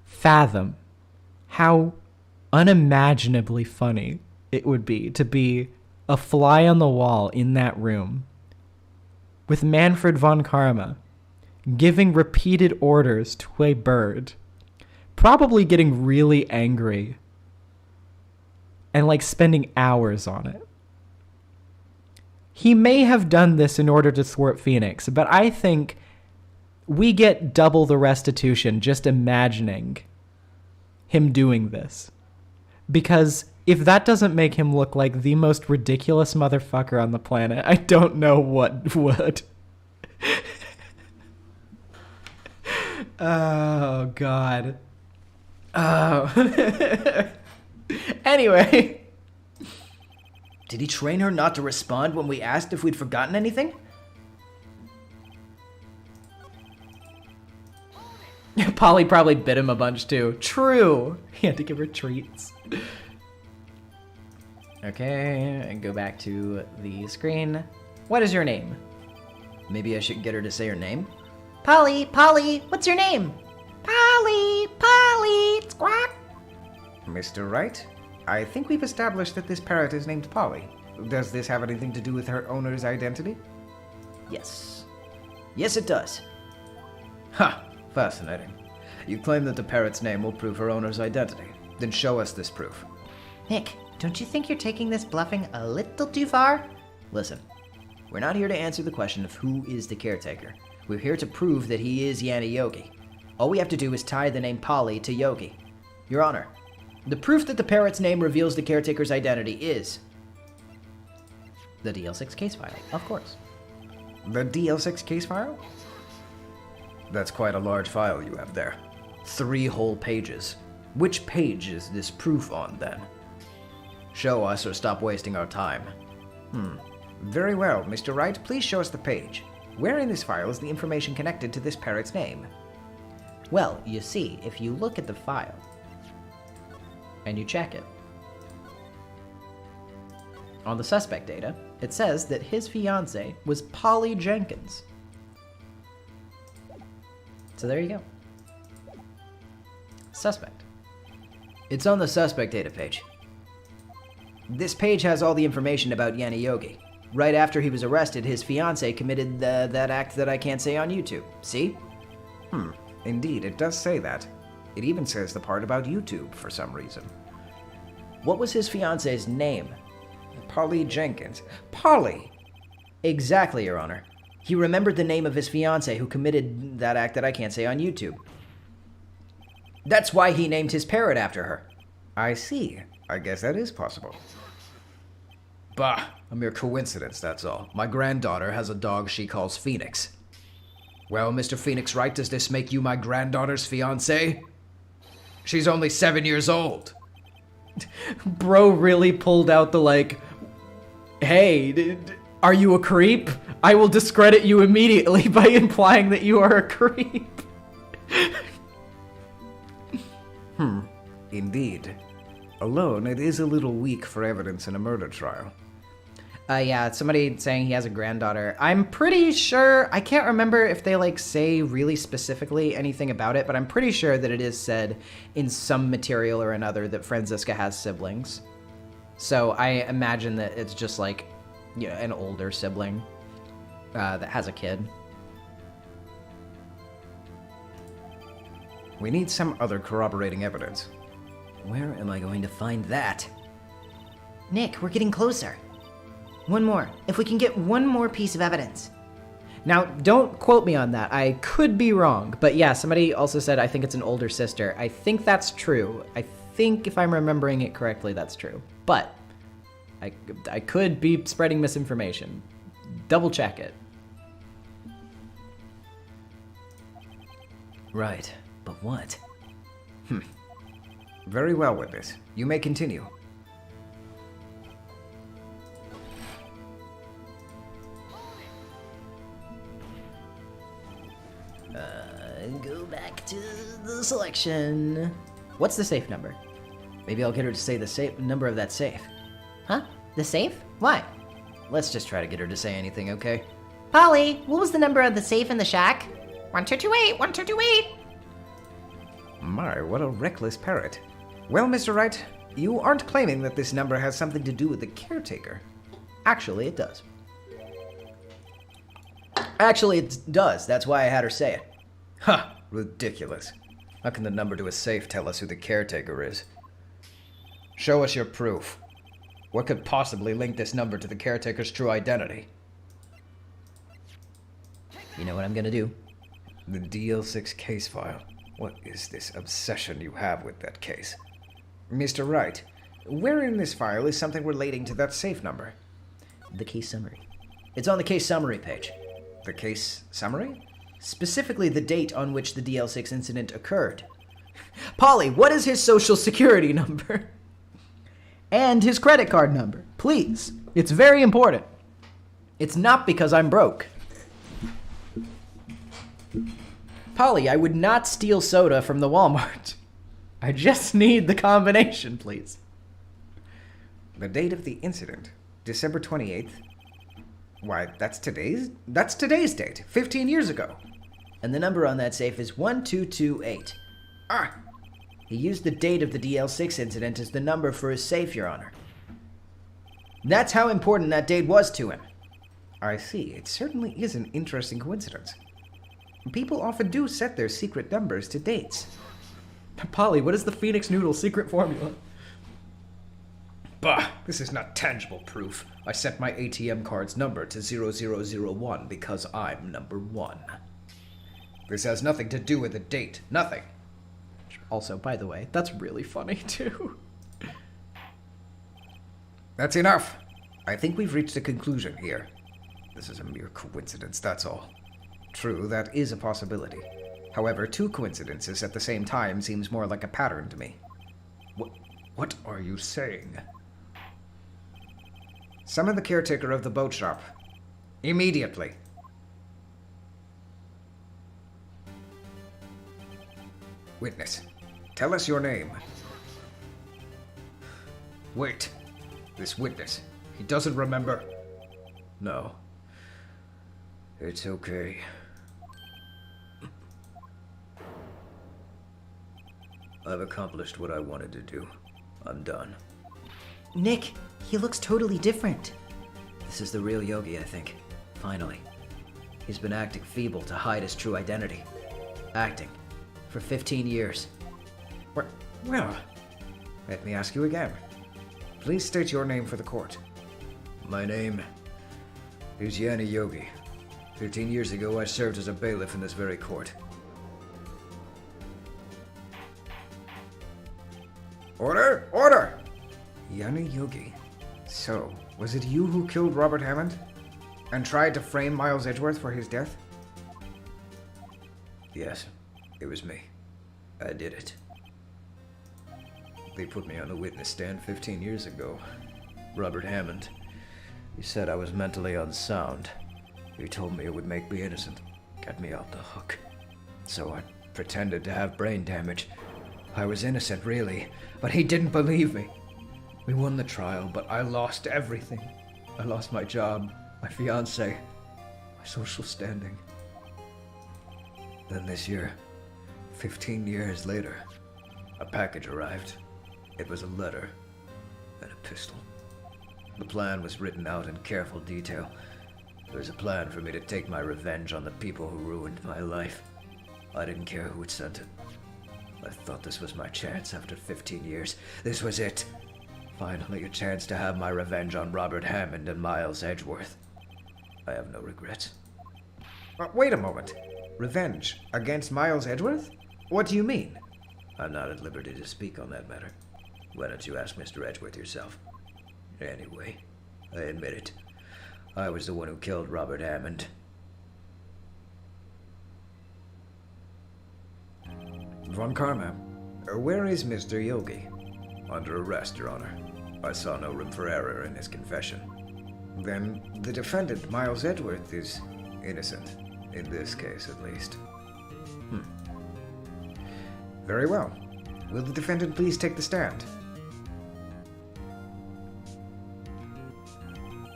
fathom how unimaginably funny it would be to be a fly on the wall in that room with Manfred von Karma giving repeated orders to a bird, probably getting really angry and like spending hours on it? He may have done this in order to thwart Phoenix, but I think we get double the restitution just imagining him doing this. Because if that doesn't make him look like the most ridiculous motherfucker on the planet, I don't know what would. Oh, God. Oh. Anyway. Did he train her not to respond when we asked if we'd forgotten anything? Polly probably bit him a bunch too. True. He had to give her treats. Okay, and go back to the screen. What is your name? Maybe I should get her to say her name? Polly, what's your name? Polly, squawk. Mr. Wright, I think we've established that this parrot is named Polly. Does this have anything to do with her owner's identity? Yes. Yes, it does. Ha! Fascinating. You claim that the parrot's name will prove her owner's identity. Then show us this proof. Nick, don't you think you're taking this bluffing a little too far? Listen, we're not here to answer the question of who is the caretaker. We're here to prove that he is Yanni Yogi. All we have to do is tie the name Polly to Yogi. Your Honor, the proof that the parrot's name reveals the caretaker's identity is The DL6 case file, of course. The DL6 case file? That's quite a large file you have there. 3 whole pages. Which page is this proof on, then? Show us or stop wasting our time. Very well, Mr. Wright, please show us the page. Where in this file is the information connected to this parrot's name? Well, you see, if you look at the file and you check it, on the suspect data, it says that his fiancée was Polly Jenkins. So there you go. Suspect. It's on the suspect data page. This page has all the information about Yanni Yogi. Right after he was arrested, his fiancée committed that act that I can't say on YouTube. See? Indeed, it does say that. It even says the part about YouTube for some reason. What was his fiancée's name? Polly Jenkins. Polly! Exactly, Your Honor. He remembered the name of his fiancée who committed that act that I can't say on YouTube. That's why he named his parrot after her. I see. I guess that is possible. Bah, a mere coincidence, that's all. My granddaughter has a dog she calls Phoenix. Well, Mr. Phoenix Wright, does this make you my granddaughter's fiancé? She's only 7 years old. Bro really pulled out the hey, are you a creep? I will discredit you immediately by implying that you are a creep. Indeed. Alone, it is a little weak for evidence in a murder trial. Yeah, somebody saying he has a granddaughter. I'm pretty sure, I can't remember if they say really specifically anything about it, but I'm pretty sure that it is said in some material or another that Franziska has siblings. So I imagine that it's just an older sibling that has a kid. We need some other corroborating evidence. Where am I going to find that? Nick, we're getting closer. One more. If we can get one more piece of evidence. Now, don't quote me on that. I could be wrong. But yeah, somebody also said I think it's an older sister. I think that's true. I think if I'm remembering it correctly, that's true. But I could be spreading misinformation. Double check it. Right, but what? Very well with this. You may continue. Go back to the selection. What's the safe number? Maybe I'll get her to say the number of that safe. Huh? The safe? Why? Let's just try to get her to say anything, okay? Polly, what was the number of the safe in the shack? 1228, 1228. My, what a reckless parrot. Well, Mr. Wright, you aren't claiming that this number has something to do with the caretaker. Actually, it does. Actually, it does. That's why I had her say it. Ha! Ridiculous. How can the number to a safe tell us who the caretaker is? Show us your proof. What could possibly link this number to the caretaker's true identity? You know what I'm gonna do? The DL6 case file. What is this obsession you have with that case? Mr. Wright, where in this file is something relating to that safe number? The case summary. It's on the case summary page. The case summary? Specifically the date on which the DL6 incident occurred. Polly, what is his social security number? And his credit card number, please. It's very important. It's not because I'm broke. Polly, I would not steal soda from the Walmart. I just need the combination, please. The date of the incident, December 28th. Why, that's today's date, 15 years ago. And the number on that safe is 1228. Ah, He used the date of the DL6 incident as the number for his safe, Your Honor. That's how important that date was to him. I see. It certainly is an interesting coincidence. People often do set their secret numbers to dates. Polly, what is the Phoenix Noodle secret formula? Bah, this is not tangible proof. I set my ATM card's number to 0001 because I'm number 1. This has nothing to do with the date. Nothing. Also, by the way, that's really funny, too. That's enough. I think we've reached a conclusion here. This is a mere coincidence, that's all. True, that is a possibility. However, 2 coincidences at the same time seems more like a pattern to me. What are you saying? Summon the caretaker of the boat shop. Immediately. Witness, tell us your name. Wait. This witness, he doesn't remember. No. It's okay. I've accomplished what I wanted to do. I'm done. Nick, he looks totally different. This is the real Yogi, I think. Finally. He's been acting feeble to hide his true identity. Acting. For 15 years. Well, let me ask you again. Please state your name for the court. My name is Yanni Yogi. 15 years ago, I served as a bailiff in this very court. Order! Order! Yanni Yogi. So, was it you who killed Robert Hammond? And tried to frame Miles Edgeworth for his death? Yes, it was me. I did it. They put me on the witness stand 15 years ago. Robert Hammond. He said I was mentally unsound. He told me it would make me innocent. Get me off the hook. So I pretended to have brain damage. I was innocent, really, but he didn't believe me. We won the trial, but I lost everything. I lost my job, my fiancé, my social standing. Then this year, 15 years later, a package arrived. It was a letter and a pistol. The plan was written out in careful detail. There was a plan for me to take my revenge on the people who ruined my life. I didn't care who had sent it. I thought this was my chance after 15 years. This was it. Finally, a chance to have my revenge on Robert Hammond and Miles Edgeworth. I have no regrets. Wait a moment. Revenge against Miles Edgeworth? What do you mean? I'm not at liberty to speak on that matter. Why don't you ask Mr. Edgeworth yourself? Anyway, I admit it. I was the one who killed Robert Hammond. Von Karma, where is Mr. Yogi? Under arrest, Your Honor. I saw no room for error in his confession. Then the defendant, Miles Edgeworth, is innocent. In this case, at least. Very well. Will the defendant please take the stand?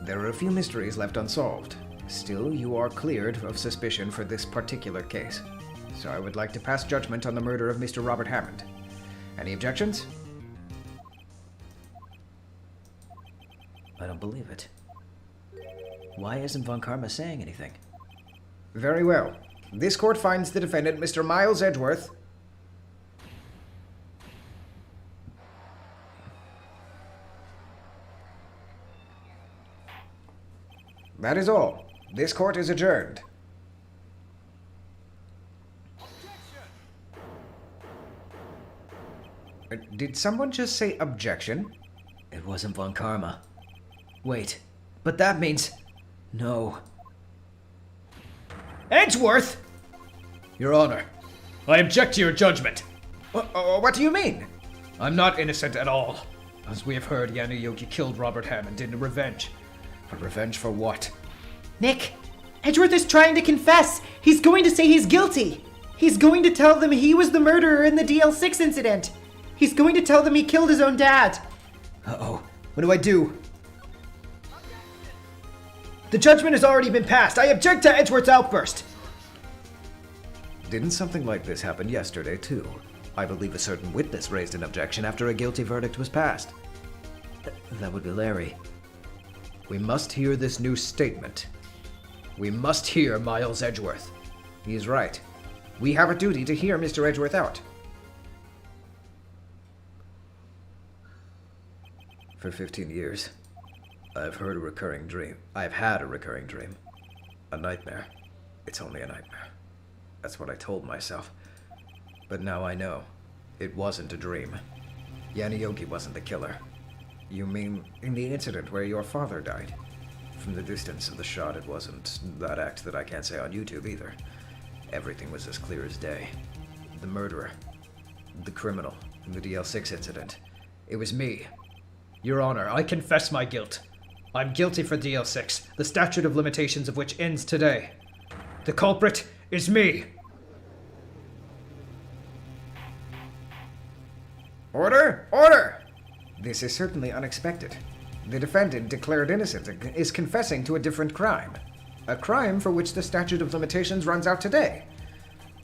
There are a few mysteries left unsolved. Still, you are cleared of suspicion for this particular case. So I would like to pass judgment on the murder of Mr. Robert Hammond. Any objections? I don't believe it. Why isn't Von Karma saying anything? Very well. This court finds the defendant, Mr. Miles Edgeworth. That is all. This court is adjourned. Did someone just say objection? It wasn't Von Karma. Wait, but that means... No. Edgeworth! Your Honor, I object to your judgment. What do you mean? I'm not innocent at all. As we have heard, Yanayoki killed Robert Hammond in revenge. But revenge for what? Nick, Edgeworth is trying to confess. He's going to say he's guilty. He's going to tell them he was the murderer in the DL6 incident. He's going to tell them he killed his own dad. Uh-oh. What do I do? The judgment has already been passed. I object to Edgeworth's outburst. Didn't something like this happen yesterday, too? I believe a certain witness raised an objection after a guilty verdict was passed. That would be Larry. We must hear this new statement. We must hear Miles Edgeworth. He's right. We have a duty to hear Mr. Edgeworth out. For 15 years, I've had a recurring dream. A nightmare. It's only a nightmare. That's what I told myself. But now I know. It wasn't a dream. Yanayoki wasn't the killer. You mean in the incident where your father died? From the distance of the shot, it wasn't that act that I can't say on YouTube either. Everything was as clear as day. The murderer. The criminal. In the DL6 incident. It was me. Your Honor, I confess my guilt. I'm guilty for DL6, the statute of limitations of which ends today. The culprit is me. Order! Order! This is certainly unexpected. The defendant, declared innocent, is confessing to a different crime. A crime for which the statute of limitations runs out today.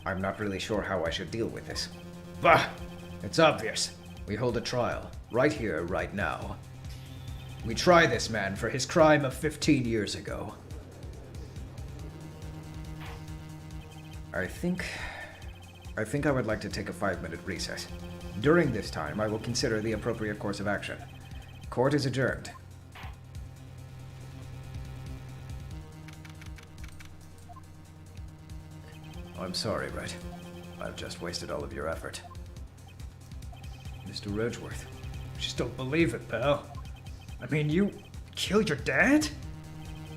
I'm not really sure how I should deal with this. Bah! It's obvious. We hold a trial, right here, right now. We try this man for his crime of 15 years ago. I think I would like to take a 5-minute recess. During this time, I will consider the appropriate course of action. Court is adjourned. I'm sorry, Red. I've just wasted all of your effort. Mr. Edgeworth. Just don't believe it, pal. I mean, you killed your dad?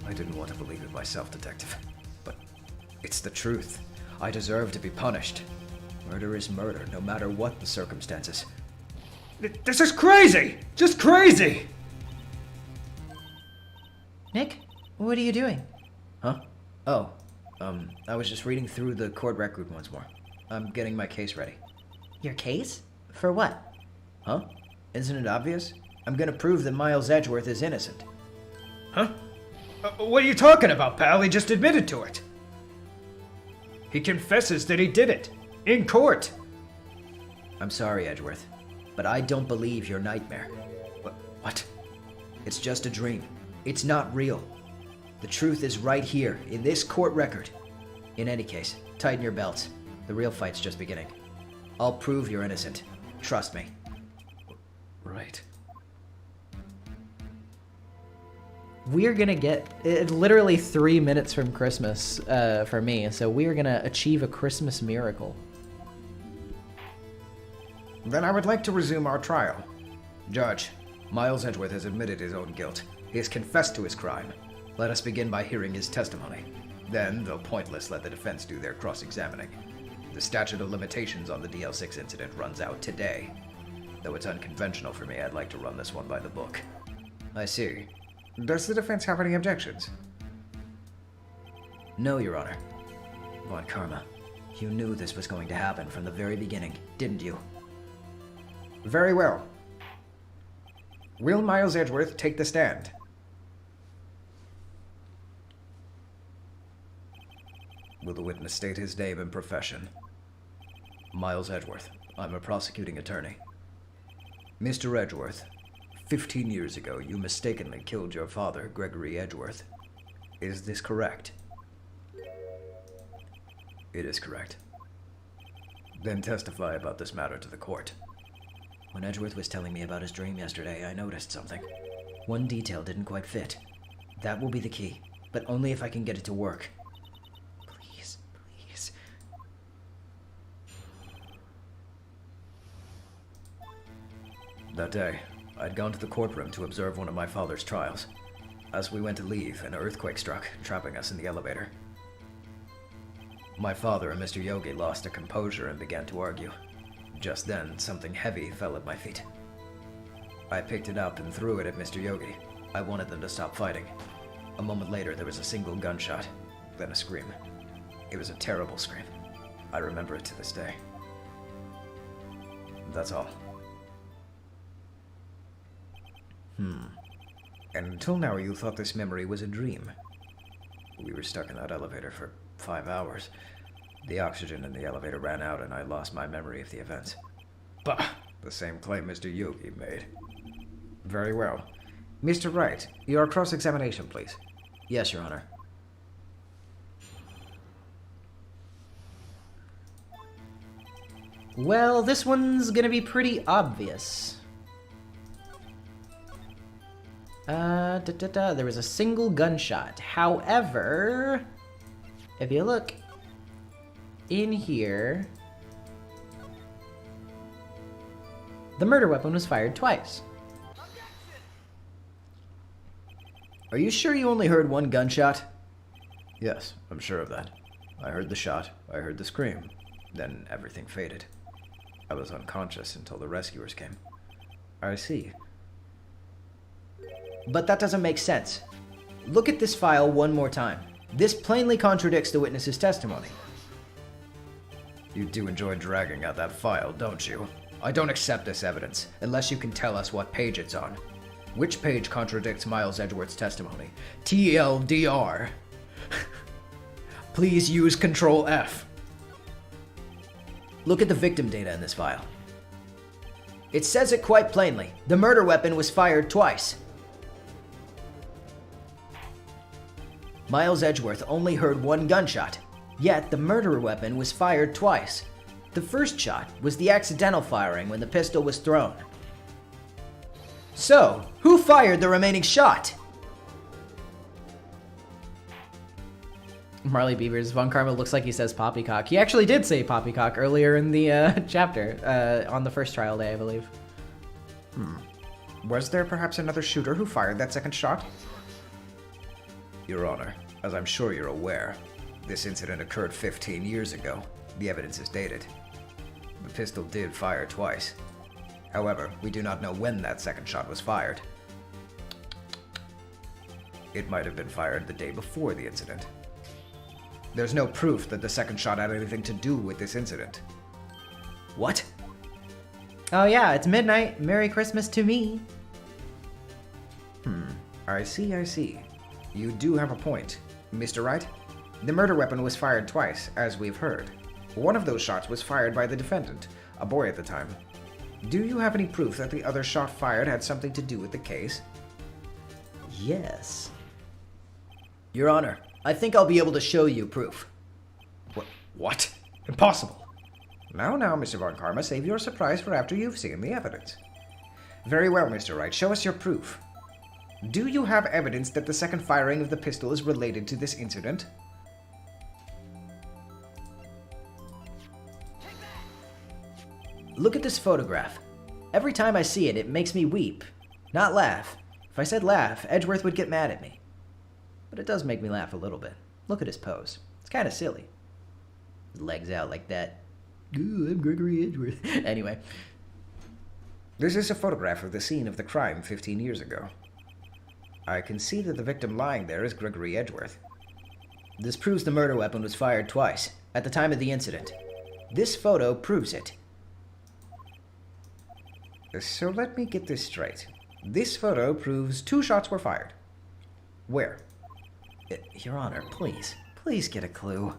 I didn't want to believe it myself, Detective. But it's the truth. I deserve to be punished. Murder is murder, no matter what the circumstances. This is crazy! Just crazy! Nick, what are you doing? Huh? Oh, I was just reading through the court record once more. I'm getting my case ready. Your case? For what? Huh? Isn't it obvious? I'm gonna prove that Miles Edgeworth is innocent. Huh? What are you talking about, pal? He just admitted to it. He confesses that he did it. In court. I'm sorry, Edgeworth, but I don't believe your nightmare. What? It's just a dream. It's not real. The truth is right here, in this court record. In any case, tighten your belts. The real fight's just beginning. I'll prove you're innocent. Trust me. Right. We're gonna get literally 3 minutes from Christmas for me, so we're gonna achieve a Christmas miracle. Then I would like to resume our trial. Judge, Miles Edgeworth has admitted his own guilt. He has confessed to his crime. Let us begin by hearing his testimony. Then, though pointless, let the defense do their cross-examining. The statute of limitations on the DL6 incident runs out today. Though it's unconventional for me, I'd like to run this one by the book. I see. Does the defense have any objections? No, Your Honor. Von Karma, you knew this was going to happen from the very beginning, didn't you? Very well. Will Miles Edgeworth take the stand? Will the witness state his name and profession? Miles Edgeworth. I'm a prosecuting attorney. Mr. Edgeworth, 15 years ago, you mistakenly killed your father, Gregory Edgeworth. Is this correct? It is correct. Then testify about this matter to the court. When Edgeworth was telling me about his dream yesterday, I noticed something. One detail didn't quite fit. That will be the key, but only if I can get it to work. Please, please. That day, I'd gone to the courtroom to observe one of my father's trials. As we went to leave, an earthquake struck, trapping us in the elevator. My father and Mr. Yogi lost their composure and began to argue. Just then, something heavy fell at my feet. I picked it up and threw it at Mr. Yogi. I wanted them to stop fighting. A moment later, there was a single gunshot, then a scream. It was a terrible scream. I remember it to this day. That's all. And until now, you thought this memory was a dream. We were stuck in that elevator for 5 hours. The oxygen in the elevator ran out and I lost my memory of the events. Bah! The same claim Mr. Yogi made. Very well. Mr. Wright, your cross-examination, please. Yes, Your Honor. Well, this one's gonna be pretty obvious. There was a single gunshot. However, if you look in here, the murder weapon was fired twice. Are you sure you only heard one gunshot? Yes, I'm sure of that. I heard the shot, I heard the scream, then everything faded. I was unconscious until the rescuers came. I see. But that doesn't make sense. Look at this file one more time. This plainly contradicts the witness's testimony. You do enjoy dragging out that file, don't you? I don't accept this evidence, unless you can tell us what page it's on. Which page contradicts Miles Edgeworth's testimony? TLDR. Please use Control F. Look at the victim data in this file. It says it quite plainly. The murder weapon was fired twice. Miles Edgeworth only heard one gunshot, yet the murder weapon was fired twice. The first shot was the accidental firing when the pistol was thrown. So, who fired the remaining shot? Marley Beavers, Von Karma looks like he says poppycock. He actually did say poppycock earlier in the chapter, on the first trial day, I believe. Was there perhaps another shooter who fired that second shot? Your Honor, as I'm sure you're aware, this incident occurred 15 years ago. The evidence is dated. The pistol did fire twice. However, we do not know when that second shot was fired. It might have been fired the day before the incident. There's no proof that the second shot had anything to do with this incident. What? Oh yeah, it's midnight. Merry Christmas to me. I see. You do have a point. Mr. Wright, the murder weapon was fired twice, as we've heard. One of those shots was fired by the defendant, a boy at the time. Do you have any proof that the other shot fired had something to do with the case? Yes. Your Honor, I think I'll be able to show you proof. What? Impossible. Now, Mr. Von Karma, save your surprise for after you've seen the evidence. Very well, Mr. Wright, show us your proof. Do you have evidence that the second firing of the pistol is related to this incident? Look at this photograph. Every time I see it, it makes me weep. Not laugh. If I said laugh, Edgeworth would get mad at me. But it does make me laugh a little bit. Look at his pose. It's kind of silly. His legs out like that. Ooh, I'm Gregory Edgeworth. Anyway. This is a photograph of the scene of the crime 15 years ago. I can see that the victim lying there is Gregory Edgeworth. This proves the murder weapon was fired twice, at the time of the incident. This photo proves it. So let me get this straight. This photo proves 2 shots were fired. Where? Your Honor, please get a clue.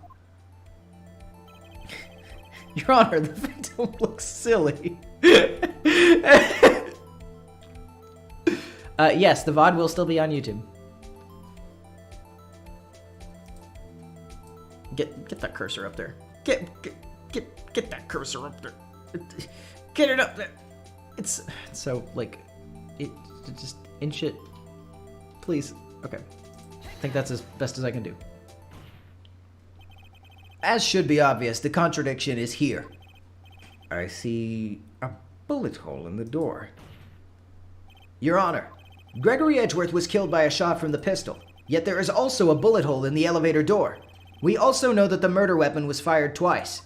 Your Honor, the victim looks silly. Yes, the VOD will still be on YouTube. Get that cursor up there. Get that cursor up there. Get it up there. It's so like it just inch it. Please. Okay. I think that's as best as I can do. As should be obvious, the contradiction is here. I see a bullet hole in the door. Your Honor, Gregory Edgeworth was killed by a shot from the pistol, yet there is also a bullet hole in the elevator door. We also know that the murder weapon was fired twice.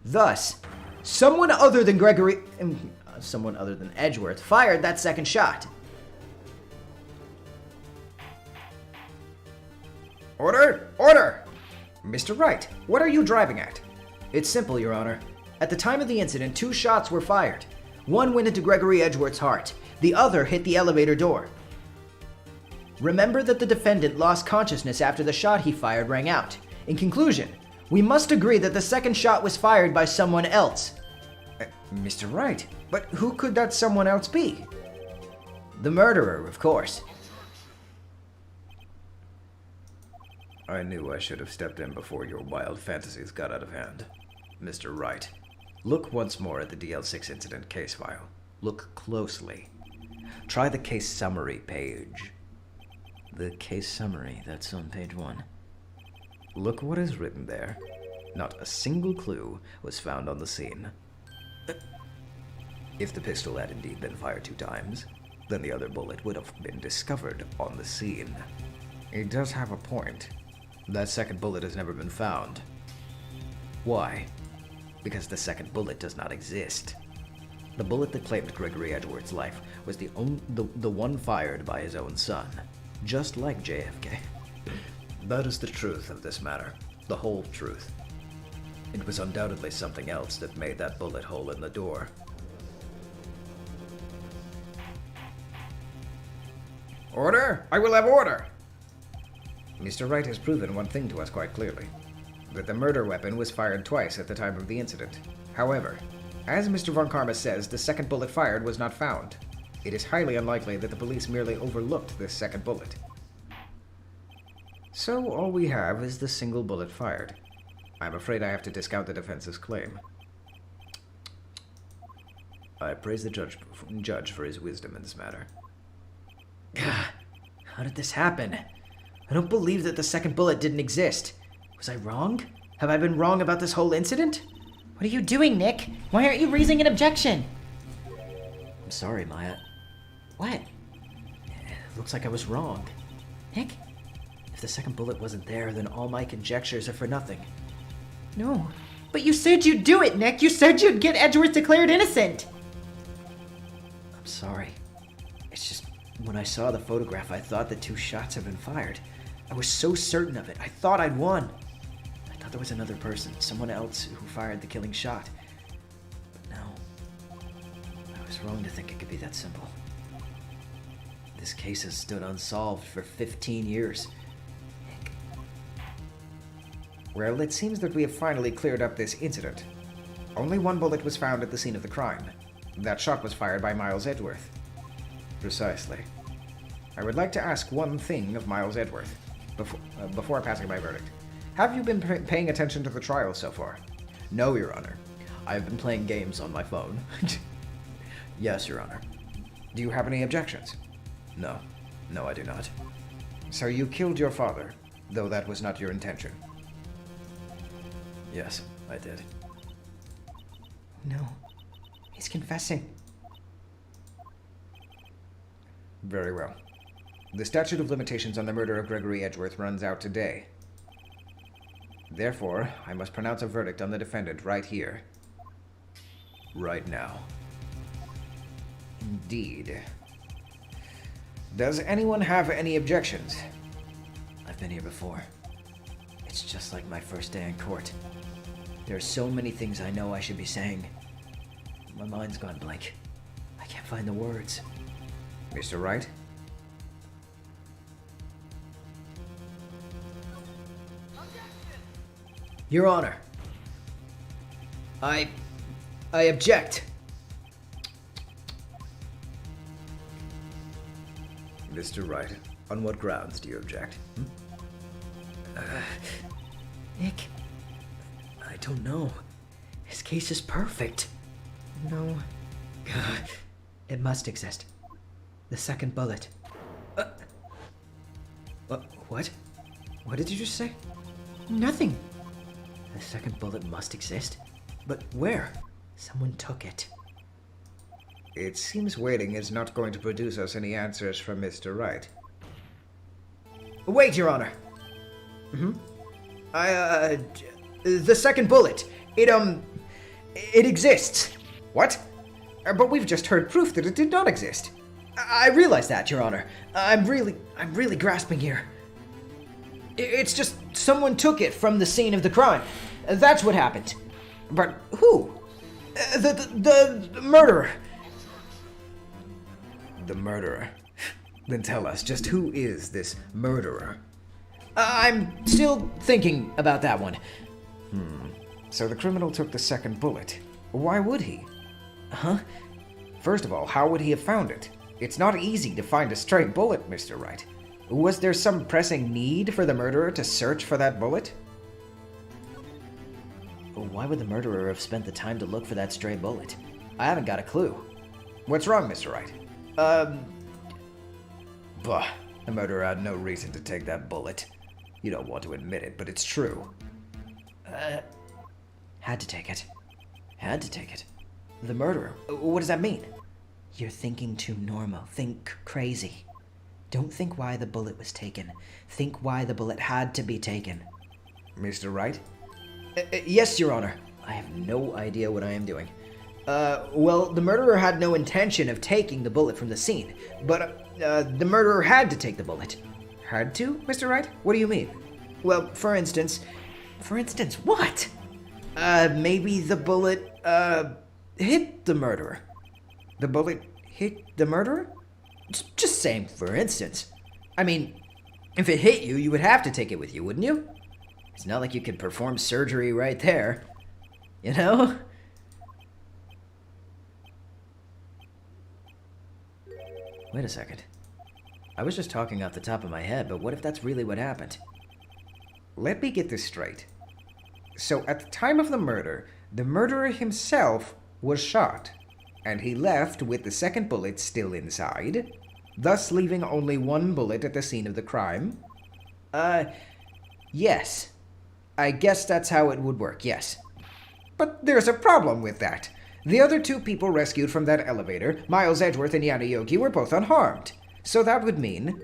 Thus, someone other than Edgeworth fired that second shot. Order! Order! Mr. Wright, what are you driving at? It's simple, Your Honor. At the time of the incident, 2 shots were fired. One went into Gregory Edgeworth's heart. The other hit the elevator door. Remember that the defendant lost consciousness after the shot he fired rang out. In conclusion, we must agree that the second shot was fired by someone else. Mr. Wright, but who could that someone else be? The murderer, of course. I knew I should have stepped in before your wild fantasies got out of hand. Mr. Wright, look once more at the DL6 incident case file. Look closely. Try the case summary page. The case summary, that's on page 1. Look what is written there. Not a single clue was found on the scene. If the pistol had indeed been fired 2 times, then the other bullet would have been discovered on the scene. It does have a point. That second bullet has never been found. Why? Because the second bullet does not exist. The bullet that claimed Gregory Edgeworth's life was the one fired by his own son, just like JFK. That is the truth of this matter, the whole truth. It was undoubtedly something else that made that bullet hole in the door. Order! I will have order! Mr. Wright has proven one thing to us quite clearly, that the murder weapon was fired twice at the time of the incident. However, as Mr. Von Karma says, the second bullet fired was not found. It is highly unlikely that the police merely overlooked this second bullet. So all we have is the single bullet fired. I'm afraid I have to discount the defense's claim. I praise the judge for his wisdom in this matter. How did this happen? I don't believe that the second bullet didn't exist. Was I wrong? Have I been wrong about this whole incident? What are you doing, Nick? Why aren't you raising an objection? I'm sorry, Maya. What? Looks like I was wrong. Nick? If the second bullet wasn't there, then all my conjectures are for nothing. No. But you said you'd do it, Nick! You said you'd get Edgeworth declared innocent! I'm sorry. It's just, when I saw the photograph, I thought the 2 shots had been fired. I was so certain of it. I thought I'd won. I thought there was another person, someone else, who fired the killing shot. But no. I was wrong to think it could be that simple. This case has stood unsolved for 15 years. Nick. Well, it seems that we have finally cleared up this incident. Only 1 bullet was found at the scene of the crime. That shot was fired by Miles Edgeworth. Precisely. I would like to ask one thing of Miles Edgeworth, before passing my verdict. Have you been paying attention to the trial so far? No, Your Honor. I've been playing games on my phone. Yes, Your Honor. Do you have any objections? No. No, I do not. So you killed your father, though that was not your intention? Yes, I did. No. He's confessing. Very well. The statute of limitations on the murder of Gregory Edgeworth runs out today. Therefore, I must pronounce a verdict on the defendant right here. Right now. Indeed. Does anyone have any objections? I've been here before. It's just like my first day in court. There are so many things I know I should be saying. My mind's gone blank. I can't find the words. Mr. Wright? Your Honor. I object. Mr. Wright, on what grounds do you object? Nick, I don't know. His case is perfect. No. It must exist. The second bullet. What? What did you just say? Nothing. The second bullet must exist? But where? Someone took it. It seems waiting is not going to produce us any answers from Mr. Wright. Wait, Your Honor. The second bullet. It exists. What? But we've just heard proof that it did not exist. I realize that, Your Honor. I'm really grasping here. It's just someone took it from the scene of the crime. That's what happened. But who? The murderer. The murderer? Then tell us, just who is this murderer? I'm still thinking about that one. So the criminal took the second bullet. Why would he? Huh? First of all, how would he have found it? It's not easy to find a stray bullet, Mr. Wright. Was there some pressing need for the murderer to search for that bullet? Why would the murderer have spent the time to look for that stray bullet? I haven't got a clue. What's wrong, Mr. Wright? Bah, the murderer had no reason to take that bullet. You don't want to admit it, but it's true. Had to take it. Had to take it. The murderer. What does that mean? You're thinking too normal. Think crazy. Don't think why the bullet was taken. Think why the bullet had to be taken. Mr. Wright? Yes, Your Honor. I have no idea what I am doing. Well, the murderer had no intention of taking the bullet from the scene, but the murderer had to take the bullet. Had to, Mr. Wright? What do you mean? Well, for instance... For instance, what? Maybe the bullet, hit the murderer. The bullet hit the murderer? Just saying, for instance. I mean, if it hit you, you would have to take it with you, wouldn't you? It's not like you could perform surgery right there. You know? Wait a second. I was just talking off the top of my head, but what if that's really what happened? Let me get this straight. So at the time of the murderer himself was shot, and he left with the second bullet still inside, thus leaving only one bullet at the scene of the crime? Yes. I guess that's how it would work, yes. But there's a problem with that. The other two people rescued from that elevator, Miles Edgeworth and Yana Yogi, were both unharmed. So that would mean...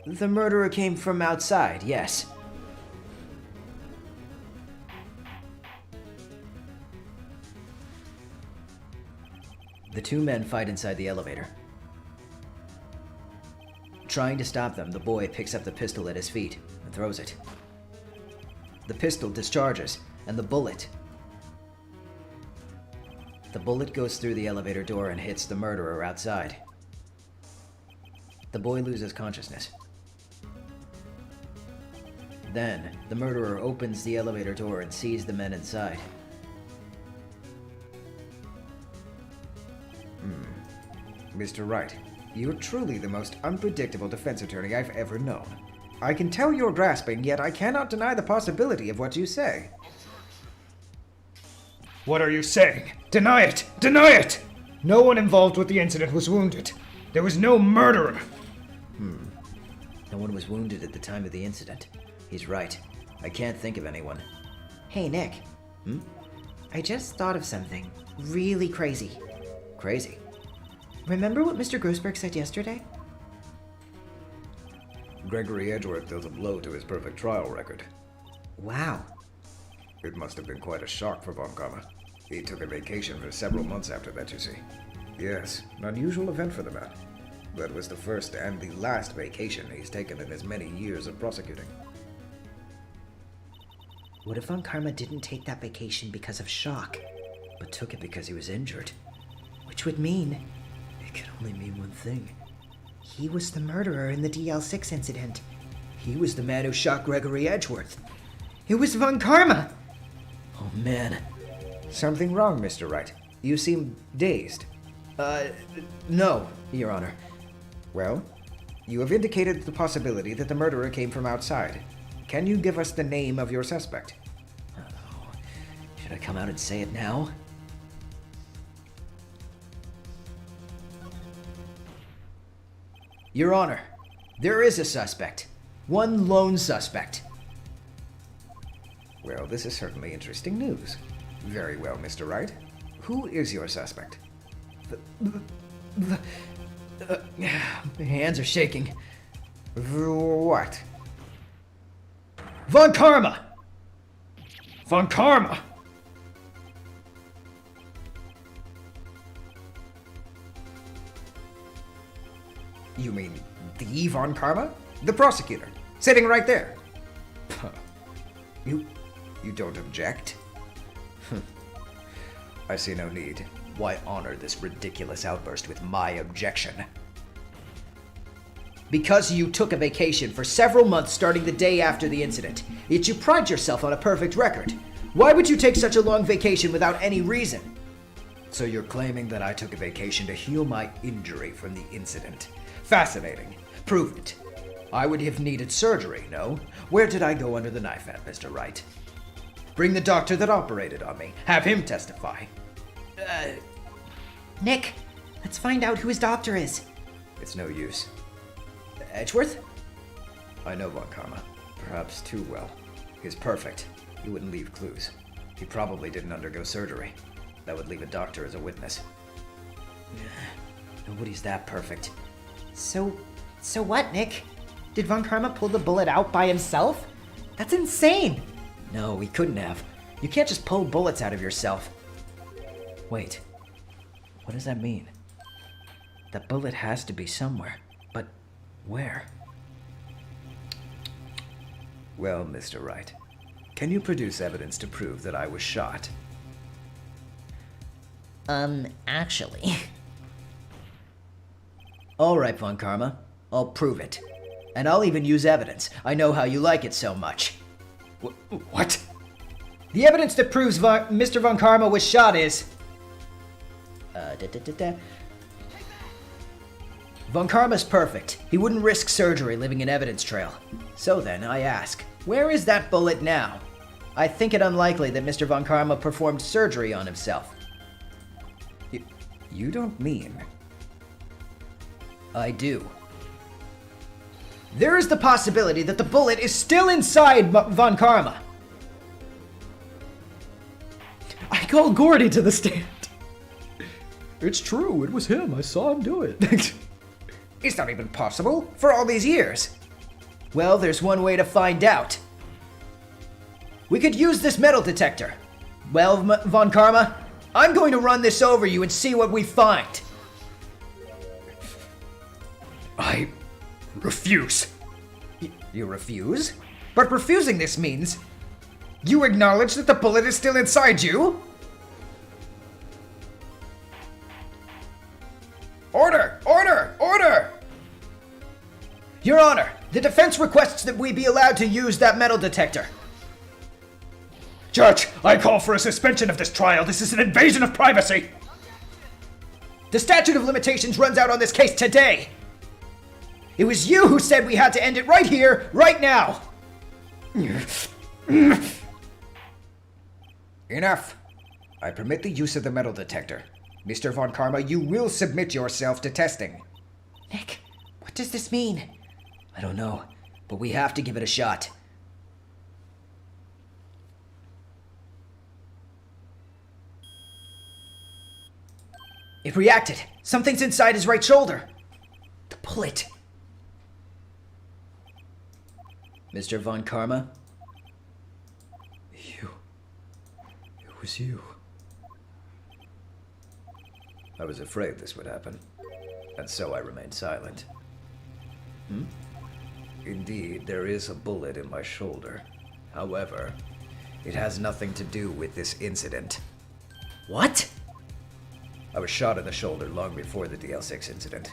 The murderer came from outside, yes. The two men fight inside the elevator. Trying to stop them, the boy picks up the pistol at his feet and throws it. The pistol discharges, and the bullet goes through the elevator door and hits the murderer outside. The boy loses consciousness. Then, the murderer opens the elevator door and sees the men inside. Mr. Wright, you're truly the most unpredictable defense attorney I've ever known. I can tell you're grasping, yet I cannot deny the possibility of what you say. What are you saying? Deny it! Deny it! No one involved with the incident was wounded. There was no murderer. No one was wounded at the time of the incident. He's right. I can't think of anyone. Hey, Nick. I just thought of something really crazy. Crazy. Remember what Mr. Grossberg said yesterday? Gregory Edgeworth dealt a blow to his perfect trial record. Wow. It must have been quite a shock for Von Karma. He took a vacation for several months after that, you see. Yes, an unusual event for the man. That was the first and the last vacation he's taken in his many years of prosecuting. What if Von Karma didn't take that vacation because of shock, But took it because he was injured. which would mean It could only mean one thing. he was the murderer in the DL6 incident? He was the man who shot Gregory Edgeworth. It was Von Karma! Oh man. Something wrong, Mr. Wright. You seem dazed. No, Your Honor. Well, you have indicated the possibility that the murderer came from outside. Can you give us the name of your suspect? Should I come out and say it now? Your Honor, there is a suspect. One lone suspect. Well, this is certainly interesting news. Very well, Mr. Wright. Who is your suspect? My hands are shaking. What? Von Karma! Von Karma! You mean the Von Karma? The prosecutor, sitting right there. You don't object? I see no need. Why honor this ridiculous outburst with my objection? Because you took a vacation for several months starting the day after the incident. Yet you pride yourself on a perfect record. Why would you take such a long vacation without any reason? So you're claiming that I took a vacation to heal my injury from the incident. Fascinating. Prove it. I would have needed surgery, no? Where did I go under the knife at, Mr. Wright? Bring the doctor that operated on me. Have him testify. Nick, let's find out who his doctor is. It's no use. Edgeworth? I know Von Karma. Perhaps too well. He's perfect. He wouldn't leave clues. He probably didn't undergo surgery. That would leave a doctor as a witness. Nobody's that perfect. So what, Nick? Did Von Karma pull the bullet out by himself? That's insane! No, he couldn't have. You can't just pull bullets out of yourself. Wait. What does that mean? That bullet has to be somewhere. But where? Well, Mr. Wright, can you produce evidence to prove that I was shot? Actually. All right, Von Karma. I'll prove it. And I'll even use evidence. I know how you like it so much. What? The evidence that proves Mr. Von Karma was shot is... Von Karma's perfect. He wouldn't risk surgery leaving an evidence trail. So then, I ask, where is that bullet now? I think it unlikely that Mr. Von Karma performed surgery on himself. You don't mean... I do. There is the possibility that the bullet is still inside Von Karma. I call Gordy to the stand. It's true, it was him. I saw him do it. It's not even possible for all these years. Well, there's one way to find out. We could use this metal detector. Well, Von Karma, I'm going to run this over you and see what we find. I refuse. You refuse? But refusing this means you acknowledge that the bullet is still inside you? Order! Order! Order! Your Honor, the defense requests that we be allowed to use that metal detector. Judge, I call for a suspension of this trial. This is an invasion of privacy. The statute of limitations runs out on this case today. It was you who said we had to end it right here, right now. Enough. I permit the use of the metal detector. Mr. Von Karma, you will submit yourself to testing. Nick, what does this mean? I don't know, but we have to give it a shot. It reacted. Something's inside his right shoulder. The bullet. Mr. Von Karma? It was you. I was afraid this would happen, and so I remained silent. Indeed, there is a bullet in my shoulder. However, it has nothing to do with this incident. What? I was shot in the shoulder long before the DL6 incident.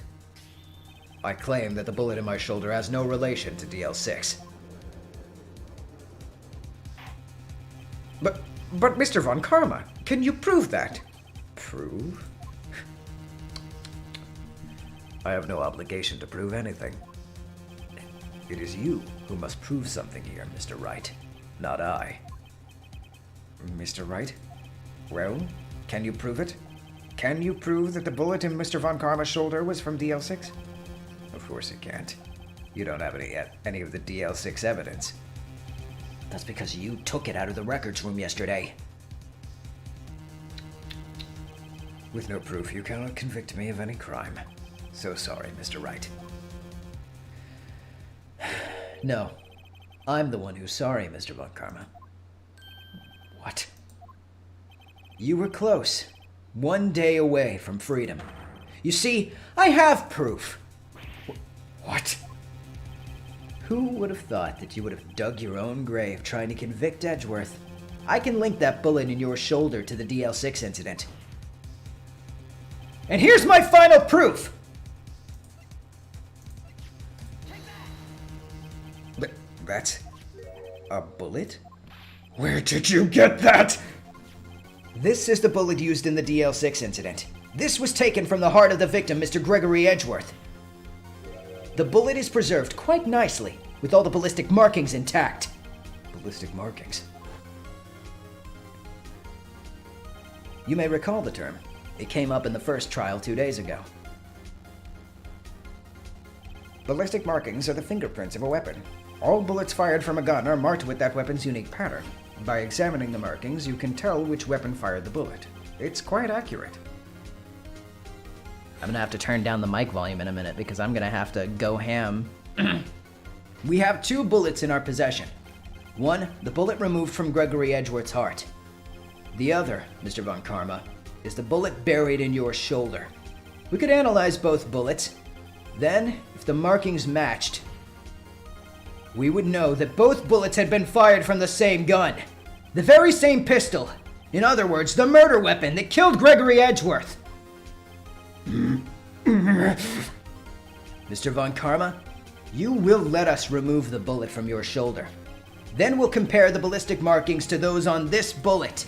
I claim that the bullet in my shoulder has no relation to DL6. But Mr. Von Karma, can you prove that? Prove? I have no obligation to prove anything. It is you who must prove something here, Mr. Wright, not I. Mr. Wright? Well, can you prove it? Can you prove that the bullet in Mr. Von Karma's shoulder was from DL6? Of course you can't. You don't have any of the DL6 evidence. That's because you took it out of the records room yesterday. With no proof, you cannot convict me of any crime. So sorry, Mr. Wright. No. I'm the one who's sorry, Mr. Von Karma. What? You were close. 1 day away from freedom. You see, I have proof. What? Who would have thought that you would have dug your own grave trying to convict Edgeworth? I can link that bullet in your shoulder to the DL6 incident. And here's my final proof! That's a bullet? Where did you get that? This is the bullet used in the DL6 incident. This was taken from the heart of the victim, Mr. Gregory Edgeworth. The bullet is preserved quite nicely, with all the ballistic markings intact. Ballistic markings. You may recall the term. It came up in the first trial 2 days ago. Ballistic markings are the fingerprints of a weapon. All bullets fired from a gun are marked with that weapon's unique pattern. By examining the markings, you can tell which weapon fired the bullet. It's quite accurate. I'm gonna have to turn down the mic volume in a minute because I'm gonna have to go ham. We have 2 bullets in our possession. One, the bullet removed from Gregory Edgeworth's heart. The other, Mr. Von Karma, is the bullet buried in your shoulder. We could analyze both bullets. Then, if the markings matched, we would know that both bullets had been fired from the same gun. The very same pistol. In other words, the murder weapon that killed Gregory Edgeworth. Mr. Von Karma, you will let us remove the bullet from your shoulder. Then we'll compare the ballistic markings to those on this bullet.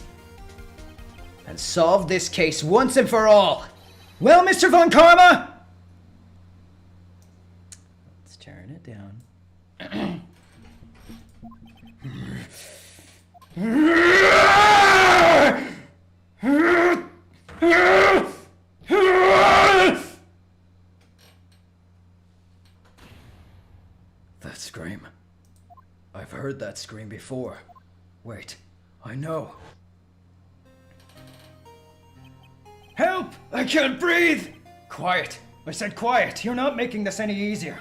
And solve this case once and for all. Well, Mr. Von Karma? Let's turn it down. That scream. I've heard that scream before. Wait, I know. Help! I can't breathe! Quiet. I said quiet. You're not making this any easier.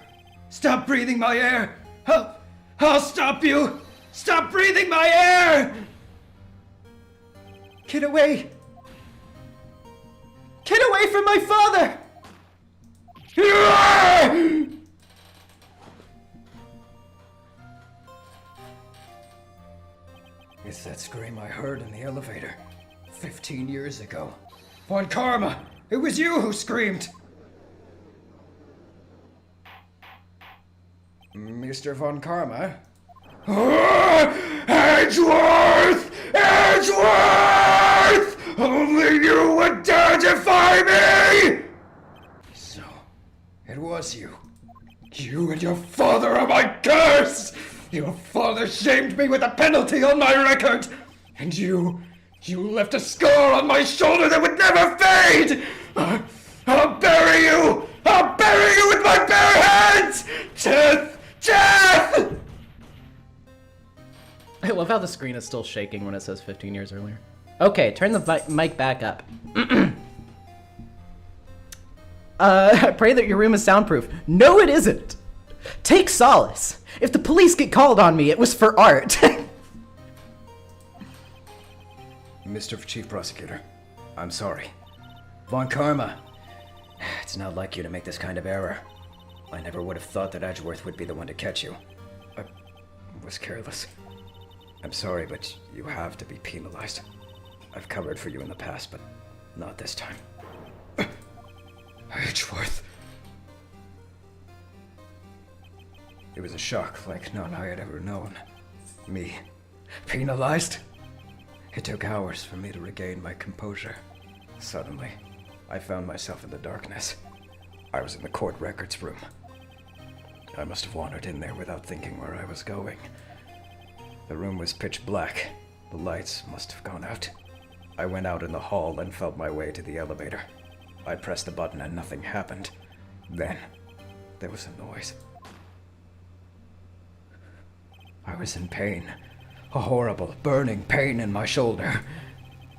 Stop breathing my air! I'll stop you! Stop breathing my air! Get away! Get away from my father! It's that scream I heard in the elevator 15 years ago. Von Karma! It was you who screamed! Mr. Von Karma? Edgeworth! Edgeworth! Only you would dare defy me! So, it was you. You and your father are my curse! Your father shamed me with a penalty on my record! And you left a scar on my shoulder that would never fade! I'll bury you! I'll bury you with my bare hands! Death! Death! I love how the screen is still shaking when it says 15 years earlier. Okay, turn the mic back up. I pray that your room is soundproof. No, it isn't. Take solace. If the police get called on me, it was for art. Mr. Chief Prosecutor, I'm sorry. Von Karma, it's not like you to make this kind of error. I never would have thought that Edgeworth would be the one to catch you. I was careless. I'm sorry, but you have to be penalized. I've covered for you in the past, but not this time. Edgeworth. It was a shock like none I had ever known. Me, penalized? It took hours for me to regain my composure. Suddenly, I found myself in the darkness. I was in the court records room. I must have wandered in there without thinking where I was going. The room was pitch black. The lights must have gone out. I went out in the hall and felt my way to the elevator. I pressed the button and nothing happened. Then, there was a noise. I was in pain. A horrible, burning pain in my shoulder.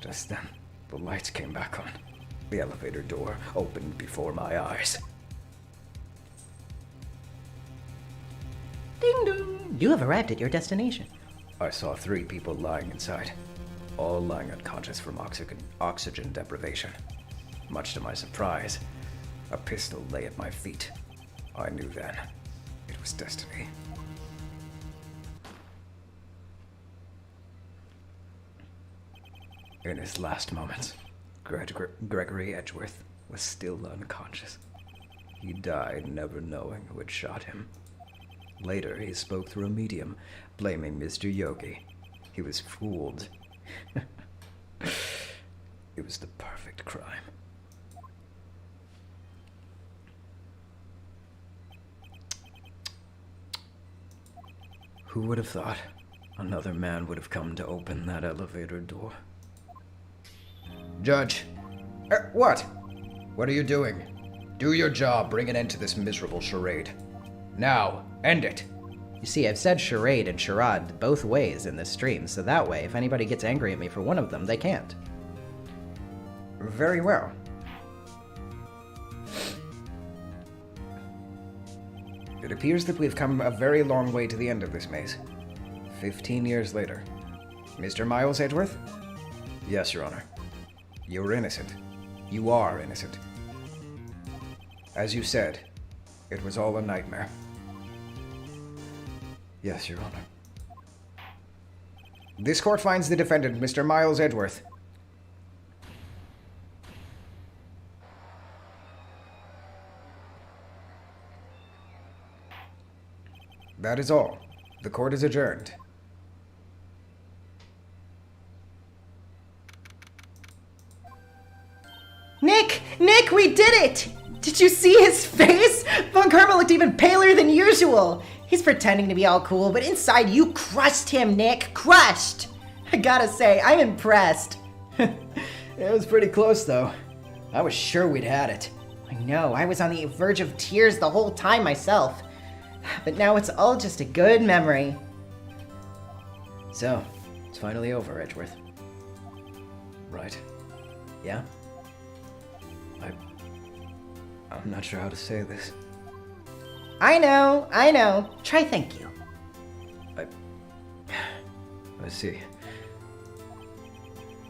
Just then, the lights came back on. The elevator door opened before my eyes. Ding dong! You have arrived at your destination. I saw 3 people lying inside, all lying unconscious from oxygen deprivation. Much to my surprise, a pistol lay at my feet. I knew then it was destiny. In his last moments, Gregory Edgeworth was still unconscious. He died never knowing who had shot him. Later, he spoke through a medium, blaming Mr. Yogi. He was fooled. It was the perfect crime. Who would have thought another man would have come to open that elevator door? Judge. What? What are you doing? Do your job. Bring an end to this miserable charade. Now, end it. You see, I've said charade and charade both ways in this stream, so that way, if anybody gets angry at me for one of them, they can't. Very well. It appears that we've come a very long way to the end of this maze. 15 years later. Mr. Miles Edgeworth? Yes, Your Honor. You're innocent. You are innocent. As you said, it was all a nightmare. Yes, Your Honor. This court finds the defendant, Mr. Miles Edgeworth. That is all. The court is adjourned. Nick! Nick, we did it! Did you see his face? Von Karma looked even paler than usual. He's pretending to be all cool, but inside you crushed him, Nick. Crushed! I gotta say, I'm impressed. It was pretty close, though. I was sure we'd had it. I know, I was on the verge of tears the whole time myself. But now it's all just a good memory. So, it's finally over, Edgeworth. Right. Yeah? I'm not sure how to say this. I know. Try thank you. I see.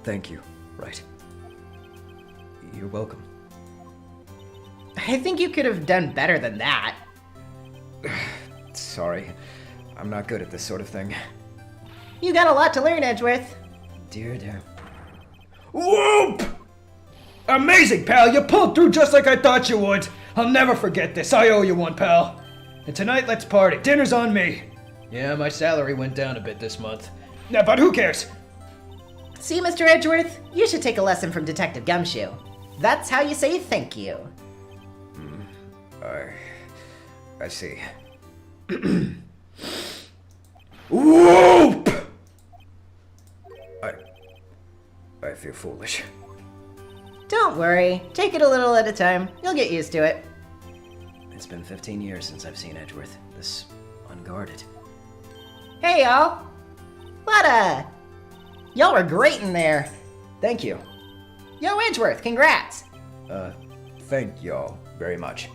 Thank you. Right. You're welcome. I think you could have done better than that. Sorry. I'm not good at this sort of thing. You got a lot to learn, Edgeworth. Dear. Whoop! Amazing, pal! You pulled through just like I thought you would! I'll never forget this. I owe you one, pal. And tonight, let's party. Dinner's on me. Yeah, my salary went down a bit this month. Yeah, but who cares? See, Mr. Edgeworth? You should take a lesson from Detective Gumshoe. That's how you say thank you. I see. Whoop! I feel foolish. Don't worry. Take it a little at a time. You'll get used to it. It's been 15 years since I've seen Edgeworth this unguarded. Hey, y'all. Y'all were great in there. Thank you. Yo, Edgeworth, congrats. Thank y'all very much.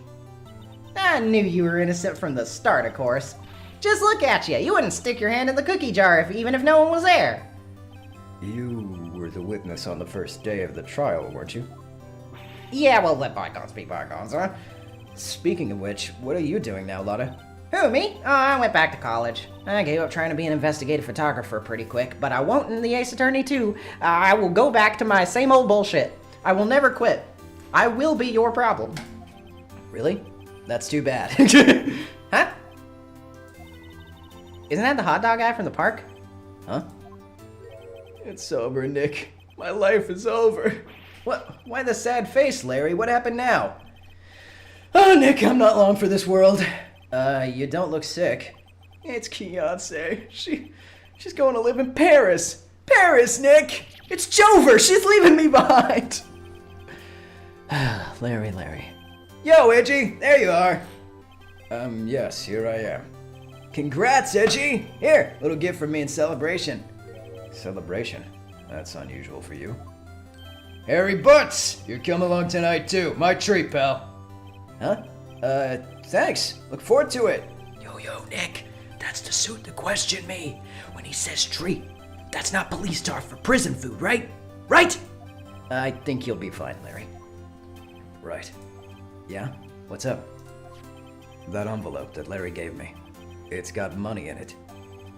I knew you were innocent from the start, of course. Just look at you. You wouldn't stick your hand in the cookie jar even if no one was there. You were the witness on the first day of the trial, weren't you? Yeah, well, let bygones be bygones, huh? Speaking of which, what are you doing now, Lotta? Who, me? Oh, I went back to college. I gave up trying to be an investigative photographer pretty quick, but I won't in the Ace Attorney too. I will go back to my same old bullshit. I will never quit. I will be your problem. Really? That's too bad. Huh? Isn't that the hot dog guy from the park? Huh? It's over, Nick. My life is over. What? Why the sad face, Larry? What happened now? Oh, Nick, I'm not long for this world. You don't look sick. It's Beyonce. She's going to live in Paris. Paris, Nick! It's Jover! She's leaving me behind! Larry. Yo, Edgy! There you are! Yes, here I am. Congrats, Edgy! Here, little gift from me in celebration. Celebration? That's unusual for you. Harry Butts, you're coming along tonight too. My treat, pal. Huh? Thanks. Look forward to it. Yo, Nick, that's to suit the question me. When he says treat, that's not police talk for prison food, right? Right? I think you'll be fine, Larry. Right. Yeah? What's up? That envelope that Larry gave me. It's got money in it.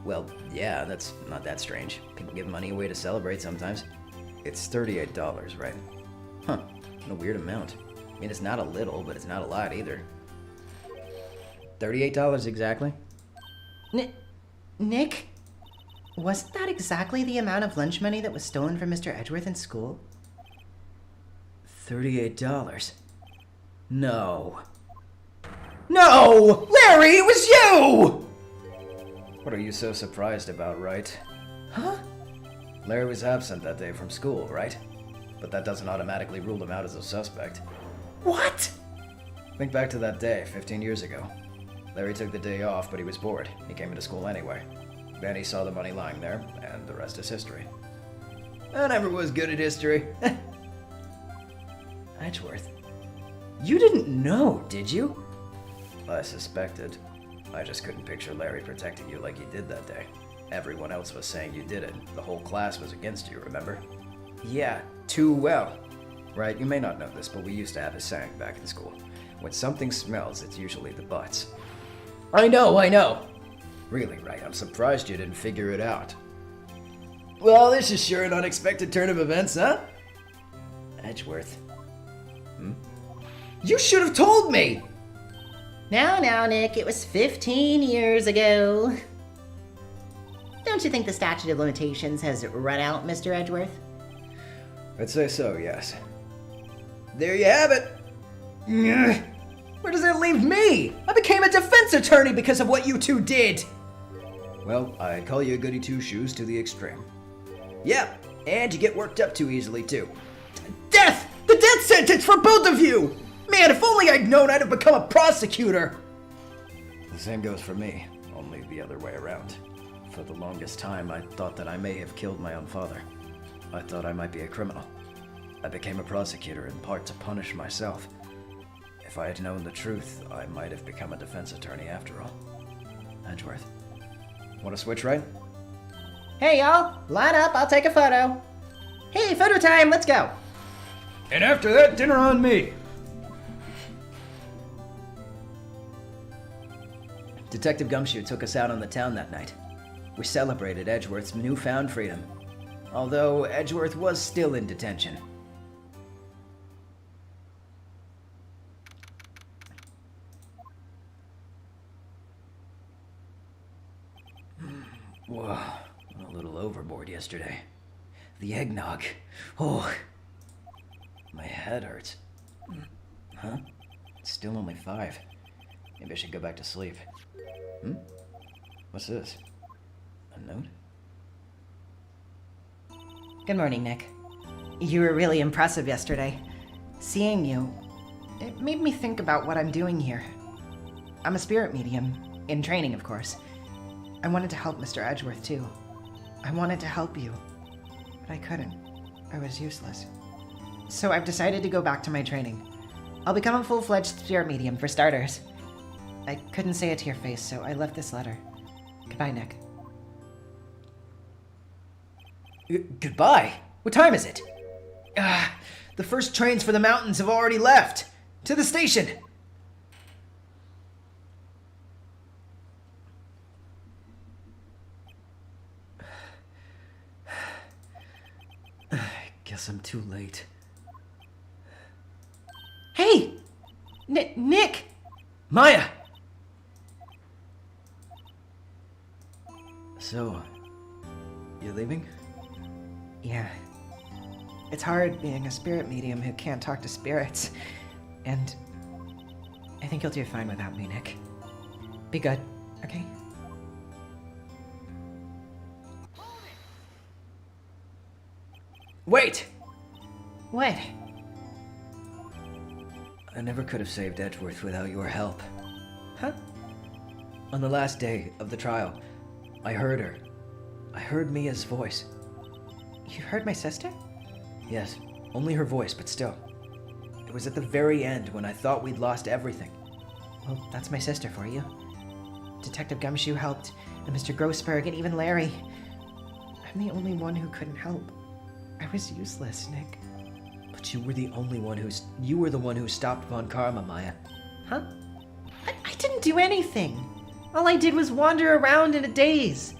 Well, yeah, that's not that strange. People give money away to celebrate sometimes. It's $38, right? Huh. What a weird amount. I mean, it's not a little, but it's not a lot either. $38 exactly? Nick? Wasn't that exactly the amount of lunch money that was stolen from Mr. Edgeworth in school? $38. No. No! Larry, it was you! What are you so surprised about, right? Huh? Larry was absent that day from school, right? But that doesn't automatically rule him out as a suspect. What? Think back to that day, 15 years ago. Larry took the day off, but he was bored. He came into school anyway. Then he saw the money lying there, and the rest is history. I never was good at history. Edgeworth, you didn't know, did you? I suspected. I just couldn't picture Larry protecting you like he did that day. Everyone else was saying you did it. The whole class was against you, remember? Yeah, too well. Right, you may not know this, but we used to have a saying back in school. When something smells, it's usually the butts. I know. Really, right, I'm surprised you didn't figure it out. Well, this is sure an unexpected turn of events, huh? Edgeworth. You should have told me! Now, Nick, it was 15 years ago. Don't you think the statute of limitations has run out, Mr. Edgeworth? I'd say so, yes. There you have it. Where does that leave me? I became a defense attorney because of what you two did. Well, I call you a goody two-shoes to the extreme. Yeah, and you get worked up too easily, too. Death! The death sentence for both of you! Man, if only I'd known I'd have become a prosecutor! The same goes for me, only the other way around. For the longest time, I thought that I may have killed my own father. I thought I might be a criminal. I became a prosecutor in part to punish myself. If I had known the truth, I might have become a defense attorney after all. Edgeworth. Want to switch, right? Hey, y'all, line up, I'll take a photo. Hey, photo time, let's go. And after that, dinner on me. Detective Gumshoe took us out on the town that night. We celebrated Edgeworth's newfound freedom, although Edgeworth was still in detention. Whoa, went a little overboard yesterday. The eggnog. Oh, my head hurts. Huh? It's still only 5. Maybe I should go back to sleep. What's this? A note? Good morning, Nick. You were really impressive yesterday. Seeing you, it made me think about what I'm doing here. I'm a spirit medium, in training, of course. I wanted to help Mr. Edgeworth, too. I wanted to help you, but I couldn't. I was useless. So I've decided to go back to my training. I'll become a full-fledged spirit medium, for starters. I couldn't say it to your face, so I left this letter. Goodbye, Nick. Goodbye? What time is it? The first trains for the mountains have already left. To the station. I guess I'm too late. Hey! Nick! Maya! So, you leaving? Yeah. It's hard being a spirit medium who can't talk to spirits. And I think you'll do fine without me, Nick. Be good, okay? Wait! What? I never could have saved Edgeworth without your help. Huh? On the last day of the trial, I heard her. I heard Mia's voice. You heard my sister? Yes, Only her voice, but still. It was at the very end when I thought we'd lost everything. Well, that's my sister for you. Detective Gumshoe helped, and Mr. Grossberg, and even Larry. I'm the only one who couldn't help. I was useless, Nick. But you were the one who stopped Von Karma, Maya. Huh? I didn't do anything. All I did was wander around in a daze.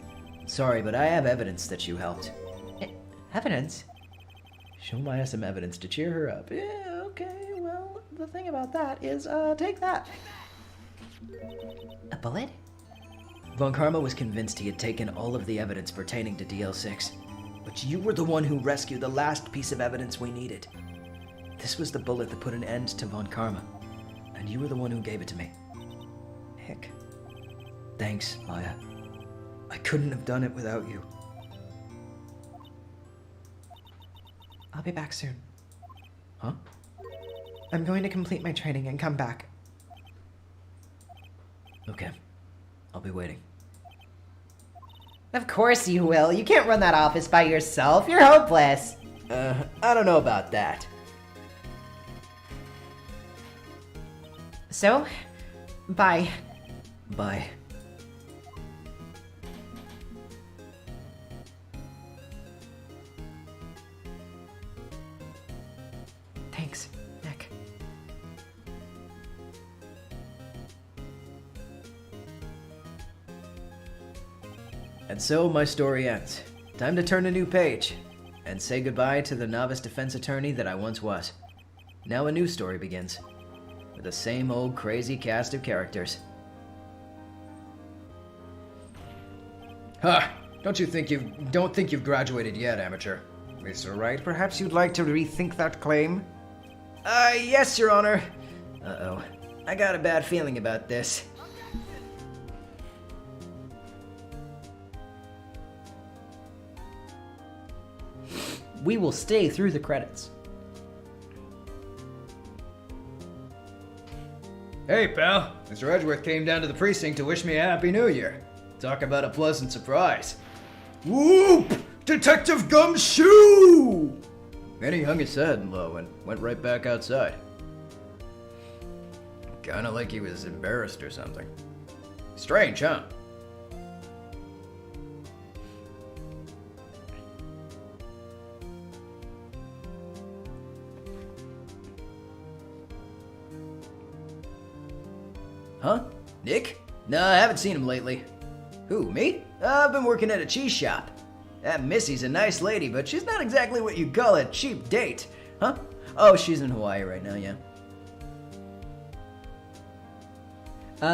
Sorry, but I have evidence that you helped. Evidence? Show Maya some evidence to cheer her up. Yeah, okay, well, the thing about that is, take that. A bullet? Von Karma was convinced he had taken all of the evidence pertaining to DL6. But you were the one who rescued the last piece of evidence we needed. This was the bullet that put an end to Von Karma. And you were the one who gave it to me. Nick. Thanks, Maya. I couldn't have done it without you. I'll be back soon. Huh? I'm going to complete my training and come back. Okay. I'll be waiting. Of course you will. You can't run that office by yourself. You're hopeless. I don't know about that. So, bye. Bye. Thanks, Nick. And so my story ends. Time to turn a new page and say goodbye to the novice defense attorney that I once was. Now a new story begins with the same old crazy cast of characters. Huh. Don't think you've graduated yet, amateur. Mr. Wright, perhaps you'd like to rethink that claim? Yes, Your Honor. Uh-oh. I got a bad feeling about this. We will stay through the credits. Hey, pal. Mr. Edgeworth came down to the precinct to wish me a Happy New Year. Talk about a pleasant surprise. Whoop! Detective Gumshoe! Then he hung his head low and went right back outside. Kinda like he was embarrassed or something. Strange, huh? Huh? Nick? No, I haven't seen him lately. Who, me? I've been working at a cheese shop. That Missy's a nice lady, but she's not exactly what you'd call a cheap date. Huh? Oh, she's in Hawaii right now, yeah.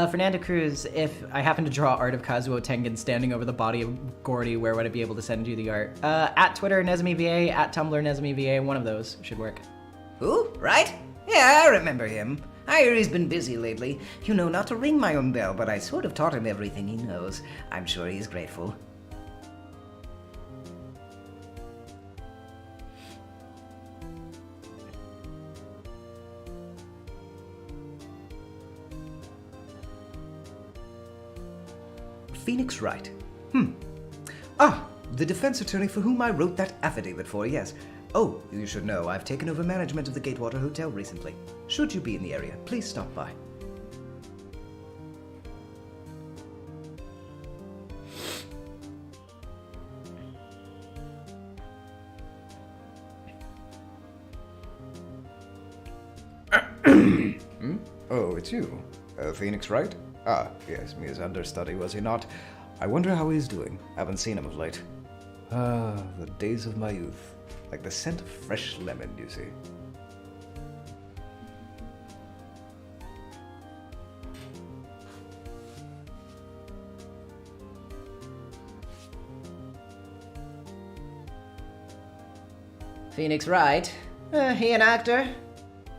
Fernando Cruz, if I happen to draw art of Kazuo Tengen standing over the body of Gordy, where would I be able to send you the art? At Twitter, NezumiVA, at Tumblr, NezumiVA, one of those should work. Who? Right? Yeah, I remember him. I hear he's been busy lately. You know, not to ring my own bell, but I sort of taught him everything he knows. I'm sure he's grateful. Phoenix Wright. The defense attorney for whom I wrote that affidavit for, yes. Oh, you should know, I've taken over management of the Gatewater Hotel recently. Should you be in the area, please stop by. Oh, it's you. Phoenix Wright? Ah, yes, me his understudy, was he not? I wonder how he's doing. Haven't seen him of late. Ah, the days of my youth. Like the scent of fresh lemon, you see. Phoenix Wright? He an actor?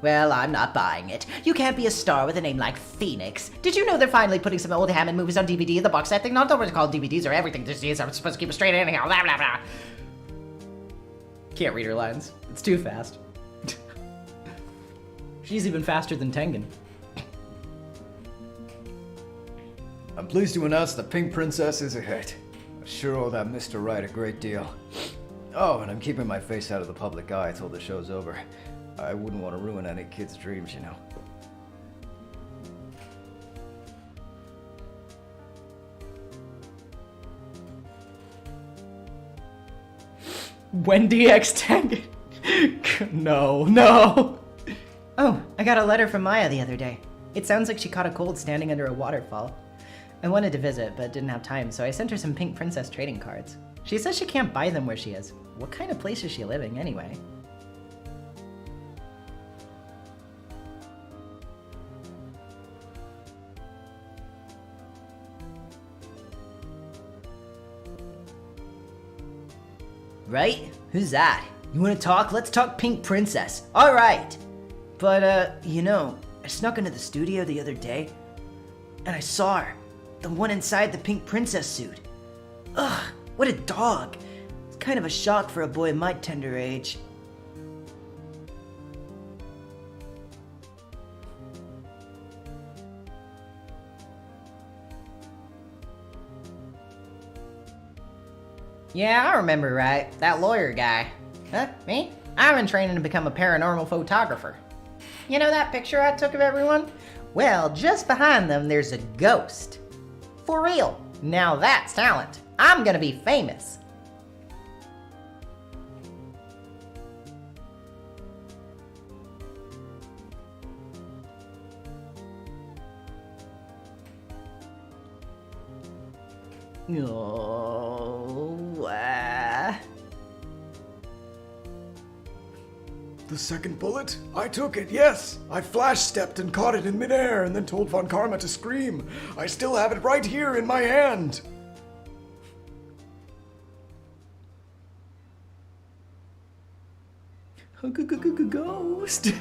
Well, I'm not buying it. You can't be a star with a name like Phoenix. Did you know they're finally putting some old Hammond movies on DVD? The box set thing? Not what it's called DVDs or everything these days. I'm supposed to keep it straight anyhow. Blah, blah, blah. Can't read her lines. It's too fast. She's even faster than Tengen. I'm pleased to announce the Pink Princess is a hit. I sure owe that Mr. Wright a great deal. Oh, and I'm keeping my face out of the public eye till the show's over. I wouldn't want to ruin any kids' dreams, you know. Wendy X Tank. No, no. Oh, I got a letter from Maya the other day. It sounds like she caught a cold standing under a waterfall. I wanted to visit, but didn't have time, so I sent her some Pink Princess trading cards. She says she can't buy them where she is. What kind of place is she living, anyway? Right? Who's that? You wanna talk? Let's talk Pink Princess. Alright! But, you know, I snuck into the studio the other day, and I saw her. The one inside the Pink Princess suit. Ugh, what a dog. It's kind of a shock for a boy my tender age. Yeah, I remember, right? That lawyer guy. Huh? Me? I'm in training to become a paranormal photographer. You know that picture I took of everyone? Well, just behind them there's a ghost. For real. Now that's talent. I'm gonna be famous. Oh, The second bullet? I took it, yes! I flash-stepped and caught it in midair and then told Von Karma to scream. I still have it right here in my hand! Ghost.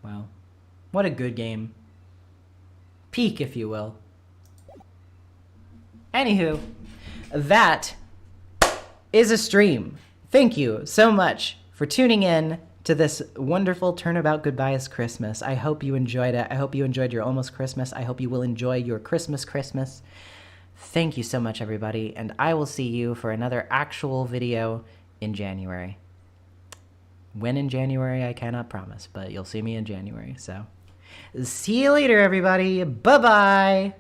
Wow. What a good game. Peak, if you will. Anywho, that is a stream. Thank you so much for tuning in to this wonderful Turnabout Goodbyes Christmas. I hope you enjoyed it. I hope you enjoyed your almost Christmas. I hope you will enjoy your Christmas. Thank you so much, everybody, and I will see you for another actual video in January. When in January, I cannot promise, but you'll see me in January, so. See you later, everybody. Bye-bye.